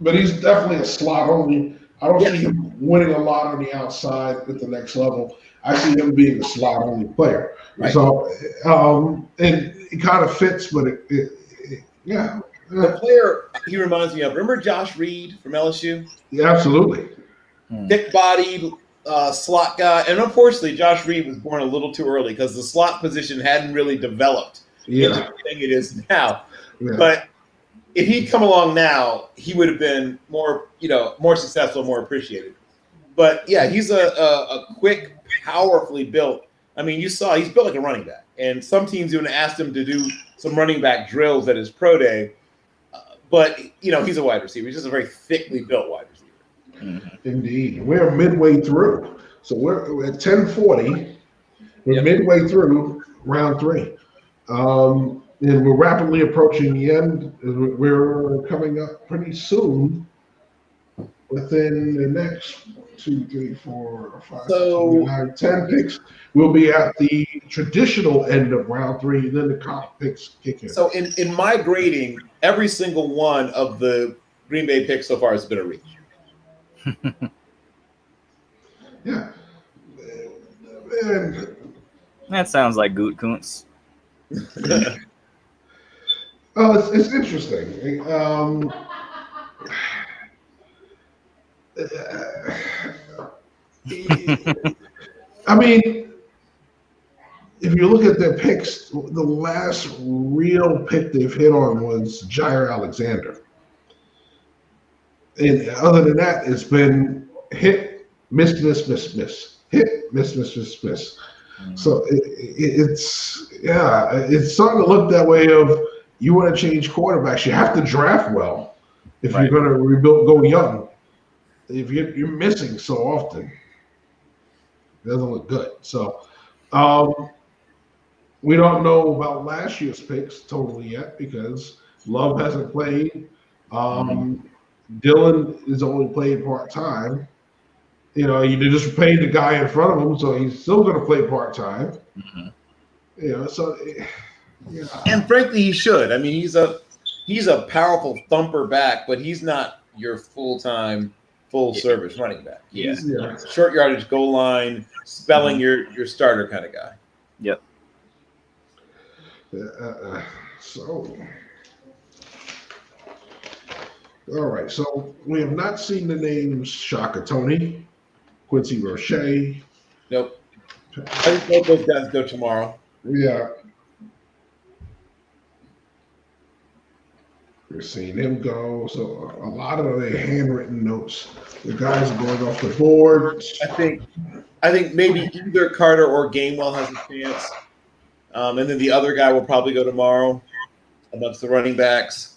but he's definitely a slot only. I don't see him winning a lot on the outside at the next level. I see him being a slot only player. Right. So and it kind of fits, but yeah. The player he reminds me of, remember Josh Reed from LSU? Yeah, absolutely. Thick-bodied slot guy. And unfortunately, Josh Reed was born a little too early because the slot position hadn't really developed into Yeah. the thing it is now. Yeah. But if he'd come along now, he would have been more, more successful, more appreciated. But yeah, he's a quick, powerfully built. I mean, you saw he's built like a running back, and some teams even asked him to do some running back drills at his pro day. But he's a wide receiver. He's just a very thickly built wide receiver. Indeed, we're midway through, so we're at 10:40. We're midway through round 3, and we're rapidly approaching the end. We're coming up pretty soon. Within the next 2, 3, 4, 5, 6, 7, 8, 9, 10 picks, we'll be at the traditional end of round 3, and then the comp picks kick in. So in my grading, every single one of the Green Bay picks so far has been a reach. Yeah. And That sounds like Goot Kuntz. it's interesting. I mean, if you look at their picks, the last real pick they've hit on was Jair Alexander. And other than that, it's been hit, miss, hit, miss. So it's starting to look that way of you want to change quarterbacks. You have to draft well if you're going to rebuild, go young. If you're missing so often, it doesn't look good. So we don't know about last year's picks totally yet because Love hasn't played. Dylan is only played part-time. You just paid the guy in front of him, so he's still going to play part-time. And frankly, he should. I mean, he's a powerful thumper back, but he's not your full-time, full-service running back. He's short yardage, goal line, spelling your starter kind of guy. Yep. All right. So we have not seen the names Shaka Tony, Quincy Roche. Nope. I just hope those guys go tomorrow. Yeah. We're seeing him go. So a lot of the handwritten notes. The guys are going off the board. I think maybe either Carter or Gainwell has a chance. And then the other guy will probably go tomorrow amongst the running backs.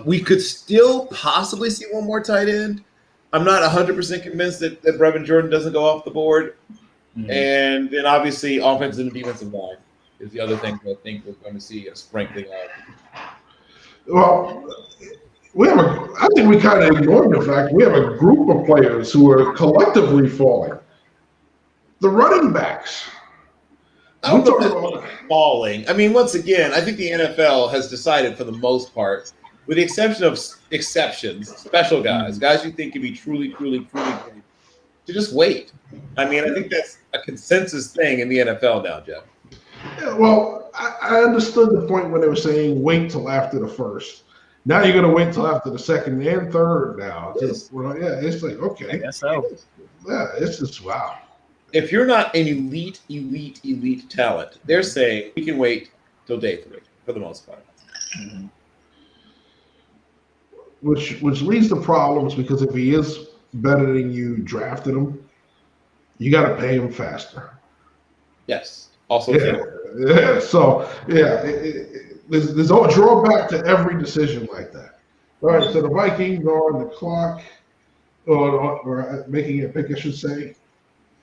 We could still possibly see one more tight end. I'm not 100% convinced that Brevin Jordan doesn't go off the board. And then obviously offensive and defensive line is the other thing that I think we're going to see a sprinkling of. Well, I think we kind of ignored the fact we have a group of players who are collectively falling. The running backs. I'm talking about falling. I mean, once again, I think the NFL has decided for the most part, with the exception of exceptions, special guys you think can be truly great, to just wait. I mean, I think that's a consensus thing in the NFL now, Jeff. Yeah, well, I understood the point when they were saying wait till after the first. Now you're going to wait till after the second and third now. It's like, okay. I guess so. Yeah, it's just, wow. If you're not an elite talent, they're saying we can wait till day 3 for the most part. Which leads to problems because if he is better than you drafted him, you got to pay him faster. Yes. Also, So there's a drawback to every decision like that. All right, so the Vikings are on the clock, or making a pick, I should say,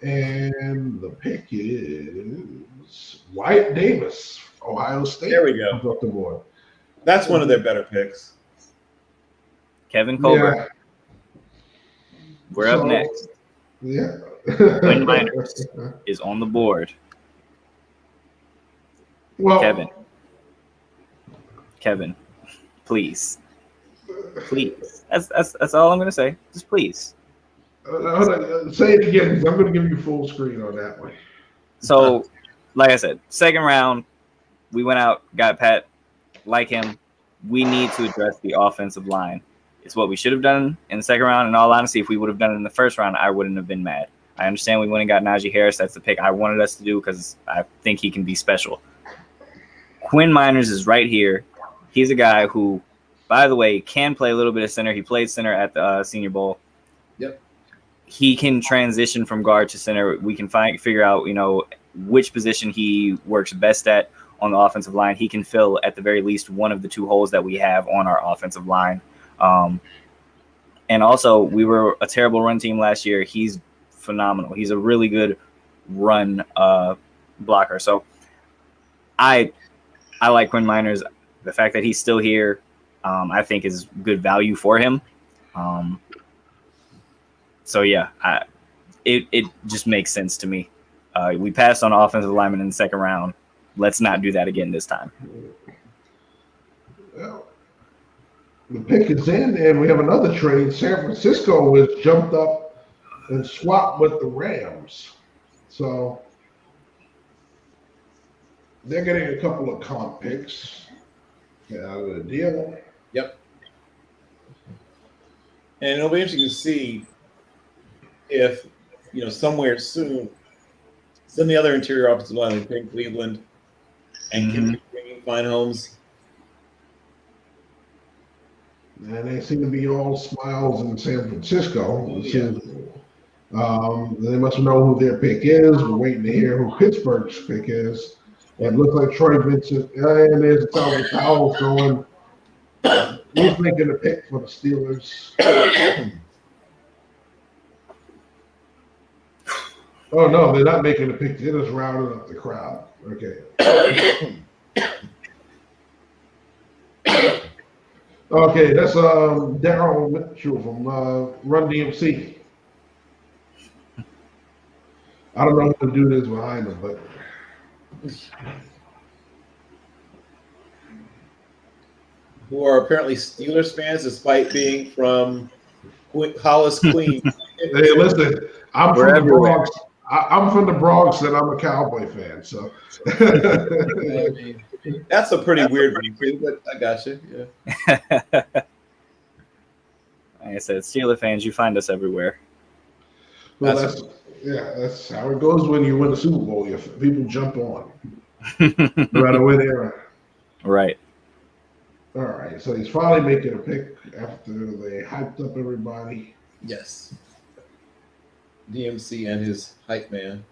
and the pick is Wyatt Davis, Ohio State. There we go. Off the board. That's one of their better picks. Kevin Colbert. Yeah. We're up next. Yeah. Quinn Miners is on the board. Well, Kevin, please. That's all I'm gonna say. Just please. Say it again. I'm going to give you full screen on that one. So, like I said, second round, we went out, got Pat, like him. We need to address the offensive line. It's what we should have done in the second round. In all honesty, if we would have done it in the first round, I wouldn't have been mad. I understand we went and got Najee Harris. That's the pick I wanted us to do because I think he can be special. Quinn Miners is right here. He's a guy who by the way, can play a little bit of center. He played center at the Senior Bowl. Yep. He can transition from guard to center. We can figure out, which position he works best at on the offensive line. He can fill at the very least one of the two holes that we have on our offensive line. And also, we were a terrible run team last year. He's phenomenal. He's a really good run blocker. So I like Quinn Miners. The fact that he's still here, I think is good value for him. So yeah, it just makes sense to me. We passed on offensive lineman in the second round. Let's not do that again this time. Well, the pick is in, and we have another trade. San Francisco has jumped up and swapped with the Rams. So they're getting a couple of comp picks out of the deal. Yep. And it'll be interesting to see if, somewhere soon, some of the other interior offensive line, like Pink Cleveland and Kendrick Green, find homes. And they seem to be all smiles in San Francisco. Yeah. They must know who their pick is. We're waiting to hear who Pittsburgh's pick is. It looks like Troy Vincent, and there's Tyler Powell going. He's making a pick for the Steelers. Oh, no, they're not making a pick. They're just rounding up the crowd. Okay. Okay, that's Daryl Mitchell from Run DMC. I don't know what the dude is behind him, but Who are apparently Steelers fans despite being from Hollis, Queens. hey, listen, I'm We're from everywhere. the Bronx. I'm from the Bronx, and I'm a Cowboy fan. So That's a pretty weird one, too, but I got you. Yeah. Like I said, Steeler fans, you find us everywhere. well, that's how it goes when you win a Super Bowl. People jump on right away there. Right. All right, so he's finally making a pick after they hyped up everybody. Yes. DMC and his hype man.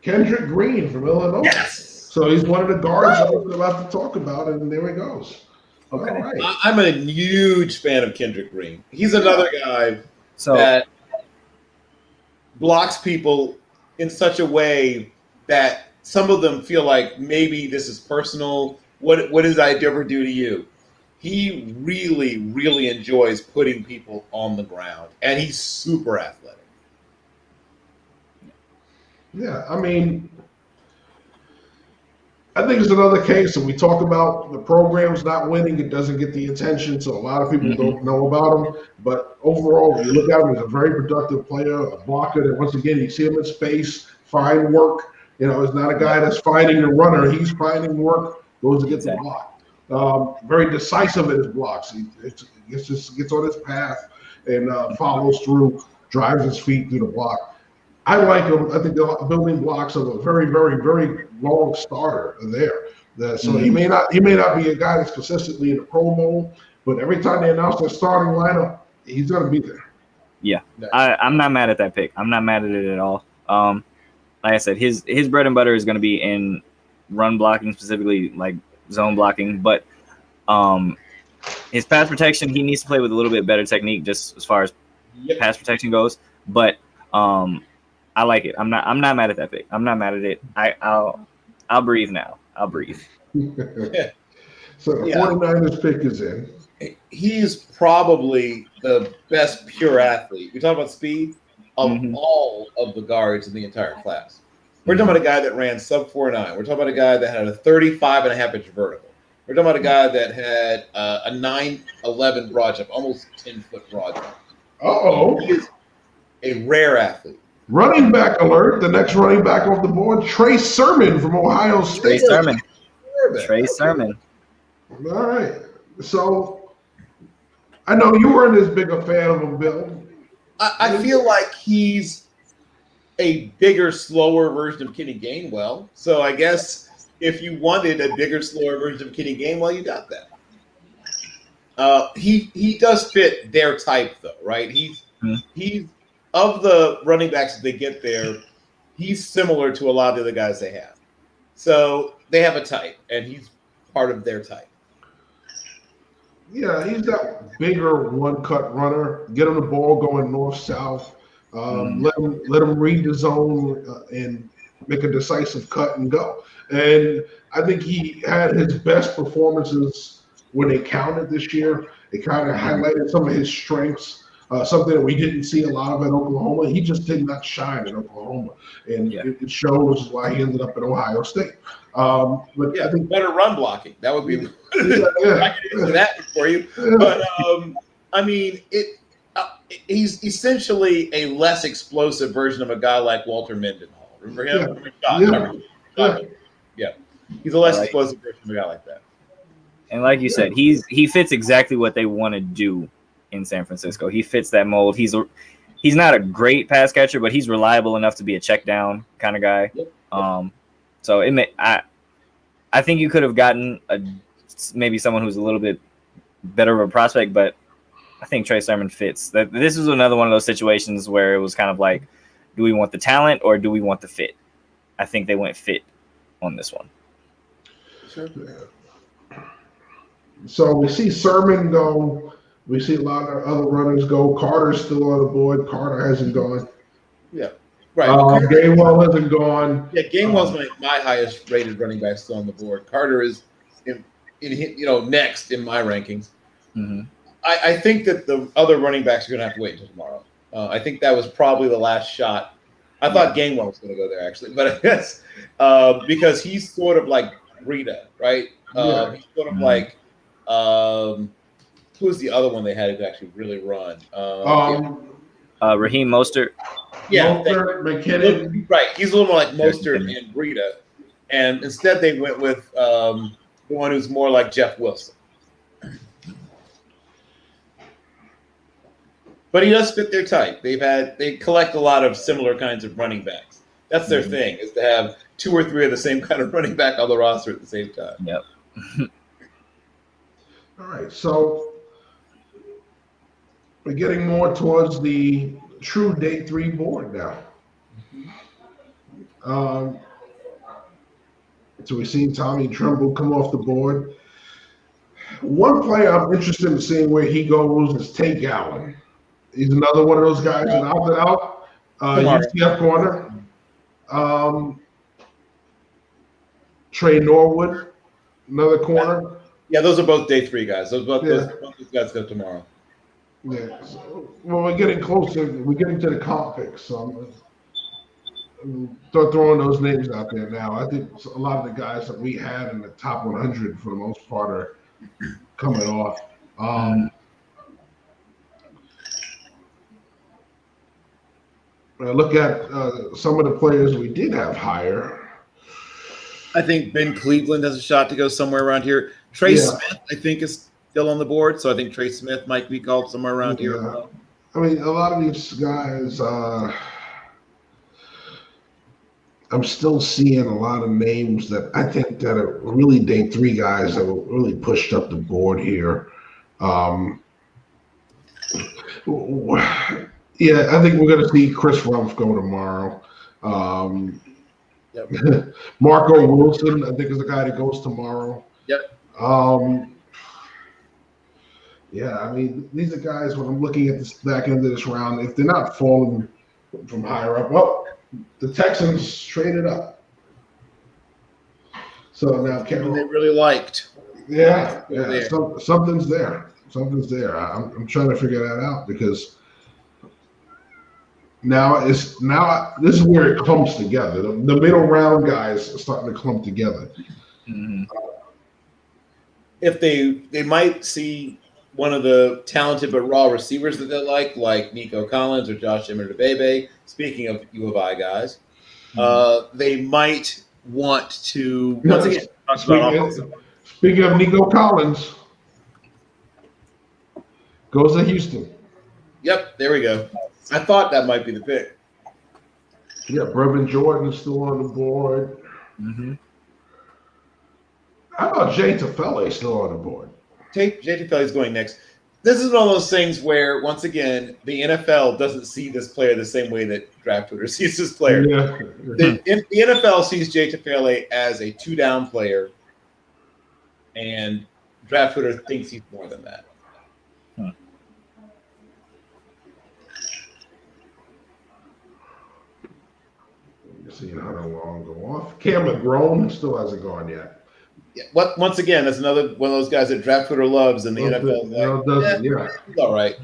Kendrick Green from Illinois. Yes. So he's one of the guards I was about to talk about, and there he goes. Okay. All right. I'm a huge fan of Kendrick Green. He's another guy So that blocks people in such a way that some of them feel like maybe this is personal. What did I ever do to you? He really, really enjoys putting people on the ground, and he's super athletic. Yeah, I mean, I think it's another case, and we talk about the program's not winning. It doesn't get the attention, so a lot of people don't know about him. But overall, when you look at him, he's a very productive player, a blocker that, once again, you see him in space, find work. You know, he's not a guy that's finding the runner. He's finding work, goes to get the block. Very decisive in his blocks. He just gets on his path and follows through, drives his feet through the block. I like him. I think the building blocks of a very, very, very long starter there. So he may not be a guy that's consistently in the Pro Bowl, but every time they announce their starting lineup, he's going to be there. yeah, I'm not mad at that pick. I'm not mad at it at all. Like I said, his bread and butter is going to be in run blocking, specifically like zone blocking, but his pass protection, he needs to play with a little bit better technique just as far as pass protection goes. But I like it. I'm not mad at that pick. I'm not mad at it. I'll breathe now. I'll breathe. So the 49ers pick is in. He's probably the best pure athlete. We talk about speed of all of the guards in the entire class. We're talking about a guy that ran sub 4.9. We're talking about a guy that had a 35.5-inch vertical. We're talking about a guy that had a 9.11 broad jump, almost 10-foot broad jump. Uh-oh. He is a rare athlete. Running back alert. The next running back off the board, Trey Sermon from Ohio State. Trey Sermon. All right. So I know you weren't as big a fan of him, Bill. I feel like he's a bigger, slower version of Kenny Gainwell. So I guess if you wanted a bigger, slower version of Kenny Gainwell, you got that. He does fit their type though, right? He's of the running backs that they get there, he's similar to a lot of the other guys they have. So they have a type, and he's part of their type. Yeah, he's that bigger one-cut runner. Get him the ball going north-south. Let him read the zone and make a decisive cut and go. And I think he had his best performances when they counted this year. It kind of highlighted some of his strengths. Something that we didn't see a lot of at Oklahoma. He just did not shine at Oklahoma, and it shows why he ended up at Ohio State. But Yeah, I think better run blocking. That would be I can answer that for you. Yeah. But I mean, he's essentially a less explosive version of a guy like Walter Mendenhall. Remember him? Yeah. He's a less explosive version of a guy like that. And like you said, he fits exactly what they want to do in San Francisco. He fits that mold. He's not a great pass catcher, but he's reliable enough to be a check down kind of guy. Yep. So I think you could have gotten maybe someone who's a little bit better of a prospect, but I think Trey Sermon fits. This is another one of those situations where it was kind of like, do we want the talent or do we want the fit? I think they went fit on this one. Sure. so. We see Sermon go. We see a lot of other runners go. Carter's still on the board. Carter hasn't gone. Yeah. Right. Gainwell hasn't gone. Yeah, Gainwell's my highest rated running back still on the board. Carter is next in my rankings. Mm-hmm. I think that the other running backs are going to have to wait until tomorrow. I think that was probably the last shot. I thought Gainwell was going to go there actually, but I guess because he's sort of like Rita, right? He's sort of like who's the other one they had to actually really run? Raheem Mostert. Yeah, McKinnon. Right. He's a little more like Mostert and Breida. And instead they went with the one who's more like Jeff Wilson. But he does fit their type. They collect a lot of similar kinds of running backs. That's their thing, is to have 2 or 3 of the same kind of running back on the roster at the same time. Yep. All right, so we're getting more towards the true day 3 board now. So we've seen Tommy Tremble come off the board. One player I'm interested in seeing where he goes is Tate Gallen. He's another one of those guys that opted out. UCF corner. Trey Norwood, another corner. Yeah, those are both day 3 guys. Both those guys go tomorrow. Yeah. So, well, we're getting closer. We're getting to the comp picks. So I'm throwing those names out there now. I think a lot of the guys that we had in the top 100 for the most part are coming off. Look at some of the players we did have higher. I think Ben Cleveland has a shot to go somewhere around here. Trey Smith, I think, is still on the board, so I think Trey Smith might be called somewhere around here. I mean, a lot of these guys, I'm still seeing a lot of names that I think that are really day 3 guys that were really pushed up the board here. Yeah, I think we're going to see Chris Rumpf go tomorrow. Marco Wilson, I think, is the guy that goes tomorrow. Yep. Yeah, I mean, these are guys, when I'm looking at this back end of this round, if they're not falling from higher up, well, the Texans traded up. So now They really liked. Yeah. Something's there. Something's there. I'm trying to figure that out because now this is where it clumps together. The middle round guys are starting to clump together. Mm-hmm. If they might see one of the talented but raw receivers that they like Nico Collins or Josh Imatorbhebhe. Speaking of U of I guys, they might want to once again talk about Speaking of Nico Collins, goes to Houston. Yep, there we go. I thought that might be the pick. Yeah, Brevin Jordan is still on the board. Mm-hmm. How about Jay Tefele still on the board? JT Felly is going next. This is one of those things where, once again, the NFL doesn't see this player the same way that Draft Twitter sees this player. Yeah. The NFL sees JT Felly as a two-down player, and Draft Twitter thinks he's more than that. Seeing Hunter Long go off. Cam McGrone still hasn't gone yet. Yeah. Once again, that's another one of those guys that Draft Twitter loves, and the NFL is like, Yeah. he's all right.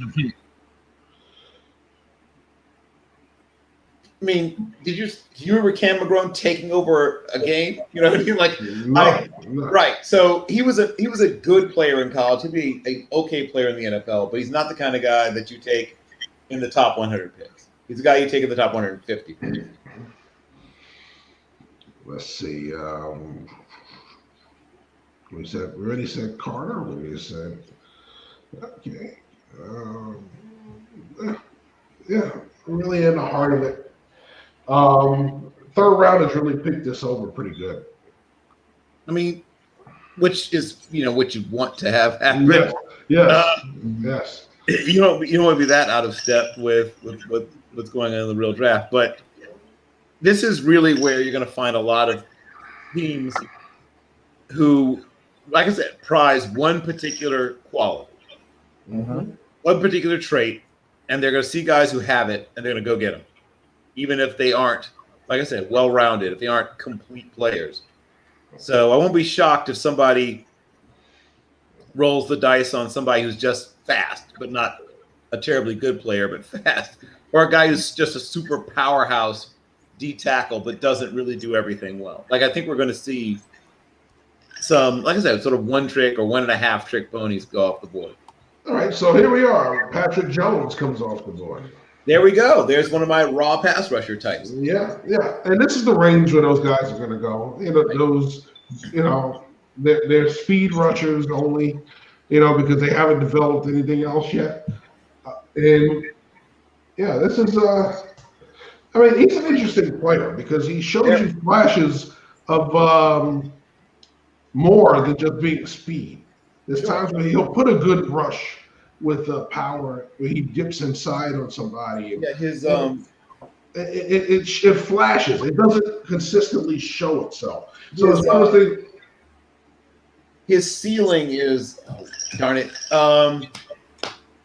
I mean, do you remember Cam McGrone taking over a game? You know what I mean? Like, No. right. So he was a good player in college. He'd be an okay player in the NFL, but he's not the kind of guy that you take in the top 100 picks. He's a guy you take in the top 150 picks. Let's see. We already said Carter. We said okay. Yeah, really in the heart of it. Third round has really picked this over pretty good. I mean, which is what you want to have happen. Yes. You don't want to be that out of step with what's going on in the real draft, but this is really where you're going to find a lot of teams who, like I said, prize one particular quality, one particular trait, and they're going to see guys who have it, and they're going to go get them, even if they aren't, like I said, well-rounded, if they aren't complete players. So I won't be shocked if somebody rolls the dice on somebody who's just fast, but not a terribly good player, but fast, or a guy who's just a super powerhouse D-tackle but doesn't really do everything well. Like, I think we're going to see some, like I said, sort of one trick or 1.5 trick ponies go off the board. All right, so here we are. Patrick Jones comes off the board. There we go. There's one of my raw pass rusher types. Yeah. And this is the range where those guys are going to go. They're speed rushers only, because they haven't developed anything else yet. This is he's an interesting player because he shows you flashes of more than just being speed. There's times where he'll put a good rush with power where he dips inside on somebody. Yeah, his it flashes. It doesn't consistently show itself. So it's one of those things. His ceiling is, darn it.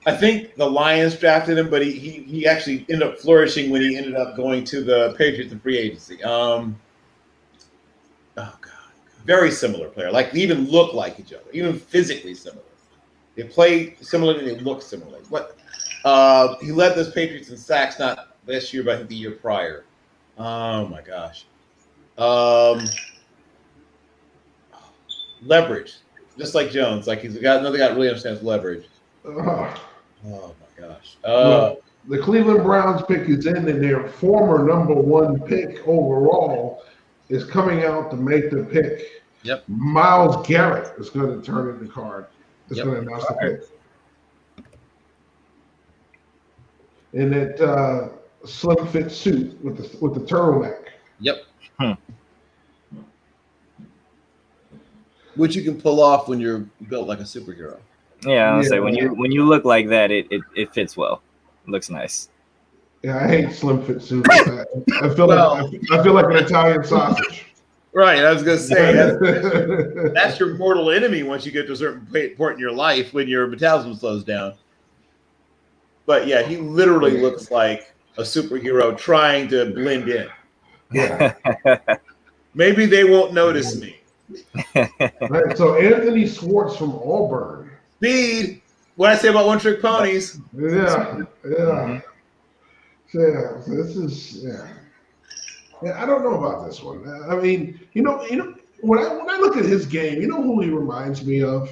I think the Lions drafted him, but he actually ended up flourishing when he ended up going to the Patriots in free agency. Oh God, very similar player. Like, they even look like each other, even physically similar. They play similarly, they look similar. But he led those Patriots in sacks, not this year, but I think the year prior. Oh my gosh. Leverage, just like Jones. Like, he's got another guy that really understands leverage. Oh my gosh. The Cleveland Browns pick is in, and their former number 1 pick overall is coming out to make the pick. Yep. Myles Garrett is going to turn in the card. It's going to announce the pick. In that slim fit suit with the turtleneck. Yep. Which you can pull off when you're built like a superhero. Yeah, I'll say when you look like that, it fits well. It looks nice. Yeah, I hate slim fit suits. I feel like an Italian sausage. Right, I was gonna say that's your mortal enemy once you get to a certain point in your life when your metabolism slows down. But yeah, he literally looks like a superhero trying to blend in. Yeah. Maybe they won't notice me. Right, so Anthony Schwartz from Auburn. Speed. What I say about one trick ponies. Yeah. So this is Yeah, I don't know about this one. I mean, when I look at his game, you know who he reminds me of?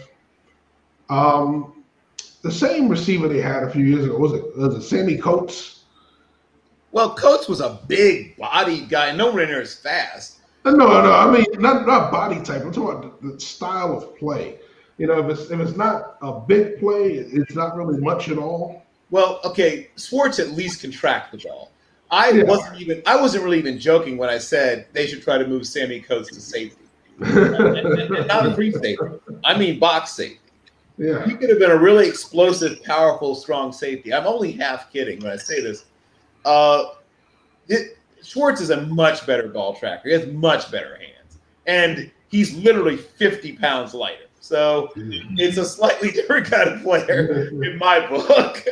The same receiver they had a few years ago. Was it Sammy Coates? Well, Coates was a big body guy, nowhere near as fast. No. I mean, not body type. I'm talking about the style of play. If it's not a big play, it's not really much at all. Well, okay, Schwartz at least can track the ball. I wasn't really even joking when I said they should try to move Sammy Coates to safety. and not free safety. I mean box safety. Yeah. He could have been a really explosive, powerful, strong safety. I'm only half kidding when I say this. Schwartz is a much better ball tracker. He has much better hands. And he's literally 50 pounds lighter. So it's a slightly different kind of player in my book.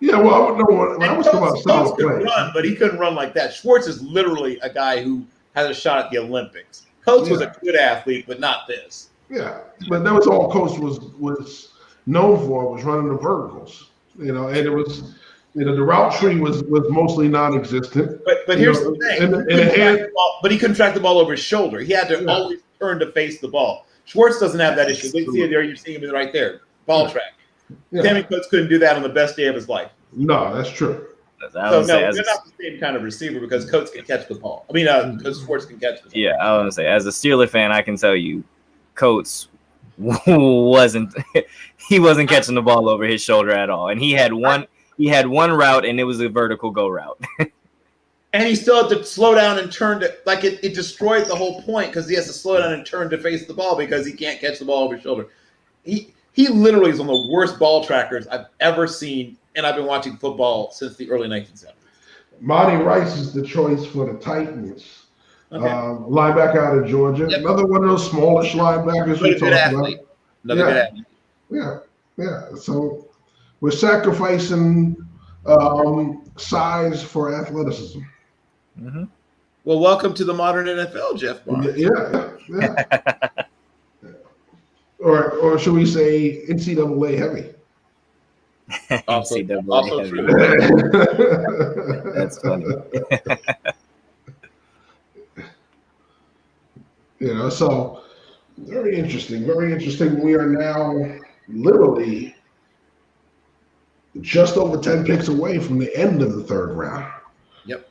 Yeah, well, I don't know when I was talking about solid could play. run, but he couldn't run like that. Schwartz is literally a guy who has a shot at the Olympics. Coates was a good athlete, but not this. Yeah, but that was all Coach was known for, was running the verticals. And it was, the route tree was mostly non-existent. But here's the thing. But he couldn't track the ball over his shoulder. He had to always turn to face the ball. Schwartz doesn't have that issue. You see it there. You're seeing him right there. Ball track. Sammy Coates couldn't do that on the best day of his life. No, that's true. So they're not the same kind of receiver because Coates can catch the ball. I mean, because Schwartz can catch the ball. Yeah, I was gonna say, as a Steeler fan, I can tell you, Coates wasn't catching the ball over his shoulder at all, and he had one route, and it was a vertical go route. And he still had to slow down and turn to, like it destroyed the whole point because he has to slow down and turn to face the ball because he can't catch the ball over his shoulder. He literally is one of the worst ball trackers I've ever seen, and I've been watching football since the early 1970s. Monty Rice is the choice for the Titans. Okay. Linebacker out of Georgia. Yep. Another one of those smallish linebackers we talked about. Another good athlete. Yeah. So we're sacrificing size for athleticism. Mm-hmm. Well, welcome to the modern NFL, Jeff Barnes. Yeah. Or should we say NCAA heavy? Also heavy. true. That's funny. So very interesting. Very interesting. We are now literally just over 10 picks away from the end of the third round. Yep.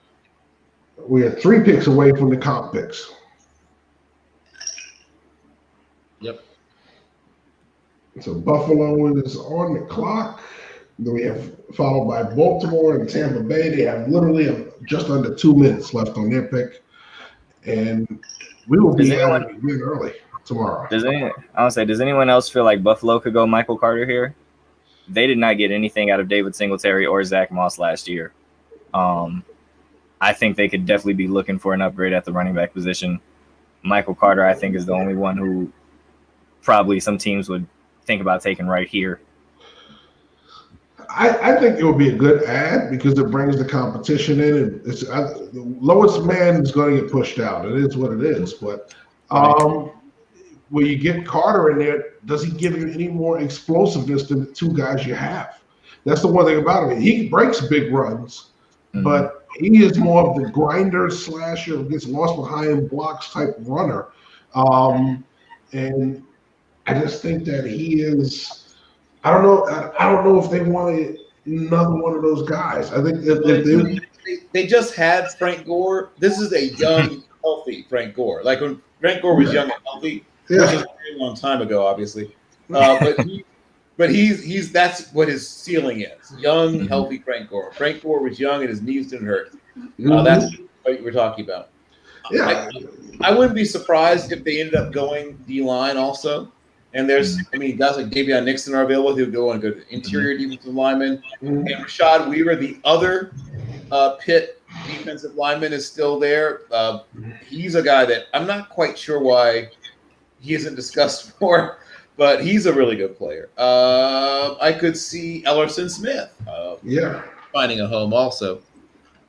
We are 3 picks away from the comp picks. Yep. So Buffalo is on the clock. Then we have followed by Baltimore and Tampa Bay. They have literally just under 2 minutes left on their pick. And we will be early tomorrow. Does anyone else feel like Buffalo could go Michael Carter here? They did not get anything out of David Singletary or Zach Moss last year. I think they could definitely be looking for an upgrade at the running back position. Michael Carter, I think, is the only one who probably some teams would think about taking right here. I think it would be a good ad because it brings the competition in. And the lowest man is going to get pushed out. It is what it is. But when you get Carter in there, does he give you any more explosiveness than the 2 guys you have? That's the one thing about him. He breaks big runs, but he is more of the grinder, slasher, gets lost behind blocks type runner. And I just think that he is. I don't know if they wanted another one of those guys. I think if they just had Frank Gore. This is a young, healthy Frank Gore. Like when Frank Gore was young and healthy, which is a very long time ago, obviously. But he's that's what his ceiling is. Young, healthy Frank Gore. Frank Gore was young and his knees didn't hurt. That's what we're talking about. Yeah. I wouldn't be surprised if they ended up going D-line also. And guys like Davion Nixon are available. He'll go on good interior defensive lineman. And Rashad Weaver, the other Pitt defensive lineman, is still there. He's a guy that I'm not quite sure why he isn't discussed more, but he's a really good player. I could see Ellerson Smith finding a home also.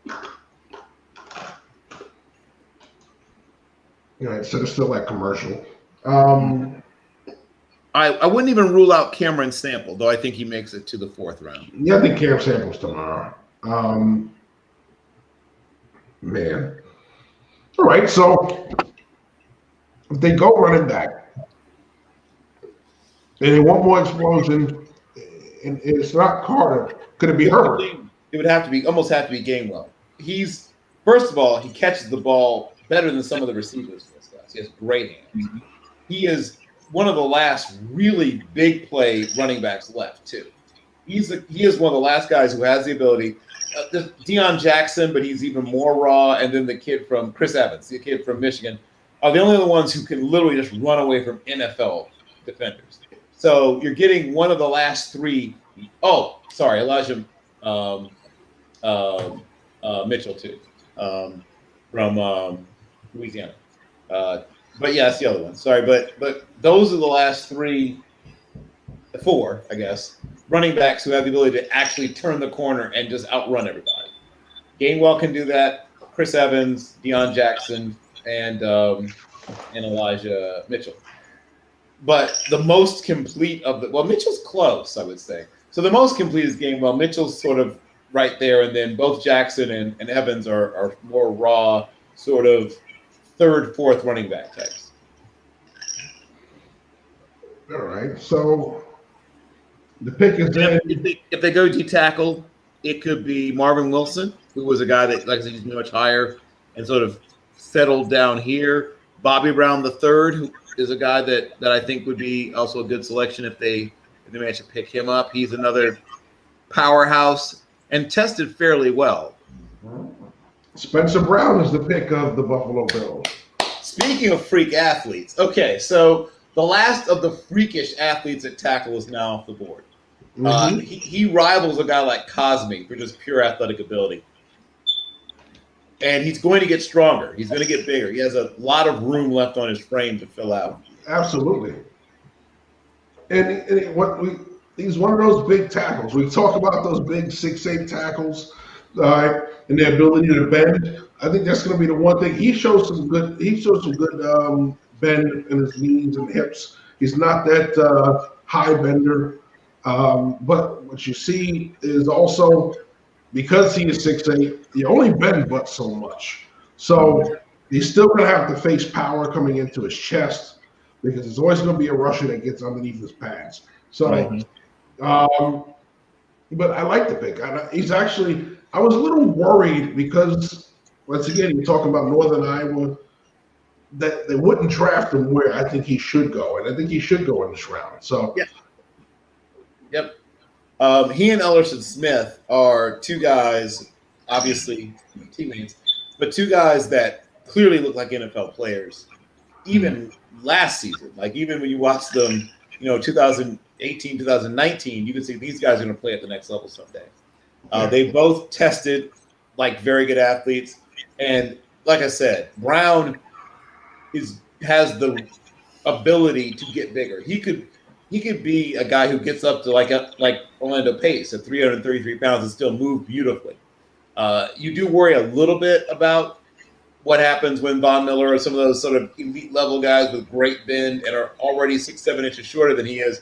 All right, so there's still that commercial. I wouldn't even rule out Cameron Sample, though I think he makes it to the 4th round. Yeah, I think Cam Sample's tomorrow. Man. All right, so if they go running back and they want more explosion, and it's not Carter, could it be Herbert? It would have to be Gainwell. He's, first of all, he catches the ball better than some of the receivers for this class. He has great hands. He is one of the last really big play running backs left, too. He is one of the last guys who has the ability. Deion Jackson, but he's even more raw. And then the kid from Chris Evans, the kid from Michigan. are the only other ones who can literally just run away from NFL defenders. So you're getting one of the last three. Oh, sorry, Elijah Mitchell too, from Louisiana. But yeah, that's the other one. Sorry, but those are the last four, I guess, running backs who have the ability to actually turn the corner and just outrun everybody. Gainwell can do that. Chris Evans, Deion Jackson, and Elijah Mitchell. But the most complete of Mitchell's close, I would say. So the most complete is Gainwell. Mitchell's sort of right there, and then both Jackson and Evans are more raw, sort of third, fourth running back types. All right. So the pick is in. If they go D-tackle, it could be Marvin Wilson, who was a guy that, like I said, he's much higher and sort of settled down here. Bobby Brown III, who is a guy that I think would be also a good selection if they manage to pick him up. He's another powerhouse and tested fairly well. Spencer Brown is the pick of the Buffalo Bills. Speaking of freak athletes, okay, so the last of the freakish athletes at tackle is now off the board. Mm-hmm. He rivals a guy like Cosme for just pure athletic ability. And he's going to get stronger. He's going to get bigger. He has a lot of room left on his frame to fill out. Absolutely. And he's one of those big tackles. We talk about those big 6'8" tackles, and their ability to bend. I think that's going to be the one thing. He shows some good bend in his knees and hips. He's not that high bender. But what you see is also, because he is 6'8", he only bend but so much. So he's still going to have to face power coming into his chest, because there's always going to be a rusher that gets underneath his pads. So, but I like the pick. I was a little worried because, once again, you're talking about Northern Iowa, that they wouldn't draft him where I think he should go. And I think he should go in this round. So, yeah. Yep. He and Ellerson Smith are two guys, obviously teammates, but two guys that clearly look like NFL players, even last season. Like, even when you watch them, 2018, 2019, you can see these guys are going to play at the next level someday. They both tested like very good athletes. And like I said, Brown has the ability to get bigger. He could be a guy who gets up to like Orlando Pace at 333 pounds and still move beautifully. You do worry a little bit about what happens when Von Miller or some of those sort of elite level guys with great bend and are already 6-7 inches shorter than he is,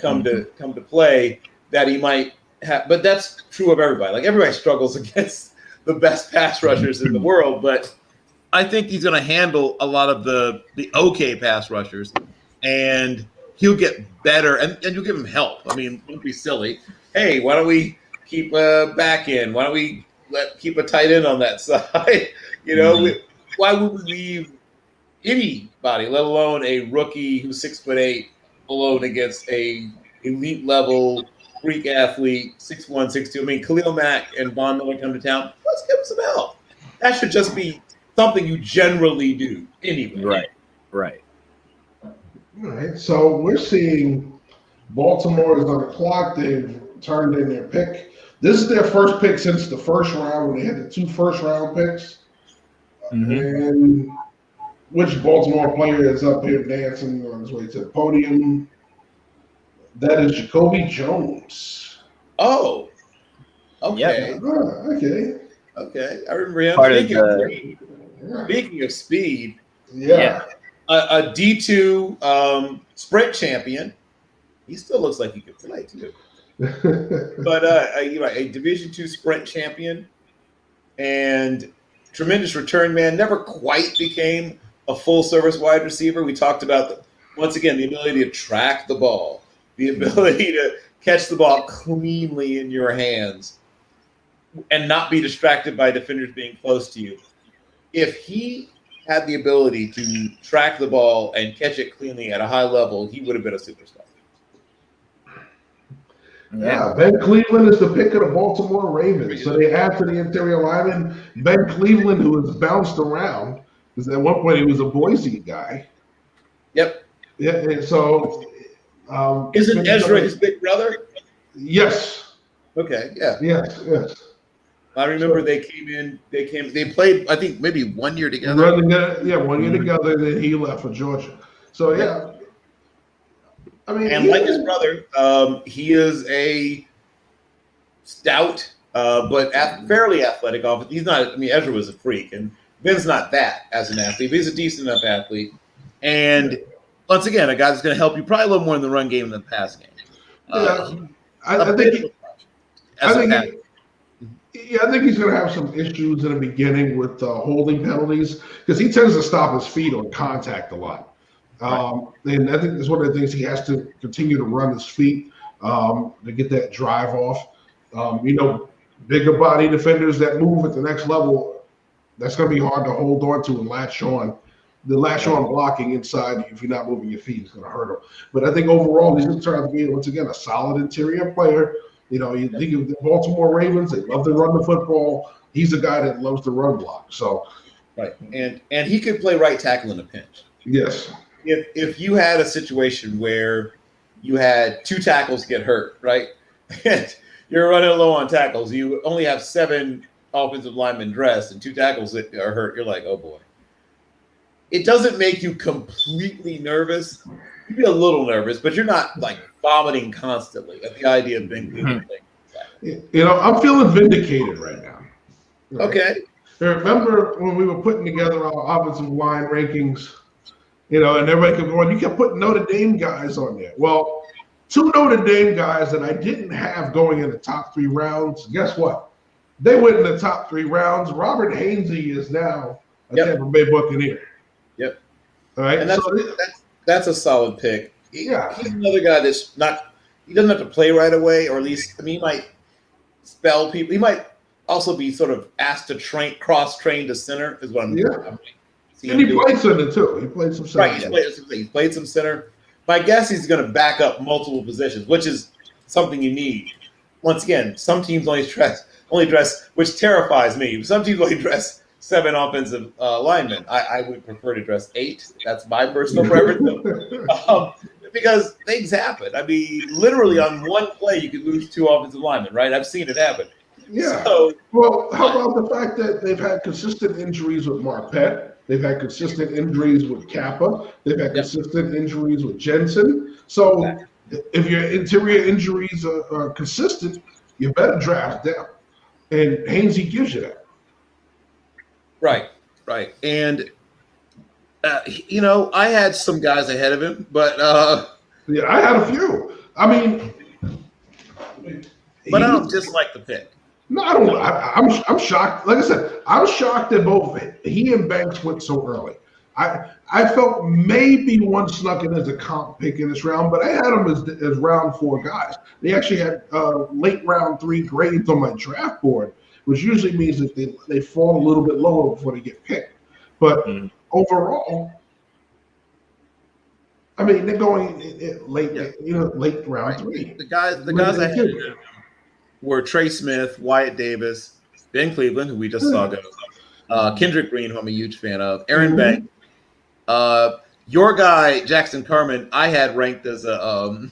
come to play, that he might have. But that's true of everybody. Like, everybody struggles against the best pass rushers in the world, but I think he's going to handle a lot of the okay pass rushers, and he'll get better, and you'll give him help. I mean, don't be silly. Hey, why don't we keep a back end? Why don't we keep a tight end on that side? Why would we leave anybody, let alone a rookie who's 6'8", alone against a elite level Greek athlete, 6'1", 6'2"? I mean, Khalil Mack and Von Miller come to town. Let's give him some help. That should just be something you generally do anyway. Right. All right, so we're seeing Baltimore is on the clock. They've turned in their pick. This is their first pick since the first round, when they had the 2 first-round picks. And which Baltimore player is up here dancing on his way to the podium? That is Jacoby Jones. Oh, okay. Yeah. Okay, I remember him. Speaking of speed, a D2 sprint champion. He still looks like he could play too. But a Division II sprint champion and tremendous return man. Never quite became a full service wide receiver. We talked about once again the ability to track the ball, the ability to catch the ball cleanly in your hands, and not be distracted by defenders being close to you. If he had the ability to track the ball and catch it cleanly at a high level, he would have been a superstar. Yeah, Ben Cleveland is the pick of the Baltimore Ravens. So they add to the interior lineman Ben Cleveland, who has bounced around. Because at one point he was a Boise guy. Yep. Yeah, and so Isn't Ezra his big brother? Yes. Okay, yeah. Yes. I remember they played, I think maybe 1 year together. One year together, then he left for Georgia. So yeah. I mean, And like his brother, he is a stout, but fairly athletic. He's not. I mean, Ezra was a freak, and Ben's not that as an athlete, but he's a decent enough athlete. And once again, a guy that's going to help you probably a little more in the run game than the pass game. I think he's going to have some issues in the beginning with holding penalties because he tends to stop his feet on contact a lot. And I think that's one of the things he has to continue to run his feet to get that drive off. Bigger body defenders that move at the next level, that's going to be hard to hold on to and latch on. The latch on blocking inside, if you're not moving your feet, is going to hurt him. But I think overall, he's going to turn out to be, once again, a solid interior player. You think of the Baltimore Ravens, they love to run the football. He's a guy that loves to run block. So, right. And he could play right tackle in a pinch. Yes. If you had a situation where you had 2 tackles get hurt, right, and you're running low on tackles, you only have 7 offensive linemen dressed and 2 tackles that are hurt, you're like, oh boy. It doesn't make you completely nervous. You'd be a little nervous, but you're not like vomiting constantly at the idea of being I'm feeling vindicated right now. Right? Okay. Remember when we were putting together our offensive line rankings, and everybody kept going, you kept putting Notre Dame guys on there. Well, 2 Notre Dame guys that I didn't have going in the top 3 rounds, guess what? They went in the top 3 rounds. Robert Hainsey is now a Tampa Bay Buccaneer. Yep. All right. And that's a solid pick. He's another guy that's not – he doesn't have to play right away, or at least – he might spell people. He might also be sort of asked to cross-train to center is what I'm and he played center, too. He played some center. Right, he played some center. My guess he's going to back up multiple positions, which is something you need. Once again, some teams only dress, which terrifies me. Some teams only dress 7 offensive linemen. I would prefer to dress 8. That's my personal preference. Because things happen. I mean, literally on one play, you could lose 2 offensive linemen, right? I've seen it happen. Yeah. So, well, how about the fact that they've had consistent injuries with Marpet? They've had consistent injuries with Kappa. They've had consistent injuries with Jensen. So if your interior injuries are consistent, you better draft them. And Hainsey gives you that. Right. And, I had some guys ahead of him, but I had a few. I mean, but I don't dislike the pick. No, I don't. I'm shocked. Like I said, I'm shocked that both he and Banks went so early. I felt maybe one snuck in as a comp pick in this round, but I had him as round 4 guys. They actually had late round 3 grades on my draft board, which usually means that they fall a little bit lower before they get picked. But overall, I mean, they're going late round 3. The guys I had were Trey Smith, Wyatt Davis, Ben Cleveland, who we just saw go, Kendrick Green, who I'm a huge fan of, Aaron Banks. Your guy, Jackson Carman, I had ranked as a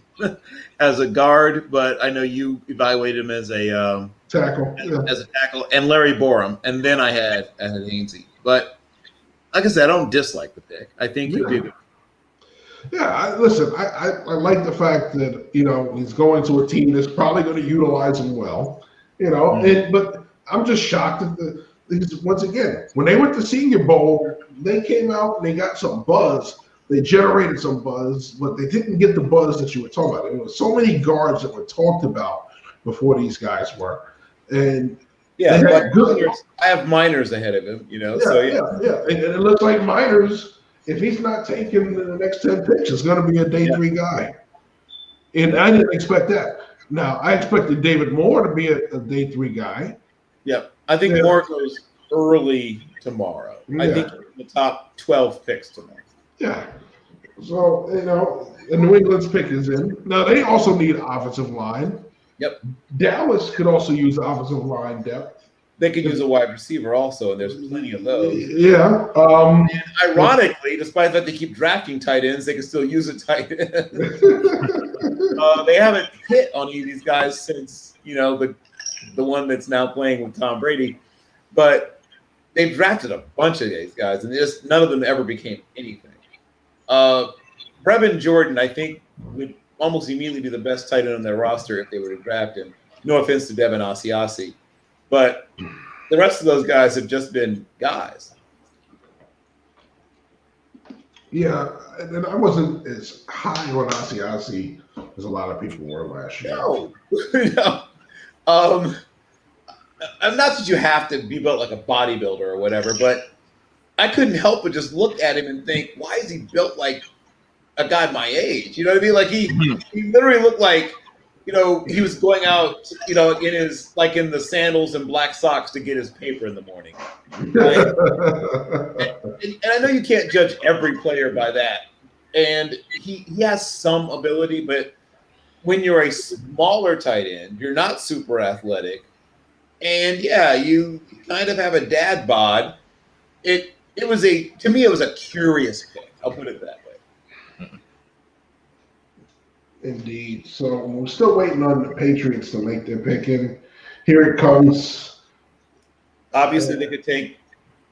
as a guard, but I know you evaluated him as a tackle. As a tackle, and Larry Borum, and then I had Hainsey. But like I said, I don't dislike the pick. I think he did. Yeah, listen, I like the fact that, he's going to a team that's probably going to utilize him well, but I'm just shocked that once again, when they went to Senior Bowl, they came out and they got some buzz. They generated some buzz, but they didn't get the buzz that you were talking about. There were so many guards that were talked about before these guys were. And I have Miners ahead of him, so And it looks like Miners, if he's not taken in the next 10 picks, it's going to be a day 3 guy. And I didn't expect that. Now, I expected David Moore to be a day 3 guy. Yep. I think Moore goes early tomorrow. I think the top 12 picks tomorrow. Yeah. So, the New England's pick is in. Now, they also need offensive line. Yep. Dallas could also use offensive line depth. they could use a wide receiver also, and there's plenty of those. Yeah. Ironically, despite that they keep drafting tight ends, they can still use a tight end. They haven't hit on any of these guys since, the one that's now playing with Tom Brady. But they've drafted a bunch of these guys, and just none of them ever became anything. Brevin Jordan, I think, would almost immediately be the best tight end on their roster if they were to draft him. No offense to Devin Asiasi. But the rest of those guys have just been guys. Yeah, and I wasn't as high on Asiasi as a lot of people were last year. No. I'm not that you have to be built like a bodybuilder or whatever, but I couldn't help but just look at him and think, why is he built like a guy my age? You know what I mean? Like he literally looked like, he was going out, in the sandals and black socks to get his paper in the morning. Right? and I know you can't judge every player by that. And he has some ability, but when you're a smaller tight end, you're not super athletic. And yeah, you kind of have a dad bod. To me, it was a curious pick. I'll put it that way. Indeed. So we're still waiting on the Patriots to make their pick, and here it comes. Obviously, they could take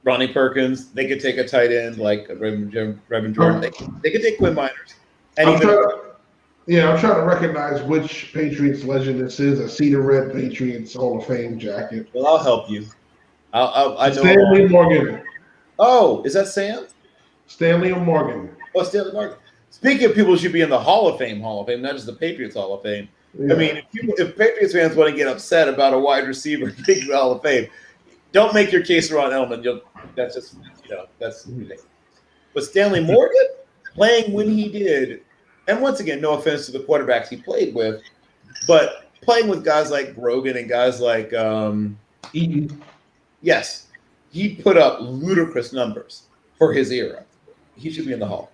Ronnie Perkins. They could take a tight end like Brevin Jordan. They could take Quinn Miners. I'm trying to recognize which Patriots legend this is. I see the red Patriots Hall of Fame jacket. Well, I'll help you. I know. Stanley Morgan. Oh, is that Sam? Stanley Morgan. Oh, Stanley Morgan. Speaking of people who should be in the Hall of Fame, not just the Patriots Hall of Fame. Yeah. I mean, if Patriots fans want to get upset about a wide receiver taking the Hall of Fame, don't make your case around Elman. That's just, that's ridiculous. But Stanley Morgan, playing when he did, and once again, no offense to the quarterbacks he played with, but playing with guys like Grogan and guys like Eaton. Yes, he put up ludicrous numbers for his era. He should be in the Hall.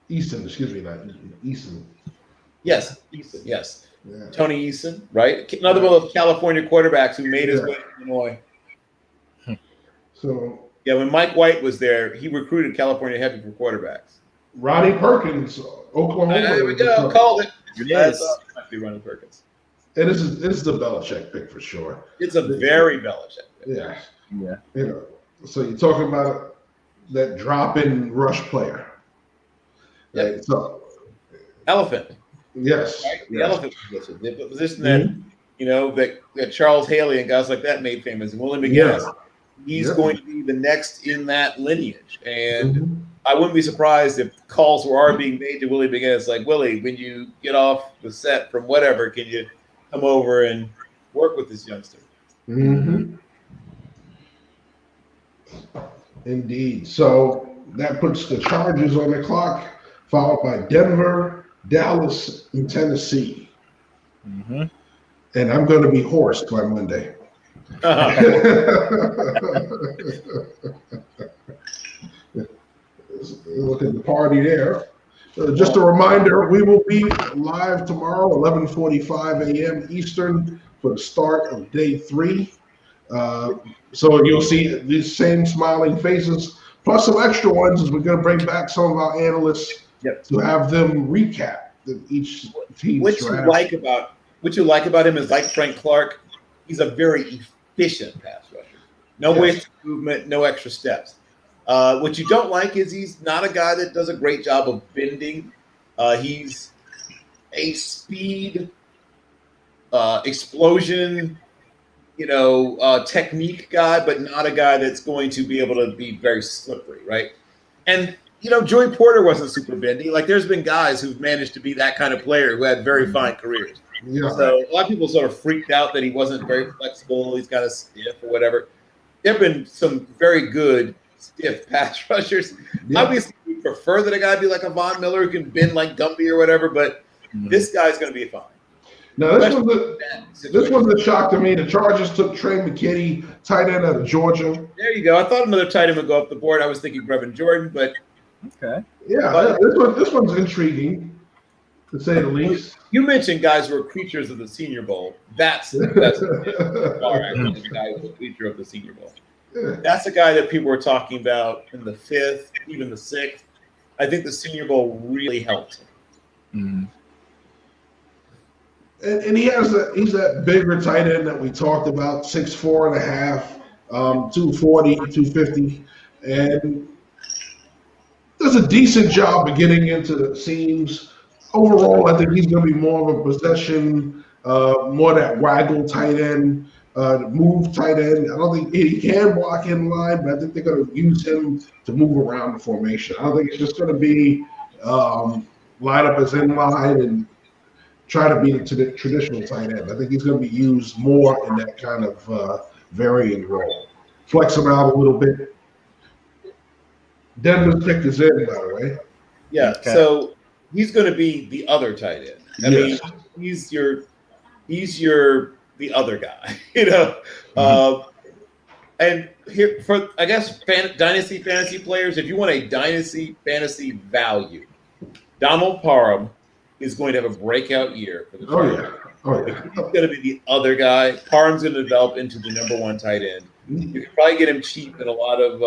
Eason, excuse me, not Eason. Yes, Eason, yes. Yeah. Tony Eason, right? Another one of those California quarterbacks who made his way to Illinois. So yeah, when Mike White was there, he recruited California heavy for quarterbacks. Ronnie Perkins, Oklahoma. There we go, called it. Yes. Might be Ronnie Perkins. And this is the Belichick pick for sure. It's a very Belichick pick. Yeah. So you're talking about that drop-in rush player. Yep. Right? So Elephant. yes. Right? The yes. elephant position. The position that, that Charles Haley and guys like that made famous. And Willie McGinnis. Yeah. He's going to be the next in that lineage. And I wouldn't be surprised if calls were being made to Willie McGinnis, like, Willie, when you get off the set from whatever, can you come over and work with this youngster? Mm-hmm. Indeed. So that puts the Chargers on the clock, followed by Denver, Dallas, and Tennessee. Mm-hmm. And I'm going to be hoarse by Monday. Look at the party there. Just a reminder, we will be live tomorrow, 11:45 a.m. Eastern, for the start of day 3. So you'll see these same smiling faces, plus some extra ones, as we're going to bring back some of our analysts to have them recap each team's draft. What you like about him is, like Frank Clark, he's a very efficient pass rusher. No wasted movement, no extra steps. What you don't like is he's not a guy that does a great job of bending. He's a speed, explosion, technique guy, but not a guy that's going to be able to be very slippery, right? And, Joey Porter wasn't super bendy. Like, there's been guys who've managed to be that kind of player who had very fine careers. Yeah. So a lot of people sort of freaked out that he wasn't very flexible. He's kind of stiff or whatever. There have been some very good stiff pass rushers. Yeah. Obviously, we prefer that a guy be like a Von Miller who can bend like Gumby or whatever, but this guy's going to be fine. Now, this was the shock to me. The Chargers took Trey McKitty, tight end out of Georgia. There you go. I thought another tight end would go up the board. I was thinking Brevin Jordan, but okay. Yeah, this one's intriguing. to say the least. You mentioned guys who are creatures of the Senior Bowl. That's the guy who's a creature of the Senior Bowl. That's a guy that people were talking about in the 5th, even the 6th. I think the Senior Bowl really helped him. And he's that bigger tight end that we talked about, 6'4" and a half, 240, 250, and does a decent job of getting into the seams. Overall, I think he's going to be more of a possession, more that waggle tight end, move tight end. I don't think he can block in line, but I think they're going to use him to move around the formation. I don't think it's just going to be line up as in line and try to be the traditional tight end. I think he's going to be used more in that kind of varying role. Flex him out a little bit. Denver's pick is in, by the way. Yeah, okay. So he's going to be the other tight end. I mean, he's the other guy, you know. And here for I guess dynasty fantasy players, if you want a dynasty fantasy value, Donald Parham is going to have a breakout year for the Chargers. He's going to be the other guy. Parham's going to develop into the number 1 tight end. You can probably get him cheap in a lot of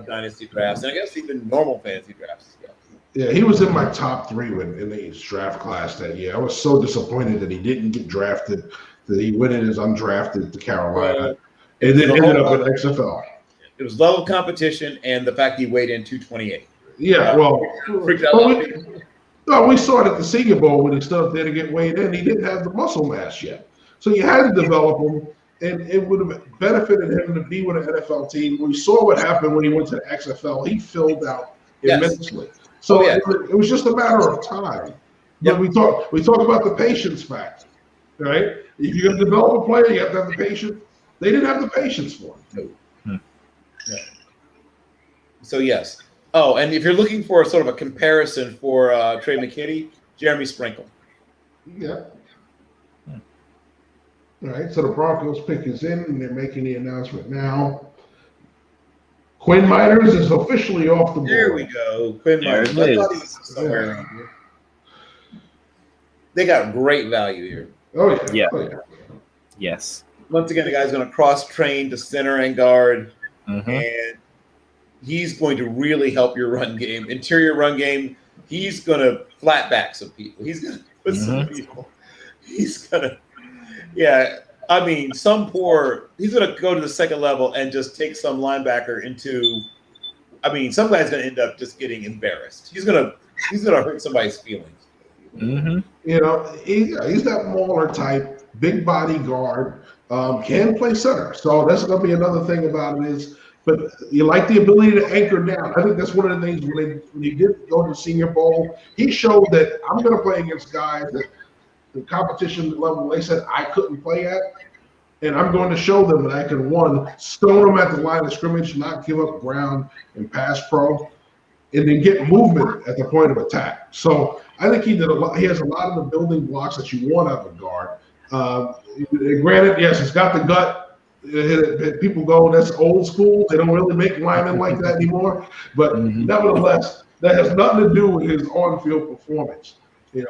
dynasty drafts, and I guess even normal fantasy drafts as well. Yeah, he was in my top 3 in the draft class that year. I was so disappointed that he didn't get drafted, that he went in as undrafted to Carolina, and then ended up in XFL. It was level competition, and the fact he weighed in 228. Yeah, we saw it at the Senior Bowl when he stood up there to get weighed in. He didn't have the muscle mass yet, so you had to develop him. And it would have benefited him to be with an NFL team. We saw what happened when he went to the XFL. He filled out immensely. So it was just a matter of time. But we talk about the patience factor, right? If you're going to develop a player, you have to have the patience. They didn't have the patience for him. Yeah. So yes. Oh, and if you're looking for sort of a comparison for Trey McKitty, Jeremy Sprinkle. Yeah. All right, so the Broncos pick is in, and they're making the announcement now. Quinn Miners is officially off the board. There we go. Quinn Miners. I thought he was somewhere around here. They got great value here. Oh, yeah. Yes. Once again, the guy's going to cross-train to center and guard, and he's going to really help your run game. Interior run game, he's going to flat back some people. He's going to put some people. He's going to I mean, he's going to go to the second level and just take some linebacker into, some guy's going to end up just getting embarrassed. He's going to hurt somebody's feelings. You know, he's that Mauler type, big body guard, can play center. So that's going to be another thing about it is, but you like the ability to anchor down. I think that's one of the things when he did go to the Senior Bowl, he showed that I'm going to play against guys that the competition level they said I couldn't play at, and I'm going to show them that I can, stone them at the line of scrimmage, not give up ground and pass pro, and then get movement at the point of attack. So I think he has a lot of the building blocks that you want out of a guard. Granted, yes, he's got the gut. People go, that's old school. They don't really make linemen like that anymore. But nevertheless, that has nothing to do with his on-field performance. You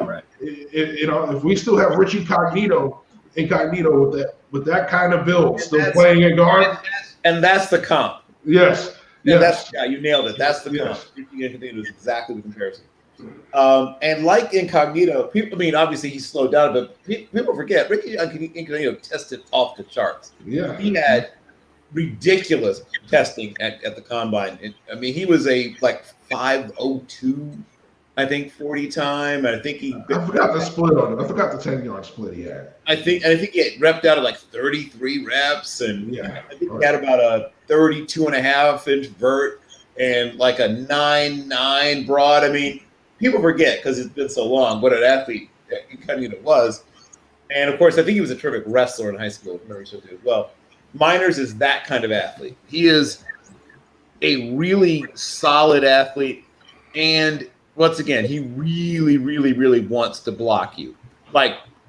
know, if we still have Richie Incognito with that kind of build, still playing a guard, and that's the comp. Yes, you nailed it. That's the comp. Richie Incognito is exactly the comparison. And like Incognito, obviously he slowed down, but people forget Richie Incognito tested off the charts. Yeah, he had ridiculous testing at the combine. He was a 5.02. I think 40 time. I think I forgot the split on it. I forgot the 10-yard split he had. I think he had repped out at 33 reps, and I think he had about a 32.5-inch vert and a 9.9 broad. People forget because it's been so long what an athlete Incognito was. And of course, I think he was a terrific wrestler in high school. As well. Miners is that kind of athlete. He is a really solid athlete, and once again, he really, really, really wants to block you,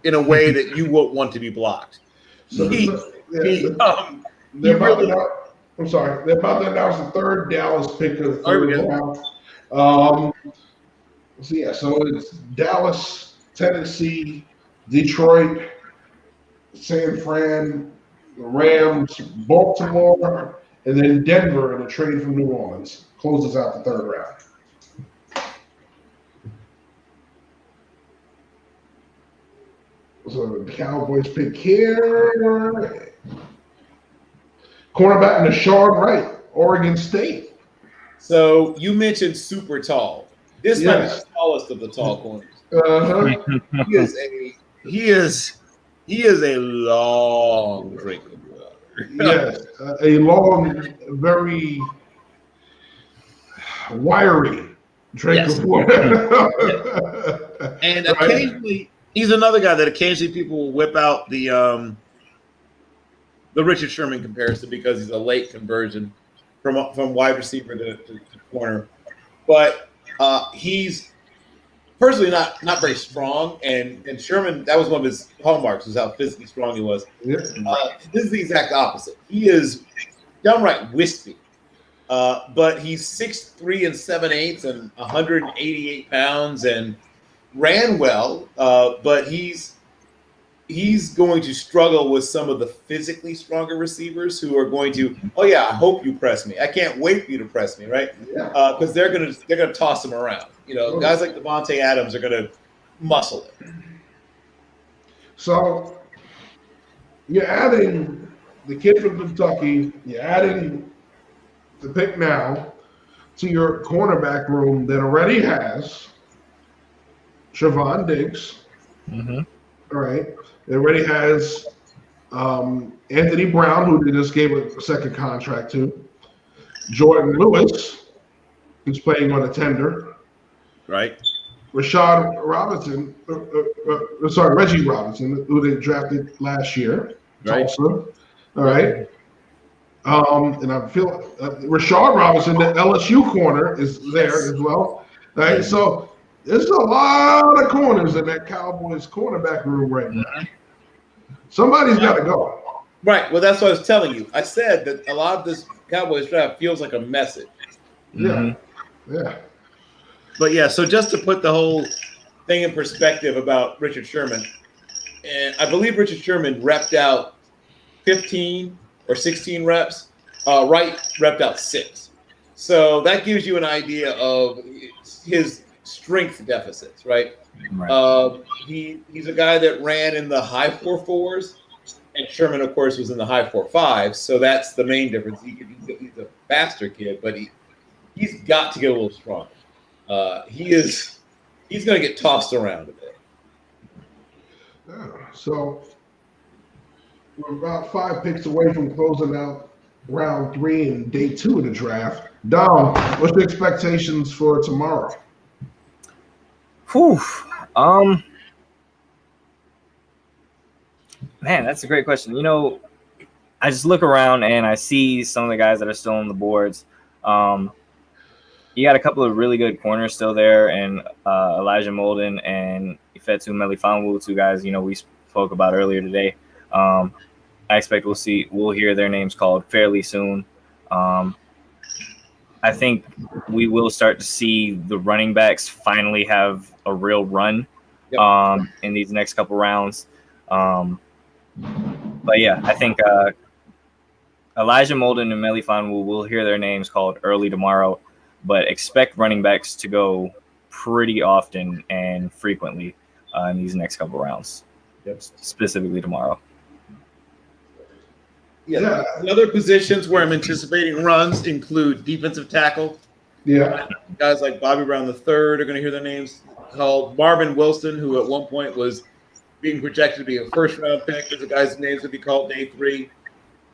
in a way that you won't want to be blocked. So they're about to announce the third Dallas pick of the third round. So it's Dallas Tennessee, Detroit, San Fran, the Rams, Baltimore, and then Denver in a trade from New Orleans. Closes out the third round. So the Cowboys pick here. Cornerback Nashard Wright, Oregon State. So you mentioned super tall. This might be Yes. the tallest of the tall corners. Uh-huh. He is a long drink of water. Yes, a long, very wiry drink Yes. of water. And Right. occasionally, he's another guy that occasionally people will whip out the Richard Sherman comparison because he's a late conversion from wide receiver to corner. But he's personally not very strong, and Sherman, that was one of his hallmarks, was how physically strong he was. Yeah. This is the exact opposite. He is downright wispy, but he's 6'3" and 7/8 and 188 pounds and ran well, but he's going to struggle with some of the physically stronger receivers who are going to, oh yeah, I hope you press me. I can't wait for you to press me, right? Yeah. Because they're gonna toss him around. You know, guys like Devontae Adams are gonna muscle it. So you're adding the kid from Kentucky, you're adding the pick now to your cornerback room that already has Trevon Diggs. Mm-hmm. All right. It already has Anthony Brown, who they just gave a second contract to. Jordan Lewis, who's playing on a tender. Right. Reggie Robinson, who they drafted last year. Right. Tulsa. All right. And I feel Rashard Robinson, the LSU corner, is there as well. All right. So there's a lot of corners in that Cowboys cornerback room right now. Somebody's got to go. Right. Well, that's what I was telling you. I said that a lot of this Cowboys draft feels like a message. Yeah. Yeah. But yeah, so just to put the whole thing in perspective about Richard Sherman, and I believe Richard Sherman repped out 15 or 16 reps. Wright repped out 6. So that gives you an idea of his strength deficits, right? He's a guy that ran in the high 4.4s, and Sherman, of course, was in the high 4.5s. So that's the main difference. He's a faster kid, but he's got to get a little stronger. He's going to get tossed around a bit. Yeah. So we're about 5 picks away from closing out round 3 and day 2 of the draft. Dom, what's the expectations for tomorrow? Whew. Man, that's a great question. You know, I just look around and I see some of the guys that are still on the boards. You got a couple of really good corners still there, and Elijah Molden and Ifeatu Melifonwu, 2 guys, you know, we spoke about earlier today. I expect we'll hear their names called fairly soon. I think we will start to see the running backs finally have a real run in these next couple rounds. But yeah, I think Elijah Molden and Melifonwu will hear their names called early tomorrow, but expect running backs to go pretty often and frequently in these next couple rounds, specifically tomorrow. Yeah. The other positions where I'm anticipating runs include defensive tackle. Yeah. Guys like Bobby Brown III are going to hear their names called. Marvin Wilson, who at one point was being projected to be a first-round pick. There's a guy's names to be called day 3.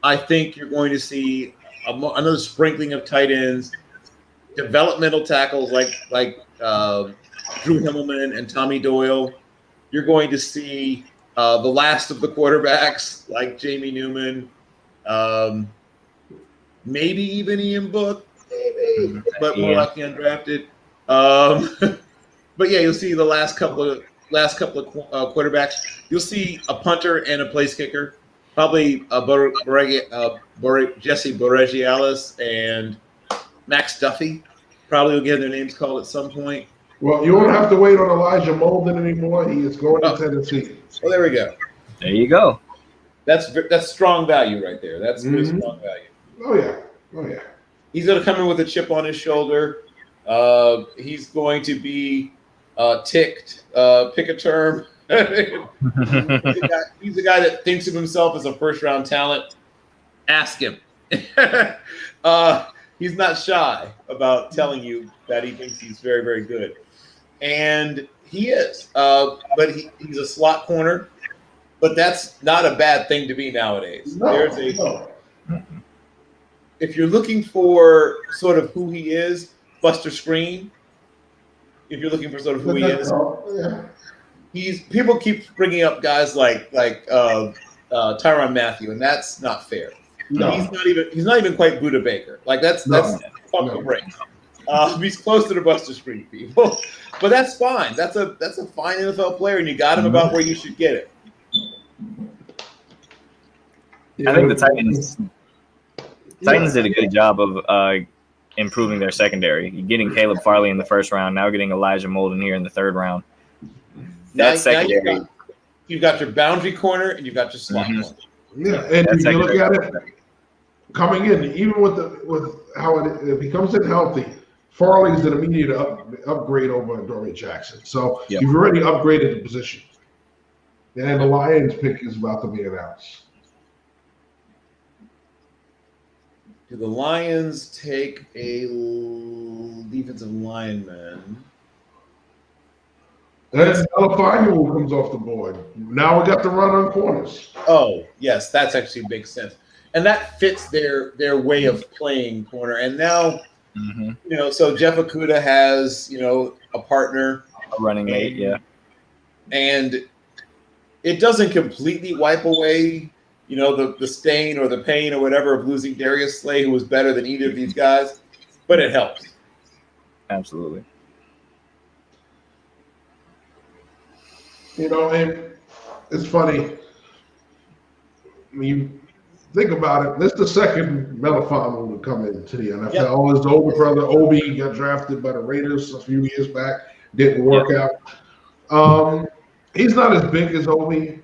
I think you're going to see another sprinkling of tight ends, developmental tackles like Drew Himmelman and Tommy Doyle. You're going to see the last of the quarterbacks like Jamie Newman, maybe even Ian Book, but more likely undrafted. But yeah, you'll see the last couple of quarterbacks. You'll see a punter and a place kicker, probably Jesse Borregialis and Max Duffy. Probably will get their names called at some point. Well, you don't have to wait on Elijah Molden anymore. He is going to Tennessee. Well, there we go. There you go. That's strong value right there. That's really strong value. Oh yeah. He's going to come in with a chip on his shoulder. He's going to be ticked. Pick a term. He's a guy that thinks of himself as a first-round talent. Ask him. He's not shy about telling you that he thinks he's very, very good. And he is. But he's a slot corner. But that's not a bad thing to be nowadays. No. If you're looking for sort of who he is, Buster Screen. If you're looking for sort of who he is, people keep bringing up guys like Tyrann Mathieu, and that's not fair. No. He's not even quite Buda Baker. Like that's pump the brakes. He's closer to Buster Screen, people, but that's fine. That's a fine NFL player, and you got him about where you should get it. I think the Titans did a good job of improving their secondary. Getting Caleb Farley in the first round, now getting Elijah Molden here in the third round. That secondary. You've got your boundary corner and you've got your slot corner. Yeah, and if you look at it, coming in, even with how it becomes healthy, Farley's an immediate upgrade over Dory Jackson. So you've already upgraded the position. And the Lions pick is about to be announced. Do the Lions take a defensive lineman? And Alafanu comes off the board. Now we got to run on corners. Oh, yes, that's actually makes sense. And that fits their way of playing corner. And now, so Jeff Okudah has, a partner. A running mate, yeah. And it doesn't completely wipe away the stain or the pain or whatever of losing Darius Slay, who was better than either of these guys, but it helps. Absolutely. And it's funny. When you think about it, this is the second Melifonwu to come into the NFL. His older brother, Obi, got drafted by the Raiders a few years back. Didn't work out. He's not as big as Obi,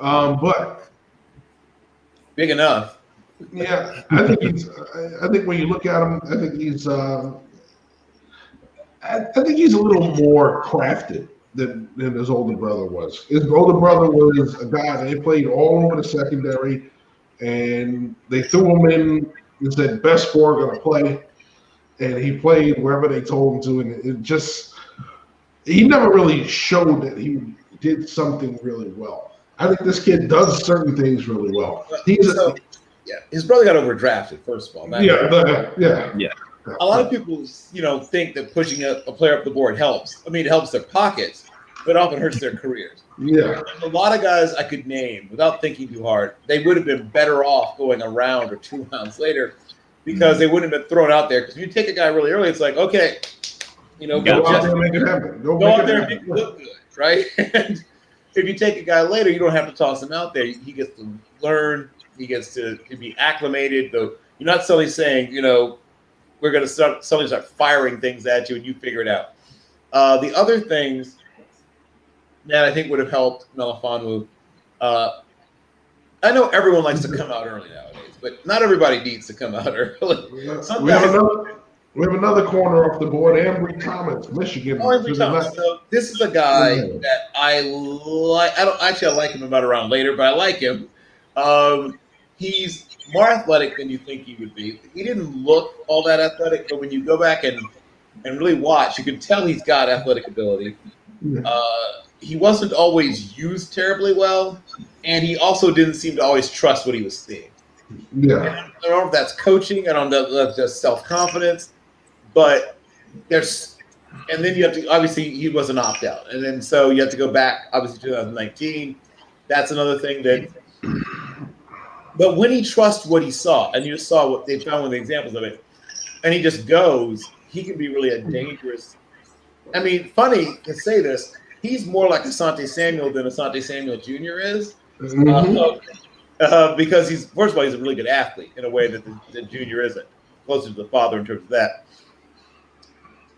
but big enough. Yeah, I think when you look at him, I think he's a little more crafted than his older brother was. His older brother was a guy that they played all over the secondary, and they threw him in and said best four going to play, and he played wherever they told him to, and he never really showed that he did something really well. I think this kid does certain things really well. His brother got overdrafted, first of all. Yeah. A lot of people, think that pushing a player up the board helps. I mean, it helps their pockets, but it often hurts their careers. Yeah. And a lot of guys I could name without thinking too hard, they would have been better off going a round or 2 rounds later because they wouldn't have been thrown out there. Because if you take a guy really early, it's like, okay, go out there and make it happen. Go out there and make it look good, right? And if you take a guy later, you don't have to toss him out there. He gets to learn. He gets to be acclimated. Though you're not suddenly saying, we're going to suddenly start firing things at you and you figure it out. The other things that I think would have helped Melifonwu, I know everyone likes to come out early nowadays, but not everybody needs to come out early. We have another corner off the board, Ambry Thomas, Michigan. Ambry Thomas. So this is a guy that I like. I like him about a round later, but I like him. He's more athletic than you think he would be. He didn't look all that athletic, but when you go back and really watch, you can tell he's got athletic ability. He wasn't always used terribly well, and he also didn't seem to always trust what he was seeing. Yeah. And I don't know if that's coaching. I don't know if that's just self-confidence. But and then you have to, obviously, he was an opt-out. And then so you have to go back, obviously, 2019. That's another thing that, but when he trusts what he saw, and you saw what they found with the examples of it, and he just goes, he can be really a dangerous. I mean, funny to say this, he's more like Asante Samuel than Asante Samuel Jr. is. Because first of all, he's a really good athlete in a way that the junior isn't. Closer to the father in terms of that.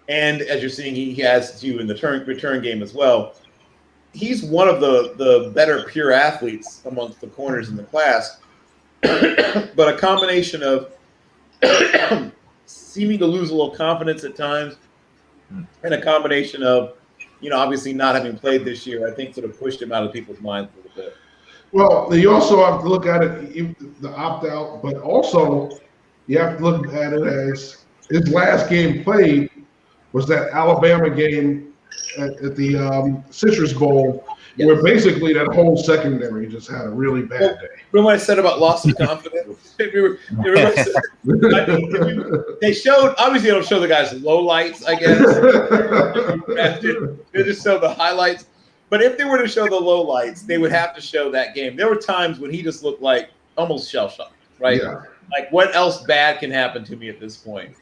and as you're seeing, he has you in the return game as well. He's one of the better pure athletes amongst the corners in the class, but a combination of seeming to lose a little confidence at times, and a combination of, obviously not having played this year, I think sort of pushed him out of people's minds a little bit. Well, you also have to look at it, the opt-out, but also you have to look at it as his last game played was that Alabama game at the Citrus Bowl, where basically that whole secondary just had a really bad day. Remember what I said about loss of confidence? They showed, obviously they don't show the guys' low lights, I guess. They just show the highlights. But if they were to show the low lights, they would have to show that game. There were times when he just looked like almost shell-shocked, right? Yeah. Like, what else bad can happen to me at this point?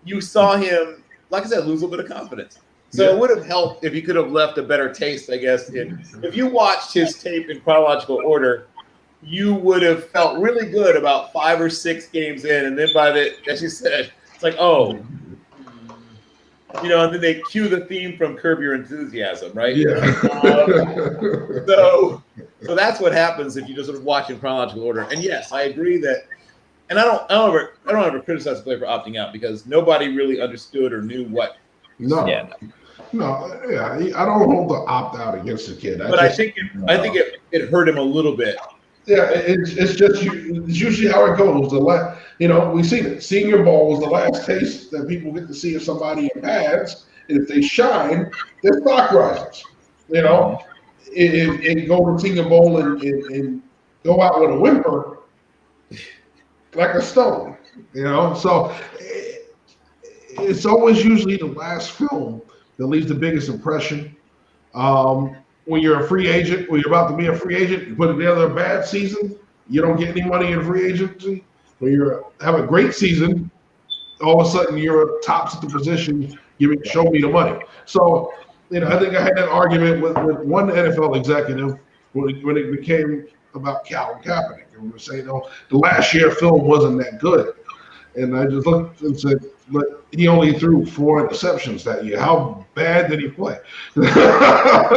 You saw him, like I said, lose a little bit of confidence. So it would have helped if he could have left a better taste, I guess. If you watched his tape in chronological order, you would have felt really good about 5 or 6 games in. And then as you said, it's like, and then they cue the theme from Curb Your Enthusiasm, right? Yeah. So that's what happens if you just sort of watch in chronological order. And yes, I agree that, and I don't ever criticize the player for opting out because nobody really understood or knew what. No. Yeah. No, yeah, I don't hold the opt out against the kid. I think it hurt him a little bit. Yeah, it's usually how it goes. We've seen it. Senior Bowl is the last taste that people get to see of somebody in pads. And if they shine, their stock rises. If go to Senior Bowl and go out with a whimper, like a stone. So it's always usually the last film that leaves the biggest impression. When you're a free agent, when you're about to be a free agent, you put together a bad season, you don't get any money in free agency. When you have a great season, all of a sudden you're tops at the position, show me the money. So, I think I had that argument with one NFL executive when it became about Colin Kaepernick. And we were saying, the last year film wasn't that good. And I just looked and said, but he only threw 4 interceptions that year. How bad did he play? You have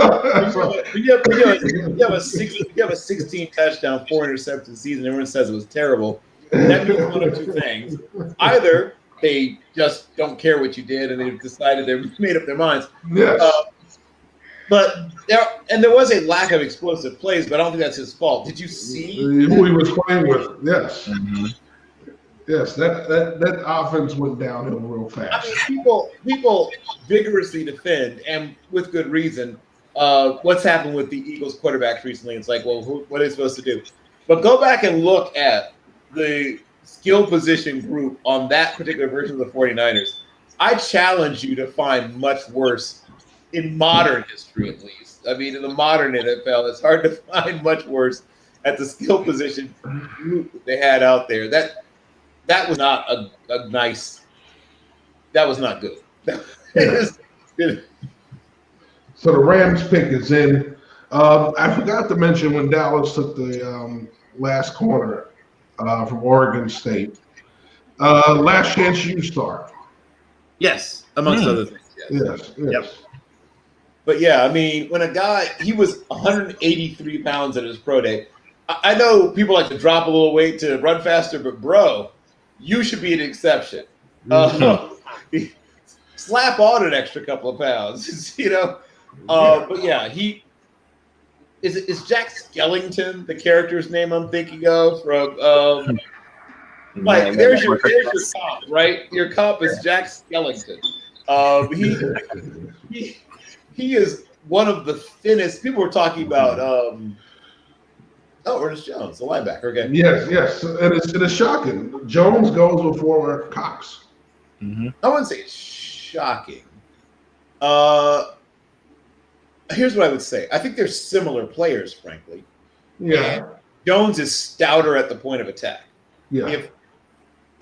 a 16 touchdown, 4 interception season. Everyone says it was terrible. That means one of two things. Either they just don't care what you did and they've decided they've made up their minds. Yes. But there was a lack of explosive plays, but I don't think that's his fault. Did you see who he was playing with? Yes. Mm-hmm. Yes, that offense went downhill real fast. I mean, people vigorously defend, and with good reason, what's happened with the Eagles quarterbacks recently. It's like, well, what are they supposed to do? But go back and look at the skill position group on that particular version of the 49ers. I challenge you to find much worse in modern history, at least. I mean, in the modern NFL, it's hard to find much worse at the skill position group that they had out there. That was not a nice. That was not good. So the Rams pick is in. I forgot to mention when Dallas took the last corner from Oregon State. Last chance you start. Yes, amongst other things. Yes. Yep. But yeah, I mean, when a guy, he was 183 pounds at his pro day. I know people like to drop a little weight to run faster, but bro, you should be an exception. Slap on an extra couple of pounds, But yeah, is Jack Skellington the character's name I'm thinking of from? There's your comp, right? Your comp is Jack Skellington. He is one of the thinnest. People were talking about. Ernest Jones, the linebacker. Okay. Yes, and it's shocking. Jones goes before Cox. Mm-hmm. I wouldn't say it's shocking. Here's what I would say. I think they're similar players, frankly. Yeah. And Jones is stouter at the point of attack. Yeah.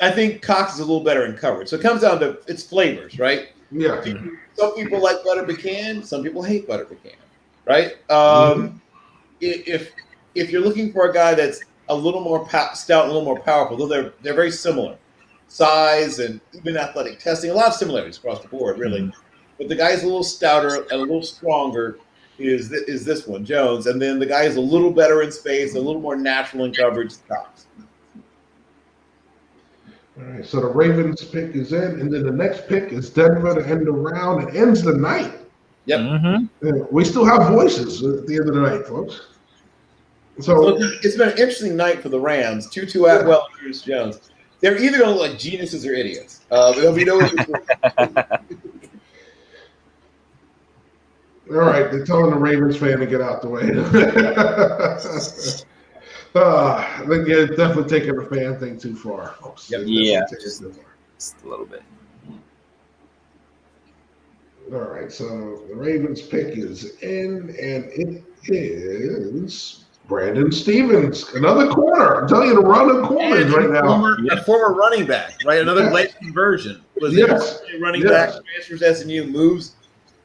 I think Cox is a little better in coverage. So it comes down to it's flavors, right? Yeah. Some people like Butter Pecan. Some people hate Butter Pecan, right? If you're looking for a guy that's a little more stout, a little more powerful, though they're very similar. size and even athletic testing, a lot of similarities across the board, really. But the guy's a little stouter and a little stronger is this one, Jones. And then the guy is a little better in space, a little more natural in coverage, Cox. All right, so the Ravens pick is in, and then the next pick is Denver to end the round. It ends the night. Yep. And we still have voices at the end of the night, folks. So it's been an interesting night for the Rams. Tutu Atwell and Chris Jones. They're either going to look like geniuses or idiots. There'll be no. All right, they're telling the Ravens fan to get out the way. I think you're definitely taking the fan thing too far, folks. Yep. Yeah, just a little bit. All right, so the Ravens pick is in, and it is Brandon Stevens, another corner. I'm telling you to run the corners right now. A former running back, right? Another late conversion. Was a running back, transfers to SMU, moves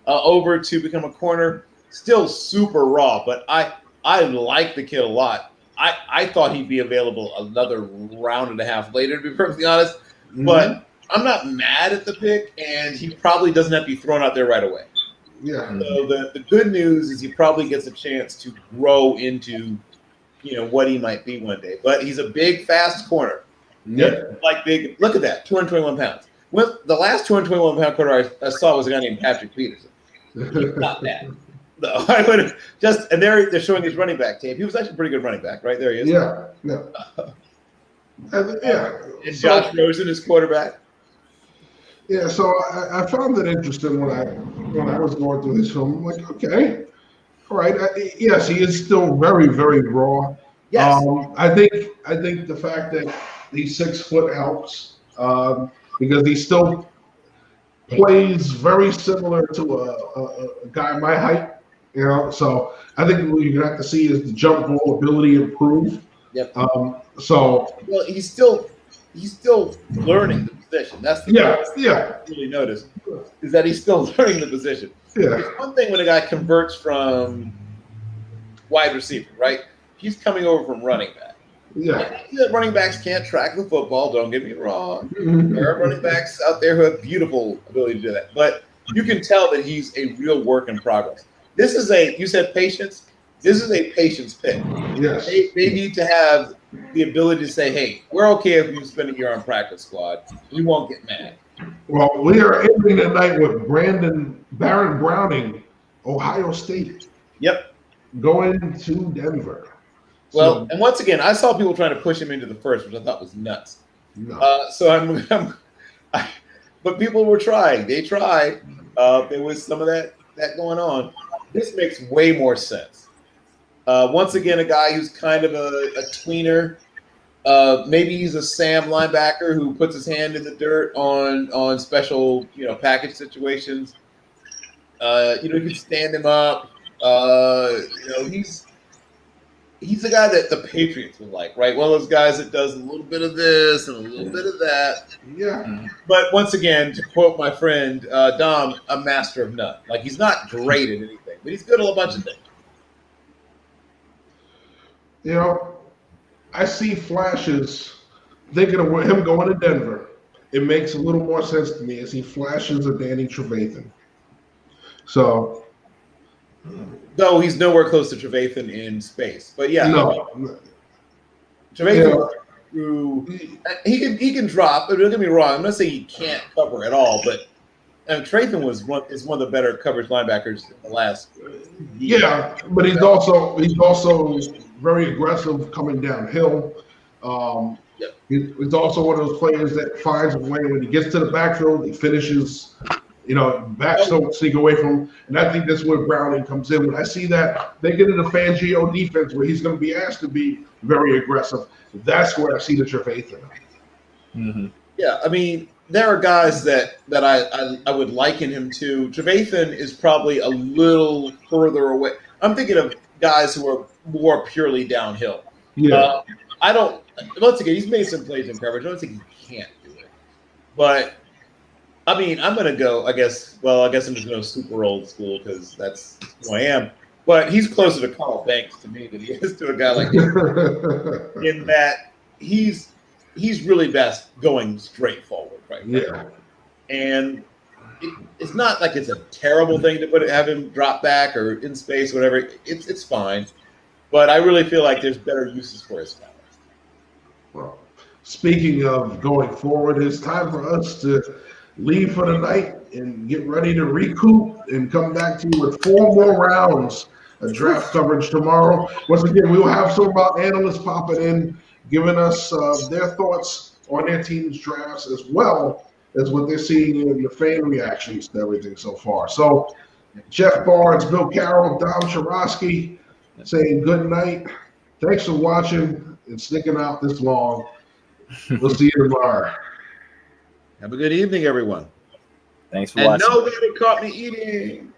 over to become a corner. Still super raw, but I like the kid a lot. I thought he'd be available another round and a half later, to be perfectly honest. But I'm not mad at the pick, and he probably doesn't have to be thrown out there right away. Yeah. So the good news is he probably gets a chance to grow into, what he might be one day. But he's a big, fast corner. Yeah. Like big. Look at that, 221 pounds. The last 221-pound corner I saw was a guy named Patrick Peterson. He's not that. No, I would have just, and they're showing his running back tape. He was actually a pretty good running back, right? There he is. Yeah. And Josh Rosen is quarterback. Yeah, so I found it interesting when I was going through this film. I'm like, okay, all right, yes, he is still very, very raw. Yes. I think the fact that he's 6 foot helps because he still plays very similar to a guy my height. So I think what you're gonna have to see is the jump ball ability improve. Yep. Well, he's still learning the position. That's the thing I really noticed is that he's still learning the position. Yeah. It's one thing when a guy converts from wide receiver, right? He's coming over from running back. Yeah. Running backs can't track the football. Don't get me wrong. There are running backs out there who have beautiful ability to do that, but you can tell that he's a real work in progress. This is you said patience. This is a patience pick. Yes. They need to have the ability to say, hey, we're okay if you spend a year on practice squad. We won't get mad. Well, we are ending the night with Baron Browning, Ohio State. Yep. Going to Denver. Well, and once again, I saw people trying to push him into the first, which I thought was nuts. No. But people were trying. They tried. There was some of that going on. This makes way more sense. Once again, a guy who's kind of a tweener. Maybe he's a Sam linebacker who puts his hand in the dirt on special, package situations. You can stand him up. He's a guy that the Patriots would like, right? One of those guys that does a little bit of this and a little bit of that. Yeah. But once again, to quote my friend Dom, a master of none. Like, he's not great at anything, but he's good at a bunch of things. I see flashes thinking of him going to Denver. It makes a little more sense to me as he flashes of Danny Trevathan. So, though he's nowhere close to Trevathan in space, but yeah, no. Trevathan, he can drop. Don't get me wrong. I'm not saying he can't cover at all, but Trevathan is one of the better coverage linebackers in the last year. Yeah, but he's also very aggressive coming downhill. He's also one of those players that finds a way when he gets to the backfield, he finishes. Backs don't sneak away from him. And I think that's where Browning comes in. When I see that, they get into Fangio defense where he's going to be asked to be very aggressive. That's where I see the Trevathan. Mm-hmm. Yeah, I mean, there are guys that I would liken him to. Trevathan is probably a little further away. I'm thinking of guys who are more purely downhill. Yeah. Once again, he's made some plays in coverage. I don't think he can't do it. But I mean, I'm going to go, I guess I'm just going to go super old school because that's who I am. But he's closer to Carl Banks to me than he is to a guy like him. In that he's really best going straight forward, right? Yeah. And it's not like it's a terrible thing to have him drop back or in space, whatever. It's fine, but I really feel like there's better uses for his talent. Well, speaking of going forward, it's time for us to leave for the night and get ready to recoup and come back to you with 4 more rounds of draft coverage tomorrow. Once again, we will have some of our analysts popping in, giving us their thoughts on their team's drafts, as well as what they're seeing in the fan reactions to everything so far. So, Jeff Barnes, Bill Carroll, Dom Chorosky saying good night. Thanks for watching and sticking out this long. We'll see you tomorrow. Have a good evening, everyone. Thanks for And watching. nobody caught me eating.